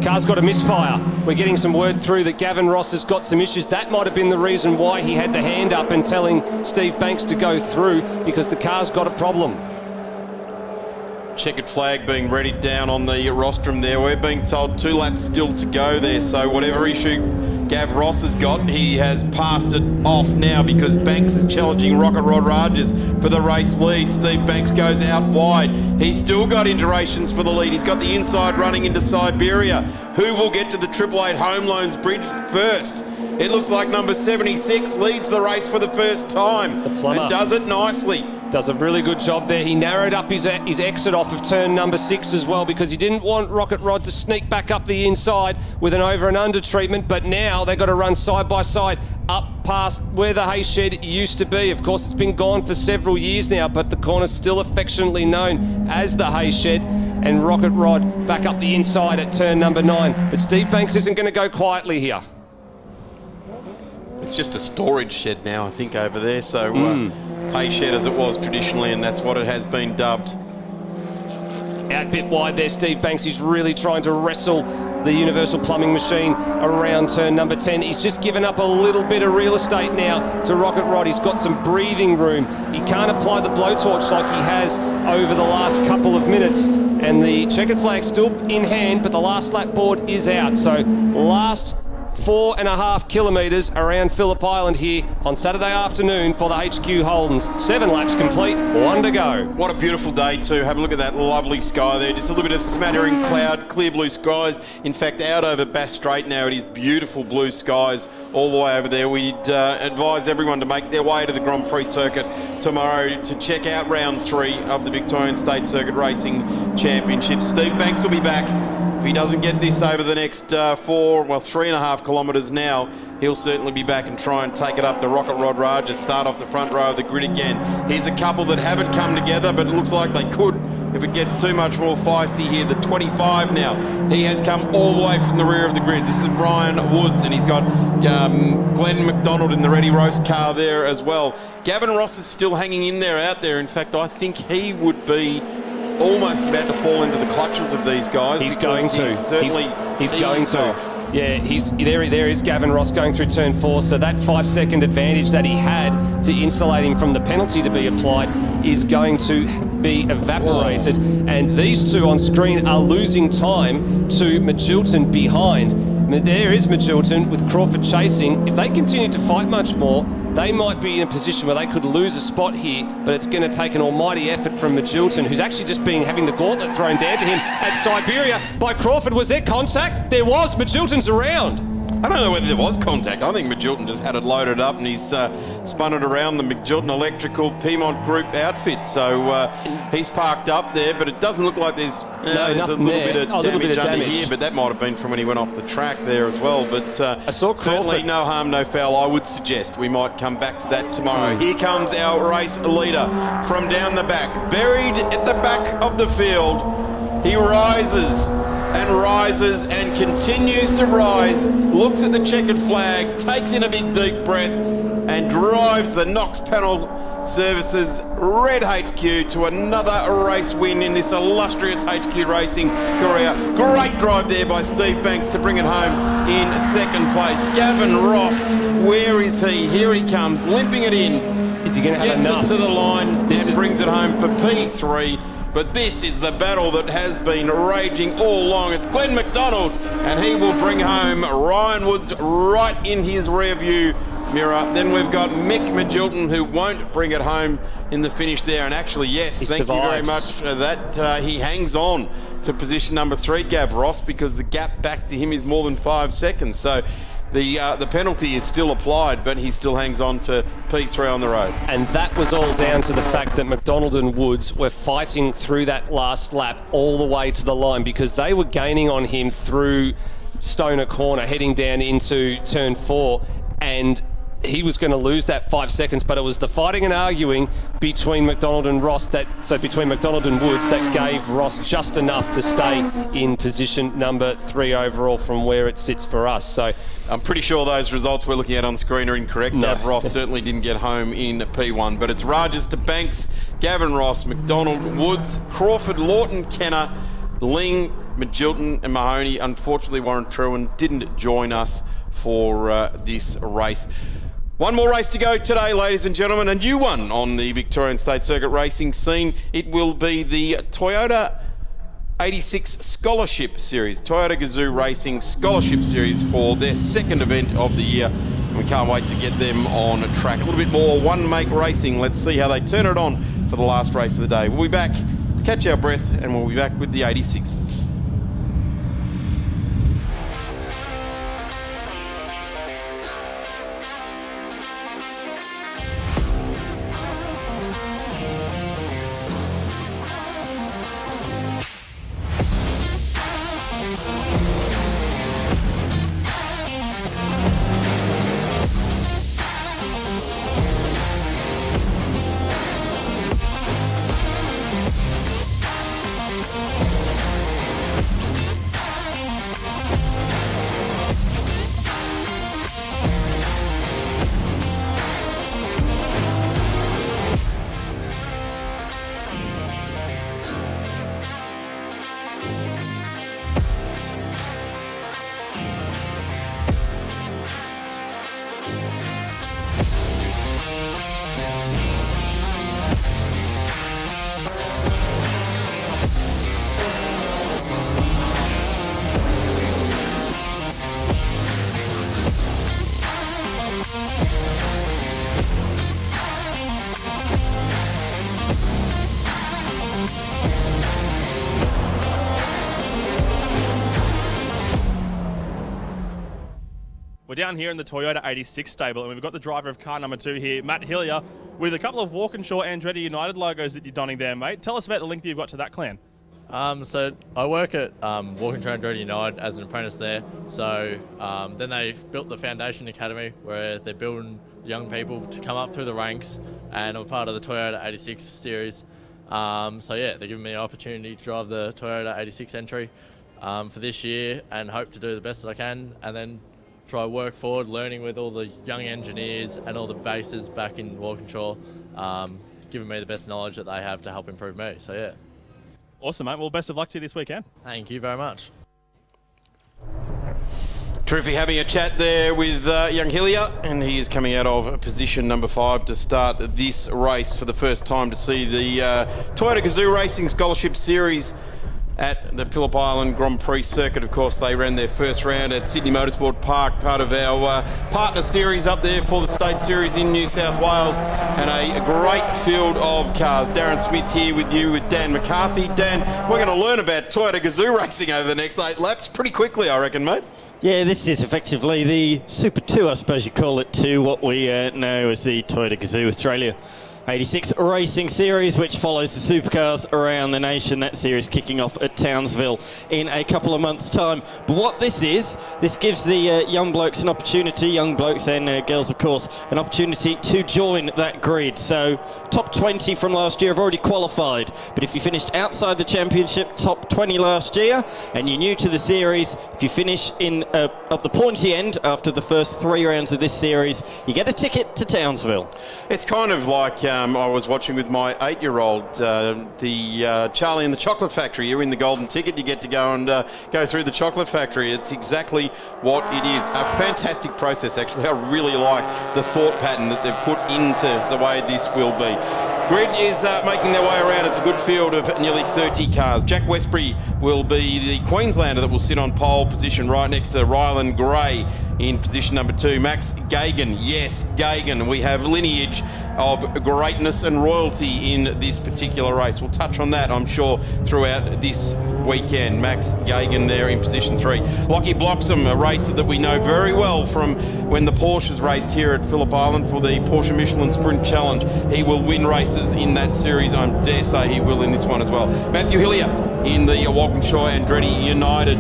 [SPEAKER 7] Car's got a misfire. We're getting some word through that Gavin Ross has got some issues. That might have been the reason why he had the hand up and telling Steve Banks to go through, because the car's got a problem.
[SPEAKER 2] Checkered flag being readied down on the rostrum there. We're being told 2 laps still to go there, so whatever issue Gav Ross has got, he has passed it off now because Banks is challenging Rocket Rod Rogers for the race lead. Steve Banks goes out wide. He's still got iterations for the lead. He's got the inside running into Siberia. Who will get to the 888 Home Loans Bridge first? It looks like number 76 leads the race for the first time and does it nicely.
[SPEAKER 7] Does a really good job there. He narrowed up his exit off of turn number 6 as well, because he didn't want Rocket Rod to sneak back up the inside with an over and under treatment, but now they've got to run side by side up past where the hay shed used to be. Of course, it's been gone for several years now, but the corner's still affectionately known as the hay shed, and Rocket Rod back up the inside at turn number 9. But Steve Banks isn't going to go quietly here.
[SPEAKER 2] It's just a storage shed now, I think, over there. So hay shed as it was traditionally, and that's what it has been dubbed.
[SPEAKER 7] Out a bit wide there, Steve Banks. He's really trying to wrestle the Universal Plumbing machine around turn number 10. He's just given up a little bit of real estate now to Rocket Rod. He's got some breathing room. He can't apply the blowtorch like he has over the last couple of minutes. And the checkered flag still in hand, but the last lap board is out. So last 4.5 kilometres around Phillip Island here on Saturday afternoon for the HQ Holdens. 7 laps complete, 1 to go.
[SPEAKER 2] What a beautiful day too. Have a look at that lovely sky there. Just a little bit of smattering cloud, clear blue skies. In fact, out over Bass Strait now, it is beautiful blue skies all the way over there. We'd advise everyone to make their way to the Grand Prix circuit tomorrow to check out round 3 of the Victorian State Circuit Racing Championships. Steve Banks will be back. If he doesn't get this over the next 3.5 kilometres now, he'll certainly be back and try and take it up to Rocket Rod Raj to start off the front row of the grid again. Here's a couple that haven't come together, but it looks like they could if it gets too much more feisty here. The 25 now, he has come all the way from the rear of the grid. This is Ryan Woods, and he's got Glenn McDonald in the Ready Roast car there as well. Gavin Ross is still hanging in there out there. In fact, I think he would be almost about to fall into the clutches of these guys.
[SPEAKER 7] He's going to. He's going to.
[SPEAKER 2] Off.
[SPEAKER 7] Yeah, there is Gavin Ross going through turn 4, so that 5-second advantage that he had to insulate him from the penalty to be applied is going to be evaporated. Whoa. And these two on screen are losing time to Magilton behind. There is Magilton with Crawford chasing. If they continue to fight much more, they might be in a position where they could lose a spot here, but it's going to take an almighty effort from Magilton, who's actually just been having the gauntlet thrown down to him at Siberia by Crawford. Was there contact? There was. Magilton's around.
[SPEAKER 2] I don't know whether there was contact. I think Magilton just had it loaded up and he's spun it around the Magilton Electrical Piedmont Group outfit. So he's parked up there, but it doesn't look like there's a little bit of damage under here, but that might have been from when he went off the track there as well. But
[SPEAKER 7] I saw
[SPEAKER 2] certainly no harm, no foul. I would suggest we might come back to that tomorrow. Here comes our race leader from down the back, buried at the back of the field. He rises and continues to rise, looks at the checkered flag, takes in a big deep breath and drives the Knox Panel Services Red HQ to another race win in this illustrious HQ racing career. Great drive there by Steve Banks to bring it home in second place. Gavin Ross, where is he? Here he comes, limping it in.
[SPEAKER 7] Is he going to have enough?
[SPEAKER 2] Gets it to the line and brings it home for P3. But this is the battle that has been raging all along. It's Glenn McDonald, and he will bring home Ryan Woods right in his rear view mirror. Then we've got Mick Magilton, who won't bring it home in the finish there. And actually, yes, thank you very much for that. He hangs on to position number 3, Gav Ross, because the gap back to him is more than 5 seconds. So the penalty is still applied, but he still hangs on to P3 on the road.
[SPEAKER 7] And that was all down to the fact that McDonald and Woods were fighting through that last lap all the way to the line, because they were gaining on him through Stoner Corner, heading down into turn 4, and he was going to lose that 5 seconds, but it was the fighting and arguing between McDonald and Ross between McDonald and Woods that gave Ross just enough to stay in position number 3 overall from where it sits for us. So
[SPEAKER 2] I'm pretty sure those results we're looking at on screen are incorrect.
[SPEAKER 7] No.
[SPEAKER 2] Ross certainly didn't get home in P1, but it's Rogers to Banks, Gavin Ross, McDonald, Woods, Crawford, Lawton, Kenner, Ling, Magilton and Mahoney. Unfortunately, Warren Trewin didn't join us for this race. One more race to go today, ladies and gentlemen, a new one on the Victorian State Circuit racing scene. It will be the Toyota 86 Scholarship Series, Toyota Gazoo Racing Scholarship Series for their second event of the year. And we can't wait to get them on a track. A little bit more one-make racing. Let's see how they turn it on for the last race of the day. We'll be back, catch our breath, and we'll be back with the 86s.
[SPEAKER 1] We're down here in the Toyota 86 stable, and we've got the driver of car number 2 here, Matt Hillier, with a couple of Walkinshaw Andretti United logos that you're donning there, mate. Tell us about the link that you've got to that clan.
[SPEAKER 15] So I work at Walkinshaw and United as an apprentice there. So then they built the Foundation Academy where they're building young people to come up through the ranks, and I'm part of the Toyota 86 series. So yeah, they're giving me the opportunity to drive the Toyota 86 entry for this year and hope to do the best that I can, and then try work forward, learning with all the young engineers and all the bases back in Walkinshaw, giving me the best knowledge that they have to help improve me. So yeah.
[SPEAKER 1] Awesome, mate. Well, best of luck to you this weekend.
[SPEAKER 15] Thank you very much.
[SPEAKER 2] Terrific having a chat there with young Hillier, and he is coming out of position number 5 to start this race for the first time to see the Toyota Gazoo Racing Scholarship Series at the Phillip Island Grand Prix circuit. Of course, they ran their first round at Sydney Motorsport Park, part of our partner series up there for the State Series in New South Wales, and a great field of cars. Darren Smith here with you with Dan McCarthy. Dan, we're going to learn about Toyota Gazoo Racing over the next 8 laps pretty quickly, I reckon, mate.
[SPEAKER 3] Yeah, this is effectively the Super 2, I suppose you call it, to what we know as the Toyota Gazoo Australia 86 Racing Series, which follows the supercars around the nation. That series kicking off at Townsville in a couple of months' time. But what this gives the young blokes an opportunity, young blokes and girls, of course, an opportunity to join that grid. So top 20 from last year have already qualified. But if you finished outside the championship, top 20 last year, and you're new to the series, if you finish in at the pointy end after the first 3 rounds of this series, you get a ticket to Townsville.
[SPEAKER 2] It's kind of like I was watching with my 8-year-old the Charlie and the Chocolate Factory. You're in the golden ticket, you get to go and go through the chocolate factory. It's exactly what it is. A fantastic process, actually. I really like the thought pattern that they've put into the way this will be. Grid is making their way around. It's a good field of nearly 30 cars. Jack Westbury will be the Queenslander that will sit on pole position right next to Rylan Gray in position number 2. Max Gagan, yes, Gagan. We have lineage of greatness and royalty in this particular race. We'll touch on that, I'm sure, throughout this weekend. Max Gagan there in position 3. Lockie Bloxham, a racer that we know very well from when the Porsches raced here at Phillip Island for the Porsche Michelin Sprint Challenge. He will win races in that series. I dare say he will in this one as well. Matthew Hillier in the Walkinshaw Andretti United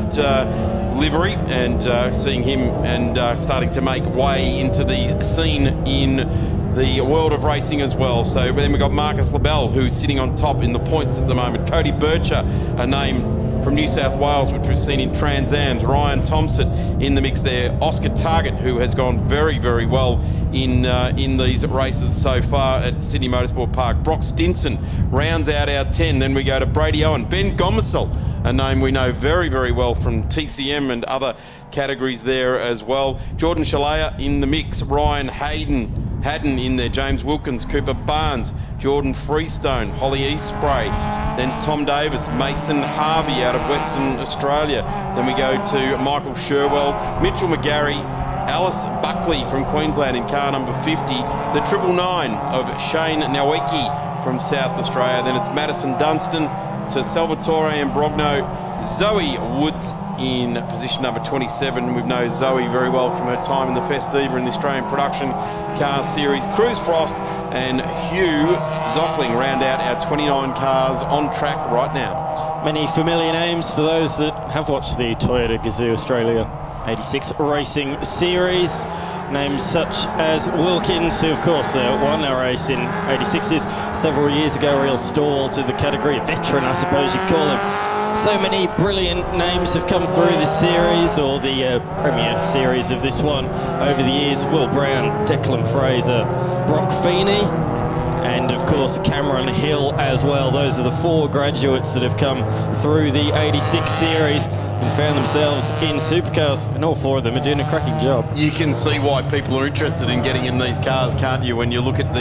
[SPEAKER 2] livery, and seeing him and starting to make way into the scene in the world of racing as well. So then we've got Marcus LaBelle, who's sitting on top in the points at the moment. Cody Bircher, a name from New South Wales, which we've seen in Trans Am. Ryan Thompson in the mix there. Oscar Target, who has gone very, very well in these races so far at Sydney Motorsport Park. Brock Stinson rounds out our 10. Then we go to Brady Owen. Ben Gomersall, a name we know very, very well from TCM and other categories there as well. Jordan Shalaya in the mix. Ryan Haddon in there. James Wilkins, Cooper Barnes, Jordan Freestone, Holly Eastspray, then Tom Davis, Mason Harvey out of Western Australia. Then we go to Michael Sherwell, Mitchell McGarry, Alice Buckley from Queensland in car number 50, the 999 of Shane Nowicki from South Australia. Then it's Madison Dunstan to Salvatore Ambrogno, Zoe Woods in position number 27. We've known Zoe very well from her time in the Festiva in the Australian Production Car Series. Cruz Frost and Hugh Zockling round out our 29 cars on track right now.
[SPEAKER 3] Many familiar names for those that have watched the Toyota Gazoo Australia 86 Racing Series. Names such as Wilkins, who of course won a race in 86s several years ago, real stalwart of the category, a veteran I suppose you'd call him. So many brilliant names have come through this series, or the premier series of this one over the years. Will Brown, Declan Fraser, Brock Feeney, and of course Cameron Hill as well. Those are the 4 graduates that have come through the 86 series and found themselves in supercars, and all 4 of them are doing a cracking job.
[SPEAKER 2] You can see why people are interested in getting in these cars, can't you, when you look at the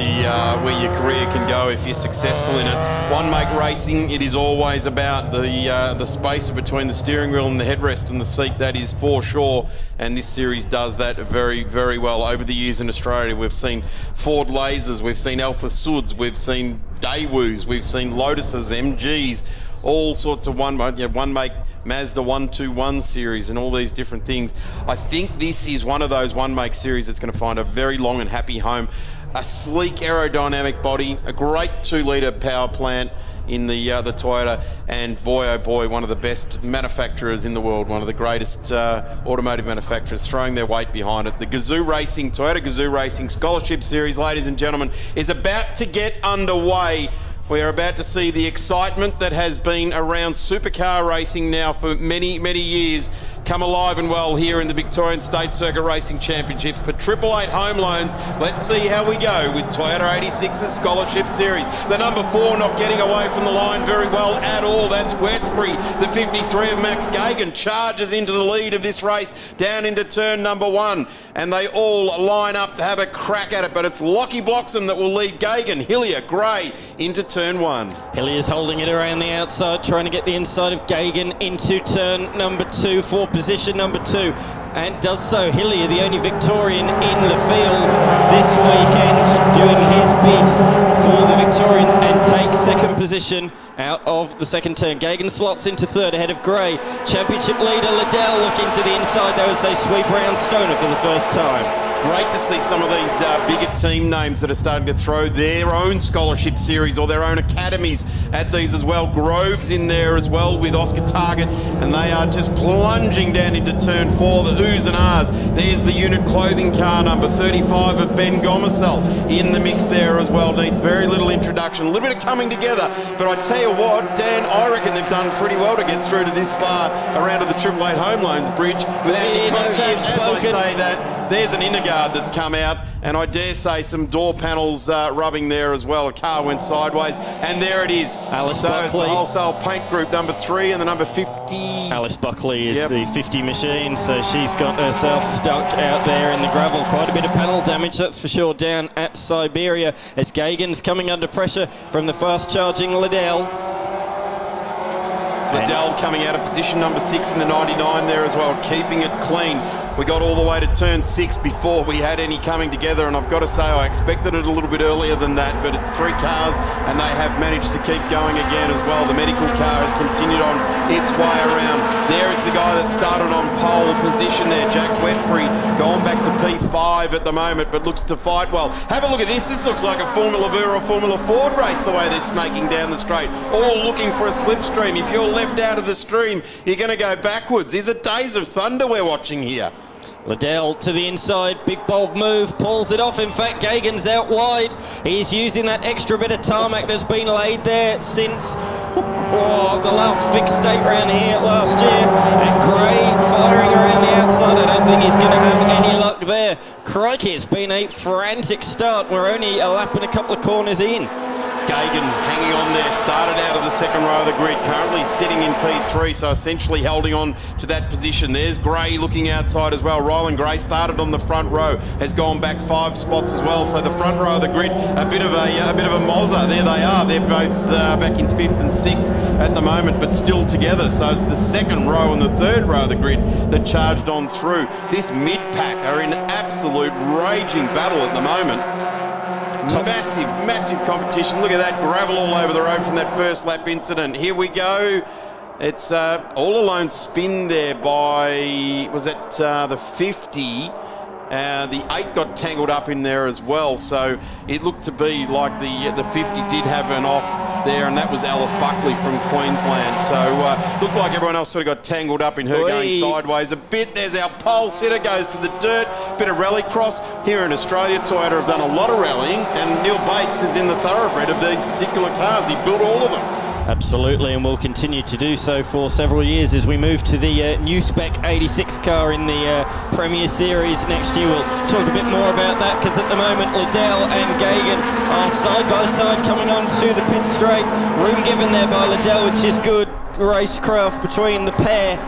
[SPEAKER 2] where your career can go if you're successful in it. One-make racing, it is always about the space between the steering wheel and the headrest and the seat, that is for sure, and this series does that very, very well. Over the years in Australia, we've seen Ford Lasers, we've seen Alpha Suds, we've seen Daewoo's, we've seen Lotuses, MGs, all sorts of one-make Mazda 121 series and all these different things. I think this is one of those one-make series that's going to find a very long and happy home. A sleek aerodynamic body, a great 2-litre power plant in the Toyota, and boy oh boy, one of the best manufacturers in the world, one of the greatest automotive manufacturers, throwing their weight behind it. The Toyota Gazoo Racing Scholarship Series, ladies and gentlemen, is about to get underway. We are about to see the excitement that has been around supercar racing now for many, many years come alive and well here in the Victorian State Circuit Racing Championships. For 888 Home Loans, let's see how we go with Toyota 86's Scholarship Series. The number 4 not getting away from the line very well at all. That's Westbury. The 53 of Max Gagan charges into the lead of this race down into turn number 1. And they all line up to have a crack at it. But it's Lockie Bloxham that will lead Gagan, Hillier, Gray into turn 1.
[SPEAKER 3] Hillier's holding it around the outside, trying to get the inside of Gagan into turn number 2 for position number 2, and does so. Hillier, the only Victorian in the field this weekend, doing his bid for the Victorians and takes second position out of the second turn. Gagan slots into third ahead of Gray. Championship leader Liddell looking to the inside. They would say sweep round Stoner for the first time.
[SPEAKER 2] Great to see some of these bigger team names that are starting to throw their own scholarship series or their own academies at these as well. Grove's in there as well with Oscar Target, and they are just plunging down into turn 4, the oohs and ahs. There's the unit clothing car number 35 of Ben Gomersell in the mix there as well. Needs very little introduction, a little bit of coming together, but I tell you what, Dan, I reckon they've done pretty well to get through to this far around to the 888 Home Loans bridge without any contact. As I say that, there's an inner guard that's come out, and I dare say some door panels rubbing there as well. A car went sideways, and there it is.
[SPEAKER 3] Alice
[SPEAKER 2] so it's the
[SPEAKER 3] Buckley.
[SPEAKER 2] wholesale paint group number 3 and the number 50.
[SPEAKER 3] Alice Buckley is the 50 machine, so she's got herself stuck out there in the gravel. Quite a bit of panel damage, that's for sure, down at Siberia, as Gagan's coming under pressure from the fast-charging Liddell.
[SPEAKER 2] Liddell coming out of position number 6 in the 99 there as well, keeping it clean. We got all the way to turn 6 before we had any coming together, and I've got to say I expected it a little bit earlier than that, but it's 3 cars and they have managed to keep going again as well. The medical car has continued on its way around. There is the guy that started on pole position there, Jack Westbury, going back to P5 at the moment, but looks to fight well. Have a look at this. This looks like a Formula V or a Formula Ford race, the way they're snaking down the straight, all looking for a slipstream. If you're left out of the stream, you're going to go backwards. Is it Days of Thunder we're watching here?
[SPEAKER 3] Liddell to the inside, big bold move, pulls it off. In fact, Gagan's out wide. He's using that extra bit of tarmac that's been laid there since the last fixed state round here last year. And Gray firing around the outside. I don't think he's going to have any luck there. Crikey, it's been a frantic start. We're only a lap and a couple of corners in.
[SPEAKER 2] Gagan hanging on there, started out of the second row of the grid, currently sitting in P3, so essentially holding on to that position. There's Gray looking outside as well. Ryland Gray started on the front row, has gone back 5 spots as well, so the front row of the grid, a bit of a mozza. There they are. They're both back in 5th and 6th at the moment, but still together. So it's the second row and the third row of the grid that charged on through. This mid-pack are in absolute raging battle at the moment. Massive competition. Look at that gravel all over the road from that first lap incident. Here we go. It's all alone spin there by, was it the 50? The 8 got tangled up in there as well, so it looked to be like the 50 did have an off there, and that was Alice Buckley from Queensland. So looked like everyone else sort of got tangled up in her going sideways a bit. There's our pole sitter, goes to the dirt, bit of rallycross. Here in Australia, Toyota have done a lot of rallying, and Neil Bates is in the thoroughbred of these particular cars. He built all of them.
[SPEAKER 3] Absolutely, and will continue to do so for several years as we move to the new spec 86 car in the Premier Series next year. We'll talk a bit more about that, because at the moment Liddell and Gagan are side by side coming on to the pit straight. Room given there by Liddell, which is good racecraft between the pair.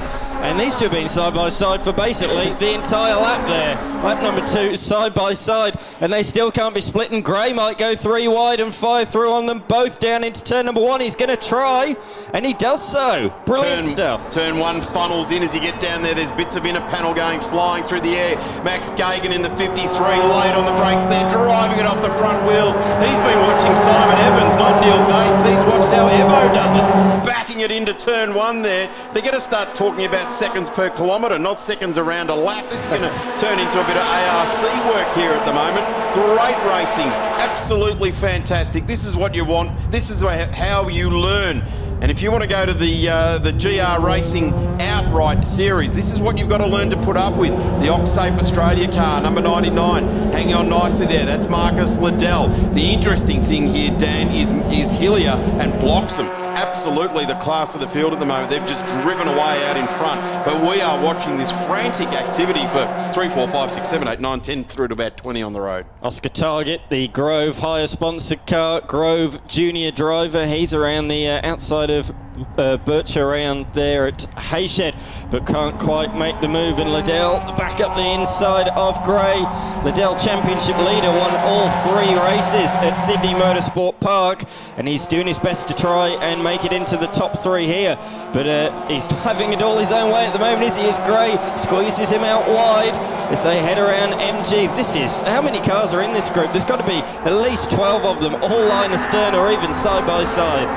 [SPEAKER 3] And these two have been side by side for basically the entire lap there. Lap number 2, side by side, and they still can't be split. And Gray might go 3 wide and fire through on them both down into turn number 1. He's going to try, and he does so. Brilliant stuff.
[SPEAKER 2] Turn 1 funnels in as you get down there. There's bits of inner panel going flying through the air. Max Gagan in the 53, late on the brakes there, driving it off the front wheels. He's been watching Simon Evans, not Neil Bates. He's watched how Evo does it, backing it into turn 1 there. They're going to start talking about seconds per kilometre, not seconds around a lap. This is going to turn into a bit of ARC work here at the moment. Great racing, absolutely fantastic. This is what you want. This is how you learn. And if you want to go to the GR Racing Outright Series, this is what you've got to learn to put up with. The Oxsafe Australia car, number 99, hanging on nicely there. That's Marcus Liddell. The interesting thing here, Dan, is Hillier and Bloxham. Absolutely the class of the field at the moment. They've just driven away out in front. But we are watching this frantic activity for 3, 4, 5, 6, 7, 8, 9, 10 through to about 20 on the road.
[SPEAKER 3] Oscar Target, the Grove hire sponsored car, Grove junior driver. He's around the outside of Birch around there at Hayshed, but can't quite make the move. And Liddell back up the inside of Gray. Liddell championship leader, won all 3 races at Sydney Motorsport Park, and he's doing his best to try and make it into the top 3 here. But he's having it all his own way at the moment, is he? Is Gray squeezes him out wide as they head around MG. This is, how many cars are in this group? There's got to be at least 12 of them, all line astern or even side by side.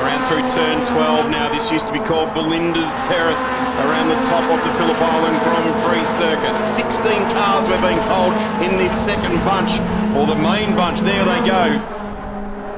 [SPEAKER 2] Around through turn 12 now. This used to be called Belinda's Terrace, around the top of the Phillip Island Grand Prix circuit. 16 cars, we're being told, in this second bunch, or the main bunch. There they go,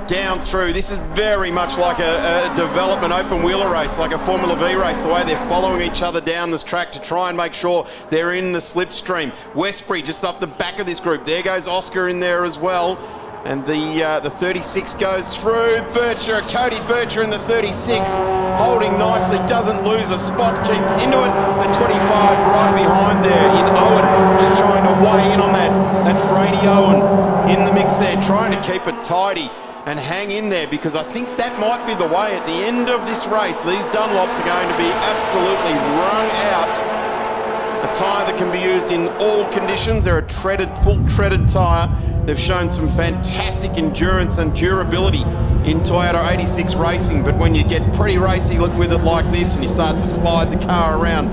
[SPEAKER 2] down through. This is very much like a development open wheeler race, like a Formula V race, the way they're following each other down this track to try and make sure they're in the slipstream. Westbury just up the back of this group. There goes Oscar in there as well. And the 36 goes through. Bircher, Cody Bircher in the 36, holding nicely, doesn't lose a spot, keeps into it. The 25 right behind there in Owen, just trying to weigh in on that. That's Brady Owen in the mix there, trying to keep it tidy and hang in there, because I think that might be the way at the end of this race. These Dunlops are going to be absolutely wrung out. A tyre that can be used in all conditions. They're a full treaded tyre. They've shown some fantastic endurance and durability in Toyota 86 racing, but when you get pretty racy with it like this and you start to slide the car around,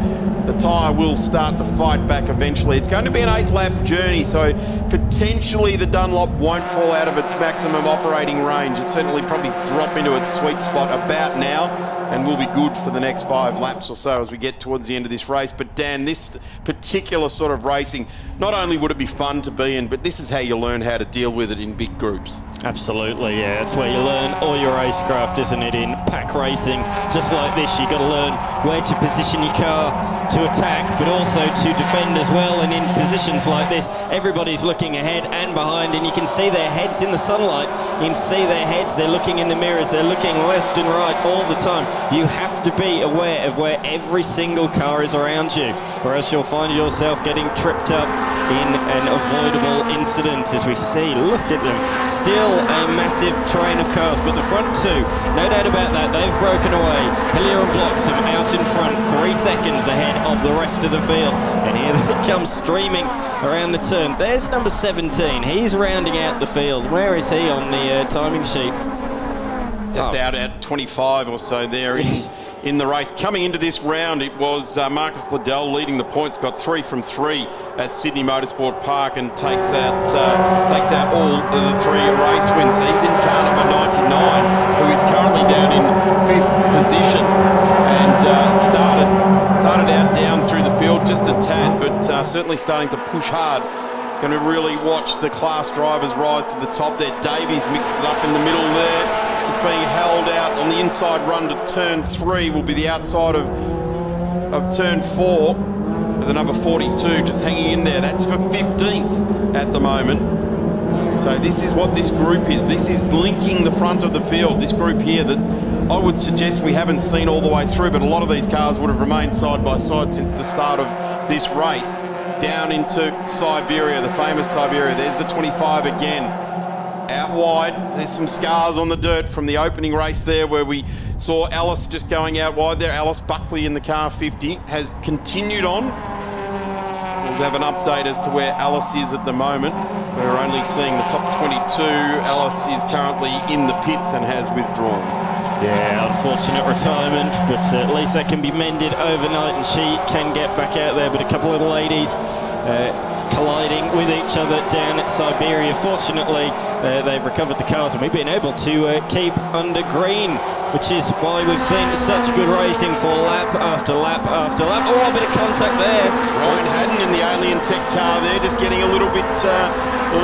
[SPEAKER 2] the tyre will start to fight back eventually. It's going to be an 8-lap journey, so potentially the Dunlop won't fall out of its maximum operating range. It certainly probably drop into its sweet spot about now, and will be good for the next 5 laps or so as we get towards the end of this race. But Dan, this particular sort of racing, not only would it be fun to be in, but this is how you learn how to deal with it in big groups.
[SPEAKER 3] Absolutely, yeah. That's where you learn all your racecraft, isn't it? In pack racing, just like this, you've got to learn where to position your car to attack, but also to defend as well. And in positions like this, everybody's looking ahead and behind, and you can see their heads in the sunlight. You can see their heads, they're looking in the mirrors, they're looking left and right all the time. You have to be aware of where every single car is around you, or else you'll find yourself getting tripped up in an avoidable incident. As we see, look at them, still a massive train of cars, but the front 2, no doubt about that, they've broken away. Hillier and Bloxham out in front, 3 seconds ahead of the rest of the field, and here they come streaming around the turn. There's number 17, he's rounding out the field. Where is he on the timing sheets?
[SPEAKER 2] Just out at 25 or so there in the race. Coming into this round, it was Marcus Liddell leading the points, got 3 from 3 at Sydney Motorsport Park, and takes out all of the 3 race wins. He's in car number 99, who is currently down in 5th position, and started out down through the field just a tad, but certainly starting to push hard. Going to really watch the class drivers rise to the top there. Davies mixed it up in the middle there. Is being held out on the inside run to turn 3, will be the outside of turn 4. The number 42 just hanging in there. That's for 15th at the moment. So this is what this group is. This is linking the front of the field. This group here that I would suggest we haven't seen all the way through, but a lot of these cars would have remained side by side since the start of this race. Down into Siberia, the famous Siberia. There's the 25 again. Out wide, there's some scars on the dirt from the opening race there where we saw Alice just going out wide there. Alice Buckley in the car 50 has continued on. We'll have an update as to where Alice is at the moment. We're only seeing the top 22. Alice is currently in the pits and has withdrawn.
[SPEAKER 3] Yeah, unfortunate retirement, but at least that can be mended overnight and she can get back out there. But a couple of the ladies colliding with each other down at Siberia. Fortunately, they've recovered the cars and we've been able to keep under green which is why we've seen such good racing for lap after lap after lap. Oh, a bit of contact there.
[SPEAKER 2] Ryan Haddon in the Alien Tech car there, just getting a little bit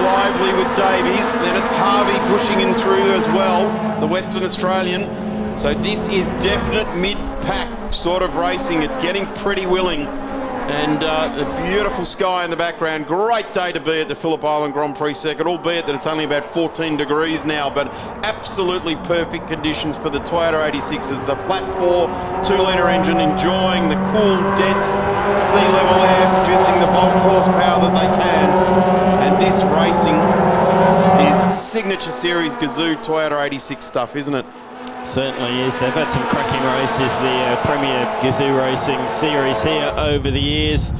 [SPEAKER 2] lively with Davies. Then it's Harvey pushing in through as well, the Western Australian. So this is definite mid-pack sort of racing. It's getting pretty willing. And the beautiful sky in the background. Great day to be at the Phillip Island Grand Prix circuit, albeit that it's only about 14 degrees now, but absolutely perfect conditions for the Toyota 86s. The flat 4 2-litre engine enjoying the cool, dense sea level air, producing the bulk horsepower that they can. And this racing is signature series Gazoo Toyota 86 stuff, isn't it?
[SPEAKER 3] Certainly is. They've had some cracking races, the Premier Gazoo Racing Series here over the years.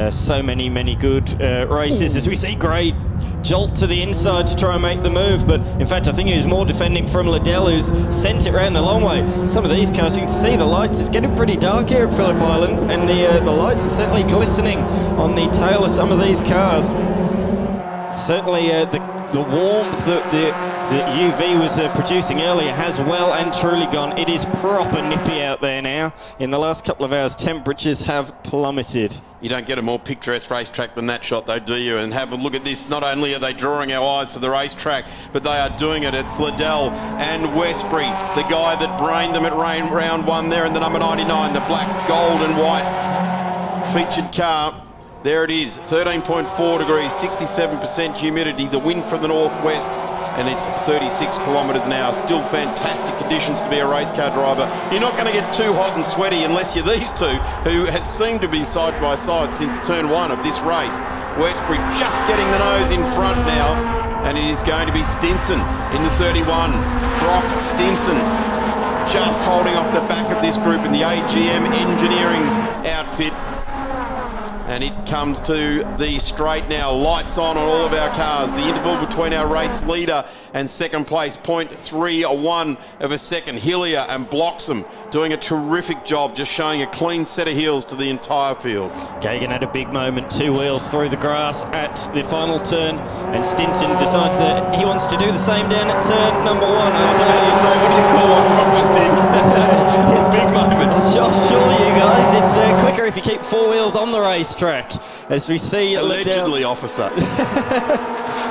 [SPEAKER 3] So many good races. As we see, great jolt to the inside to try and make the move, but in fact I think he was more defending from Liddell, who's sent it around the long way. Some of these cars, you can see the lights, it's getting pretty dark here at Phillip Island, and the lights are certainly glistening on the tail of some of these cars. Certainly the warmth that the UV was producing earlier has well and truly gone. It is proper nippy out there now. In the last couple of hours, temperatures have plummeted.
[SPEAKER 2] You don't get a more picturesque racetrack than that shot though, do you? And have a look at this. Not only are they drawing our eyes to the racetrack, but they are doing it. It's Liddell and Westbury, the guy that brained them at round one there in the number 99, the black, gold and white featured car. There it is, 13.4 degrees, 67% humidity, the wind from the northwest, and it's 36 kilometres an hour. Still fantastic conditions to be a race car driver. You're not going to get too hot and sweaty unless you're these two, who have seemed to be side by side since turn one of this race. Westbury just getting the nose in front now, and it is going to be Stinson in the 31. Brock Stinson just holding off the back of this group in the AGM engineering outfit. And it comes to the straight now. Lights on all of our cars. The interval between our race leader and second place, 0.31 of a second. Hillier and Bloxham doing a terrific job, just showing a clean set of heels to the entire field.
[SPEAKER 3] Gagan had a big moment, 2 wheels through the grass at the final turn, and Stinson decides that he wants to do the same down at turn number 1.
[SPEAKER 2] I was about to say, what do you call what Brock just did? His big moment.
[SPEAKER 3] Sure, you guys, it's quicker if you keep 4 wheels on the racetrack. As we see
[SPEAKER 2] allegedly, officer.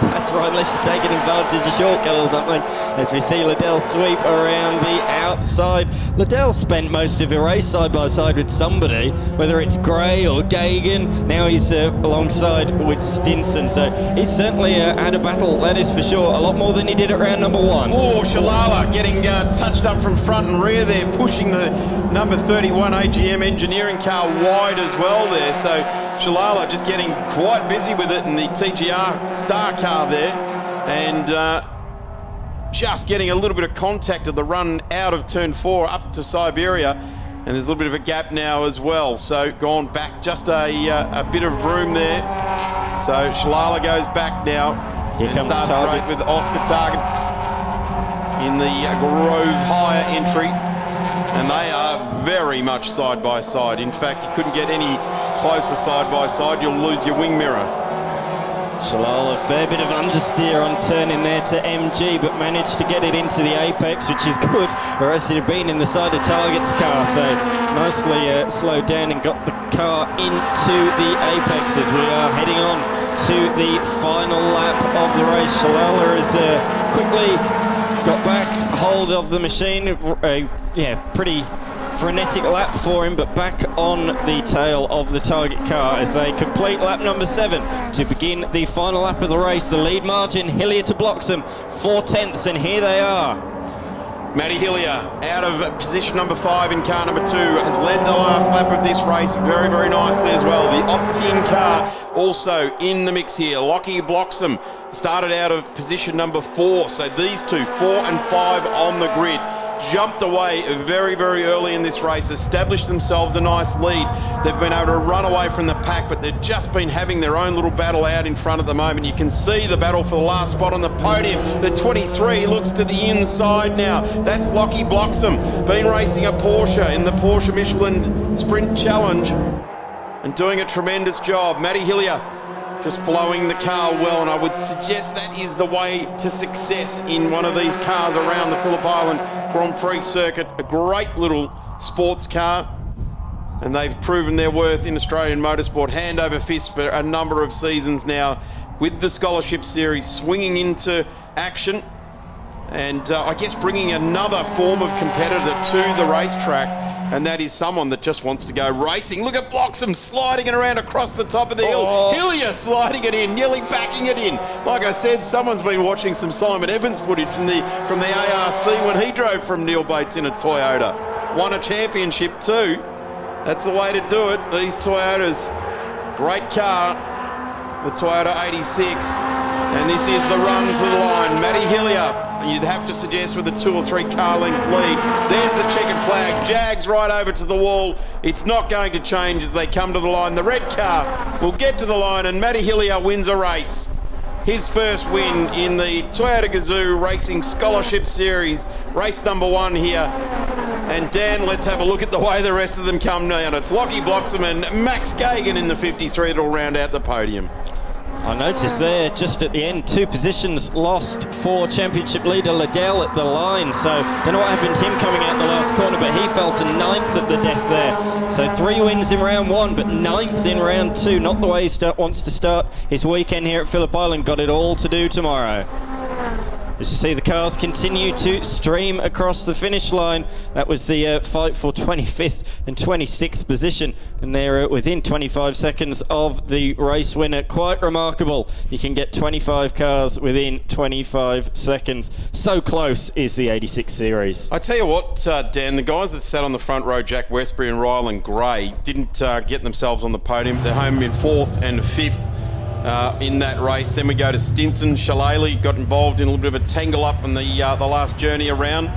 [SPEAKER 3] That's right, unless you're taking advantage of shortcut or something. As we see Liddell sweep around the outside. Liddell spent most of the race side by side with somebody, whether it's Gray or Gagan. Now he's alongside with Stinson, so he's certainly had a battle, that is for sure. A lot more than he did at round number 1.
[SPEAKER 2] Oh, Shalala getting touched up from front and rear there, pushing the number 31 AGM engineering car wide as well there. So Shalala just getting quite busy with it in the TGR Star car there, and just getting a little bit of contact at the run out of turn 4 up to Siberia, and there's a little bit of a gap now as well. So gone back just a bit of room there. So Shalala goes back now.
[SPEAKER 3] Here
[SPEAKER 2] and
[SPEAKER 3] comes
[SPEAKER 2] starts
[SPEAKER 3] Target.
[SPEAKER 2] right with Oscar Target in the Grove Hire entry, and they are very much side by side. In fact, you couldn't get any closer side by side, you'll lose your wing mirror.
[SPEAKER 3] Shalala, a fair bit of understeer on turning there to MG, but managed to get it into the apex, which is good, or else it'd have been in the side of Target's car. So nicely slowed down and got the car into the apex as we are heading on to the final lap of the race. Shalala has quickly got back hold of the machine. Pretty frenetic lap for him, but back on the tail of the Target car as they complete lap number 7 to begin the final lap of the race. The lead margin, Hillier to Bloxham, 4/10, and here they are.
[SPEAKER 2] Matty Hillier out of position number 5 in car number 2 has led the last lap of this race very, very nicely as well. The Optine car also in the mix here. Lockie Bloxham started out of position number 4, so these two, 4 and 5 on the grid, jumped away very, very early in this race, established themselves a nice lead. They've been able to run away from the pack, but they've just been having their own little battle out in front at the moment. You can see the battle for the last spot on the podium. The 23 looks to the inside now. That's Lockie Bloxham, been racing a Porsche in the Porsche Michelin Sprint Challenge and doing a tremendous job. Matty Hillier just flowing the car well, and I would suggest that is the way to success in one of these cars around the Phillip Island Grand Prix circuit. A great little sports car, and they've proven their worth in Australian motorsport hand over fist for a number of seasons now, with the Scholarship Series swinging into action, and I guess bringing another form of competitor to the racetrack. And that is someone that just wants to go racing. Look at Bloxham sliding it around across the top of the hill. Hillier sliding it in, nearly backing it in. Like I said, someone's been watching some Simon Evans footage from the ARC when he drove from Neil Bates in a Toyota. Won a championship too. That's the way to do it. These Toyotas, great car, the Toyota 86. And this is the run to the line. Matty Hillier, you'd have to suggest with a 2 or 3 car length lead. There's the checkered flag. Jags right over to the wall. It's not going to change as they come to the line. The red car will get to the line, and Matty Hillier wins a race. His first win in the Toyota Gazoo Racing Scholarship Series. Race number 1 here. And Dan, let's have a look at the way the rest of them come down. It's Lockie Bloxham and Max Gagan in the 53 that'll round out the podium.
[SPEAKER 3] I noticed there, just at the end, 2 positions lost for championship leader Liddell at the line. So, don't know what happened to him coming out the last corner, but he fell to 9th at the death there. So 3 wins in round 1, but 9th in round 2. Not the way he wants to start his weekend here at Phillip Island. Got it all to do tomorrow. As you see, the cars continue to stream across the finish line. That was the fight for 25th and 26th position, and they're within 25 seconds of the race winner. Quite remarkable. You can get 25 cars within 25 seconds. So close is the 86 series.
[SPEAKER 2] I tell you what, Dan, the guys that sat on the front row, Jack Westbury and Ryland Gray, didn't get themselves on the podium. They're home in 4th and 5th. In that race. Then we go to Stinson. Shillelagh got involved in a little bit of a tangle up in the last journey around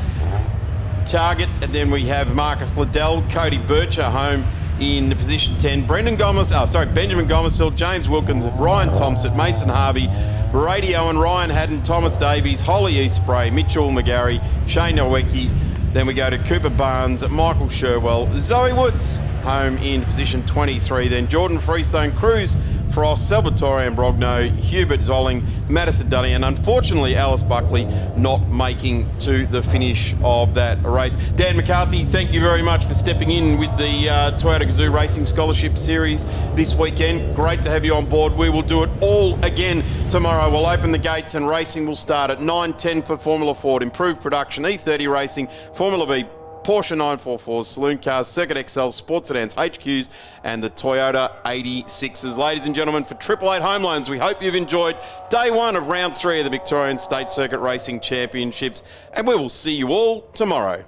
[SPEAKER 2] Target, and then we have Marcus Liddell, Cody Bircher home in position 10. Benjamin Gomersfield, James Wilkins, Ryan Thompson, Mason Harvey, Brady Owen, Ryan Haddon, Thomas Davies, Holly Eastspray, Mitchell McGarry, Shane Nowicki. Then we go to Cooper Barnes, Michael Sherwell, Zoe Woods home in position 23. Then Jordan Freestone, Cruz Frost, Salvatore Ambrogno, Hubert Zolling, Madison Dunny, and unfortunately Alice Buckley not making to the finish of that race. Dan McCarthy, thank you very much for stepping in with the Toyota Gazoo Racing Scholarship Series this weekend. Great to have you on board. We will do it all again tomorrow. We'll open the gates and racing will start at 9:10 for Formula Ford, improved production, E30 Racing, Formula B, Porsche 944s, Saloon Cars, Circuit XL, Sports Sedans, HQs, and the Toyota 86s. Ladies and gentlemen, for 888 Home Loans, we hope you've enjoyed day 1 of round 3 of the Victorian State Circuit Racing Championships, and we will see you all tomorrow.